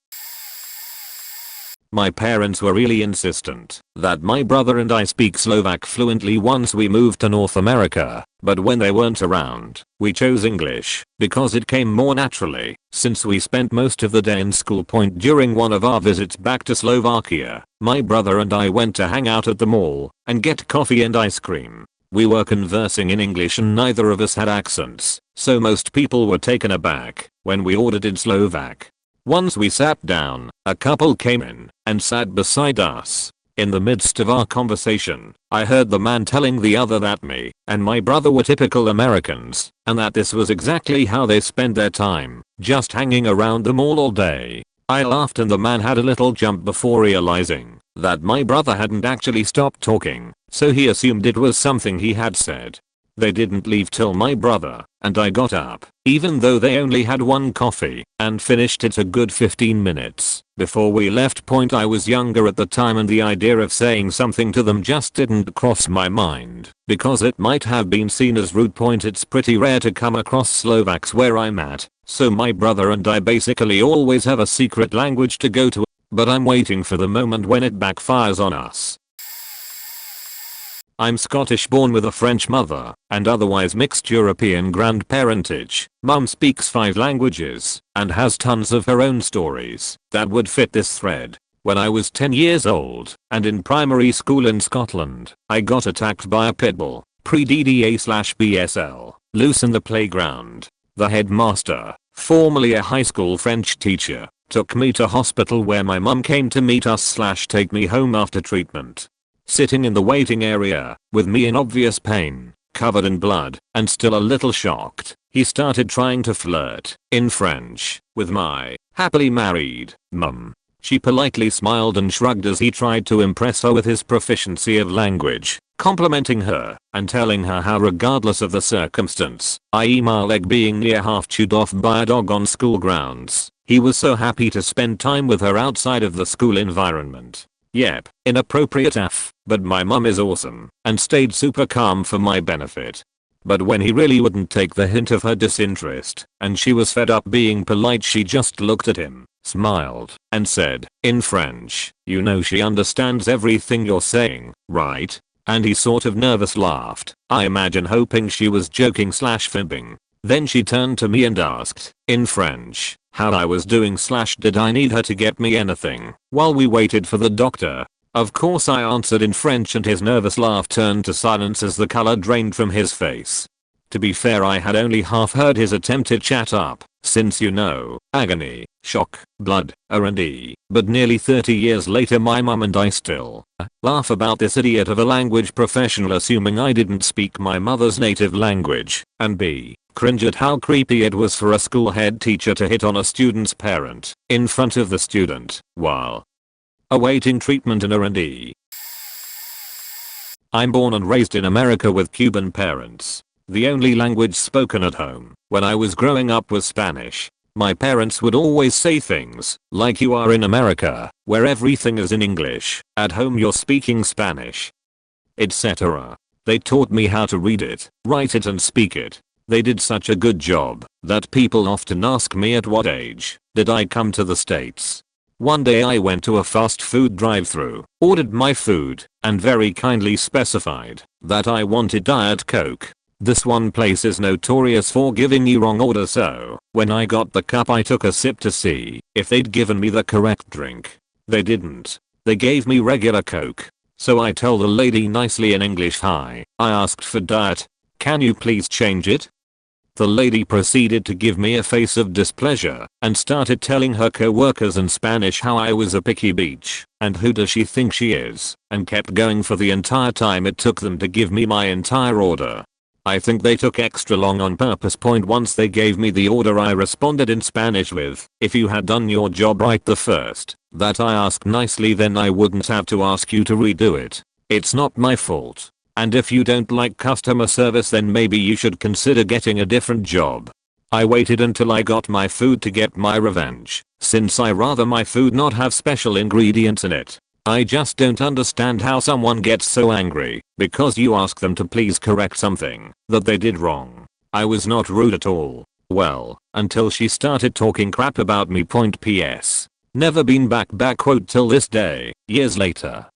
My parents were really insistent that my brother and I speak Slovak fluently once we moved to North America, but when they weren't around, we chose English because it came more naturally since we spent most of the day in school. During one of our visits back to Slovakia, my brother and I went to hang out at the mall and get coffee and ice cream. We were conversing in English and neither of us had accents, so most people were taken aback when we ordered in Slovak. Once we sat down, a couple came in and sat beside us. In the midst of our conversation, I heard the man telling the other that me and my brother were typical Americans, and that this was exactly how they spent their time, just hanging around the mall all day. I laughed and the man had a little jump before realizing that my brother hadn't actually stopped talking, so he assumed it was something he had said. They didn't leave till my brother and I got up, even though they only had one coffee, and finished it a good 15 minutes before we left. I was younger at the time and the idea of saying something to them just didn't cross my mind, because it might have been seen as rude. It's pretty rare to come across Slovaks where I'm at, so my brother and I basically always have a secret language to go to, but I'm waiting for the moment when it backfires on us. I'm Scottish born with a French mother and otherwise mixed European grandparentage. Mum speaks 5 languages and has tons of her own stories that would fit this thread. When I was 10 years old and in primary school in Scotland, I got attacked by a pit bull, pre-DDA/BSL, loose in the playground. The headmaster, formerly a high school French teacher, took me to hospital where my mum came to meet us/take me home after treatment. Sitting in the waiting area, with me in obvious pain, covered in blood, and still a little shocked, he started trying to flirt, in French, with my happily married mum. She politely smiled and shrugged as he tried to impress her with his proficiency of language, complimenting her and telling her how regardless of the circumstance, i.e. my leg being near half chewed off by a dog on school grounds, he was so happy to spend time with her outside of the school environment. Yep, inappropriate AF, but my mum is awesome and stayed super calm for my benefit. But when he really wouldn't take the hint of her disinterest and she was fed up being polite, she just looked at him, smiled, and said, in French, "You know she understands everything you're saying, right?" And he sort of nervous laughed, I imagine hoping she was joking/fibbing. Then she turned to me and asked, in French, how I was doing/did I need her to get me anything, while we waited for the doctor. Of course I answered in French and his nervous laugh turned to silence as the color drained from his face. To be fair, I had only half heard his attempted chat up, since you know, agony, shock, blood, R&D, but nearly 30 years later my mum and I still laugh about this idiot of a language professional assuming I didn't speak my mother's native language, and b. cringe at how creepy it was for a school head teacher to hit on a student's parent in front of the student while awaiting treatment in R&D. I'm born and raised in America with Cuban parents. The only language spoken at home when I was growing up was Spanish. My parents would always say things like, you are in America, where everything is in English, at home you're speaking Spanish. etc. They taught me how to read it, write it and speak it. They did such a good job that people often ask me at what age did I come to the States. One day I went to a fast food drive-thru, ordered my food, and very kindly specified that I wanted Diet Coke. This one place is notorious for giving you wrong order, so when I got the cup I took a sip to see if they'd given me the correct drink. They didn't. They gave me regular Coke. So I told the lady nicely in English, "Hi, I asked for diet. Can you please change it?" The lady proceeded to give me a face of displeasure and started telling her co-workers in Spanish how I was a picky bitch and who does she think she is, and kept going for the entire time it took them to give me my entire order. I think they took extra long on purpose. Once they gave me the order I responded in Spanish with, "If you had done your job right the first that I asked nicely, then I wouldn't have to ask you to redo it. It's not my fault. And if you don't like customer service, then maybe you should consider getting a different job." I waited until I got my food to get my revenge, since I rather my food not have special ingredients in it. I just don't understand how someone gets so angry because you ask them to please correct something that they did wrong. I was not rude at all. Well, until she started talking crap about me. PS. Never been back quote till this day, years later.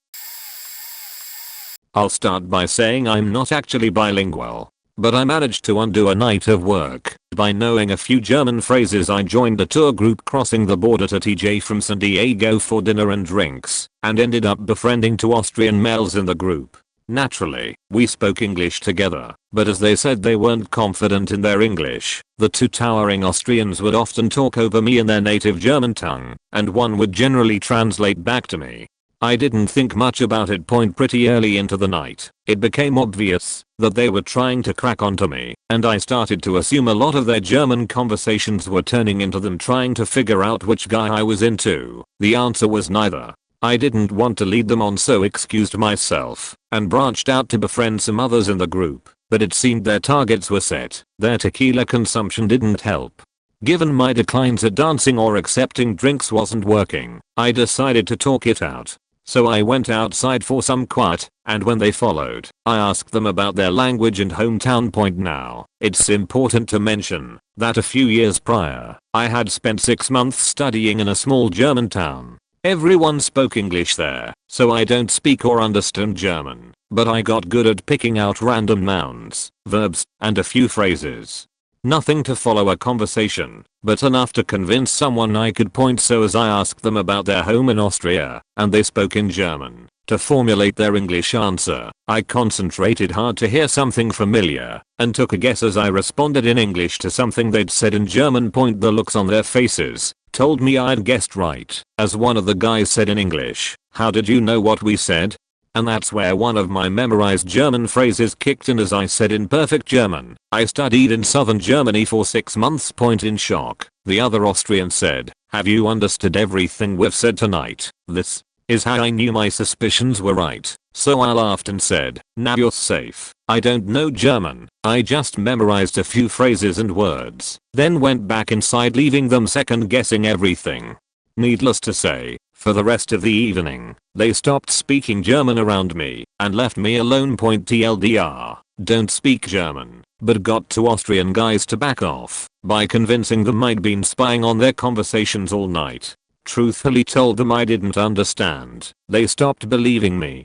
I'll start by saying I'm not actually bilingual, but I managed to undo a night of work by knowing a few German phrases. I joined a tour group crossing the border to TJ from San Diego for dinner and drinks, and ended up befriending two Austrian males in the group. Naturally, we spoke English together, but as they said they weren't confident in their English, the two towering Austrians would often talk over me in their native German tongue, and one would generally translate back to me. I didn't think much about it. Pretty early into the night, it became obvious that they were trying to crack onto me, and I started to assume a lot of their German conversations were turning into them trying to figure out which guy I was into. The answer was neither. I didn't want to lead them on, so excused myself and branched out to befriend some others in the group, but it seemed their targets were set. Their tequila consumption didn't help. Given my declines at dancing or accepting drinks wasn't working, I decided to talk it out. So I went outside for some quiet, and when they followed, I asked them about their language and hometown. Now, it's important to mention that a few years prior, I had spent 6 months studying in a small German town. Everyone spoke English there, so I don't speak or understand German, but I got good at picking out random nouns, verbs, and a few phrases. Nothing to follow a conversation, but enough to convince someone I could point. So as I asked them about their home in Austria, and they spoke in German, to formulate their English answer, I concentrated hard to hear something familiar, and took a guess as I responded in English to something they'd said in German. The looks on their faces told me I'd guessed right, as one of the guys said in English, "How did you know what we said?" And that's where one of my memorized German phrases kicked in. As I said in perfect German, "I studied in southern Germany for 6 months." In shock, the other Austrian said, "Have you understood everything we've said tonight?" This is how I knew my suspicions were right. So I laughed and said, "Now you're safe. I don't know German. I just memorized a few phrases and words." Then went back inside, leaving them second guessing everything. Needless to say, for the rest of the evening, they stopped speaking German around me and left me alone. TLDR, don't speak German, but got two Austrian guys to back off by convincing them I'd been spying on their conversations all night. Truthfully told them I didn't understand. They stopped believing me.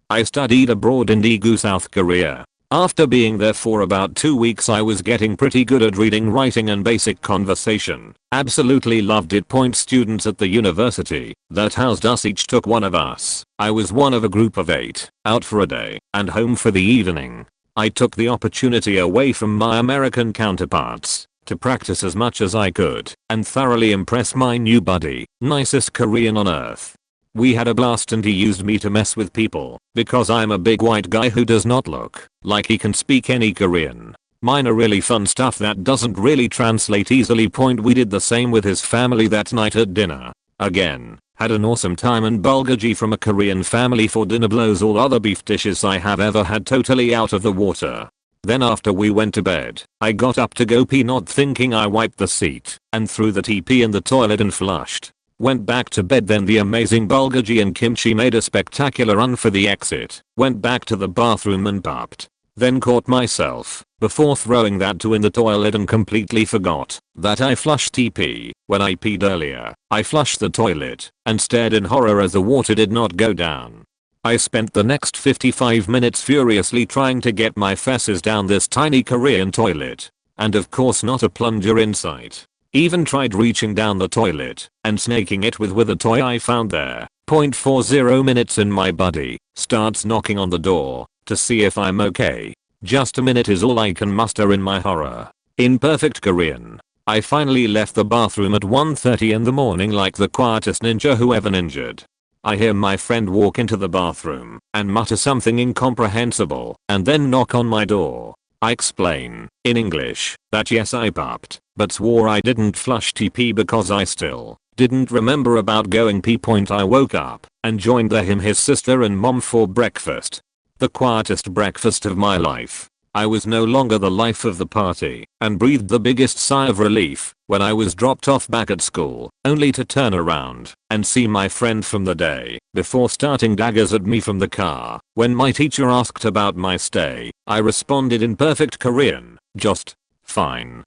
I studied abroad in Daegu, South Korea. After being there for about 2 weeks, I was getting pretty good at reading, writing, and basic conversation. Absolutely loved it. Students at the university that housed us each took one of us. I was one of a group of 8, out for a day and home for the evening. I took the opportunity away from my American counterparts to practice as much as I could and thoroughly impress my new buddy, nicest Korean on earth. We had a blast, and he used me to mess with people because I'm a big white guy who does not look like he can speak any Korean. Minor really fun stuff that doesn't really translate easily. We did the same with his family that night at dinner. Again, had an awesome time, and bulgogi from a Korean family for dinner blows all other beef dishes I have ever had totally out of the water. Then after we went to bed, I got up to go pee, not thinking I wiped the seat and threw the TP in the toilet and flushed. Went back to bed, then the amazing bulgogi and kimchi made a spectacular run for the exit. Went back to the bathroom and popped. Then caught myself before throwing that too in the toilet and completely forgot that I flushed TP. When I peed earlier, I flushed the toilet and stared in horror as the water did not go down. I spent the next 55 minutes furiously trying to get my fesses down this tiny Korean toilet. And of course not a plunger in sight. Even tried reaching down the toilet and snaking it with a toy I found there. 0.40 minutes in my buddy starts knocking on the door to see if I'm okay. Just a minute is all I can muster in my horror. In perfect Korean, I finally left the bathroom at 1:30 in the morning like the quietest ninja who ever ninjaed. I hear my friend walk into the bathroom and mutter something incomprehensible and then knock on my door. I explain, in English, that yes I popped, but swore I didn't flush TP because I still didn't remember about going pee. I woke up and joined him, his sister and mom for breakfast. The quietest breakfast of my life. I was no longer the life of the party and breathed the biggest sigh of relief when I was dropped off back at school, only to turn around and see my friend from the day before starting daggers at me from the car. When my teacher asked about my stay, I responded in perfect Korean, just fine.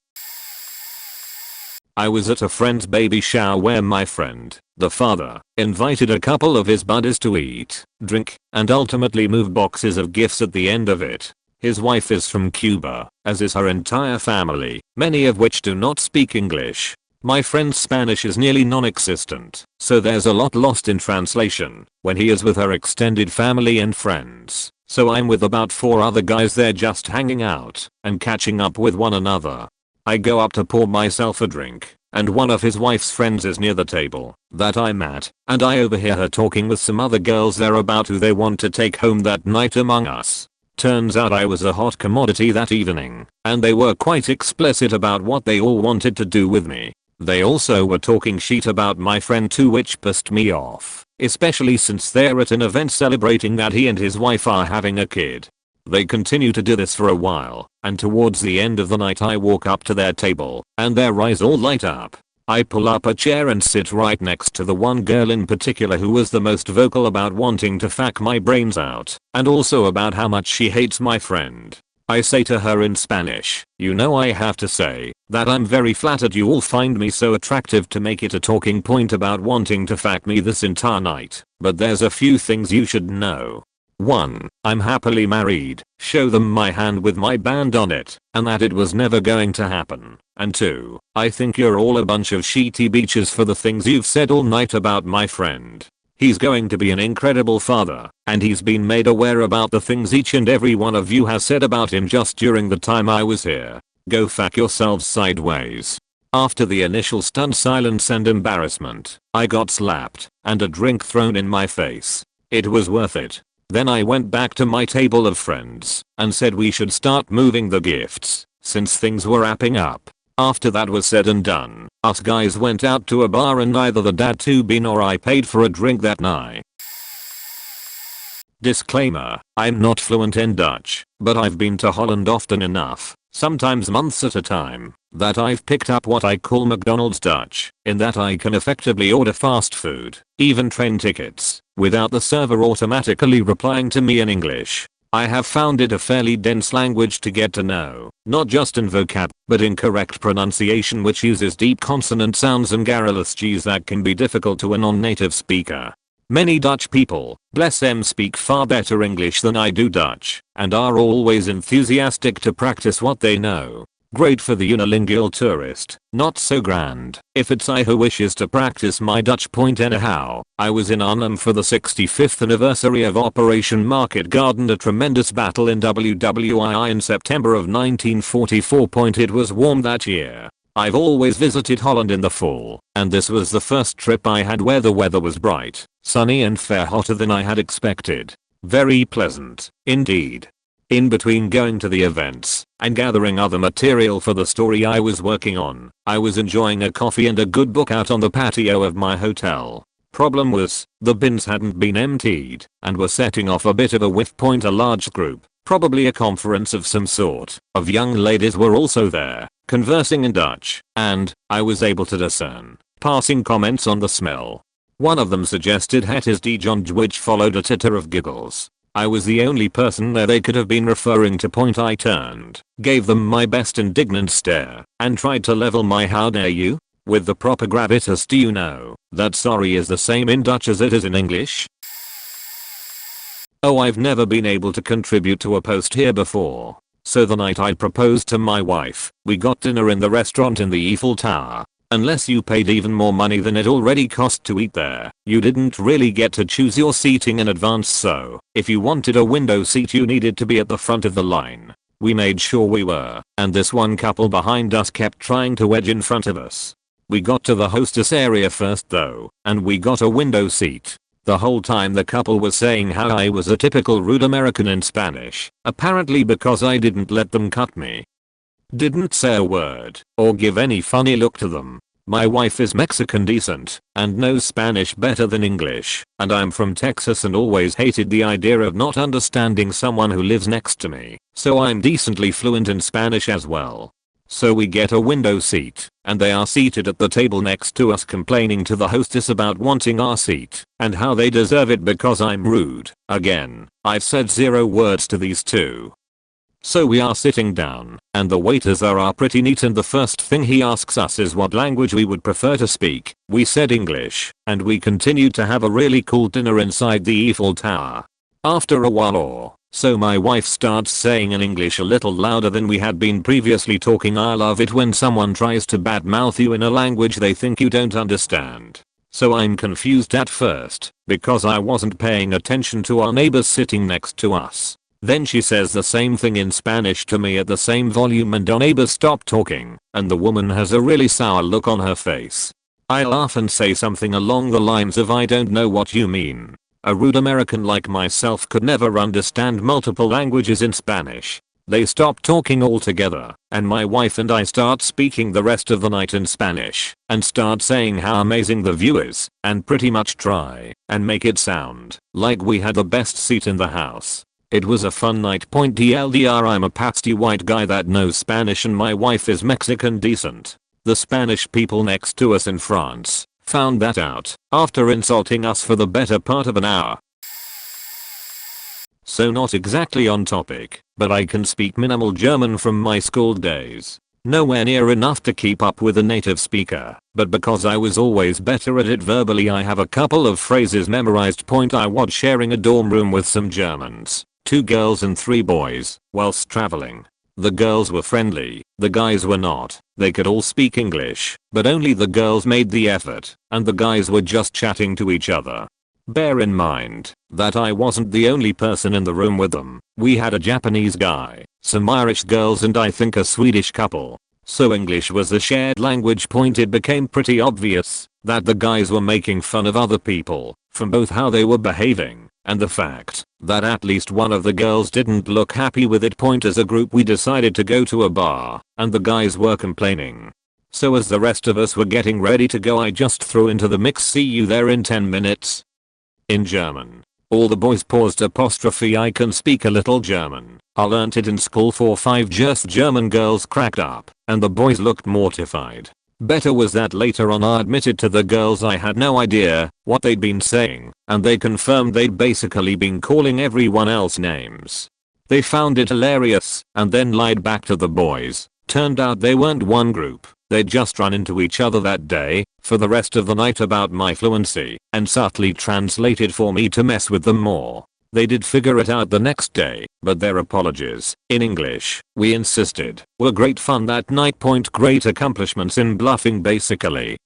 I was at a friend's baby shower where my friend, the father, invited a couple of his buddies to eat, drink, and ultimately move boxes of gifts at the end of it. His wife is from Cuba, as is her entire family, many of which do not speak English. My friend's Spanish is nearly non-existent, so there's a lot lost in translation when he is with her extended family and friends. So I'm with about 4 other guys there just hanging out and catching up with one another. I go up to pour myself a drink, and one of his wife's friends is near the table that I'm at, and I overhear her talking with some other girls there about who they want to take home that night among us. Turns out I was a hot commodity that evening, and they were quite explicit about what they all wanted to do with me. They also were talking shit about my friend too, which pissed me off, especially since they're at an event celebrating that he and his wife are having a kid. They continue to do this for a while, and towards the end of the night I walk up to their table, and their eyes all light up. I pull up a chair and sit right next to the one girl in particular who was the most vocal about wanting to fuck my brains out, and also about how much she hates my friend. I say to her in Spanish, you know, I have to say that I'm very flattered you all find me so attractive to make it a talking point about wanting to fuck me this entire night, but there's a few things you should know. 1. I'm happily married, show them my hand with my band on it, and that it was never going to happen. And 2. I think you're all a bunch of shitty bitches for the things you've said all night about my friend. He's going to be an incredible father, and he's been made aware about the things each and every one of you has said about him just during the time I was here. Go fuck yourselves sideways. After the initial stunned silence and embarrassment, I got slapped and a drink thrown in my face. It was worth it. Then I went back to my table of friends and said we should start moving the gifts since things were wrapping up. After that was said and done, us guys went out to a bar and neither the dad to be nor I paid for a drink that night. Disclaimer, I'm not fluent in Dutch, but I've been to Holland often enough, sometimes months at a time, that I've picked up what I call McDonald's Dutch, in that I can effectively order fast food, even train tickets, without the server automatically replying to me in English. I have found it a fairly dense language to get to know, not just in vocab, but in correct pronunciation, which uses deep consonant sounds and garrulous G's that can be difficult to a non-native speaker. Many Dutch people, bless them, speak far better English than I do Dutch, and are always enthusiastic to practice what they know. Great for the unilingual tourist, not so grand if it's I who wishes to practice my Dutch point. Anyhow, I was in Arnhem for the 65th anniversary of Operation Market Garden, a tremendous battle in WWII in September of 1944. It was warm that year. I've always visited Holland in the fall, and this was the first trip I had where the weather was bright, sunny and fair hotter than I had expected. Very pleasant, indeed. In between going to the events and gathering other material for the story I was working on, I was enjoying a coffee and a good book out on the patio of my hotel. Problem was, the bins hadn't been emptied and were setting off a bit of a whiff. A large group, probably a conference of some sort, of young ladies were also there, conversing in Dutch, and I was able to discern Passing comments on the smell. One of them suggested het is Dijon, which followed a titter of giggles. I was the only person there they could have been referring to. I turned, gave them my best indignant stare, and tried to level my how dare you with the proper gravitas. Do you know that sorry is the same in Dutch as it is in English? Oh, I've never been able to contribute to a post here before. So the night I proposed to my wife, we got dinner in the restaurant in the Eiffel Tower. Unless you paid even more money than it already cost to eat there, you didn't really get to choose your seating in advance, so if you wanted a window seat you needed to be at the front of the line. We made sure we were, and this one couple behind us kept trying to wedge in front of us. We got to the hostess area first though, and we got a window seat. The whole time the couple was saying how I was a typical rude American in Spanish, apparently because I didn't let them cut me. Didn't say a word, or give any funny look to them. My wife is Mexican decent, and knows Spanish better than English, and I'm from Texas and always hated the idea of not understanding someone who lives next to me, so I'm decently fluent in Spanish as well. So we get a window seat, and they are seated at the table next to us complaining to the hostess about wanting our seat, and how they deserve it because I'm rude. Again, I've said 0 words to these two. So we are sitting down, and the waiters are pretty neat, and the first thing he asks us is what language we would prefer to speak. We said English, and we continued to have a really cool dinner inside the Eiffel Tower. After a while or so my wife starts saying in English a little louder than we had been previously talking. I love it when someone tries to badmouth you in a language they think you don't understand. So I'm confused at first, because I wasn't paying attention to our neighbors sitting next to us. Then she says the same thing in Spanish to me at the same volume, and our neighbors stop talking, and the woman has a really sour look on her face. I laugh and say something along the lines of I don't know what you mean. A rude American like myself could never understand multiple languages in Spanish. They stop talking altogether, and my wife and I start speaking the rest of the night in Spanish, and start saying how amazing the view is, and pretty much try and make it sound like we had the best seat in the house. It was a fun night. TLDR, I'm a pasty white guy that knows Spanish and my wife is Mexican decent. The Spanish people next to us in France found that out after insulting us for the better part of an hour. So not exactly on topic, but I can speak minimal German from my school days. Nowhere near enough to keep up with a native speaker, but because I was always better at it verbally I have a couple of phrases memorized. I was sharing a dorm room with some Germans, 2 girls and 3 boys, whilst traveling. The girls were friendly, the guys were not. They could all speak English, but only the girls made the effort, and the guys were just chatting to each other. Bear in mind that I wasn't the only person in the room with them. We had a Japanese guy, some Irish girls, and I think a Swedish couple. So English was the shared language. It became pretty obvious that the guys were making fun of other people, from both how they were behaving and the fact that at least one of the girls didn't look happy with it. As a group we decided to go to a bar, and the guys were complaining. So as the rest of us were getting ready to go I just threw into the mix, see you there in 10 minutes. In German. All the boys paused. I can speak a little German. I learnt it in school for 5 years. German girls cracked up, and the boys looked mortified. Better was that later on I admitted to the girls I had no idea what they'd been saying, and they confirmed they'd basically been calling everyone else names. They found it hilarious, and then lied back to the boys. Turned out they weren't one group. They'd just run into each other that day for the rest of the night about my fluency, and subtly translated for me to mess with them more. They did figure it out the next day, but their apologies, in English, we insisted, were great fun that night. Great accomplishments in bluffing basically.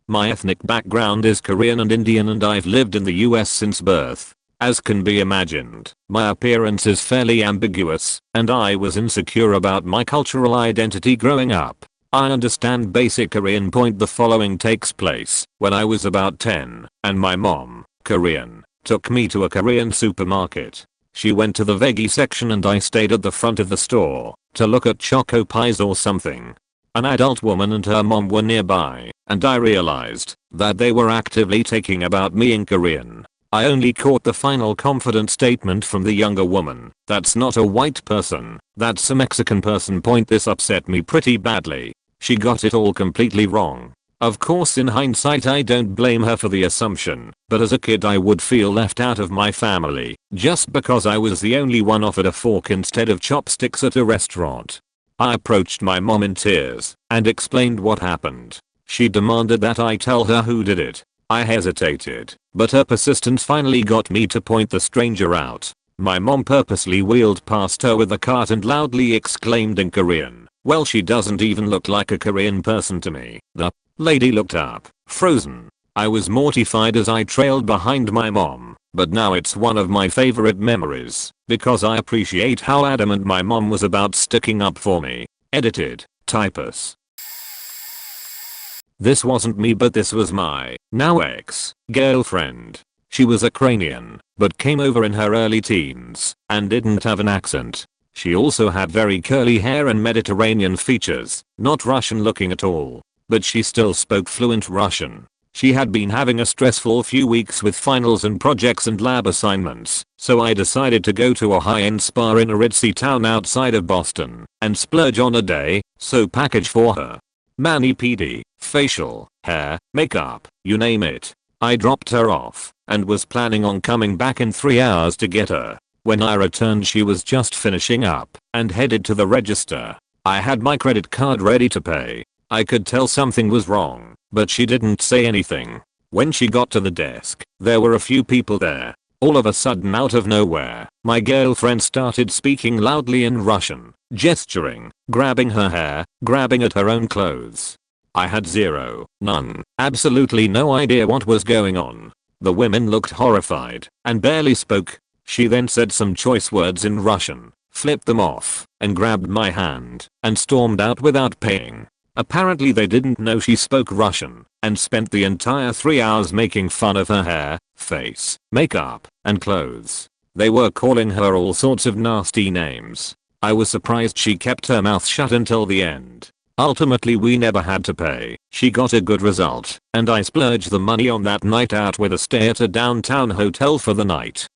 My ethnic background is Korean and Indian, and I've lived in the US since birth. As can be imagined, my appearance is fairly ambiguous, and I was insecure about my cultural identity growing up. I understand basic Korean. The following takes place when I was about 10, and my mom, Korean, took me to a Korean supermarket. She went to the veggie section and I stayed at the front of the store to look at choco pies or something. An adult woman and her mom were nearby, and I realized that they were actively talking about me in Korean. I only caught the final confident statement from the younger woman, "That's not a white person, that's a Mexican person." This upset me pretty badly. She got it all completely wrong. Of course, in hindsight I don't blame her for the assumption, but as a kid I would feel left out of my family just because I was the only one offered a fork instead of chopsticks at a restaurant. I approached my mom in tears and explained what happened. She demanded that I tell her who did it. I hesitated, but her persistence finally got me to point the stranger out. My mom purposely wheeled past her with the cart and loudly exclaimed in Korean, "Well, she doesn't even look like a Korean person to me." The lady looked up, frozen. I was mortified as I trailed behind my mom, but now it's one of my favorite memories because I appreciate how adamant my mom was about sticking up for me. Edited, Typus. This wasn't me, but this was my now ex-girlfriend. She was Ukrainian, but came over in her early teens and didn't have an accent. She also had very curly hair and Mediterranean features, not Russian looking at all. But she still spoke fluent Russian. She had been having a stressful few weeks with finals and projects and lab assignments, so I decided to go to a high-end spa in a ritzy town outside of Boston and splurge on a day, so package for her. Mani-pedi, facial, hair, makeup, you name it. I dropped her off and was planning on coming back in 3 hours to get her. When I returned she was just finishing up and headed to the register. I had my credit card ready to pay. I could tell something was wrong, but she didn't say anything. When she got to the desk, there were a few people there. All of a sudden, out of nowhere, my girlfriend started speaking loudly in Russian, gesturing, grabbing her hair, grabbing at her own clothes. I had absolutely no idea what was going on. The women looked horrified and barely spoke. She then said some choice words in Russian, flipped them off, and grabbed my hand and stormed out without paying. Apparently they didn't know she spoke Russian and spent the entire 3 hours making fun of her hair, face, makeup, and clothes. They were calling her all sorts of nasty names. I was surprised she kept her mouth shut until the end. Ultimately we never had to pay. She got a good result, and I splurged the money on that night out with a stay at a downtown hotel for the night.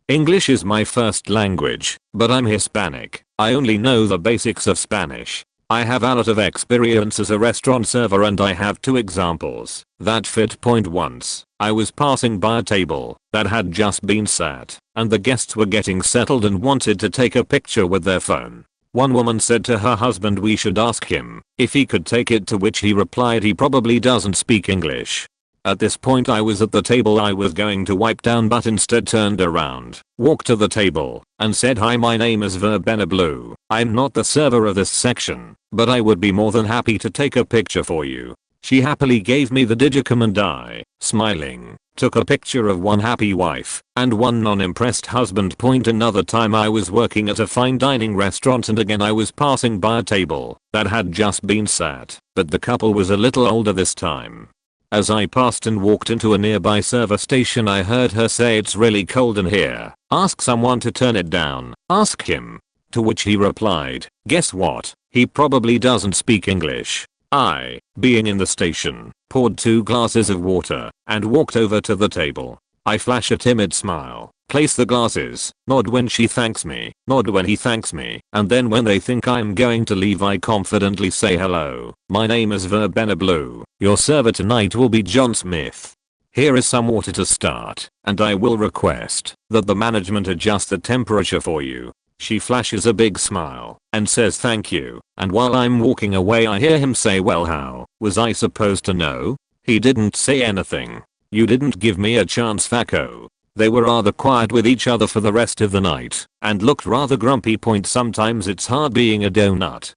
English is my first language, but I'm Hispanic. I only know the basics of Spanish. I have a lot of experience as a restaurant server and I have 2 examples that fit. Point: once, I was passing by a table that had just been sat, and the guests were getting settled and wanted to take a picture with their phone. One woman said to her husband we should ask him if he could take it, to which he replied he probably doesn't speak English. At this point I was at the table I was going to wipe down, but instead turned around, walked to the table, and said, "Hi, my name is Blue. I'm not the server of this section, but I would be more than happy to take a picture for you." She happily gave me the digicam and I, smiling, took a picture of one happy wife and one non-impressed husband. Point: another time I was working at a fine dining restaurant and again I was passing by a table that had just been sat, but the couple was a little older this time. As I passed and walked into a nearby server station I heard her say, "It's really cold in here. Ask someone to turn it down. Ask him." To which he replied, "Guess what? He probably doesn't speak English." I, being in the station, poured 2 glasses of water and walked over to the table. I flash a timid smile, place the glasses, nod when she thanks me, nod when he thanks me, and then when they think I'm going to leave I confidently say, "Hello, my name is Blue. Your server tonight will be John Smith. Here is some water to start, and I will request that the management adjust the temperature for you." She flashes a big smile and says thank you, and while I'm walking away I hear him say, "Well, how was I supposed to know?" He didn't say anything. You didn't give me a chance, Faco. They were rather quiet with each other for the rest of the night and looked rather grumpy. Point: sometimes it's hard being a donut.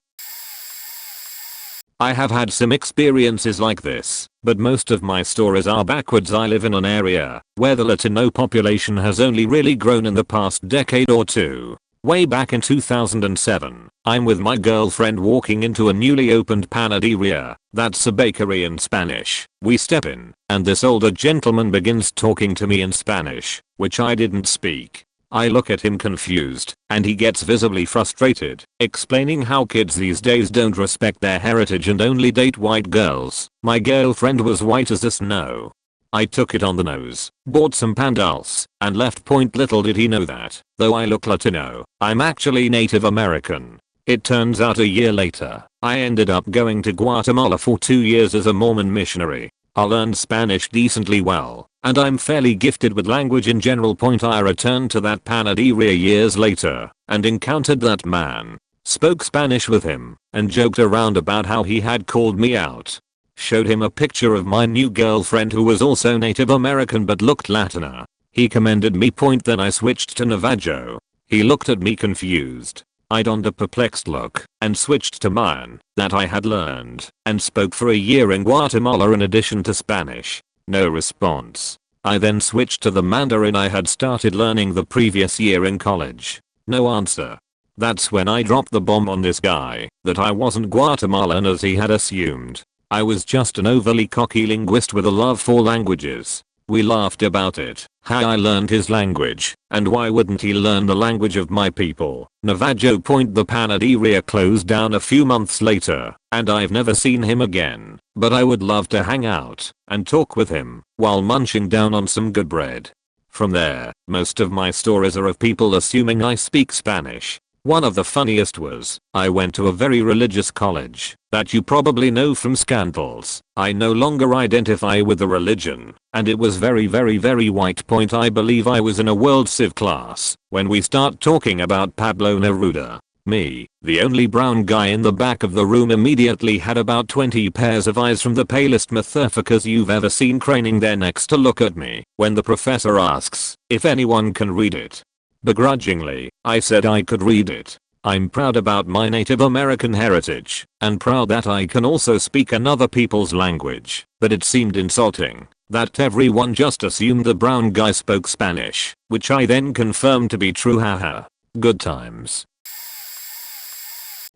I have had some experiences like this, but most of my stories are backwards. I live in an area where the Latino population has only really grown in the past decade or two. Way back in 2007, I'm with my girlfriend walking into a newly opened panaderia, that's a bakery in Spanish. We step in, and this older gentleman begins talking to me in Spanish, which I didn't speak. I look at him confused, and he gets visibly frustrated, explaining how kids these days don't respect their heritage and only date white girls. My girlfriend was white as the snow. I took it on the nose, bought some pan dulce, and left. Point: little did he know that, though I look Latino, I'm actually Native American. It turns out a year later, I ended up going to Guatemala for 2 years as a Mormon missionary. I learned Spanish decently well, and I'm fairly gifted with language in general. I returned to that panaderia years later and encountered that man. Spoke Spanish with him and joked around about how he had called me out. Showed him a picture of my new girlfriend who was also Native American but looked Latina. He commended me. Then I switched to Navajo. He looked at me confused. I donned a perplexed look and switched to Mayan that I had learned and spoke for a year in Guatemala in addition to Spanish. No response. I then switched to the Mandarin I had started learning the previous year in college. No answer. That's when I dropped the bomb on this guy that I wasn't Guatemalan as he had assumed. I was just an overly cocky linguist with a love for languages. We laughed about it, how I learned his language, and why wouldn't he learn the language of my people. Navajo. The panaderia closed down a few months later, and I've never seen him again, but I would love to hang out and talk with him while munching down on some good bread. From there, most of my stories are of people assuming I speak Spanish. One of the funniest was, I went to a very religious college that you probably know from scandals. I no longer identify with the religion, and it was very white. I believe I was in a world civ class when we start talking about Pablo Neruda. Me, the only brown guy in the back of the room, immediately had about 20 pairs of eyes from the palest motherfuckers you've ever seen craning their necks to look at me when the professor asks if anyone can read it. Begrudgingly, I said I could read it. I'm proud about my Native American heritage, and proud that I can also speak another people's language, but it seemed insulting that everyone just assumed the brown guy spoke Spanish, which I then confirmed to be true. Haha. Good times.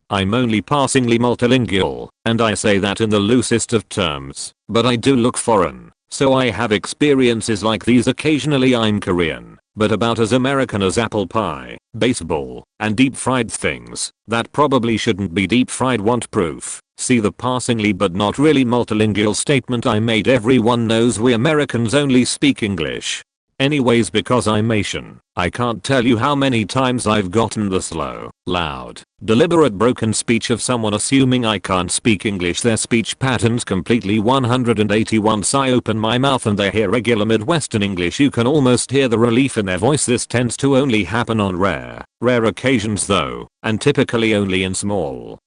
I'm only passingly multilingual, and I say that in the loosest of terms, but I do look foreign, so I have experiences like these occasionally. I'm Korean, but about as American as apple pie, baseball, and deep fried things that probably shouldn't be deep fried. Want proof? See the passingly but not really multilingual statement I made. Everyone knows we Americans only speak English. Anyways, because I'm Asian, I can't tell you how many times I've gotten the slow, loud, deliberate broken speech of someone assuming I can't speak English. Their speech patterns completely 180. Once I open my mouth and they hear regular Midwestern English, you can almost hear the relief in their voice. This tends to only happen on rare occasions though, and typically only in small,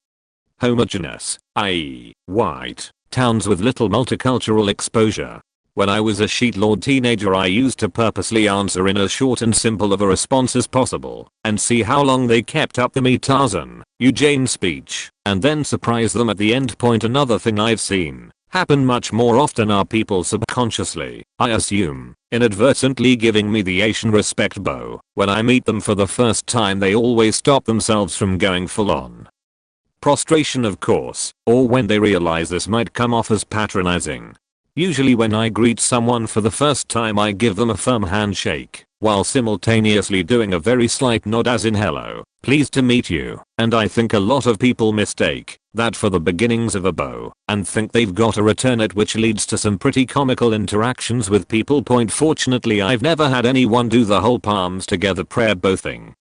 homogeneous, i.e., white, towns with little multicultural exposure. When I was a sheetlord teenager, I used to purposely answer in as short and simple of a response as possible and see how long they kept up the me Tarzan, you Jane speech, and then surprise them at the end point. Another thing I've seen happen much more often are people subconsciously, I assume, inadvertently giving me the Asian respect bow. When I meet them for the first time, they always stop themselves from going full on prostration, of course, or when they realize this might come off as patronizing. Usually when I greet someone for the first time, I give them a firm handshake while simultaneously doing a very slight nod as in hello, pleased to meet you, and I think a lot of people mistake that for the beginnings of a bow and think they've got to return it, which leads to some pretty comical interactions with people. Fortunately, I've never had anyone do the whole palms together prayer bow thing.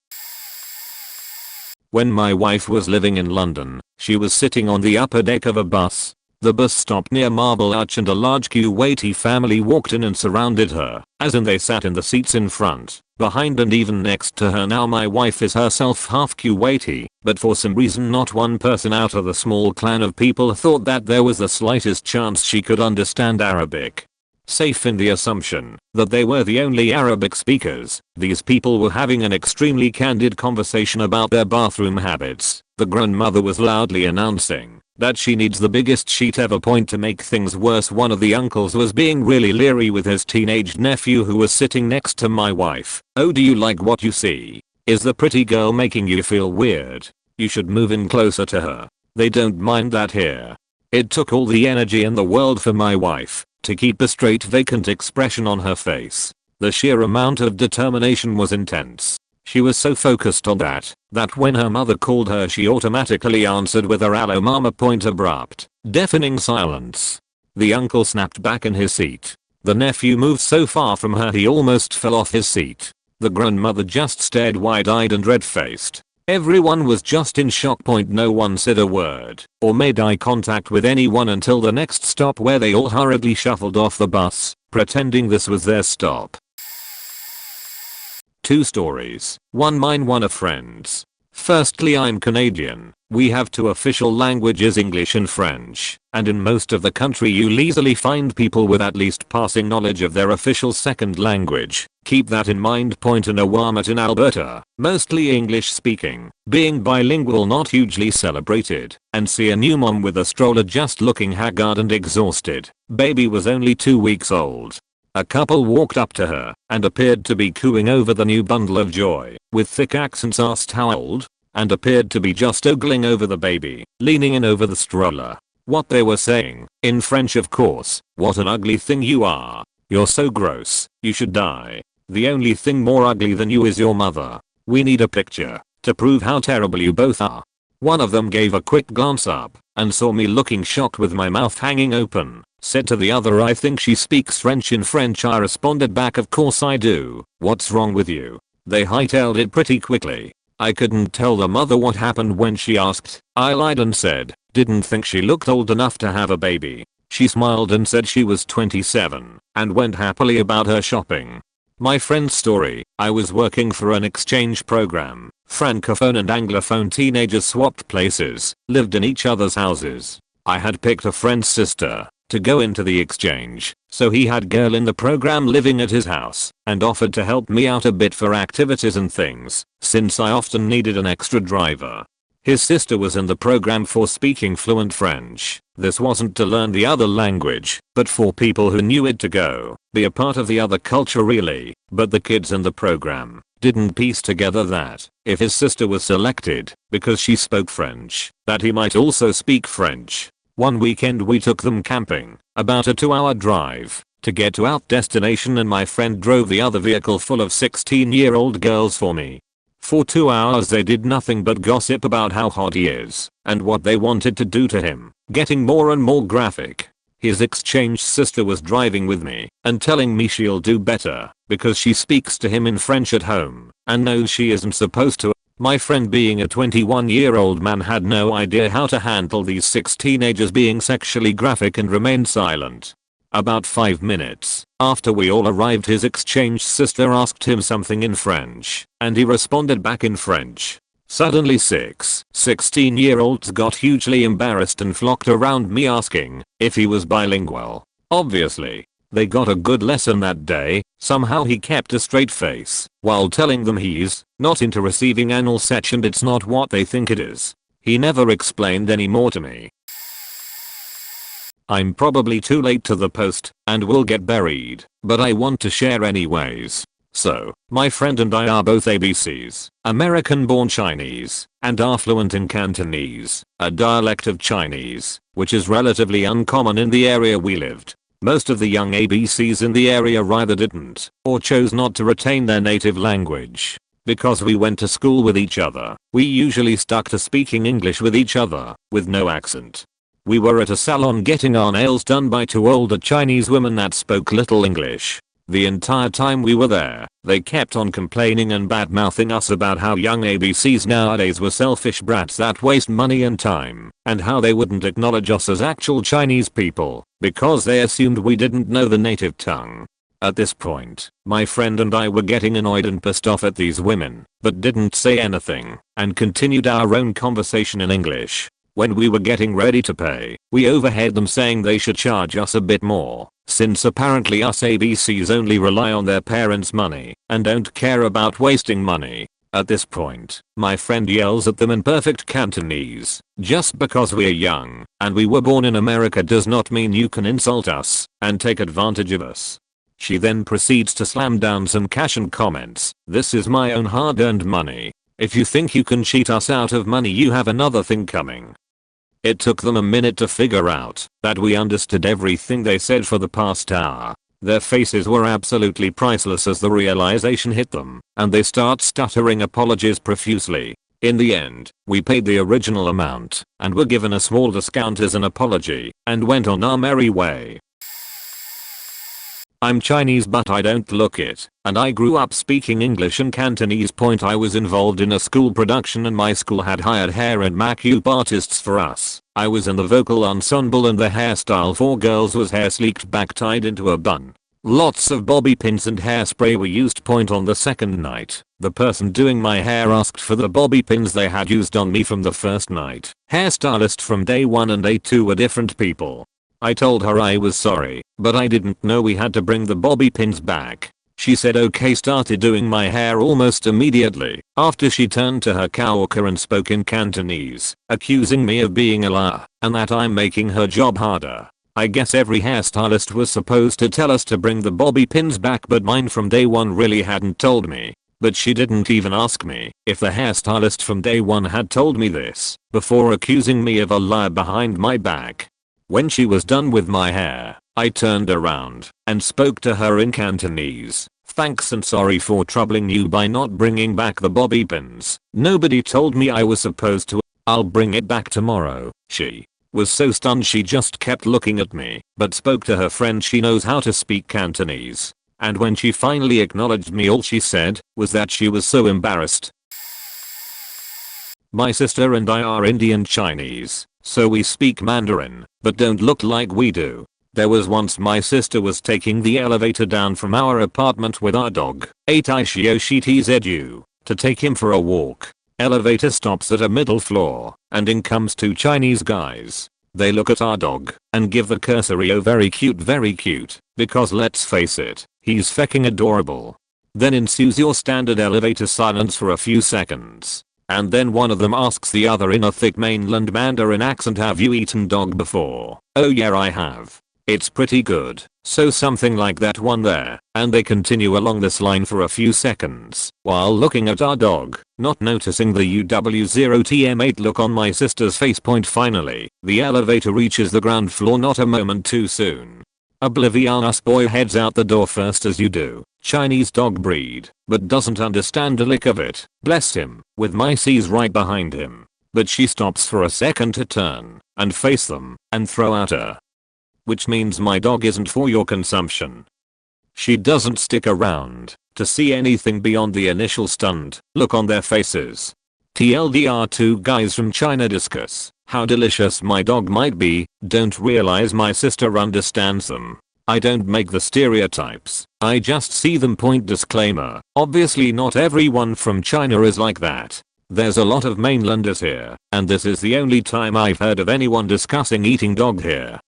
When my wife was living in London, she was sitting on the upper deck of a bus. The bus stopped near Marble Arch and a large Kuwaiti family walked in and surrounded her, as in they sat in the seats in front, behind and even next to her. Now my wife is herself half Kuwaiti, but for some reason not one person out of the small clan of people thought that there was the slightest chance she could understand Arabic. Safe in the assumption that they were the only Arabic speakers, these people were having an extremely candid conversation about their bathroom habits. The grandmother was loudly announcing that she needs the biggest sheet ever. To make things worse, one of the uncles was being really leery with his teenage nephew who was sitting next to my wife. Oh, do you like what you see? Is the pretty girl making you feel weird? You should move in closer to her. They don't mind that here. It took all the energy in the world for my wife to keep a straight vacant expression on her face. The sheer amount of determination was intense. She was so focused on that when her mother called her, she automatically answered with a "Hello mama." Abrupt, deafening silence. The uncle snapped back in his seat. The nephew moved so far from her he almost fell off his seat. The grandmother just stared wide-eyed and red-faced. Everyone was just in shock. No one said a word or made eye contact with anyone until the next stop, where they all hurriedly shuffled off the bus, pretending this was their stop. 2 stories. One mine, one a friend's. Firstly, I'm Canadian. We have 2 official languages, English and French, and in most of the country you'll easily find people with at least passing knowledge of their official second language. Keep that in mind. Point in Awamut in Alberta, mostly English speaking, being bilingual not hugely celebrated, and see a new mom with a stroller just looking haggard and exhausted. Baby was only 2 weeks old. A couple walked up to her and appeared to be cooing over the new bundle of joy, with thick accents asked how old, and appeared to be just ogling over the baby, leaning in over the stroller. What they were saying, in French of course: "What an ugly thing you are. You're so gross. You should die. The only thing more ugly than you is your mother. We need a picture to prove how terrible you both are." One of them gave a quick glance up and saw me looking shocked with my mouth hanging open. Said to the other, "I think she speaks French." In French I responded back, "Of course I do. What's wrong with you?" They hightailed it pretty quickly. I couldn't tell the mother what happened when she asked. I lied and said, didn't think she looked old enough to have a baby. She smiled and said she was 27 and went happily about her shopping. My friend's story: I was working for an exchange program. Francophone and Anglophone teenagers swapped places, lived in each other's houses. I had picked a friend's sister to go into the exchange, so he had girl in the program living at his house and offered to help me out a bit for activities and things, since I often needed an extra driver. His sister was in the program for speaking fluent French. This wasn't to learn the other language, but for people who knew it to go, be a part of the other culture really. But the kids in the program didn't piece together that, if his sister was selected because she spoke French, that he might also speak French. One weekend we took them camping, about a 2-hour drive, to get to our destination, and my friend drove the other vehicle full of 16-year-old girls for me. For 2 hours they did nothing but gossip about how hot he is, and what they wanted to do to him, getting more and more graphic. His exchange sister was driving with me, and telling me she'll do better, because she speaks to him in French at home, and knows she isn't supposed to. My friend, being a 21-year-old man, had no idea how to handle these 6 teenagers being sexually graphic and remained silent. About 5 minutes after we all arrived, his exchange sister asked him something in French, and he responded back in French. Suddenly 6 16-year-olds got hugely embarrassed and flocked around me asking if he was bilingual. Obviously, they got a good lesson that day. Somehow he kept a straight face while telling them he's not into receiving anal sex and it's not what they think it is. He never explained any more to me. I'm probably too late to the post and will get buried, but I want to share anyways. So, my friend and I are both ABCs, American-born Chinese, and are fluent in Cantonese, a dialect of Chinese, which is relatively uncommon in the area we lived. Most of the young ABCs in the area either didn't or chose not to retain their native language. Because we went to school with each other, we usually stuck to speaking English with each other, with no accent. We were at a salon getting our nails done by 2 older Chinese women that spoke little English. The entire time we were there, they kept on complaining and bad-mouthing us about how young ABCs nowadays were selfish brats that waste money and time, and how they wouldn't acknowledge us as actual Chinese people because they assumed we didn't know the native tongue. At this point, my friend and I were getting annoyed and pissed off at these women, but didn't say anything and continued our own conversation in English. When we were getting ready to pay, we overheard them saying they should charge us a bit more, since apparently us ABCs only rely on their parents' money and don't care about wasting money. At this point, my friend yells at them in perfect Cantonese, "Just because we're young and we were born in America does not mean you can insult us and take advantage of us." She then proceeds to slam down some cash and comments, "This is my own hard-earned money. If you think you can cheat us out of money, you have another thing coming." It took them a minute to figure out that we understood everything they said for the past hour. Their faces were absolutely priceless as the realization hit them, and they start stuttering apologies profusely. In the end, we paid the original amount and were given a small discount as an apology and went on our merry way. I'm Chinese but I don't look it, and I grew up speaking English and Cantonese. I was involved in a school production and my school had hired hair and makeup artists for us. I was in the vocal ensemble and the hairstyle for girls was hair sleeked back tied into a bun. Lots of bobby pins and hairspray were used. On the second night, the person doing my hair asked for the bobby pins they had used on me from the first night. Hairstylist from day 1 and day 2 were different people. I told her I was sorry, but I didn't know we had to bring the bobby pins back. She said okay, started doing my hair almost immediately after she turned to her coworker and spoke in Cantonese, accusing me of being a liar and that I'm making her job harder. I guess every hairstylist was supposed to tell us to bring the bobby pins back, but mine from day 1 really hadn't told me. But she didn't even ask me if the hairstylist from day 1 had told me this before accusing me of a liar behind my back. When she was done with my hair, I turned around and spoke to her in Cantonese. Thanks and sorry for troubling you by not bringing back the bobby pins. Nobody told me I was supposed to. I'll bring it back tomorrow. She was so stunned she just kept looking at me, but spoke to her friend. She knows how to speak Cantonese. And when she finally acknowledged me, all she said was that she was so embarrassed. My sister and I are Indian Chinese, so we speak Mandarin, but don't look like we do. There was once my sister was taking the elevator down from our apartment with our dog, Aitishioshitizu, to take him for a walk. Elevator stops at a middle floor, and in comes 2 Chinese guys. They look at our dog and give the cursory "oh very cute," because let's face it, he's fecking adorable. Then ensues your standard elevator silence for a few seconds. And then one of them asks the other in a thick mainland Mandarin accent, have you eaten dog before? Oh yeah, I have. It's pretty good. So something like that one there, and they continue along this line for a few seconds while looking at our dog, not noticing the UW0TM8 look on my sister's face. Finally, the elevator reaches the ground floor not a moment too soon. Oblivious boy heads out the door first as you do. Chinese dog breed, but doesn't understand a lick of it, bless him, with my C's right behind him. But she stops for a second to turn and face them and throw out a, which means my dog isn't for your consumption. She doesn't stick around to see anything beyond the initial stunned look on their faces. TLDR, 2 guys from China discuss how delicious my dog might be, don't realize my sister understands them. I don't make the stereotypes, I just see them. Disclaimer, obviously not everyone from China is like that. There's a lot of mainlanders here, and this is the only time I've heard of anyone discussing eating dog here.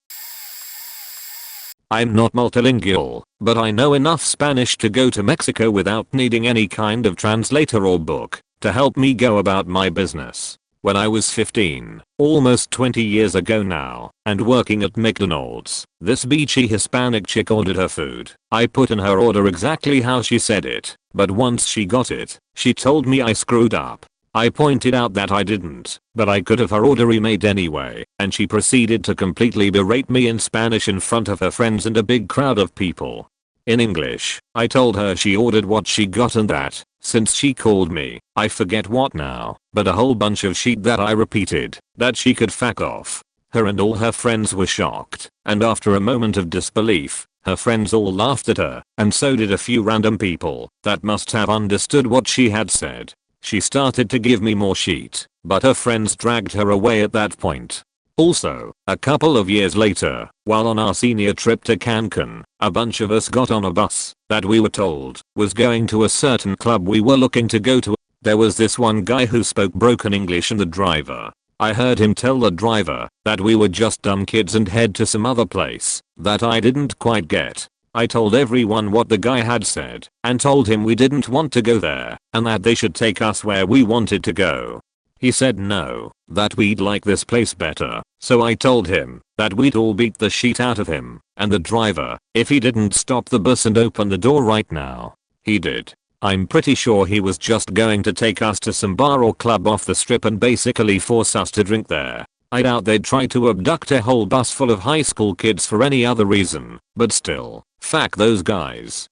I'm not multilingual, but I know enough Spanish to go to Mexico without needing any kind of translator or book to help me go about my business. When I was 15, almost 20 years ago now, and working at McDonald's, this beachy Hispanic chick ordered her food. I put in her order exactly how she said it, but once she got it, she told me I screwed up. I pointed out that I didn't, but I could have her order remade anyway, and she proceeded to completely berate me in Spanish in front of her friends and a big crowd of people. In English, I told her she ordered what she got and that, since she called me, I forget what now, but a whole bunch of shit that I repeated, that she could fuck off. Her and all her friends were shocked, and after a moment of disbelief, her friends all laughed at her, and so did a few random people that must have understood what she had said. She started to give me more shit, but her friends dragged her away at that point. Also, a couple of years later, while on our senior trip to Cancun, a bunch of us got on a bus that we were told was going to a certain club we were looking to go to. There was this one guy who spoke broken English and the driver. I heard him tell the driver that we were just dumb kids and head to some other place that I didn't quite get. I told everyone what the guy had said and told him we didn't want to go there and that they should take us where we wanted to go. He said no, that we'd like this place better, so I told him that we'd all beat the shit out of him and the driver if he didn't stop the bus and open the door right now. He did. I'm pretty sure he was just going to take us to some bar or club off the strip and basically force us to drink there. I doubt they'd try to abduct a whole bus full of high school kids for any other reason, but still, fuck those guys.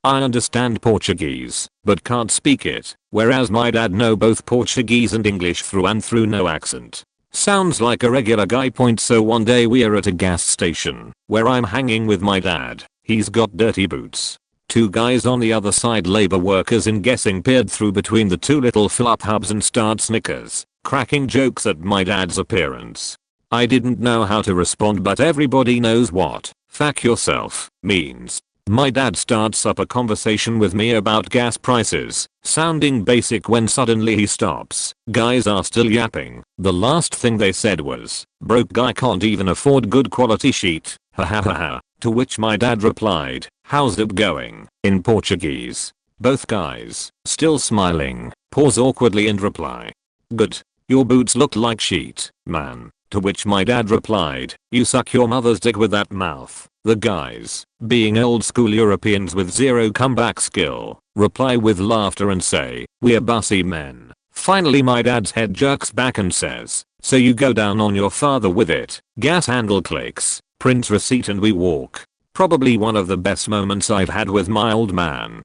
I understand Portuguese, but can't speak it, whereas my dad know both Portuguese and English through and through, no accent. Sounds like a regular guy point. So one day we're at a gas station where I'm hanging with my dad. He's got dirty boots. Two guys on the other side, labor workers in guessing, peered through between the two little fill-up hubs and start snickers, cracking jokes at my dad's appearance. I didn't know how to respond, but everybody knows what "fuck yourself" means. My dad starts up a conversation with me about gas prices, sounding basic when suddenly he stops. Guys are still yapping. The last thing they said was, "Broke guy can't even afford good quality sheet, ha ha ha ha." To which my dad replied, "How's it going?" in Portuguese. Both guys, still smiling, pause awkwardly and reply, "Good. Your boots look like sheet, man." To which my dad replied, "You suck your mother's dick with that mouth." The guys, being old school Europeans with zero comeback skill, reply with laughter and say, "We're bussy men." Finally my dad's head jerks back and says, "So you go down on your father with it." Gas handle clicks, print receipt, and we walk. Probably one of the best moments I've had with my old man.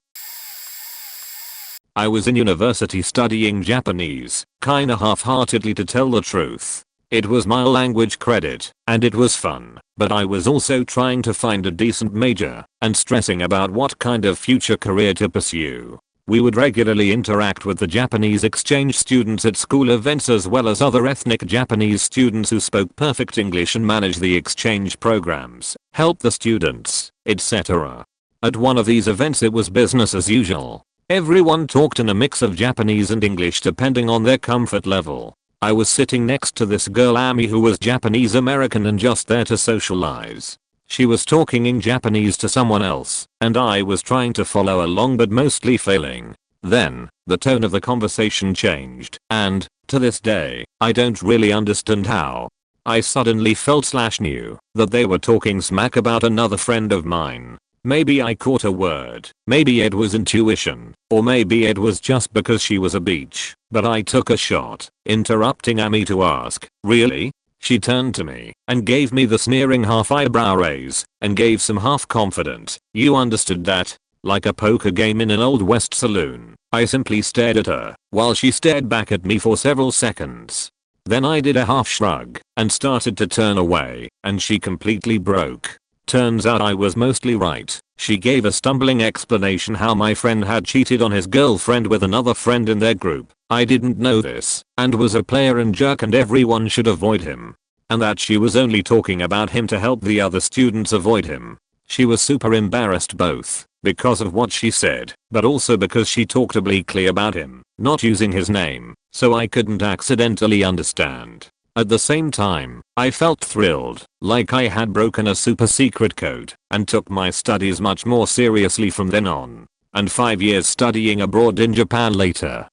I was in university studying Japanese, kinda half-heartedly to tell the truth. It was my language credit, and it was fun, but I was also trying to find a decent major, and stressing about what kind of future career to pursue. We would regularly interact with the Japanese exchange students at school events, as well as other ethnic Japanese students who spoke perfect English, and manage the exchange programs, help the students, etc. At one of these events it was business as usual. Everyone talked in a mix of Japanese and English depending on their comfort level. I was sitting next to this girl Amy, who was Japanese American and just there to socialize. She was talking in Japanese to someone else, and I was trying to follow along but mostly failing. Then, the tone of the conversation changed, and, to this day, I don't really understand how. I suddenly felt/knew that they were talking smack about another friend of mine. Maybe I caught a word, maybe it was intuition, or maybe it was just because she was a beach, but I took a shot, interrupting Amy to ask, "Really?" She turned to me and gave me the sneering half eyebrow raise, and gave some half confident, "You understood that?" Like a poker game in an old west saloon. I simply stared at her, while she stared back at me for several seconds. Then I did a half shrug, and started to turn away, and she completely broke. Turns out I was mostly right. She gave a stumbling explanation how my friend had cheated on his girlfriend with another friend in their group. I didn't know this, and was a player and jerk and everyone should avoid him. And that she was only talking about him to help the other students avoid him. She was super embarrassed, both because of what she said, but also because she talked obliquely about him, not using his name, so I couldn't accidentally understand. At the same time, I felt thrilled, like I had broken a super secret code, and took my studies much more seriously from then on. And 5 years studying abroad in Japan later.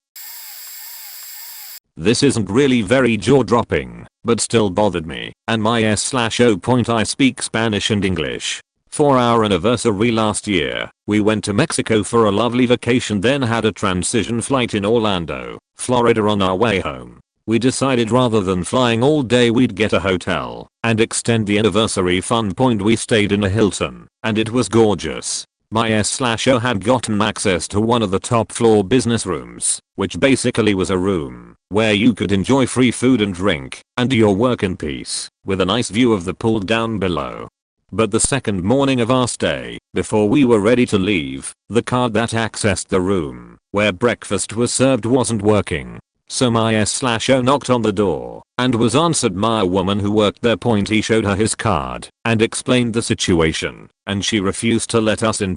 This isn't really very jaw-dropping, but still bothered me, and my S/O point: I speak Spanish and English. For our anniversary last year, we went to Mexico for a lovely vacation, then had a transition flight in Orlando, Florida on our way home. We decided rather than flying all day we'd get a hotel and extend the anniversary fun. We stayed in a Hilton, and it was gorgeous. My S/O had gotten access to one of the top floor business rooms, which basically was a room where you could enjoy free food and drink and do your work in peace, with a nice view of the pool down below. But the second morning of our stay, before we were ready to leave, the card that accessed the room where breakfast was served wasn't working. So my S/O knocked on the door and was answered by a woman who worked there. He showed her his card and explained the situation, and she refused to let us in.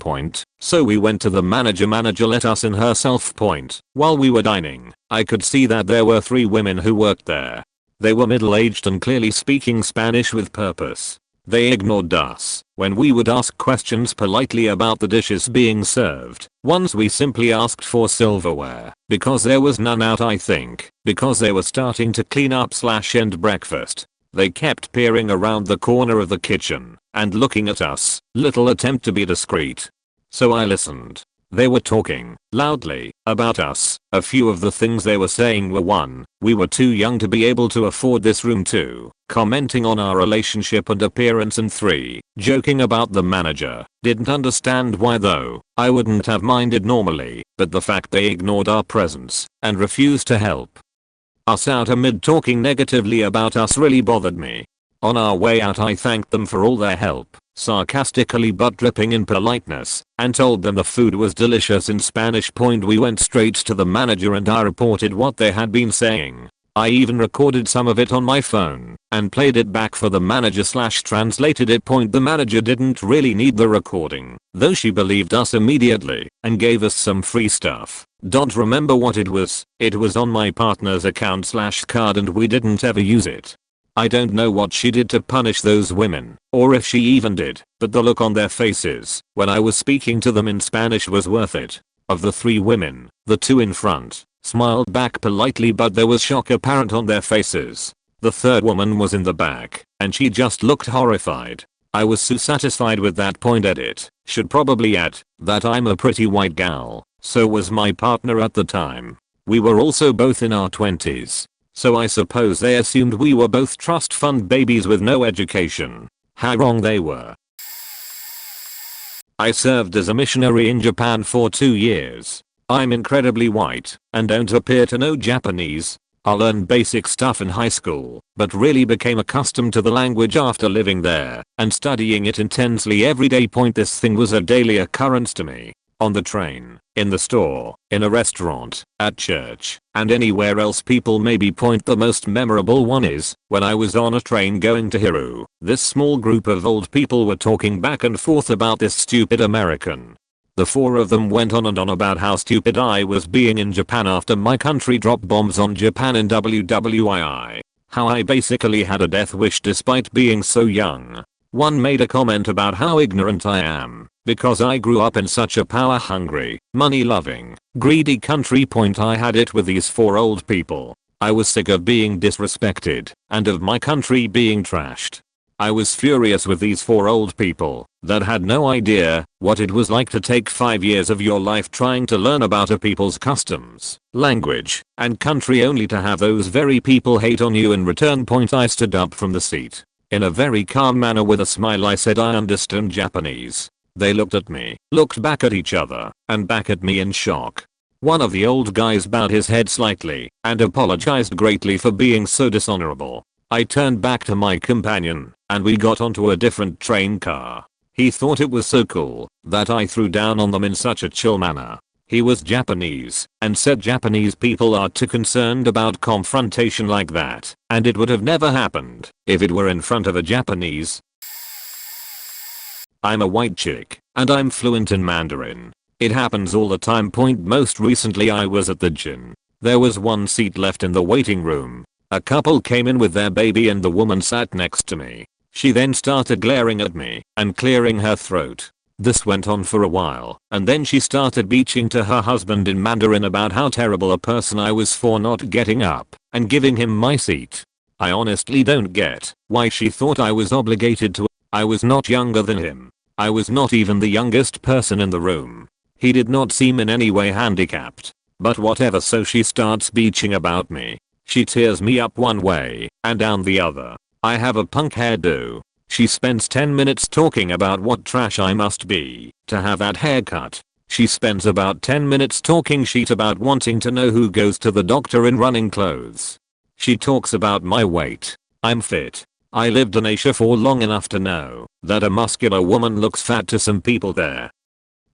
So we went to the manager. Manager let us in herself. While we were dining, I could see that there were 3 women who worked there. They were middle-aged and clearly speaking Spanish with purpose. They ignored us when we would ask questions politely about the dishes being served. Once we simply asked for silverware because there was none out, I think because they were starting to clean up/end breakfast. They kept peering around the corner of the kitchen and looking at us, little attempt to be discreet. So I listened. They were talking loudly about us. A few of the things they were saying were: 1. We were too young to be able to afford this room. 2. Commenting on our relationship and appearance. And 3. Joking about the manager. Didn't understand why though. I wouldn't have minded normally, but the fact they ignored our presence and refused to help. Us out amid talking negatively about us really bothered me. On our way out I thanked them for all their help, sarcastically but dripping in politeness, and told them the food was delicious in Spanish. We went straight to the manager and I reported what they had been saying. I even recorded some of it on my phone and played it back for the manager / translated it. The manager didn't really need the recording, though she believed us immediately and gave us some free stuff. Don't remember what it was. It was on my partner's account / card and we didn't ever use it. I don't know what she did to punish those women, or if she even did, but the look on their faces when I was speaking to them in Spanish was worth it. Of the 3 women, the 2 in front smiled back politely but there was shock apparent on their faces. The 3rd woman was in the back, and she just looked horrified. I was so satisfied with that. Edit. Should probably add that I'm a pretty white gal, so was my partner at the time. We were also both in our 20s. So I suppose they assumed we were both trust fund babies with no education. How wrong they were. I served as a missionary in Japan for 2 years. I'm incredibly white and don't appear to know Japanese. I learned basic stuff in high school, but really became accustomed to the language after living there and studying it intensely every day. This thing was a daily occurrence to me. On the train, in the store, in a restaurant, at church, and anywhere else. People maybe. The most memorable one is when I was on a train going to Hiru. This small group of old people were talking back and forth about this stupid American. The 4 of them went on and on about how stupid I was being in Japan after my country dropped bombs on Japan in WWII. How I basically had a death wish despite being so young. One made a comment about how ignorant I am because I grew up in such a power-hungry, money-loving, greedy country. I had it with these 4 old people. I was sick of being disrespected and of my country being trashed. I was furious with these 4 old people that had no idea what it was like to take 5 years of your life trying to learn about a people's customs, language, and country only to have those very people hate on you in return. I stood up from the seat. In a very calm manner with a smile I said I understand Japanese. They looked at me, looked back at each other, and back at me in shock. One of the old guys bowed his head slightly and apologized greatly for being so dishonorable. I turned back to my companion and we got onto a different train car. He thought it was so cool that I threw down on them in such a chill manner. He was Japanese and said Japanese people are too concerned about confrontation like that, and it would have never happened if it were in front of a Japanese. I'm a white chick and I'm fluent in Mandarin. It happens all the time. Most recently I was at the gym. There was 1 seat left in the waiting room. A couple came in with their baby and the woman sat next to me. She then started glaring at me and clearing her throat. This went on for a while and then she started bitching to her husband in Mandarin about how terrible a person I was for not getting up and giving him my seat. I honestly don't get why she thought I was obligated to. I was not younger than him. I was not even the youngest person in the room. He did not seem in any way handicapped. But whatever, so she starts bitching about me. She tears me up one way and down the other. I have a punk hairdo. She spends 10 minutes talking about what trash I must be to have that haircut. She spends about 10 minutes talking shit about wanting to know who goes to the doctor in running clothes. She talks about my weight. I'm fit. I lived in Asia for long enough to know that a muscular woman looks fat to some people there.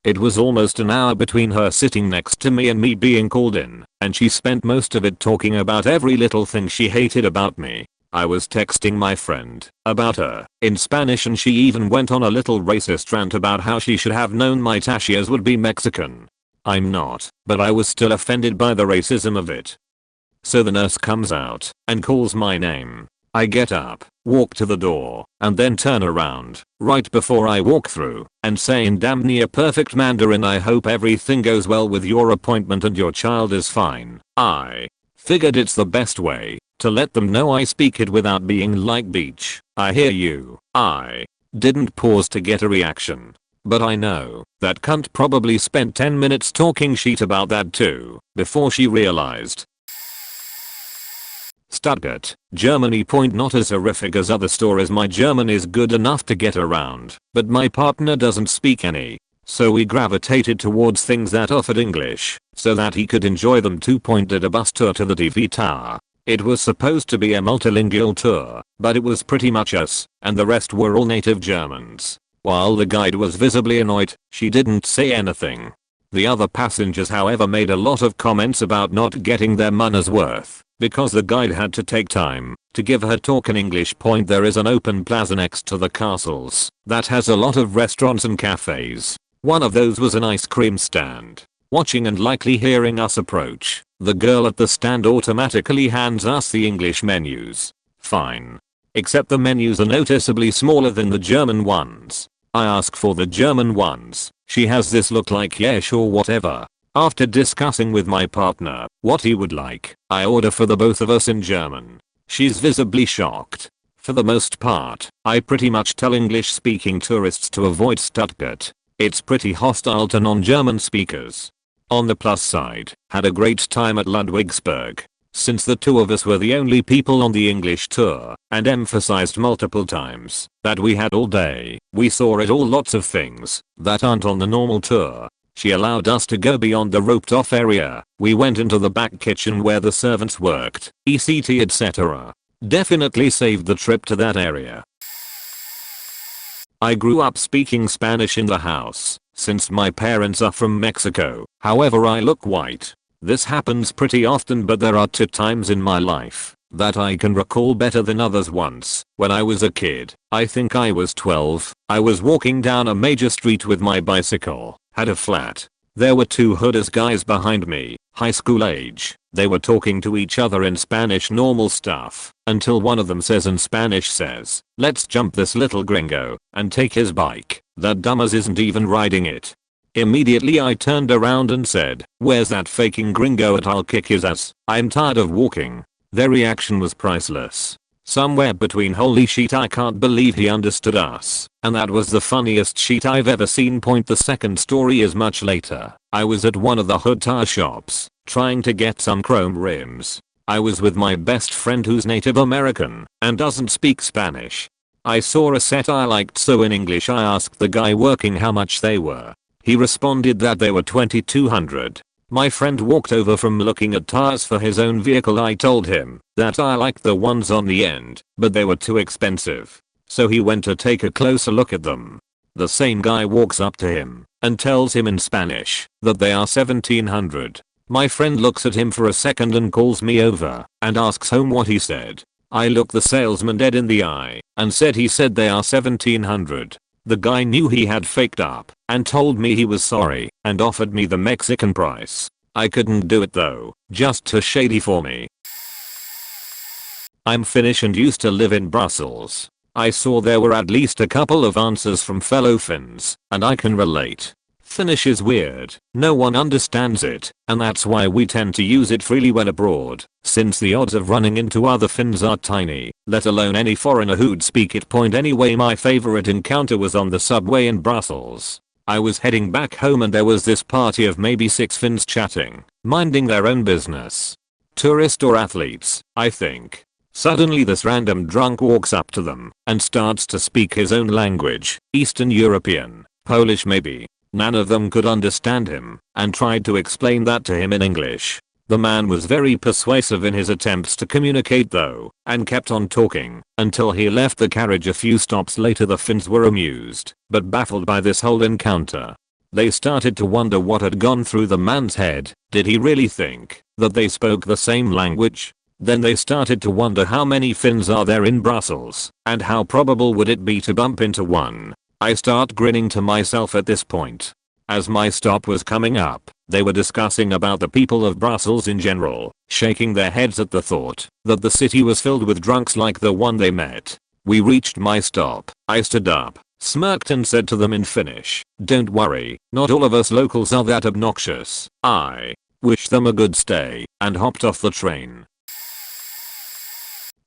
It was almost an hour between her sitting next to me and me being called in, and she spent most of it talking about every little thing she hated about me. I was texting my friend about her in Spanish and she even went on a little racist rant about how she should have known my tashias would be Mexican. I'm not, but I was still offended by the racism of it. So the nurse comes out and calls my name. I get up, walk to the door, and then turn around right before I walk through and say in damn near perfect Mandarin, I hope everything goes well with your appointment and your child is fine. I figured it's the best way to let them know I speak it without being like beach. I hear you. I didn't pause to get a reaction. But I know that cunt probably spent 10 minutes talking shit about that too before she realized. Stuttgart, Germany. Not as horrific as other stories. My German is good enough to get around, but my partner doesn't speak any. So we gravitated towards things that offered English so that he could enjoy them too. Did a bus tour to the TV tower. It was supposed to be a multilingual tour, but it was pretty much us, and the rest were all native Germans. While the guide was visibly annoyed, she didn't say anything. The other passengers however made a lot of comments about not getting their money's worth, because the guide had to take time to give her talk in English. There is an open plaza next to the castles that has a lot of restaurants and cafes. One of those was an ice cream stand. Watching and likely hearing us approach, the girl at the stand automatically hands us the English menus. Fine. Except the menus are noticeably smaller than the German ones. I ask for the German ones. She has this look like yeah sure whatever. After discussing with my partner what he would like, I order for the both of us in German. She's visibly shocked. For the most part, I pretty much tell English speaking tourists to avoid Stuttgart. It's pretty hostile to non-German speakers. On the plus side, had a great time at Ludwigsburg. Since the two of us were the only people on the English tour, and emphasized multiple times that we had all day, we saw it all, lots of things that aren't on the normal tour. She allowed us to go beyond the roped off area. We went into the back kitchen where the servants worked, etc etc. Definitely saved the trip to that area. I grew up speaking Spanish in the house, since my parents are from Mexico. However, I look white. This happens pretty often, but there are 2 times in my life that I can recall better than others. Once, when I was a kid, I think I was 12, I was walking down a major street with my bicycle, had a flat. There were 2 hooded guys behind me, high school age. They were talking to each other in Spanish, normal stuff, until one of them says in Spanish, says, "Let's jump this little gringo and take his bike. That dumbass isn't even riding it." Immediately I turned around and said, "Where's that faking gringo at? I'll kick his ass. I'm tired of walking." Their reaction was priceless. Somewhere between holy shit I can't believe he understood us, and that was the funniest shit I've ever seen. The second story is much later. I was at one of the hood tire shops, trying to get some chrome rims. I was with my best friend who's Native American and doesn't speak Spanish. I saw a set I liked, so in English I asked the guy working how much they were. He responded that they were $2,200. My friend walked over from looking at tires for his own vehicle. I told him that I liked the ones on the end, but they were too expensive. So he went to take a closer look at them. The same guy walks up to him and tells him in Spanish that they are $1,700. My friend looks at him for a second and calls me over and asks him what he said. I looked the salesman dead in the eye and said he said they are $1,700. The guy knew he had faked up and told me he was sorry and offered me the Mexican price. I couldn't do it though, just too shady for me. I'm Finnish and used to live in Brussels. I saw there were at least a couple of answers from fellow Finns, and I can relate. Finnish is weird, no one understands it, and that's why we tend to use it freely when abroad, since the odds of running into other Finns are tiny, let alone any foreigner who'd speak it. Anyway, my favorite encounter was on the subway in Brussels. I was heading back home and there was this party of maybe 6 Finns chatting, minding their own business. Tourists or athletes, I think. Suddenly this random drunk walks up to them and starts to speak his own language, Eastern European, Polish maybe. None of them could understand him and tried to explain that to him in English. The man was very persuasive in his attempts to communicate though, and kept on talking until he left the carriage. A few stops later the Finns were amused, but baffled by this whole encounter. They started to wonder what had gone through the man's head. Did he really think that they spoke the same language? Then they started to wonder how many Finns are there in Brussels, and how probable would it be to bump into one. I start grinning to myself at this point. As my stop was coming up, they were discussing about the people of Brussels in general, shaking their heads at the thought that the city was filled with drunks like the one they met. We reached my stop. I stood up, smirked and said to them in Finnish, "Don't worry, not all of us locals are that obnoxious." I wished them a good stay and hopped off the train.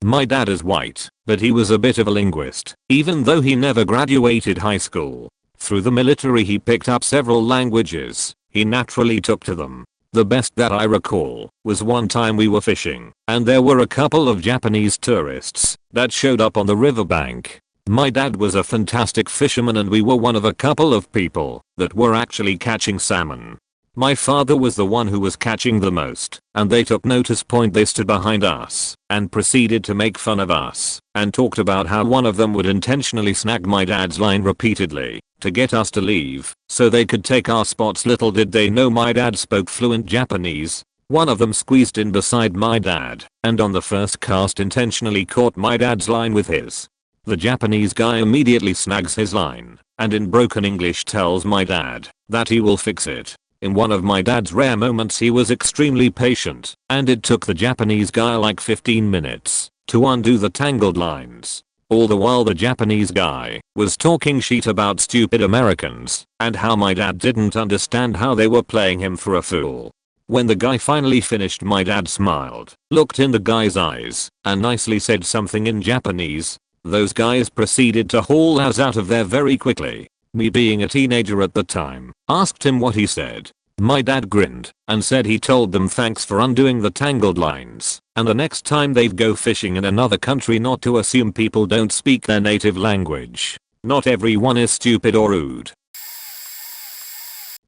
My dad is white, but he was a bit of a linguist, even though he never graduated high school. Through the military he picked up several languages. He naturally took to them. The best that I recall was one time we were fishing, and there were a couple of Japanese tourists that showed up on the riverbank. My dad was a fantastic fisherman and we were one of a couple of people that were actually catching salmon. My father was the one who was catching the most, and they took notice. They stood behind us and proceeded to make fun of us and talked about how one of them would intentionally snag my dad's line repeatedly to get us to leave so they could take our spots. Little did they know my dad spoke fluent Japanese. One of them squeezed in beside my dad and on the first cast intentionally caught my dad's line with his. The Japanese guy immediately snags his line and in broken English tells my dad that he will fix it. In one of my dad's rare moments he was extremely patient, and it took the Japanese guy like 15 minutes to undo the tangled lines. All the while the Japanese guy was talking shit about stupid Americans and how my dad didn't understand how they were playing him for a fool. When the guy finally finished, my dad smiled, looked in the guy's eyes, and nicely said something in Japanese. Those guys proceeded to haul us out of there very quickly. Me, being a teenager at the time, asked him what he said. My dad grinned and said he told them thanks for undoing the tangled lines, and the next time they'd go fishing in another country not to assume people don't speak their native language. Not everyone is stupid or rude.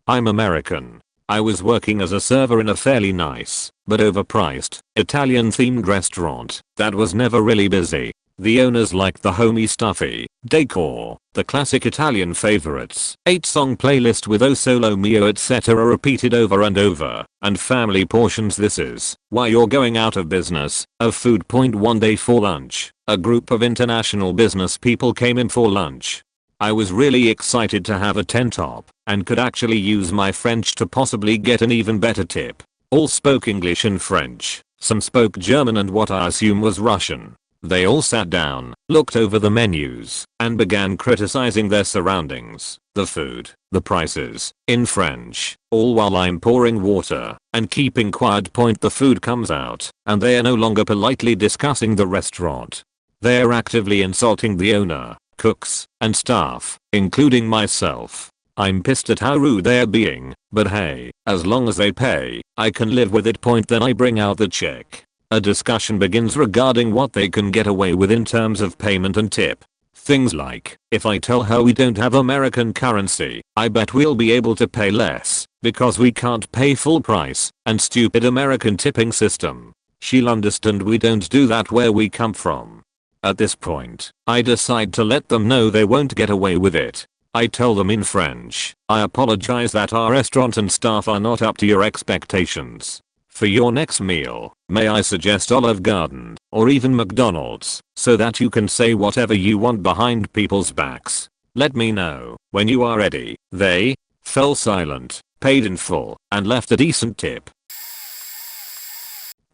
I'm American. I was working as a server in a fairly nice, but overpriced, Italian-themed restaurant that was never really busy. The owners liked the homey stuffy decor, the classic Italian favorites, 8-song playlist with O Solo Mio etc. repeated over and over, and family portions. This is why you're going out of business, of food. One day for lunch, a group of international business people came in for lunch. I was really excited to have a 10 top, and could actually use my French to possibly get an even better tip. All spoke English and French, some spoke German and what I assume was Russian. They all sat down, looked over the menus, and began criticizing their surroundings, the food, the prices, in French, all while I'm pouring water and keeping quiet. The food comes out, and they are no longer politely discussing the restaurant. They are actively insulting the owner, cooks, and staff, including myself. I'm pissed at how rude they are being, but hey, as long as they pay, I can live with it. Then I bring out the check. A discussion begins regarding what they can get away with in terms of payment and tip. Things like, if I tell her we don't have American currency, I bet we'll be able to pay less, because we can't pay full price, and stupid American tipping system. She'll understand we don't do that where we come from. At this point, I decide to let them know they won't get away with it. I tell them in French, I apologize that our restaurant and staff are not up to your expectations. For your next meal, may I suggest Olive Garden, or even McDonald's, so that you can say whatever you want behind people's backs. Let me know when you are ready. They fell silent, paid in full, and left a decent tip.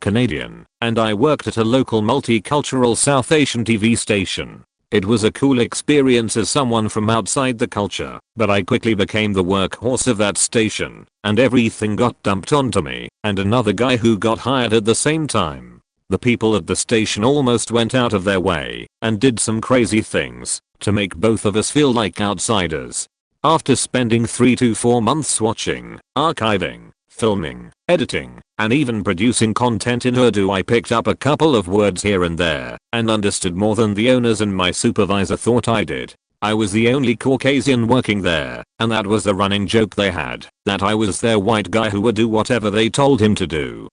Canadian, and I worked at a local multicultural South Asian TV station. It was a cool experience as someone from outside the culture, but I quickly became the workhorse of that station, and everything got dumped onto me and another guy who got hired at the same time. The people at the station almost went out of their way and did some crazy things to make both of us feel like outsiders. After spending 3 to 4 months watching, archiving, filming, editing, and even producing content in Urdu, I picked up a couple of words here and there and understood more than the owners and my supervisor thought I did. I was the only Caucasian working there, and that was the running joke they had, that I was their white guy who would do whatever they told him to do.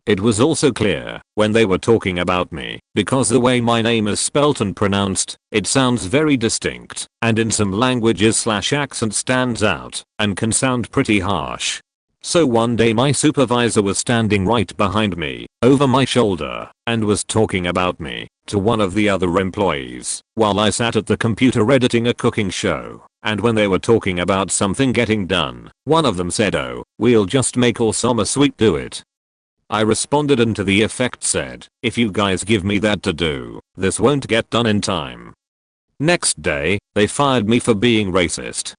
It was also clear when they were talking about me, because the way my name is spelt and pronounced, it sounds very distinct, and in some languages /accent stands out and can sound pretty harsh. So one day my supervisor was standing right behind me, over my shoulder, and was talking about me to one of the other employees while I sat at the computer editing a cooking show. And when they were talking about something getting done, one of them said, "Oh, we'll just make all summer sweet do it." I responded and to the effect said, "If you guys give me that to do, this won't get done in time." Next day, they fired me for being racist.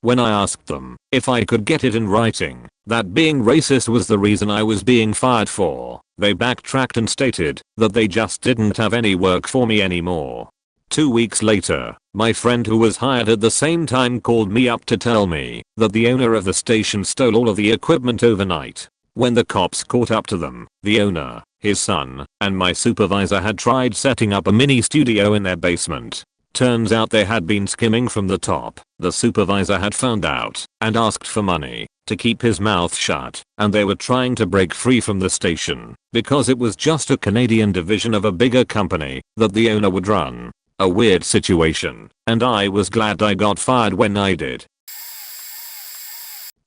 When I asked them if I could get it in writing that being racist was the reason I was being fired for, they backtracked and stated that they just didn't have any work for me anymore. 2 weeks later, my friend who was hired at the same time called me up to tell me that the owner of the station stole all of the equipment overnight. When the cops caught up to them, the owner, his son, and my supervisor had tried setting up a mini studio in their basement. Turns out they had been skimming from the top. The supervisor had found out and asked for money to keep his mouth shut, and they were trying to break free from the station because it was just a Canadian division of a bigger company that the owner would run. A weird situation, and I was glad I got fired when I did.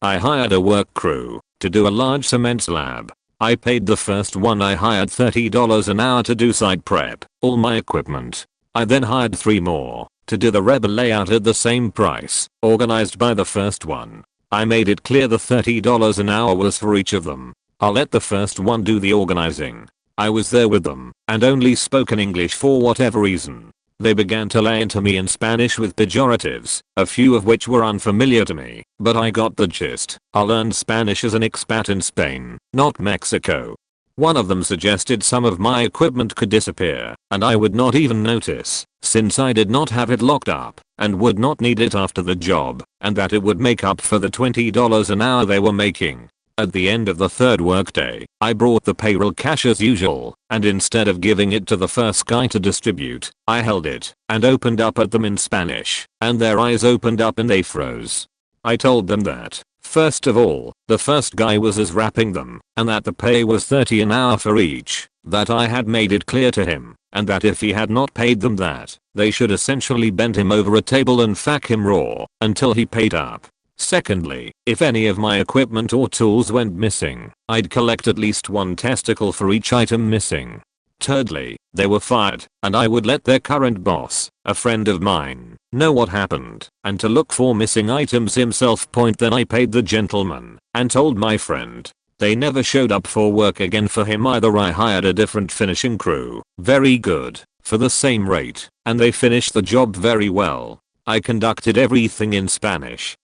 I hired a work crew to do a large cement slab. I paid the first one I hired $30 an hour to do site prep, all my equipment. I then hired 3 more to do the rebel layout at the same price, organized by the first one. I made it clear the $30 an hour was for each of them. I'll let the first one do the organizing. I was there with them and only spoke in English for whatever reason. They began to lay into me in Spanish with pejoratives, a few of which were unfamiliar to me, but I got the gist. I learned Spanish as an expat in Spain, not Mexico. One of them suggested some of my equipment could disappear, and I would not even notice, since I did not have it locked up, and would not need it after the job, and that it would make up for the $20 an hour they were making. At the end of the third workday, I brought the payroll cash as usual, and instead of giving it to the first guy to distribute, I held it and opened up at them in Spanish, and their eyes opened up and they froze. I told them that, first of all, the first guy was as wrapping them, and that the pay was $30 an hour for each, that I had made it clear to him, and that if he had not paid them that, they should essentially bend him over a table and fuck him raw until he paid up. Secondly, if any of my equipment or tools went missing, I'd collect at least 1 testicle for each item missing. Thirdly, they were fired, and I would let their current boss, a friend of mine, know what happened, and to look for missing items himself. Then I paid the gentleman, and told my friend. They never showed up for work again for him either. I hired a different finishing crew, very good, for the same rate, and they finished the job very well. I conducted everything in Spanish.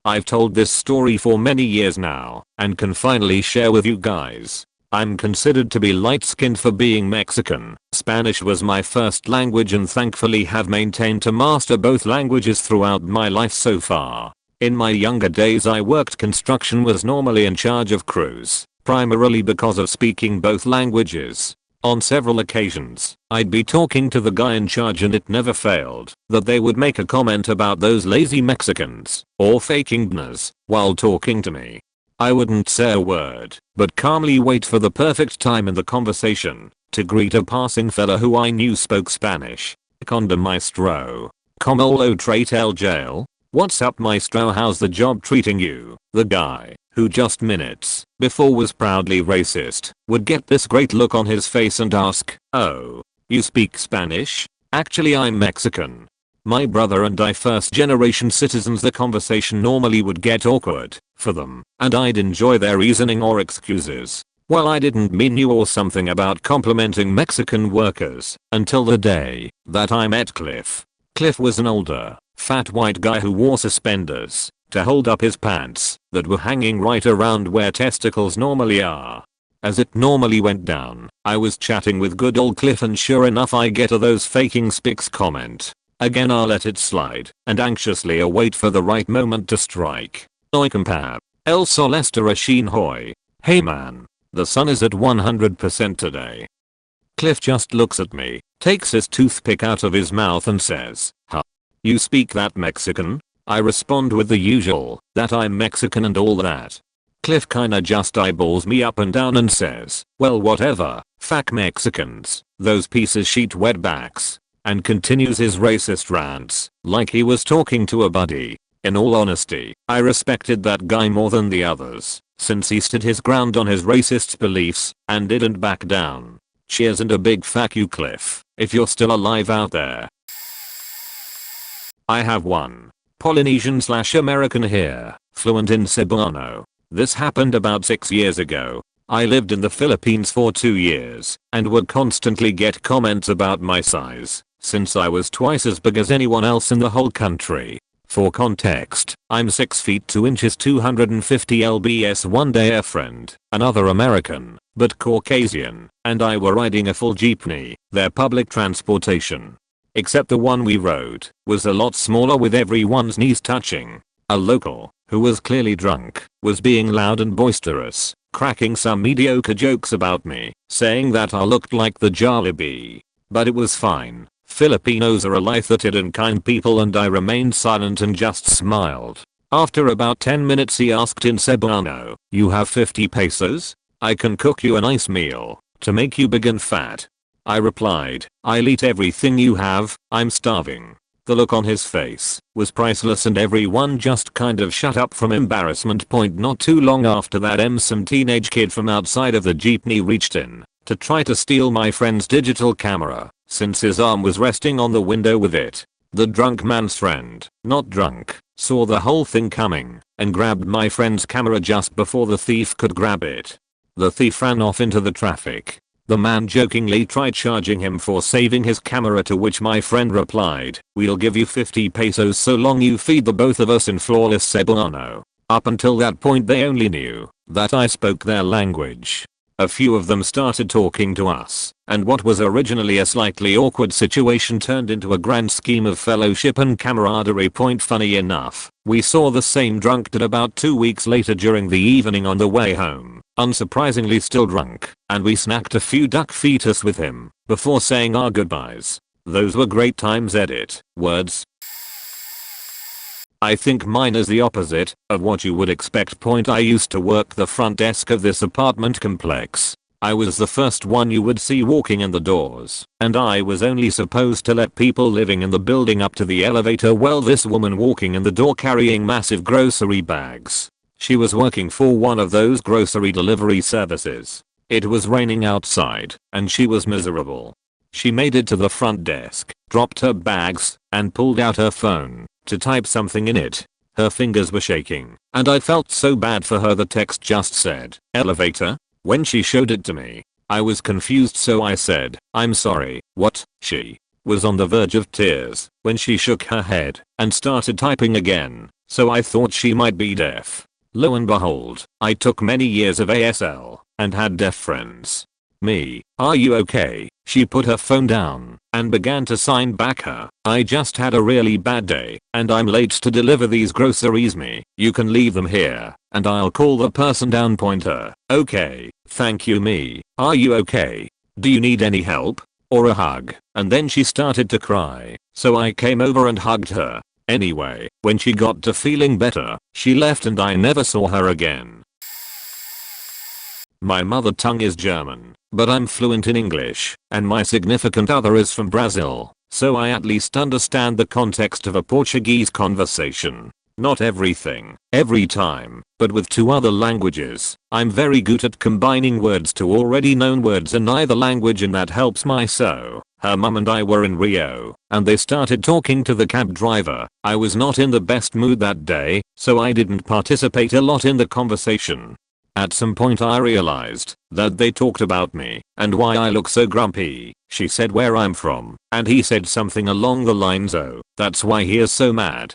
I've told this story for many years now, and can finally share with you guys. I'm considered to be light-skinned for being Mexican. Spanish was my first language and thankfully have maintained to master both languages throughout my life so far. In my younger days I worked construction, was normally in charge of crews, primarily because of speaking both languages. On several occasions, I'd be talking to the guy in charge and it never failed that they would make a comment about those lazy Mexicans or faking bnas while talking to me. I wouldn't say a word, but calmly wait for the perfect time in the conversation to greet a passing fella who I knew spoke Spanish. Conda maestro. Como lo trate el jail? What's up maestro, how's the job treating you? The guy, who just minutes before was proudly racist, would get this great look on his face and ask, "Oh, you speak Spanish? Actually I'm Mexican." My brother and I first generation citizens, the conversation normally would get awkward for them, and I'd enjoy their reasoning or excuses. Well, I didn't mean you or something about complimenting Mexican workers until the day that I met Cliff. Cliff was an older, fat white guy who wore suspenders to hold up his pants that were hanging right around where testicles normally are. As it normally went down, I was chatting with good old Cliff and sure enough I get a "those faking spics" comment. Again I let it slide and anxiously await for the right moment to strike. Oi compa. El sol está recién hoy. Hey man. The sun is at 100% today. Cliff just looks at me, takes his toothpick out of his mouth and says, "Huh? You speak that Mexican?" I respond with the usual, that I'm Mexican and all that. Cliff kinda just eyeballs me up and down and says, "Well whatever, fuck Mexicans, those pieces shit wetbacks," and continues his racist rants like he was talking to a buddy. In all honesty, I respected that guy more than the others, since he stood his ground on his racist beliefs and didn't back down. Cheers and a big fuck you Cliff, if you're still alive out there. I have one Polynesian/American here, fluent in Cebuano. This happened about 6 years ago. I lived in the Philippines for 2 years and would constantly get comments about my size, since I was twice as big as anyone else in the whole country. For context, I'm 6 feet 2 inches 250 lbs. One day a friend, another American, but Caucasian, and I were riding a full jeepney, their public transportation. Except the one we rode was a lot smaller with everyone's knees touching. A local, who was clearly drunk, was being loud and boisterous, cracking some mediocre jokes about me, saying that I looked like the Jollibee. But it was fine. Filipinos are a light-hearted and kind people, and I remained silent and just smiled. After about 10 minutes he asked in Cebuano, "You have 50 pesos? I can cook you a nice meal to make you big and fat." I replied, "I'll eat everything you have, I'm starving." The look on his face was priceless, and everyone just kind of shut up from embarrassment. Not too long after that, some teenage kid from outside of the jeepney reached in to try to steal my friend's digital camera since his arm was resting on the window with it. The drunk man's friend, not drunk, saw the whole thing coming and grabbed my friend's camera just before the thief could grab it. The thief ran off into the traffic. The man jokingly tried charging him for saving his camera, to which my friend replied, "We'll give you 50 pesos so long you feed the both of us," in flawless Cebuano. Up until that point they only knew that I spoke their language. A few of them started talking to us, and what was originally a slightly awkward situation turned into a grand scheme of fellowship and camaraderie. Funny enough, we saw the same drunk dude about 2 weeks later during the evening on the way home, unsurprisingly still drunk, and we snacked a few duck fetus with him before saying our goodbyes. Those were great times. Edit words. I think mine is the opposite of what you would expect. I used to work the front desk of this apartment complex. I was the first one you would see walking in the doors, and I was only supposed to let people living in the building up to the elevator. Well, this woman walking in the door carrying massive grocery bags. She was working for one of those grocery delivery services. It was raining outside, and she was miserable. She made it to the front desk, dropped her bags, and pulled out her phone to type something in it. Her fingers were shaking, and I felt so bad for her. The text just said, "Elevator." When she showed it to me, I was confused, so I said, "I'm sorry, what?" She was on the verge of tears when she shook her head and started typing again, so I thought she might be deaf. Lo and behold, I took many years of ASL and had deaf friends. Me, "Are you okay?" She put her phone down and began to sign back her, "I just had a really bad day and I'm late to deliver these groceries. You can leave them here and I'll call the person down." Pointer, "Okay, thank you." Me, "Are you okay? Do you need any help or a hug?" And then she started to cry, so I came over and hugged her. Anyway, when she got to feeling better, she left and I never saw her again. My mother tongue is German, but I'm fluent in English, and my significant other is from Brazil, so I at least understand the context of a Portuguese conversation. Not everything, every time, but with 2 other languages, I'm very good at combining words to already known words in either language, and that helps my so. Her mum and I were in Rio, and they started talking to the cab driver. I was not in the best mood that day, so I didn't participate a lot in the conversation. At some point I realized that they talked about me and why I look so grumpy. She said where I'm from, and he said something along the lines, "Oh, that's why he is so mad."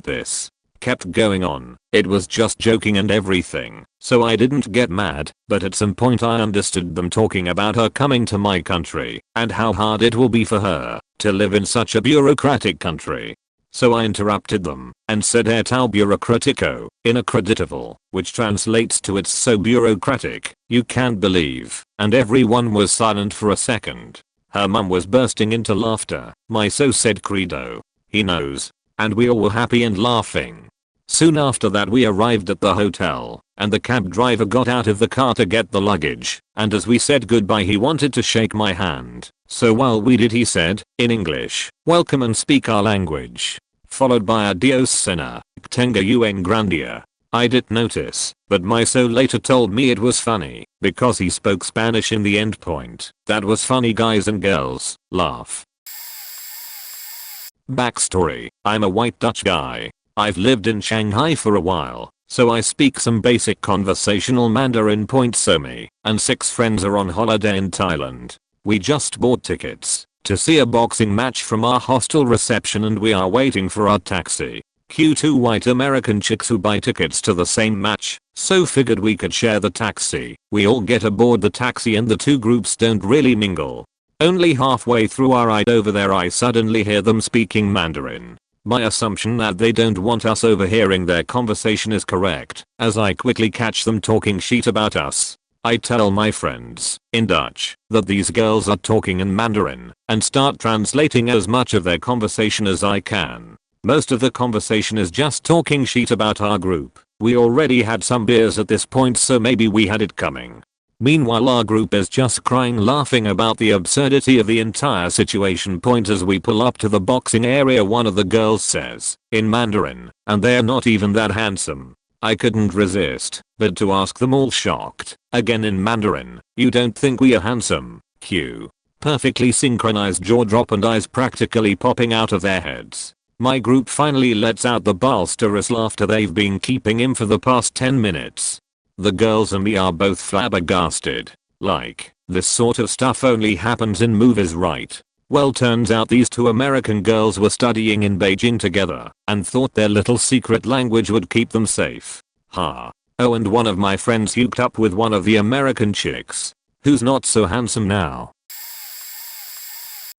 This kept going on. It was just joking and everything, so I didn't get mad, but at some point I understood them talking about her coming to my country and how hard it will be for her to live in such a bureaucratic country. So I interrupted them and said "É tão burocrático, inacreditable," which translates to "It's so bureaucratic, you can't believe," and everyone was silent for a second. Her mum was bursting into laughter. My so said credo, "He knows," and we all were happy and laughing. Soon after that we arrived at the hotel, and the cab driver got out of the car to get the luggage, and as we said goodbye he wanted to shake my hand. So while we did he said, in English, "Welcome and speak our language," followed by "Adios cena, tenga un gran dia." I didn't notice, but my so later told me it was funny, because he spoke Spanish in the end. That was funny, guys and girls, laugh. Backstory, I'm a white Dutch guy. I've lived in Shanghai for a while, so I speak some basic conversational Mandarin. So me and 6 friends are on holiday in Thailand. We just bought tickets to see a boxing match from our hostel reception, and we are waiting for our taxi. Cue 2 white American chicks who buy tickets to the same match, so figured we could share the taxi. We all get aboard the taxi and the 2 groups don't really mingle. Only halfway through our ride over there I suddenly hear them speaking Mandarin. My assumption that they don't want us overhearing their conversation is correct, as I quickly catch them talking shit about us. I tell my friends, in Dutch, that these girls are talking in Mandarin, and start translating as much of their conversation as I can. Most of the conversation is just talking shit about our group. We already had some beers at this point, so maybe we had it coming. Meanwhile our group is just crying laughing about the absurdity of the entire situation. Point as we pull up to the boxing area, one of the girls says, in Mandarin, and they're not even that handsome. I couldn't resist but to ask them, all shocked, again in Mandarin, you don't think we are handsome? Cue. Perfectly synchronized jaw drop and eyes practically popping out of their heads. My group finally lets out the bolsterous laughter they've been keeping in for the past 10 minutes. The girls and me are both flabbergasted. Like, this sort of stuff only happens in movies, right? Well, turns out these two American girls were studying in Beijing together and thought their little secret language would keep them safe. Ha. Oh, and one of my friends hooked up with one of the American chicks, who's not so handsome now.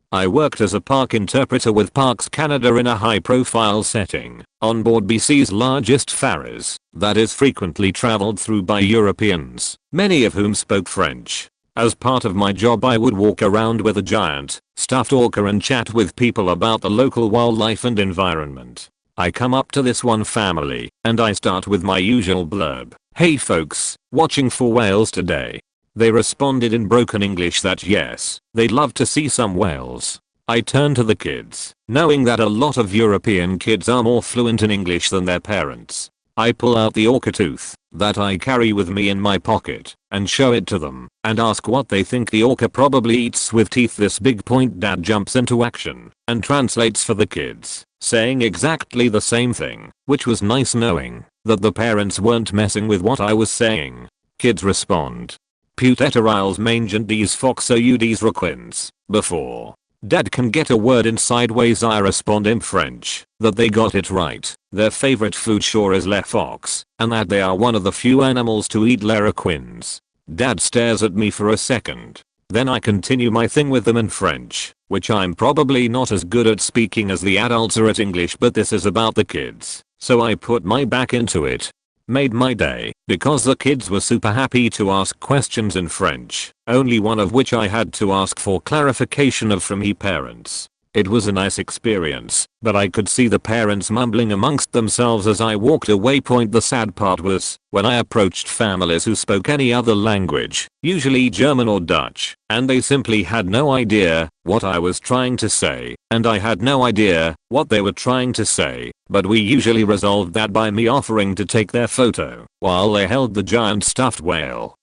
I worked as a park interpreter with Parks Canada in a high-profile setting on board BC's largest ferries that is frequently traveled through by Europeans, many of whom spoke French. As part of my job I would walk around with a giant, stuffed orca and chat with people about the local wildlife and environment. I come up to this one family, and I start with my usual blurb. Hey folks, watching for whales today. They responded in broken English that yes, they'd love to see some whales. I turn to the kids, knowing that a lot of European kids are more fluent in English than their parents. I pull out the orca tooth that I carry with me in my pocket and show it to them and ask what they think the orca probably eats with teeth. This big point dad jumps into action and translates for the kids, saying exactly the same thing, which was nice knowing that the parents weren't messing with what I was saying. Kids respond. Puteteriles mange and these foxo udis requins. Before dad can get a word in sideways I respond in French that they got it right. Their favorite food sure is le fox, and that they are one of the few animals to eat le requins. Dad stares at me for a second. Then I continue my thing with them in French, which I'm probably not as good at speaking as the adults are at English, but this is about the kids, so I put my back into it. Made my day, because the kids were super happy to ask questions in French, only one of which I had to ask for clarification of from he parents. It was a nice experience, but I could see the parents mumbling amongst themselves as I walked away. The sad part was when I approached families who spoke any other language, usually German or Dutch, and they simply had no idea what I was trying to say, and I had no idea what they were trying to say, but we usually resolved that by me offering to take their photo while they held the giant stuffed whale.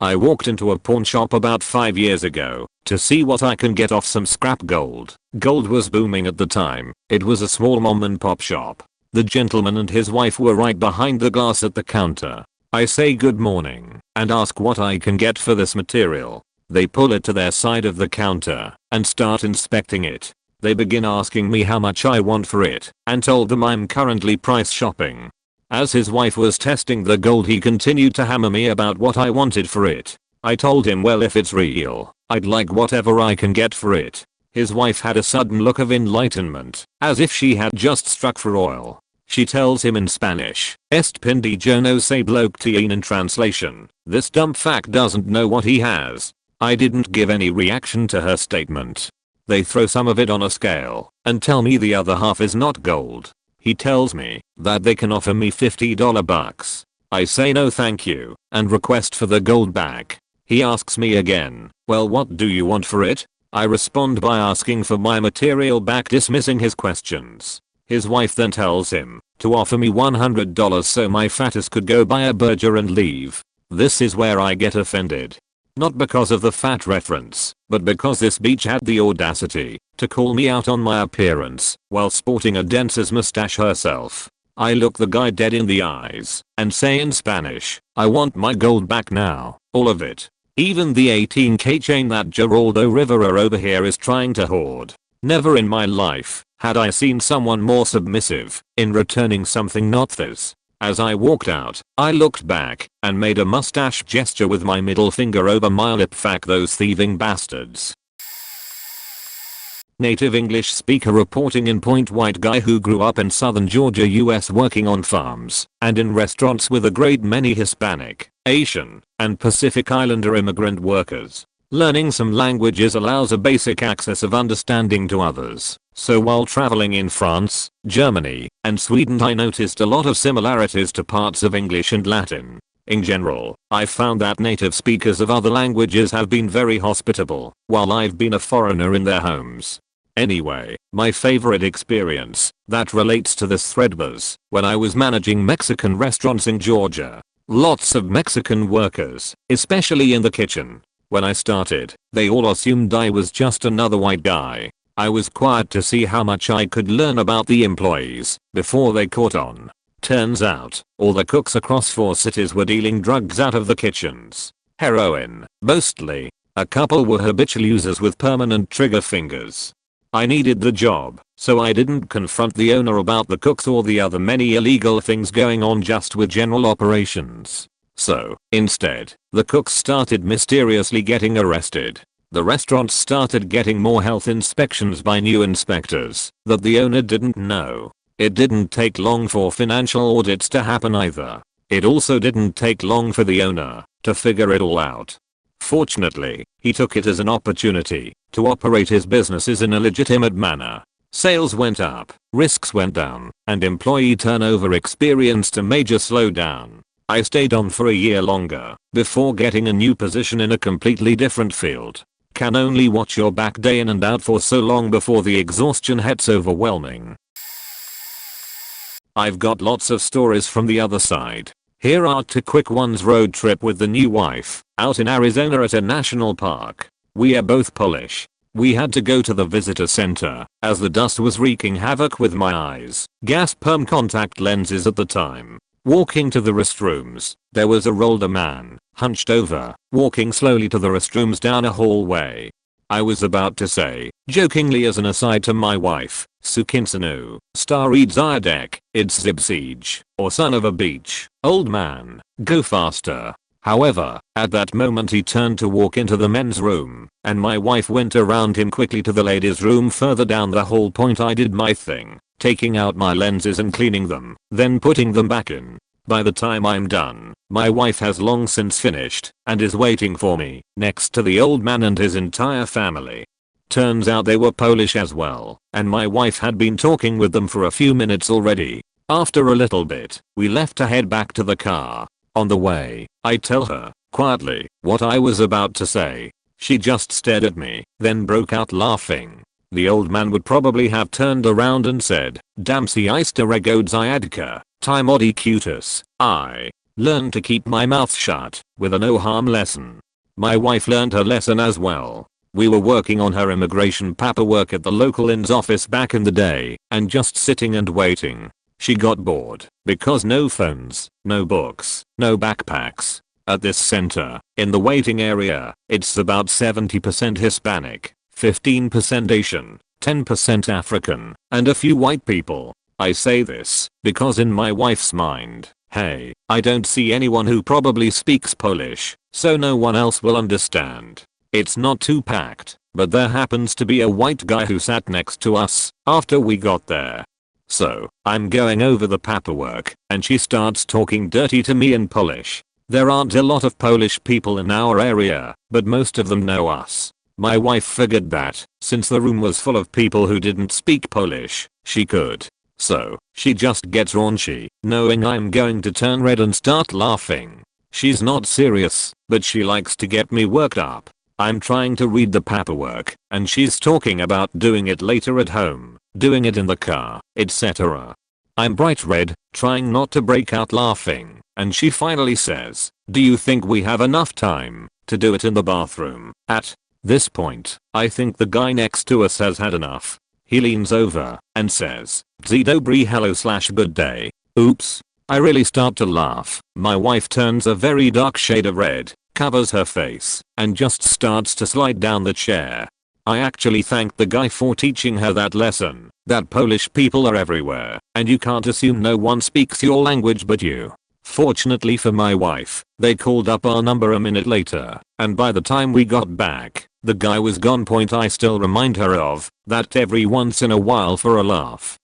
I walked into a pawn shop about 5 years ago to see what I can get off some scrap gold. Gold was booming at the time. It was a small mom and pop shop. The gentleman and his wife were right behind the glass at the counter. I say good morning and ask what I can get for this material. They pull it to their side of the counter and start inspecting it. They begin asking me how much I want for it and told them I'm currently price shopping. As his wife was testing the gold, he continued to hammer me about what I wanted for it. I told him, well, if it's real, I'd like whatever I can get for it. His wife had a sudden look of enlightenment, as if she had just struck for oil. She tells him in Spanish, "Est pindi yo no sé bloke tien," in translation, this dumb fuck doesn't know what he has. I didn't give any reaction to her statement. They throw some of it on a scale and tell me the other half is not gold. He tells me that they can offer me $50 bucks. I say no thank you and request for the gold back. He asks me again, well, what do you want for it? I respond by asking for my material back, dismissing his questions. His wife then tells him to offer me $100 so my fat ass could go buy a burger and leave. This is where I get offended. Not because of the fat reference, but because this bitch had the audacity to call me out on my appearance while sporting a dense mustache herself. I look the guy dead in the eyes and say in Spanish, I want my gold back now, all of it. Even the 18K chain that Geraldo Rivera over here is trying to hoard. Never in my life had I seen someone more submissive in returning something not theirs. As I walked out, I looked back and made a mustache gesture with my middle finger over my lip. Fuck those thieving bastards. Native English speaker reporting in point. White guy who grew up in southern Georgia, US, working on farms and in restaurants with a great many Hispanic, Asian, and Pacific Islander immigrant workers. Learning some languages allows a basic access of understanding to others. So while traveling in France, Germany, and Sweden, I noticed a lot of similarities to parts of English and Latin. In general, I found that native speakers of other languages have been very hospitable, while I've been a foreigner in their homes. Anyway, my favorite experience that relates to this thread was when I was managing Mexican restaurants in Georgia. Lots of Mexican workers, especially in the kitchen. When I started, they all assumed I was just another white guy. I was quiet to see how much I could learn about the employees before they caught on. Turns out, all the cooks across 4 cities were dealing drugs out of the kitchens. Heroin, mostly. A couple were habitual users with permanent trigger fingers. I needed the job, so I didn't confront the owner about the cooks or the other many illegal things going on, just with general operations. So, instead, the cooks started mysteriously getting arrested. The restaurants started getting more health inspections by new inspectors that the owner didn't know. It didn't take long for financial audits to happen either. It also didn't take long for the owner to figure it all out. Fortunately, he took it as an opportunity to operate his businesses in a legitimate manner. Sales went up, risks went down, and employee turnover experienced a major slowdown. I stayed on for a year longer before getting a new position in a completely different field. Can only watch your back day in and out for so long before the exhaustion gets overwhelming. I've got lots of stories from the other side. Here are 2 quick ones. Road trip with the new wife, out in Arizona at a national park. We are both Polish. We had to go to the visitor center, as the dust was wreaking havoc with my eyes. Gas perm contact lenses at the time. Walking to the restrooms, there was a older man, hunched over, walking slowly to the restrooms down a hallway. I was about to say, jokingly as an aside to my wife, Sukinsanu, Stary Dziadek, it's Zibsiege, or son of a beach, old man, go faster. However, at that moment he turned to walk into the men's room, and my wife went around him quickly to the ladies' room further down the hall. I did my thing, taking out my lenses and cleaning them, then putting them back in. By the time I'm done, my wife has long since finished and is waiting for me next to the old man and his entire family. Turns out they were Polish as well, and my wife had been talking with them for a few minutes already. After a little bit, we left to head back to the car. On the way, I tell her, quietly, what I was about to say. She just stared at me, then broke out laughing. The old man would probably have turned around and said, Damsi Isterego Dziadka, Timody Cutus. I learned to keep my mouth shut with a no harm lesson. My wife learned her lesson as well. We were working on her immigration paperwork at the local INS office back in the day, and just sitting and waiting. She got bored because no phones, no books, no backpacks. At this center, in the waiting area, it's about 70% Hispanic, 15% Asian, 10% African, and a few white people. I say this because in my wife's mind, hey, I don't see anyone who probably speaks Polish, so no one else will understand. It's not too packed, but there happens to be a white guy who sat next to us after we got there. So, I'm going over the paperwork, and she starts talking dirty to me in Polish. There aren't a lot of Polish people in our area, but most of them know us. My wife figured that, since the room was full of people who didn't speak Polish, she could. So, she just gets raunchy, knowing I'm going to turn red and start laughing. She's not serious, but she likes to get me worked up. I'm trying to read the paperwork, and she's talking about doing it later at home, doing it in the car, etc. I'm bright red, trying not to break out laughing, and she finally says, do you think we have enough time to do it in the bathroom? At this point, I think the guy next to us has had enough. He leans over and says, Dobry hello/good day. Oops. I really start to laugh. My wife turns a very dark shade of red, covers her face, and just starts to slide down the chair. I actually thanked the guy for teaching her that lesson, that Polish people are everywhere, and you can't assume no one speaks your language but you. Fortunately for my wife, they called up our number a minute later, and by the time we got back, the guy was gone. I still remind her of that every once in a while for a laugh.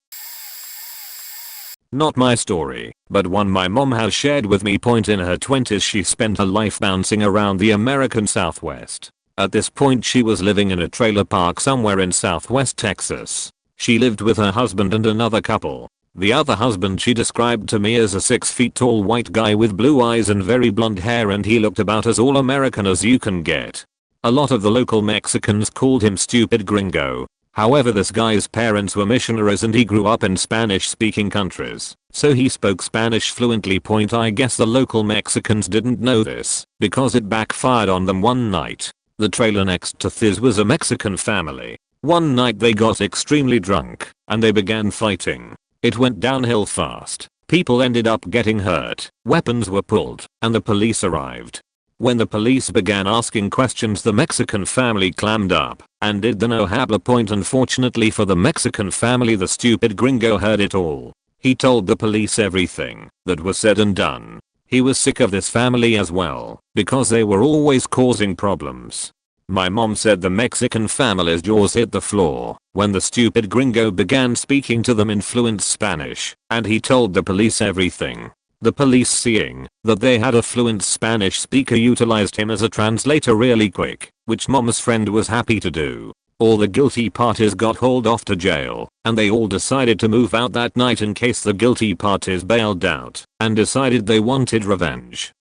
Not my story, but one my mom has shared with me. In her 20s she spent her life bouncing around the American Southwest. At this point she was living in a trailer park somewhere in Southwest Texas. She lived with her husband and another couple. The other husband she described to me as a 6 feet tall white guy with blue eyes and very blonde hair, and he looked about as all American as you can get. A lot of the local Mexicans called him stupid gringo. However, this guy's parents were missionaries and he grew up in Spanish speaking countries, so he spoke Spanish fluently. I guess the local Mexicans didn't know this because it backfired on them one night. The trailer next to Thiz was a Mexican family. One night they got extremely drunk and they began fighting. It went downhill fast. People ended up getting hurt, weapons were pulled, and the police arrived. When the police began asking questions, the Mexican family clammed up and did the no habla. Unfortunately for the Mexican family, the stupid gringo heard it all. He told the police everything that was said and done. He was sick of this family as well because they were always causing problems. My mom said the Mexican family's jaws hit the floor when the stupid gringo began speaking to them in fluent Spanish, and he told the police everything. The police, seeing that they had a fluent Spanish speaker, utilized him as a translator really quick, which mom's friend was happy to do. All the guilty parties got hauled off to jail, and they all decided to move out that night in case the guilty parties bailed out and decided they wanted revenge.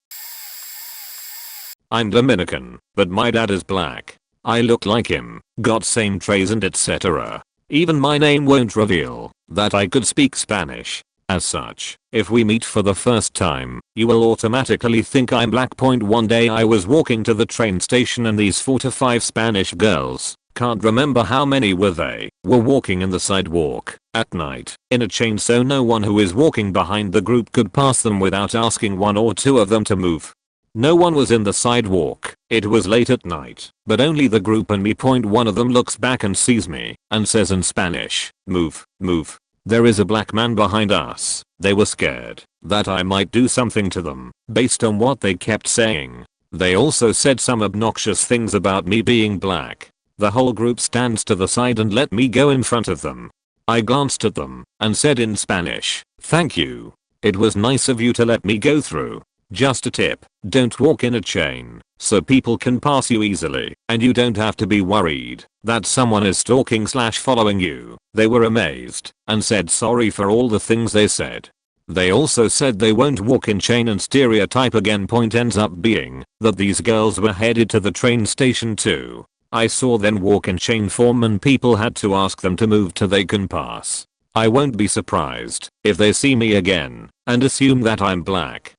I'm Dominican, but my dad is black. I look like him, got same traits and etc. Even my name won't reveal that I could speak Spanish. As such, if we meet for the first time, you will automatically think I'm black. One day I was walking to the train station and these 4 to 5 Spanish girls, can't remember how many were walking in the sidewalk at night in a chain, so no one who is walking behind the group could pass them without asking 1 or 2 of them to move. No one was in the sidewalk. It was late at night, but only the group and me. One of them looks back and sees me and says in Spanish, "Move, move. There is a black man behind us." They were scared that I might do something to them based on what they kept saying. They also said some obnoxious things about me being black. The whole group stands to the side and let me go in front of them. I glanced at them and said in Spanish, "Thank you. It was nice of you to let me go through. Just a tip, don't walk in a chain so people can pass you easily and you don't have to be worried that someone is stalking/following you." They were amazed and said sorry for all the things they said. They also said they won't walk in chain and stereotype again. Ends up being that these girls were headed to the train station too. I saw them walk in chain form and people had to ask them to move till they can pass. I won't be surprised if they see me again and assume that I'm black.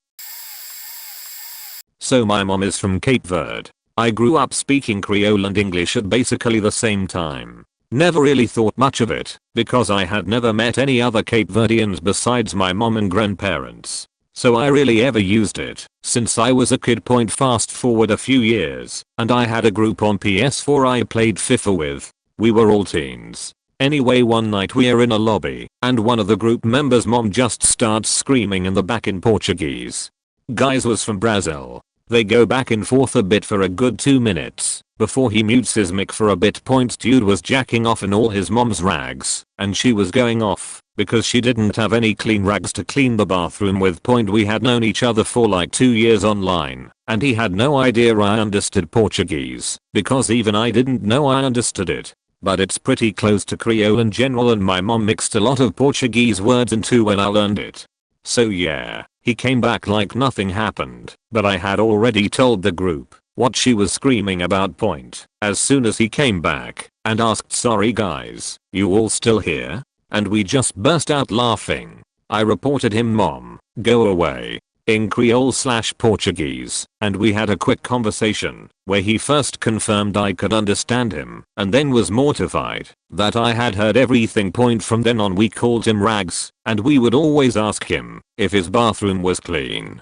So my mom is from Cape Verde. I grew up speaking Creole and English at basically the same time. Never really thought much of it because I had never met any other Cape Verdeans besides my mom and grandparents. So I really ever used it since I was a kid. Fast forward a few years and I had a group on PS4 I played FIFA with. We were all teens. Anyway, one night we are in a lobby and one of the group members' mom just starts screaming in the back in Portuguese. Guys was from Brazil. They go back and forth a bit for a good 2 minutes before he mutes his mic for a bit. Dude was jacking off in all his mom's rags and she was going off because she didn't have any clean rags to clean the bathroom with. We had known each other for like 2 years online and he had no idea I understood Portuguese because even I didn't know I understood it. But it's pretty close to Creole in general and my mom mixed a lot of Portuguese words into when I learned it. So yeah, he came back like nothing happened, but I had already told the group what she was screaming about. As soon as he came back and asked, "Sorry guys, you all still here?" and we just burst out laughing. I reported him, "Mom, go away," in Creole/Portuguese, and we had a quick conversation where he first confirmed I could understand him and then was mortified that I had heard everything. From then on we called him Rags and we would always ask him if his bathroom was clean.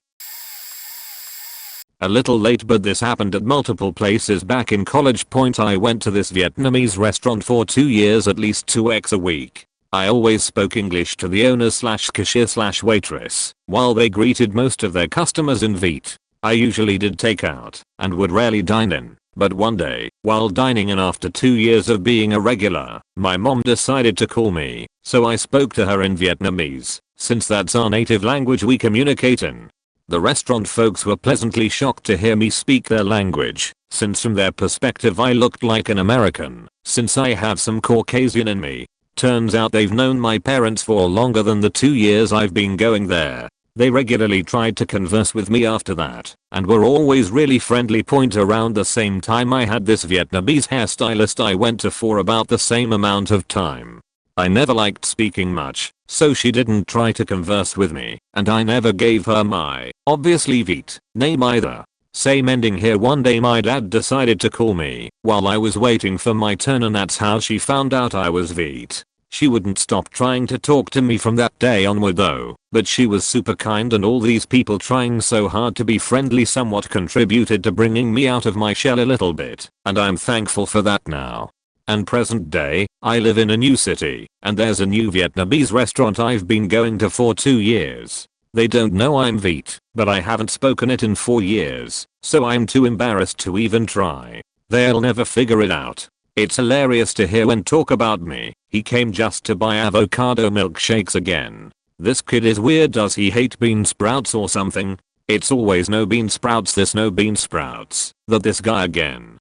A little late, but this happened at multiple places back in college. I went to this Vietnamese restaurant for 2 years at least 2x a week. I always spoke English to the owner slash cashier slash waitress, while they greeted most of their customers in Viet. I usually did takeout, and would rarely dine in, but one day, while dining in after 2 years of being a regular, my mom decided to call me, so I spoke to her in Vietnamese, since that's our native language we communicate in. The restaurant folks were pleasantly shocked to hear me speak their language, since from their perspective I looked like an American, since I have some Caucasian in me. Turns out they've known my parents for longer than the 2 years I've been going there. They regularly tried to converse with me after that, and were always really friendly. Around the same time I had this Vietnamese hairstylist I went to for about the same amount of time. I never liked speaking much, so she didn't try to converse with me, and I never gave her my, obviously Viet, name either. Same ending here. One day my dad decided to call me while I was waiting for my turn, and that's how she found out I was Viet. She wouldn't stop trying to talk to me from that day onward though, but she was super kind, and all these people trying so hard to be friendly somewhat contributed to bringing me out of my shell a little bit, and I'm thankful for that now. And present day, I live in a new city, and there's a new Vietnamese restaurant I've been going to for 2 years. They don't know I'm Viet, but I haven't spoken it in 4 years, so I'm too embarrassed to even try. They'll never figure it out. It's hilarious to hear when talk about me. He came just to buy avocado milkshakes again. This kid is weird. Does he hate bean sprouts or something? It's always no bean sprouts, this no bean sprouts, that this guy again.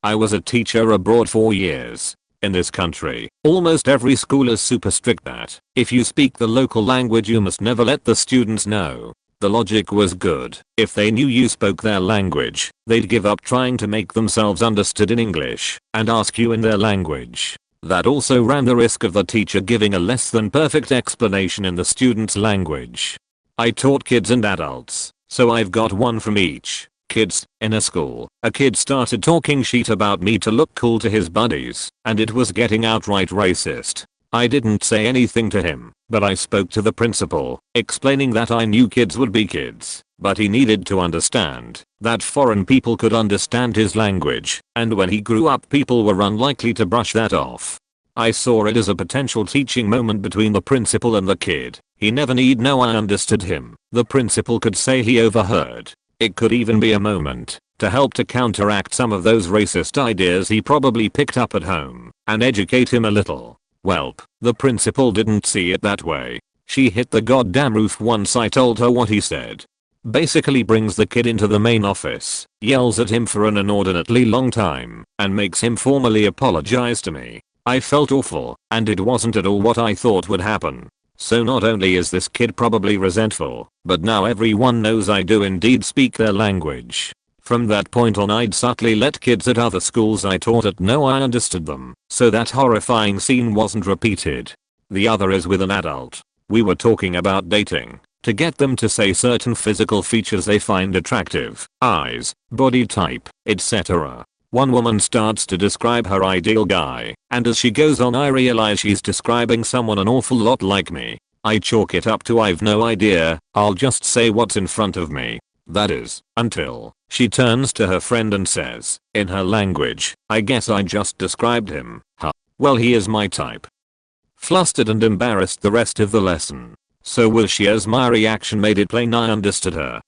I was a teacher abroad for years. In this country, almost every school is super strict that if you speak the local language you must never let the students know. The logic was good. If they knew you spoke their language, they'd give up trying to make themselves understood in English and ask you in their language. That also ran the risk of the teacher giving a less than perfect explanation in the student's language. I taught kids and adults, so I've got one from each. Kids, in a school, a kid started talking shit about me to look cool to his buddies, and it was getting outright racist. I didn't say anything to him, but I spoke to the principal, explaining that I knew kids would be kids, but he needed to understand that foreign people could understand his language, and when he grew up people were unlikely to brush that off. I saw it as a potential teaching moment between the principal and the kid. He never need know I understood him. The principal could say he overheard. It could even be a moment to help to counteract some of those racist ideas he probably picked up at home and educate him a little. Welp, the principal didn't see it that way. She hit the goddamn roof once I told her what he said. Basically brings the kid into the main office, yells at him for an inordinately long time, and makes him formally apologize to me. I felt awful, and it wasn't at all what I thought would happen. So not only is this kid probably resentful, but now everyone knows I do indeed speak their language. From that point on I'd subtly let kids at other schools I taught at know I understood them, so that horrifying scene wasn't repeated. The other is with an adult. We were talking about dating, to get them to say certain physical features they find attractive, eyes, body type, etc. One woman starts to describe her ideal guy, and as she goes on I realize she's describing someone an awful lot like me. I chalk it up to I've no idea, I'll just say what's in front of me. That is, until she turns to her friend and says, in her language, I guess I just described him, huh? Well, he is my type. Flustered and embarrassed the rest of the lesson. So was she, as my reaction made it plain I understood her.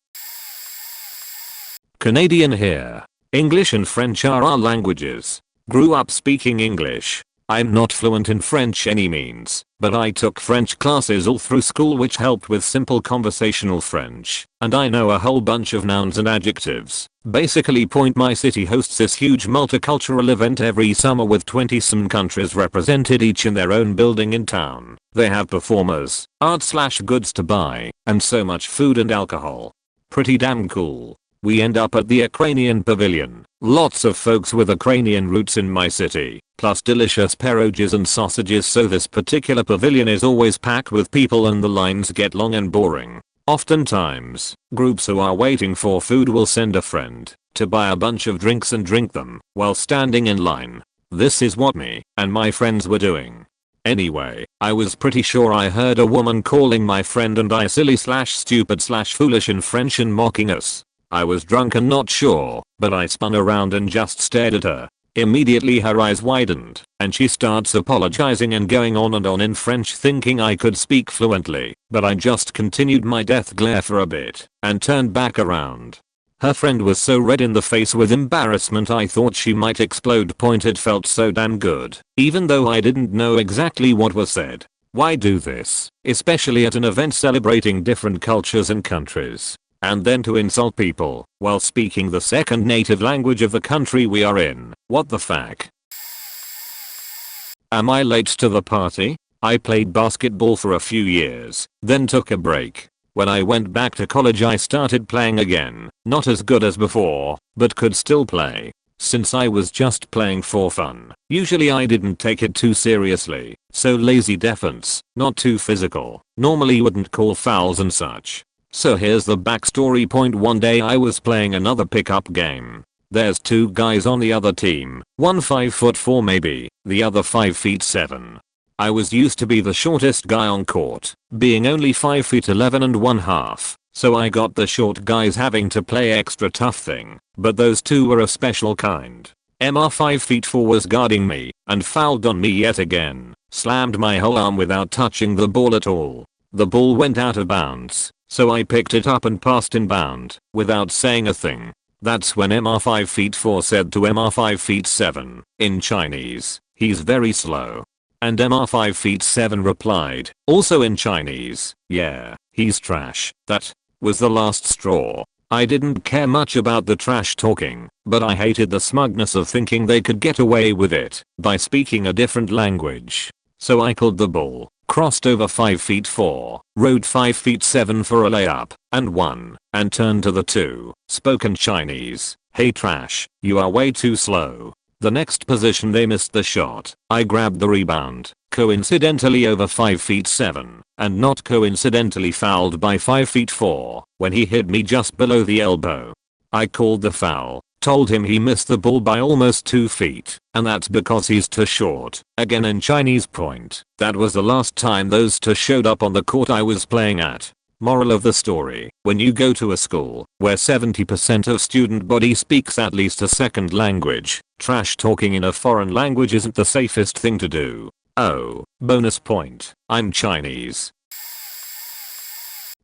Canadian here. English and French are our languages. Grew up speaking English. I'm not fluent in French any means, but I took French classes all through school which helped with simple conversational French, and I know a whole bunch of nouns and adjectives. Basically my city hosts this huge multicultural event every summer with 20-some countries represented, each in their own building in town. They have performers, art/goods to buy, and so much food and alcohol. Pretty damn cool. We end up at the Ukrainian pavilion. Lots of folks with Ukrainian roots in my city, plus delicious pierogies and sausages, so this particular pavilion is always packed with people and the lines get long and boring. Oftentimes, groups who are waiting for food will send a friend to buy a bunch of drinks and drink them while standing in line. This is what me and my friends were doing. Anyway, I was pretty sure I heard a woman calling my friend and I silly/stupid/foolish in French and mocking us. I was drunk and not sure, but I spun around and just stared at her. Immediately her eyes widened, and she starts apologizing and going on and on in French, thinking I could speak fluently, but I just continued my death glare for a bit, and turned back around. Her friend was so red in the face with embarrassment I thought she might explode. It felt so damn good, even though I didn't know exactly what was said. Why do this, especially at an event celebrating different cultures and countries? And then to insult people while speaking the second native language of the country we are in. What the fuck? Am I late to the party? I played basketball for a few years, then took a break. When I went back to college I started playing again, not as good as before, but could still play. Since I was just playing for fun, usually I didn't take it too seriously, so lazy defense, not too physical, normally wouldn't call fouls and such. So here's the backstory. One day I was playing another pickup game. There's two guys on the other team, one 5'4" maybe, the other 5'7". I was used to be the shortest guy on court, being only 5'11" and 1/2, so I got the short guys having to play extra tough thing, but those two were a special kind. Mr 5'4" was guarding me, and fouled on me yet again, slammed my whole arm without touching the ball at all. The ball went out of bounds, so I picked it up and passed inbound, without saying a thing. That's when Mr 5'4" said to Mr 5'7", in Chinese, "He's very slow." And Mr 5'7" replied, also in Chinese, "Yeah, he's trash." That was the last straw. I didn't care much about the trash talking, but I hated the smugness of thinking they could get away with it by speaking a different language. So I called the ball, crossed over 5'4", rode 5'7" for a layup, and won, and turned to the two, spoke in Chinese, "Hey trash, you are way too slow." The next position they missed the shot, I grabbed the rebound, coincidentally over 5'7", and not coincidentally fouled by 5'4", when he hit me just below the elbow. I called the foul, told him he missed the ball by almost 2 feet, and that's because he's too short, again in Chinese. That was the last time those two showed up on the court I was playing at. Moral of the story, when you go to a school where 70% of student body speaks at least a second language, trash talking in a foreign language isn't the safest thing to do. Oh, bonus point, I'm Chinese.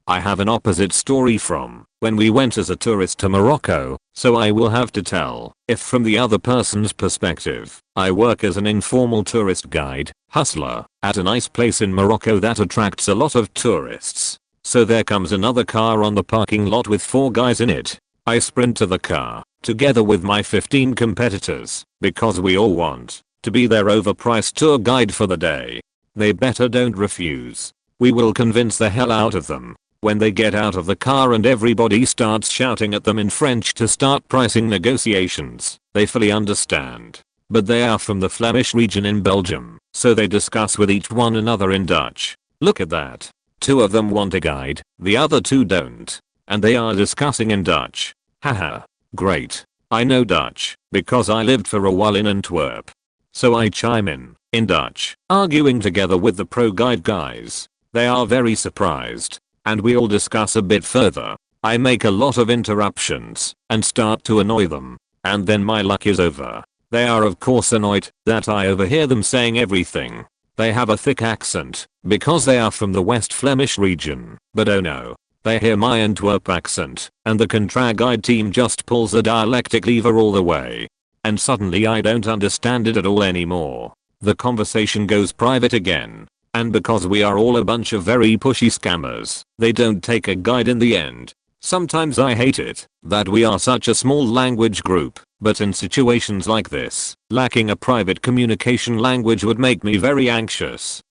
I have an opposite story from when we went as a tourist to Morocco, so I will have to tell if from the other person's perspective. I work as an informal tourist guide, hustler, at a nice place in Morocco that attracts a lot of tourists. So there comes another car on the parking lot with 4 guys in it. I sprint to the car, together with my 15 competitors, because we all want to be their overpriced tour guide for the day. They better don't refuse. We will convince the hell out of them. When they get out of the car and everybody starts shouting at them in French to start pricing negotiations, they fully understand. But they are from the Flemish region in Belgium, so they discuss with each one another in Dutch. Look at that. 2 of them want a guide, the other 2 don't. And they are discussing in Dutch. Haha. Great. I know Dutch, because I lived for a while in Antwerp. So I chime in Dutch, arguing together with the pro guide guys. They are very surprised, and we all discuss a bit further. I make a lot of interruptions, and start to annoy them. And then my luck is over. They are of course annoyed that I overhear them saying everything. They have a thick accent, because they are from the West Flemish region, but oh no. They hear my Antwerp accent, and the Contra Guide team just pulls the dialectic lever all the way. And suddenly I don't understand it at all anymore. The conversation goes private again. And because we are all a bunch of very pushy scammers, they don't take a guide in the end. Sometimes I hate it, that we are such a small language group, but in situations like this, lacking a private communication language would make me very anxious.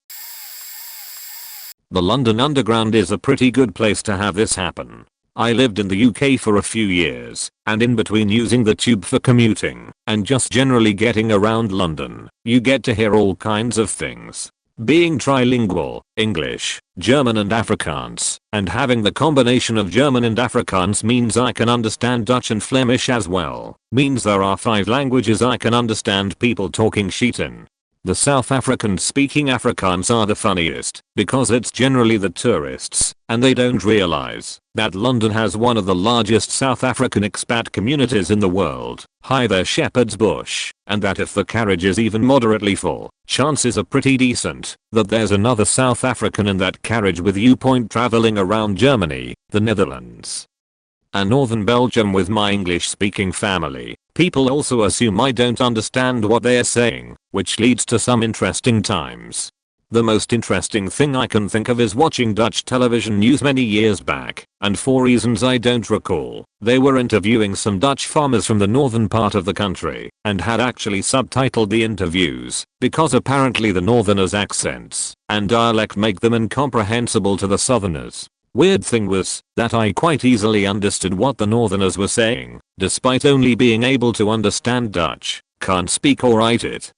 The London Underground is a pretty good place to have this happen. I lived in the UK for a few years, and in between using the tube for commuting, and just generally getting around London, you get to hear all kinds of things. Being trilingual, English, German and Afrikaans, and having the combination of German and Afrikaans means I can understand Dutch and Flemish as well, means there are 5 languages I can understand people talking shit in. The South African speaking Afrikaans are the funniest because it's generally the tourists and they don't realize that London has one of the largest South African expat communities in the world. Hi there Shepherd's Bush, and that if the carriage is even moderately full, chances are pretty decent that there's another South African in that carriage with you. Traveling around Germany, the Netherlands, and northern Belgium with my English speaking family, people also assume I don't understand what they're saying, which leads to some interesting times. The most interesting thing I can think of is watching Dutch television news many years back, and for reasons I don't recall, they were interviewing some Dutch farmers from the northern part of the country, and had actually subtitled the interviews, because apparently the northerners' accents and dialect make them incomprehensible to the southerners. Weird thing was that I quite easily understood what the northerners were saying, despite only being able to understand Dutch. Can't speak or write it.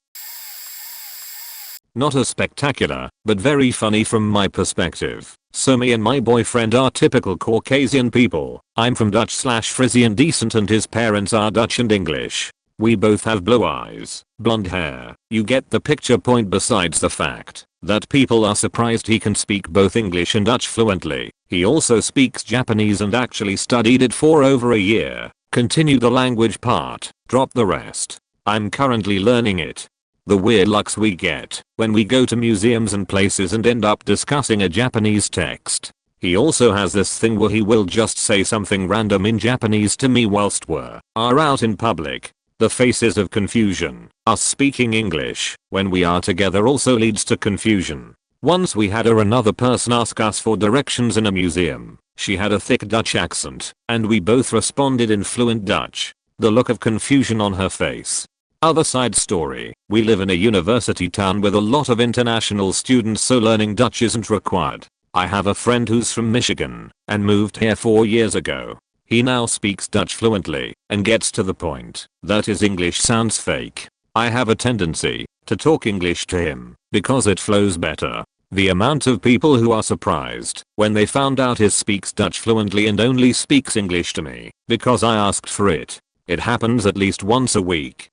Not as spectacular, but very funny from my perspective. So me and my boyfriend are typical Caucasian people. I'm from Dutch/Frisian descent and his parents are Dutch and English. We both have blue eyes, blonde hair. You get the picture. Besides the fact that people are surprised he can speak both English and Dutch fluently, he also speaks Japanese and actually studied it for over a year. Continue the language part, drop the rest. I'm currently learning it. The weird looks we get when we go to museums and places and end up discussing a Japanese text. He also has this thing where he will just say something random in Japanese to me whilst we're out in public. The faces of confusion. Us speaking English when we are together also leads to confusion. Once we had another person ask us for directions in a museum. She had a thick Dutch accent, and we both responded in fluent Dutch. The look of confusion on her face. Other side story, we live in a university town with a lot of international students, so learning Dutch isn't required. I have a friend who's from Michigan and moved here 4 years ago. He now speaks Dutch fluently and gets to the point that his English sounds fake. I have a tendency to talk English to him because it flows better. The amount of people who are surprised when they found out he speaks Dutch fluently and only speaks English to me because I asked for it. It happens at least once a week.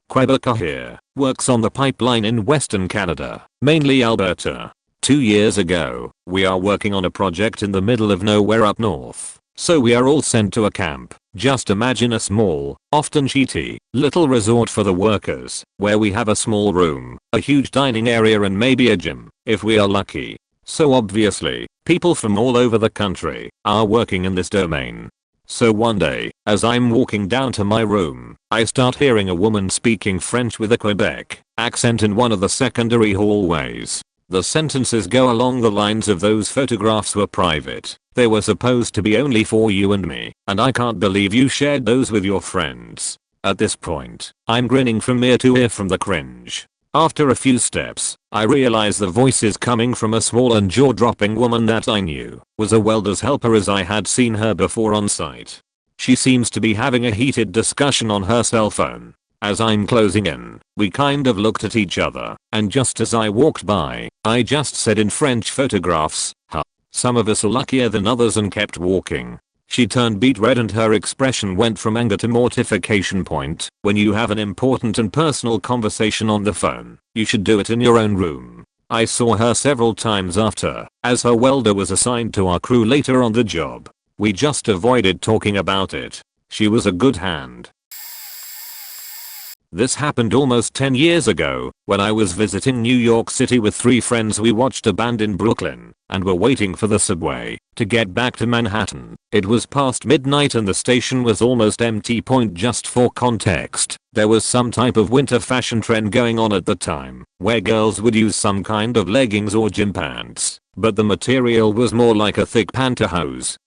Quebec here works on the pipeline in Western Canada, mainly Alberta. 2 years ago, we are working on a project in the middle of nowhere up north, so we are all sent to a camp. Just imagine a small, often shitty, little resort for the workers, where we have a small room, a huge dining area and maybe a gym, if we are lucky. So obviously, people from all over the country are working in this domain. So one day, as I'm walking down to my room, I start hearing a woman speaking French with a Quebec accent in one of the secondary hallways. The sentences go along the lines of "those photographs were private. They were supposed to be only for you and me, and I can't believe you shared those with your friends." At this point, I'm grinning from ear to ear from the cringe. After a few steps, I realize the voice is coming from a small and jaw-dropping woman that I knew was a welder's helper, as I had seen her before on site. She seems to be having a heated discussion on her cell phone. As I'm closing in, we kind of looked at each other, and just as I walked by, I just said in French, "photographs, huh? Some of us are luckier than others," and kept walking. She turned beet red and her expression went from anger to mortification. When you have an important and personal conversation on the phone, you should do it in your own room. I saw her several times after, as her welder was assigned to our crew later on the job. We just avoided talking about it. She was a good hand. This happened almost 10 years ago, when I was visiting New York City with 3 friends. We watched a band in Brooklyn, and were waiting for the subway to get back to Manhattan. It was past midnight and the station was almost empty. Just for context, there was some type of winter fashion trend going on at the time, where girls would use some kind of leggings or gym pants, but the material was more like a thick pantyhose.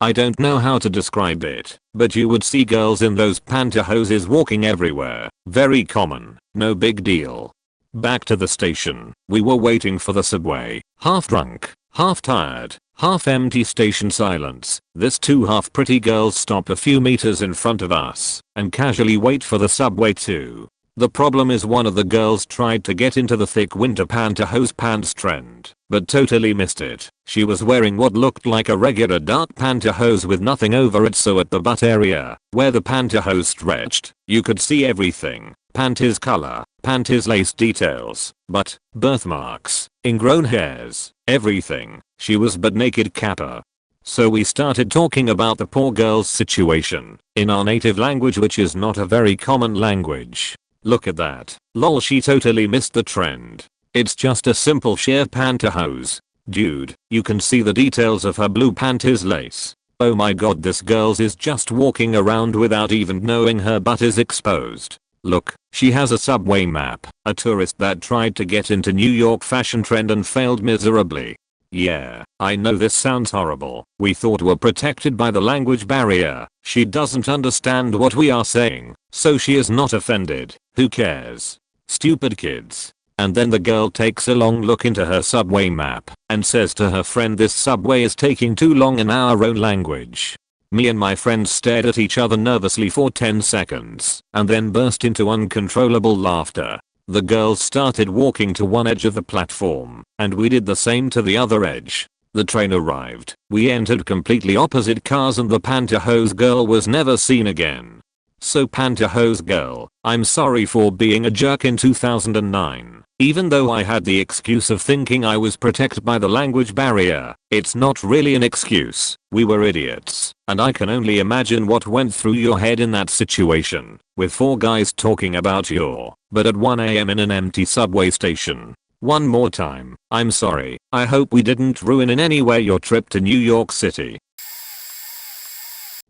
I don't know how to describe it, but you would see girls in those pantyhoses walking everywhere. Very common, no big deal. Back to the station, we were waiting for the subway, half drunk, half tired, half empty station silence. This 2 half pretty girls stop a few meters in front of us and casually wait for the subway too. The problem is one of the girls tried to get into the thick winter pantyhose pants trend, but totally missed it. She was wearing what looked like a regular dark pantyhose with nothing over it, so at the butt area, where the pantyhose stretched, you could see everything. Panties color, panties lace details, butt, birthmarks, ingrown hairs, everything. She was butt naked kappa. So we started talking about the poor girl's situation, in our native language, which is not a very common language. Look at that. Lol, she totally missed the trend. It's just a simple sheer pantyhose. Dude, you can see the details of her blue panties lace. Oh my god, this girl's is just walking around without even knowing her butt is exposed. Look, she has a subway map, a tourist that tried to get into New York fashion trend and failed miserably. Yeah, I know this sounds horrible. We thought we're protected by the language barrier. She doesn't understand what we are saying, so she is not offended. Who cares? Stupid kids. And then the girl takes a long look into her subway map and says to her friend, this subway is taking too long in our own language. Me and my friend stared at each other nervously for 10 seconds and then burst into uncontrollable laughter. The girls started walking to one edge of the platform, and we did the same to the other edge. The train arrived, we entered completely opposite cars, and the pantyhose girl was never seen again. So pantyhose girl, I'm sorry for being a jerk in 2009. Even though I had the excuse of thinking I was protected by the language barrier, it's not really an excuse. We were idiots, and I can only imagine what went through your head in that situation, with 4 guys talking about but at 1 AM in an empty subway station. One more time, I'm sorry. I hope we didn't ruin in any way your trip to New York City.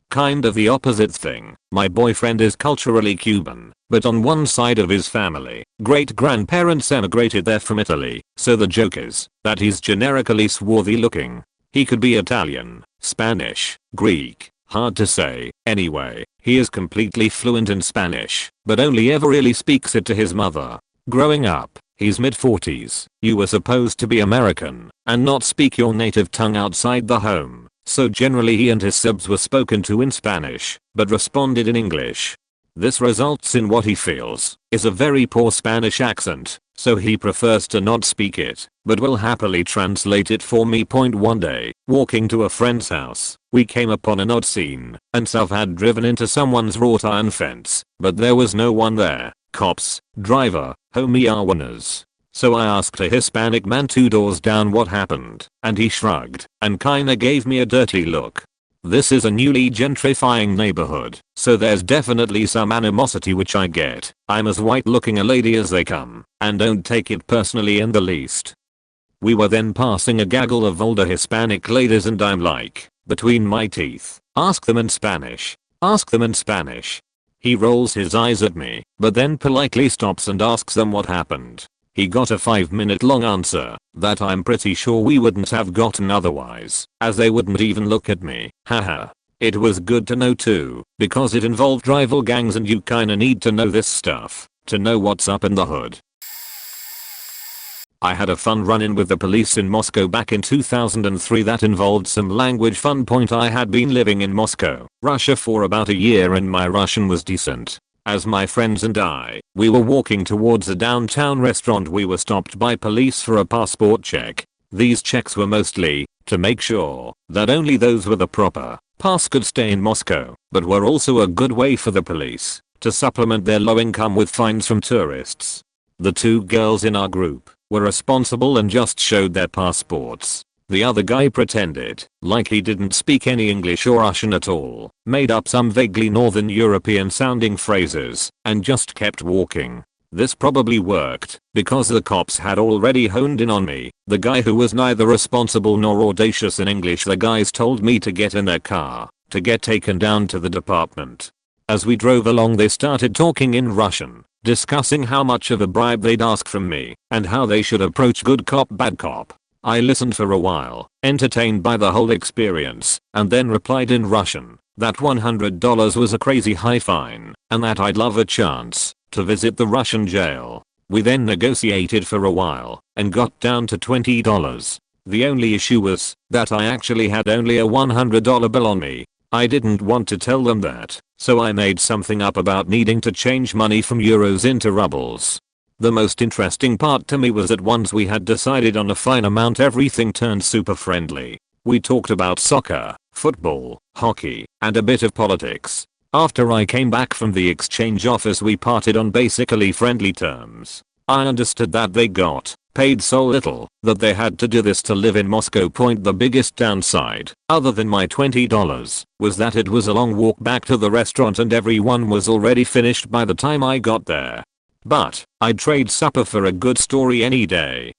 Kind of the opposite thing. My boyfriend is culturally Cuban, but on one side of his family, great-grandparents emigrated there from Italy, so the joke is that he's generically swarthy looking. He could be Italian, Spanish, Greek, hard to say. Anyway, he is completely fluent in Spanish, but only ever really speaks it to his mother. Growing up, he's mid-40s. You were supposed to be American and not speak your native tongue outside the home. So generally he and his subs were spoken to in Spanish, but responded in English. This results in what he feels is a very poor Spanish accent, so he prefers to not speak it, but will happily translate it for me. One day, walking to a friend's house, we came upon an odd scene, and Sav had driven into someone's wrought iron fence, but there was no one there. Cops, driver, homie are winners. So I asked a Hispanic man 2 doors down what happened, and he shrugged and kinda gave me a dirty look. This is a newly gentrifying neighborhood, so there's definitely some animosity, which I get. I'm as white looking a lady as they come, and don't take it personally in the least. We were then passing a gaggle of older Hispanic ladies, and I'm like, between my teeth, ask them in Spanish. Ask them in Spanish. He rolls his eyes at me, but then politely stops and asks them what happened. He got a 5-minute long answer that I'm pretty sure we wouldn't have gotten otherwise, as they wouldn't even look at me. Haha. It was good to know too, because it involved rival gangs, and you kinda need to know this stuff to know what's up in the hood. I had a fun run-in with the police in Moscow back in 2003 that involved some language fun. I had been living in Moscow, Russia for about a year, and my Russian was decent. As my friends and we were walking towards a downtown restaurant, we were stopped by police for a passport check. These checks were mostly to make sure that only those with a proper pass could stay in Moscow, but were also a good way for the police to supplement their low income with fines from tourists. The 2 girls in our group were responsible and just showed their passports. The other guy pretended like he didn't speak any English or Russian at all, made up some vaguely Northern European sounding phrases, and just kept walking. This probably worked, because the cops had already honed in on me, the guy who was neither responsible nor audacious in English. The guys told me to get in their car, to get taken down to the department. As we drove along, they started talking in Russian, discussing how much of a bribe they'd ask from me, and how they should approach good cop bad cop. I listened for a while, entertained by the whole experience, and then replied in Russian that $100 was a crazy high fine, and that I'd love a chance to visit the Russian jail. We then negotiated for a while, and got down to $20. The only issue was that I actually had only a $100 bill on me. I didn't want to tell them that, so I made something up about needing to change money from euros into rubles. The most interesting part to me was that once we had decided on a fine amount, everything turned super friendly. We talked about soccer, football, hockey, and a bit of politics. After I came back from the exchange office, we parted on basically friendly terms. I understood that they got paid so little that they had to do this to live in Moscow. The biggest downside, other than my $20, was that it was a long walk back to the restaurant and everyone was already finished by the time I got there. But I'd trade supper for a good story any day.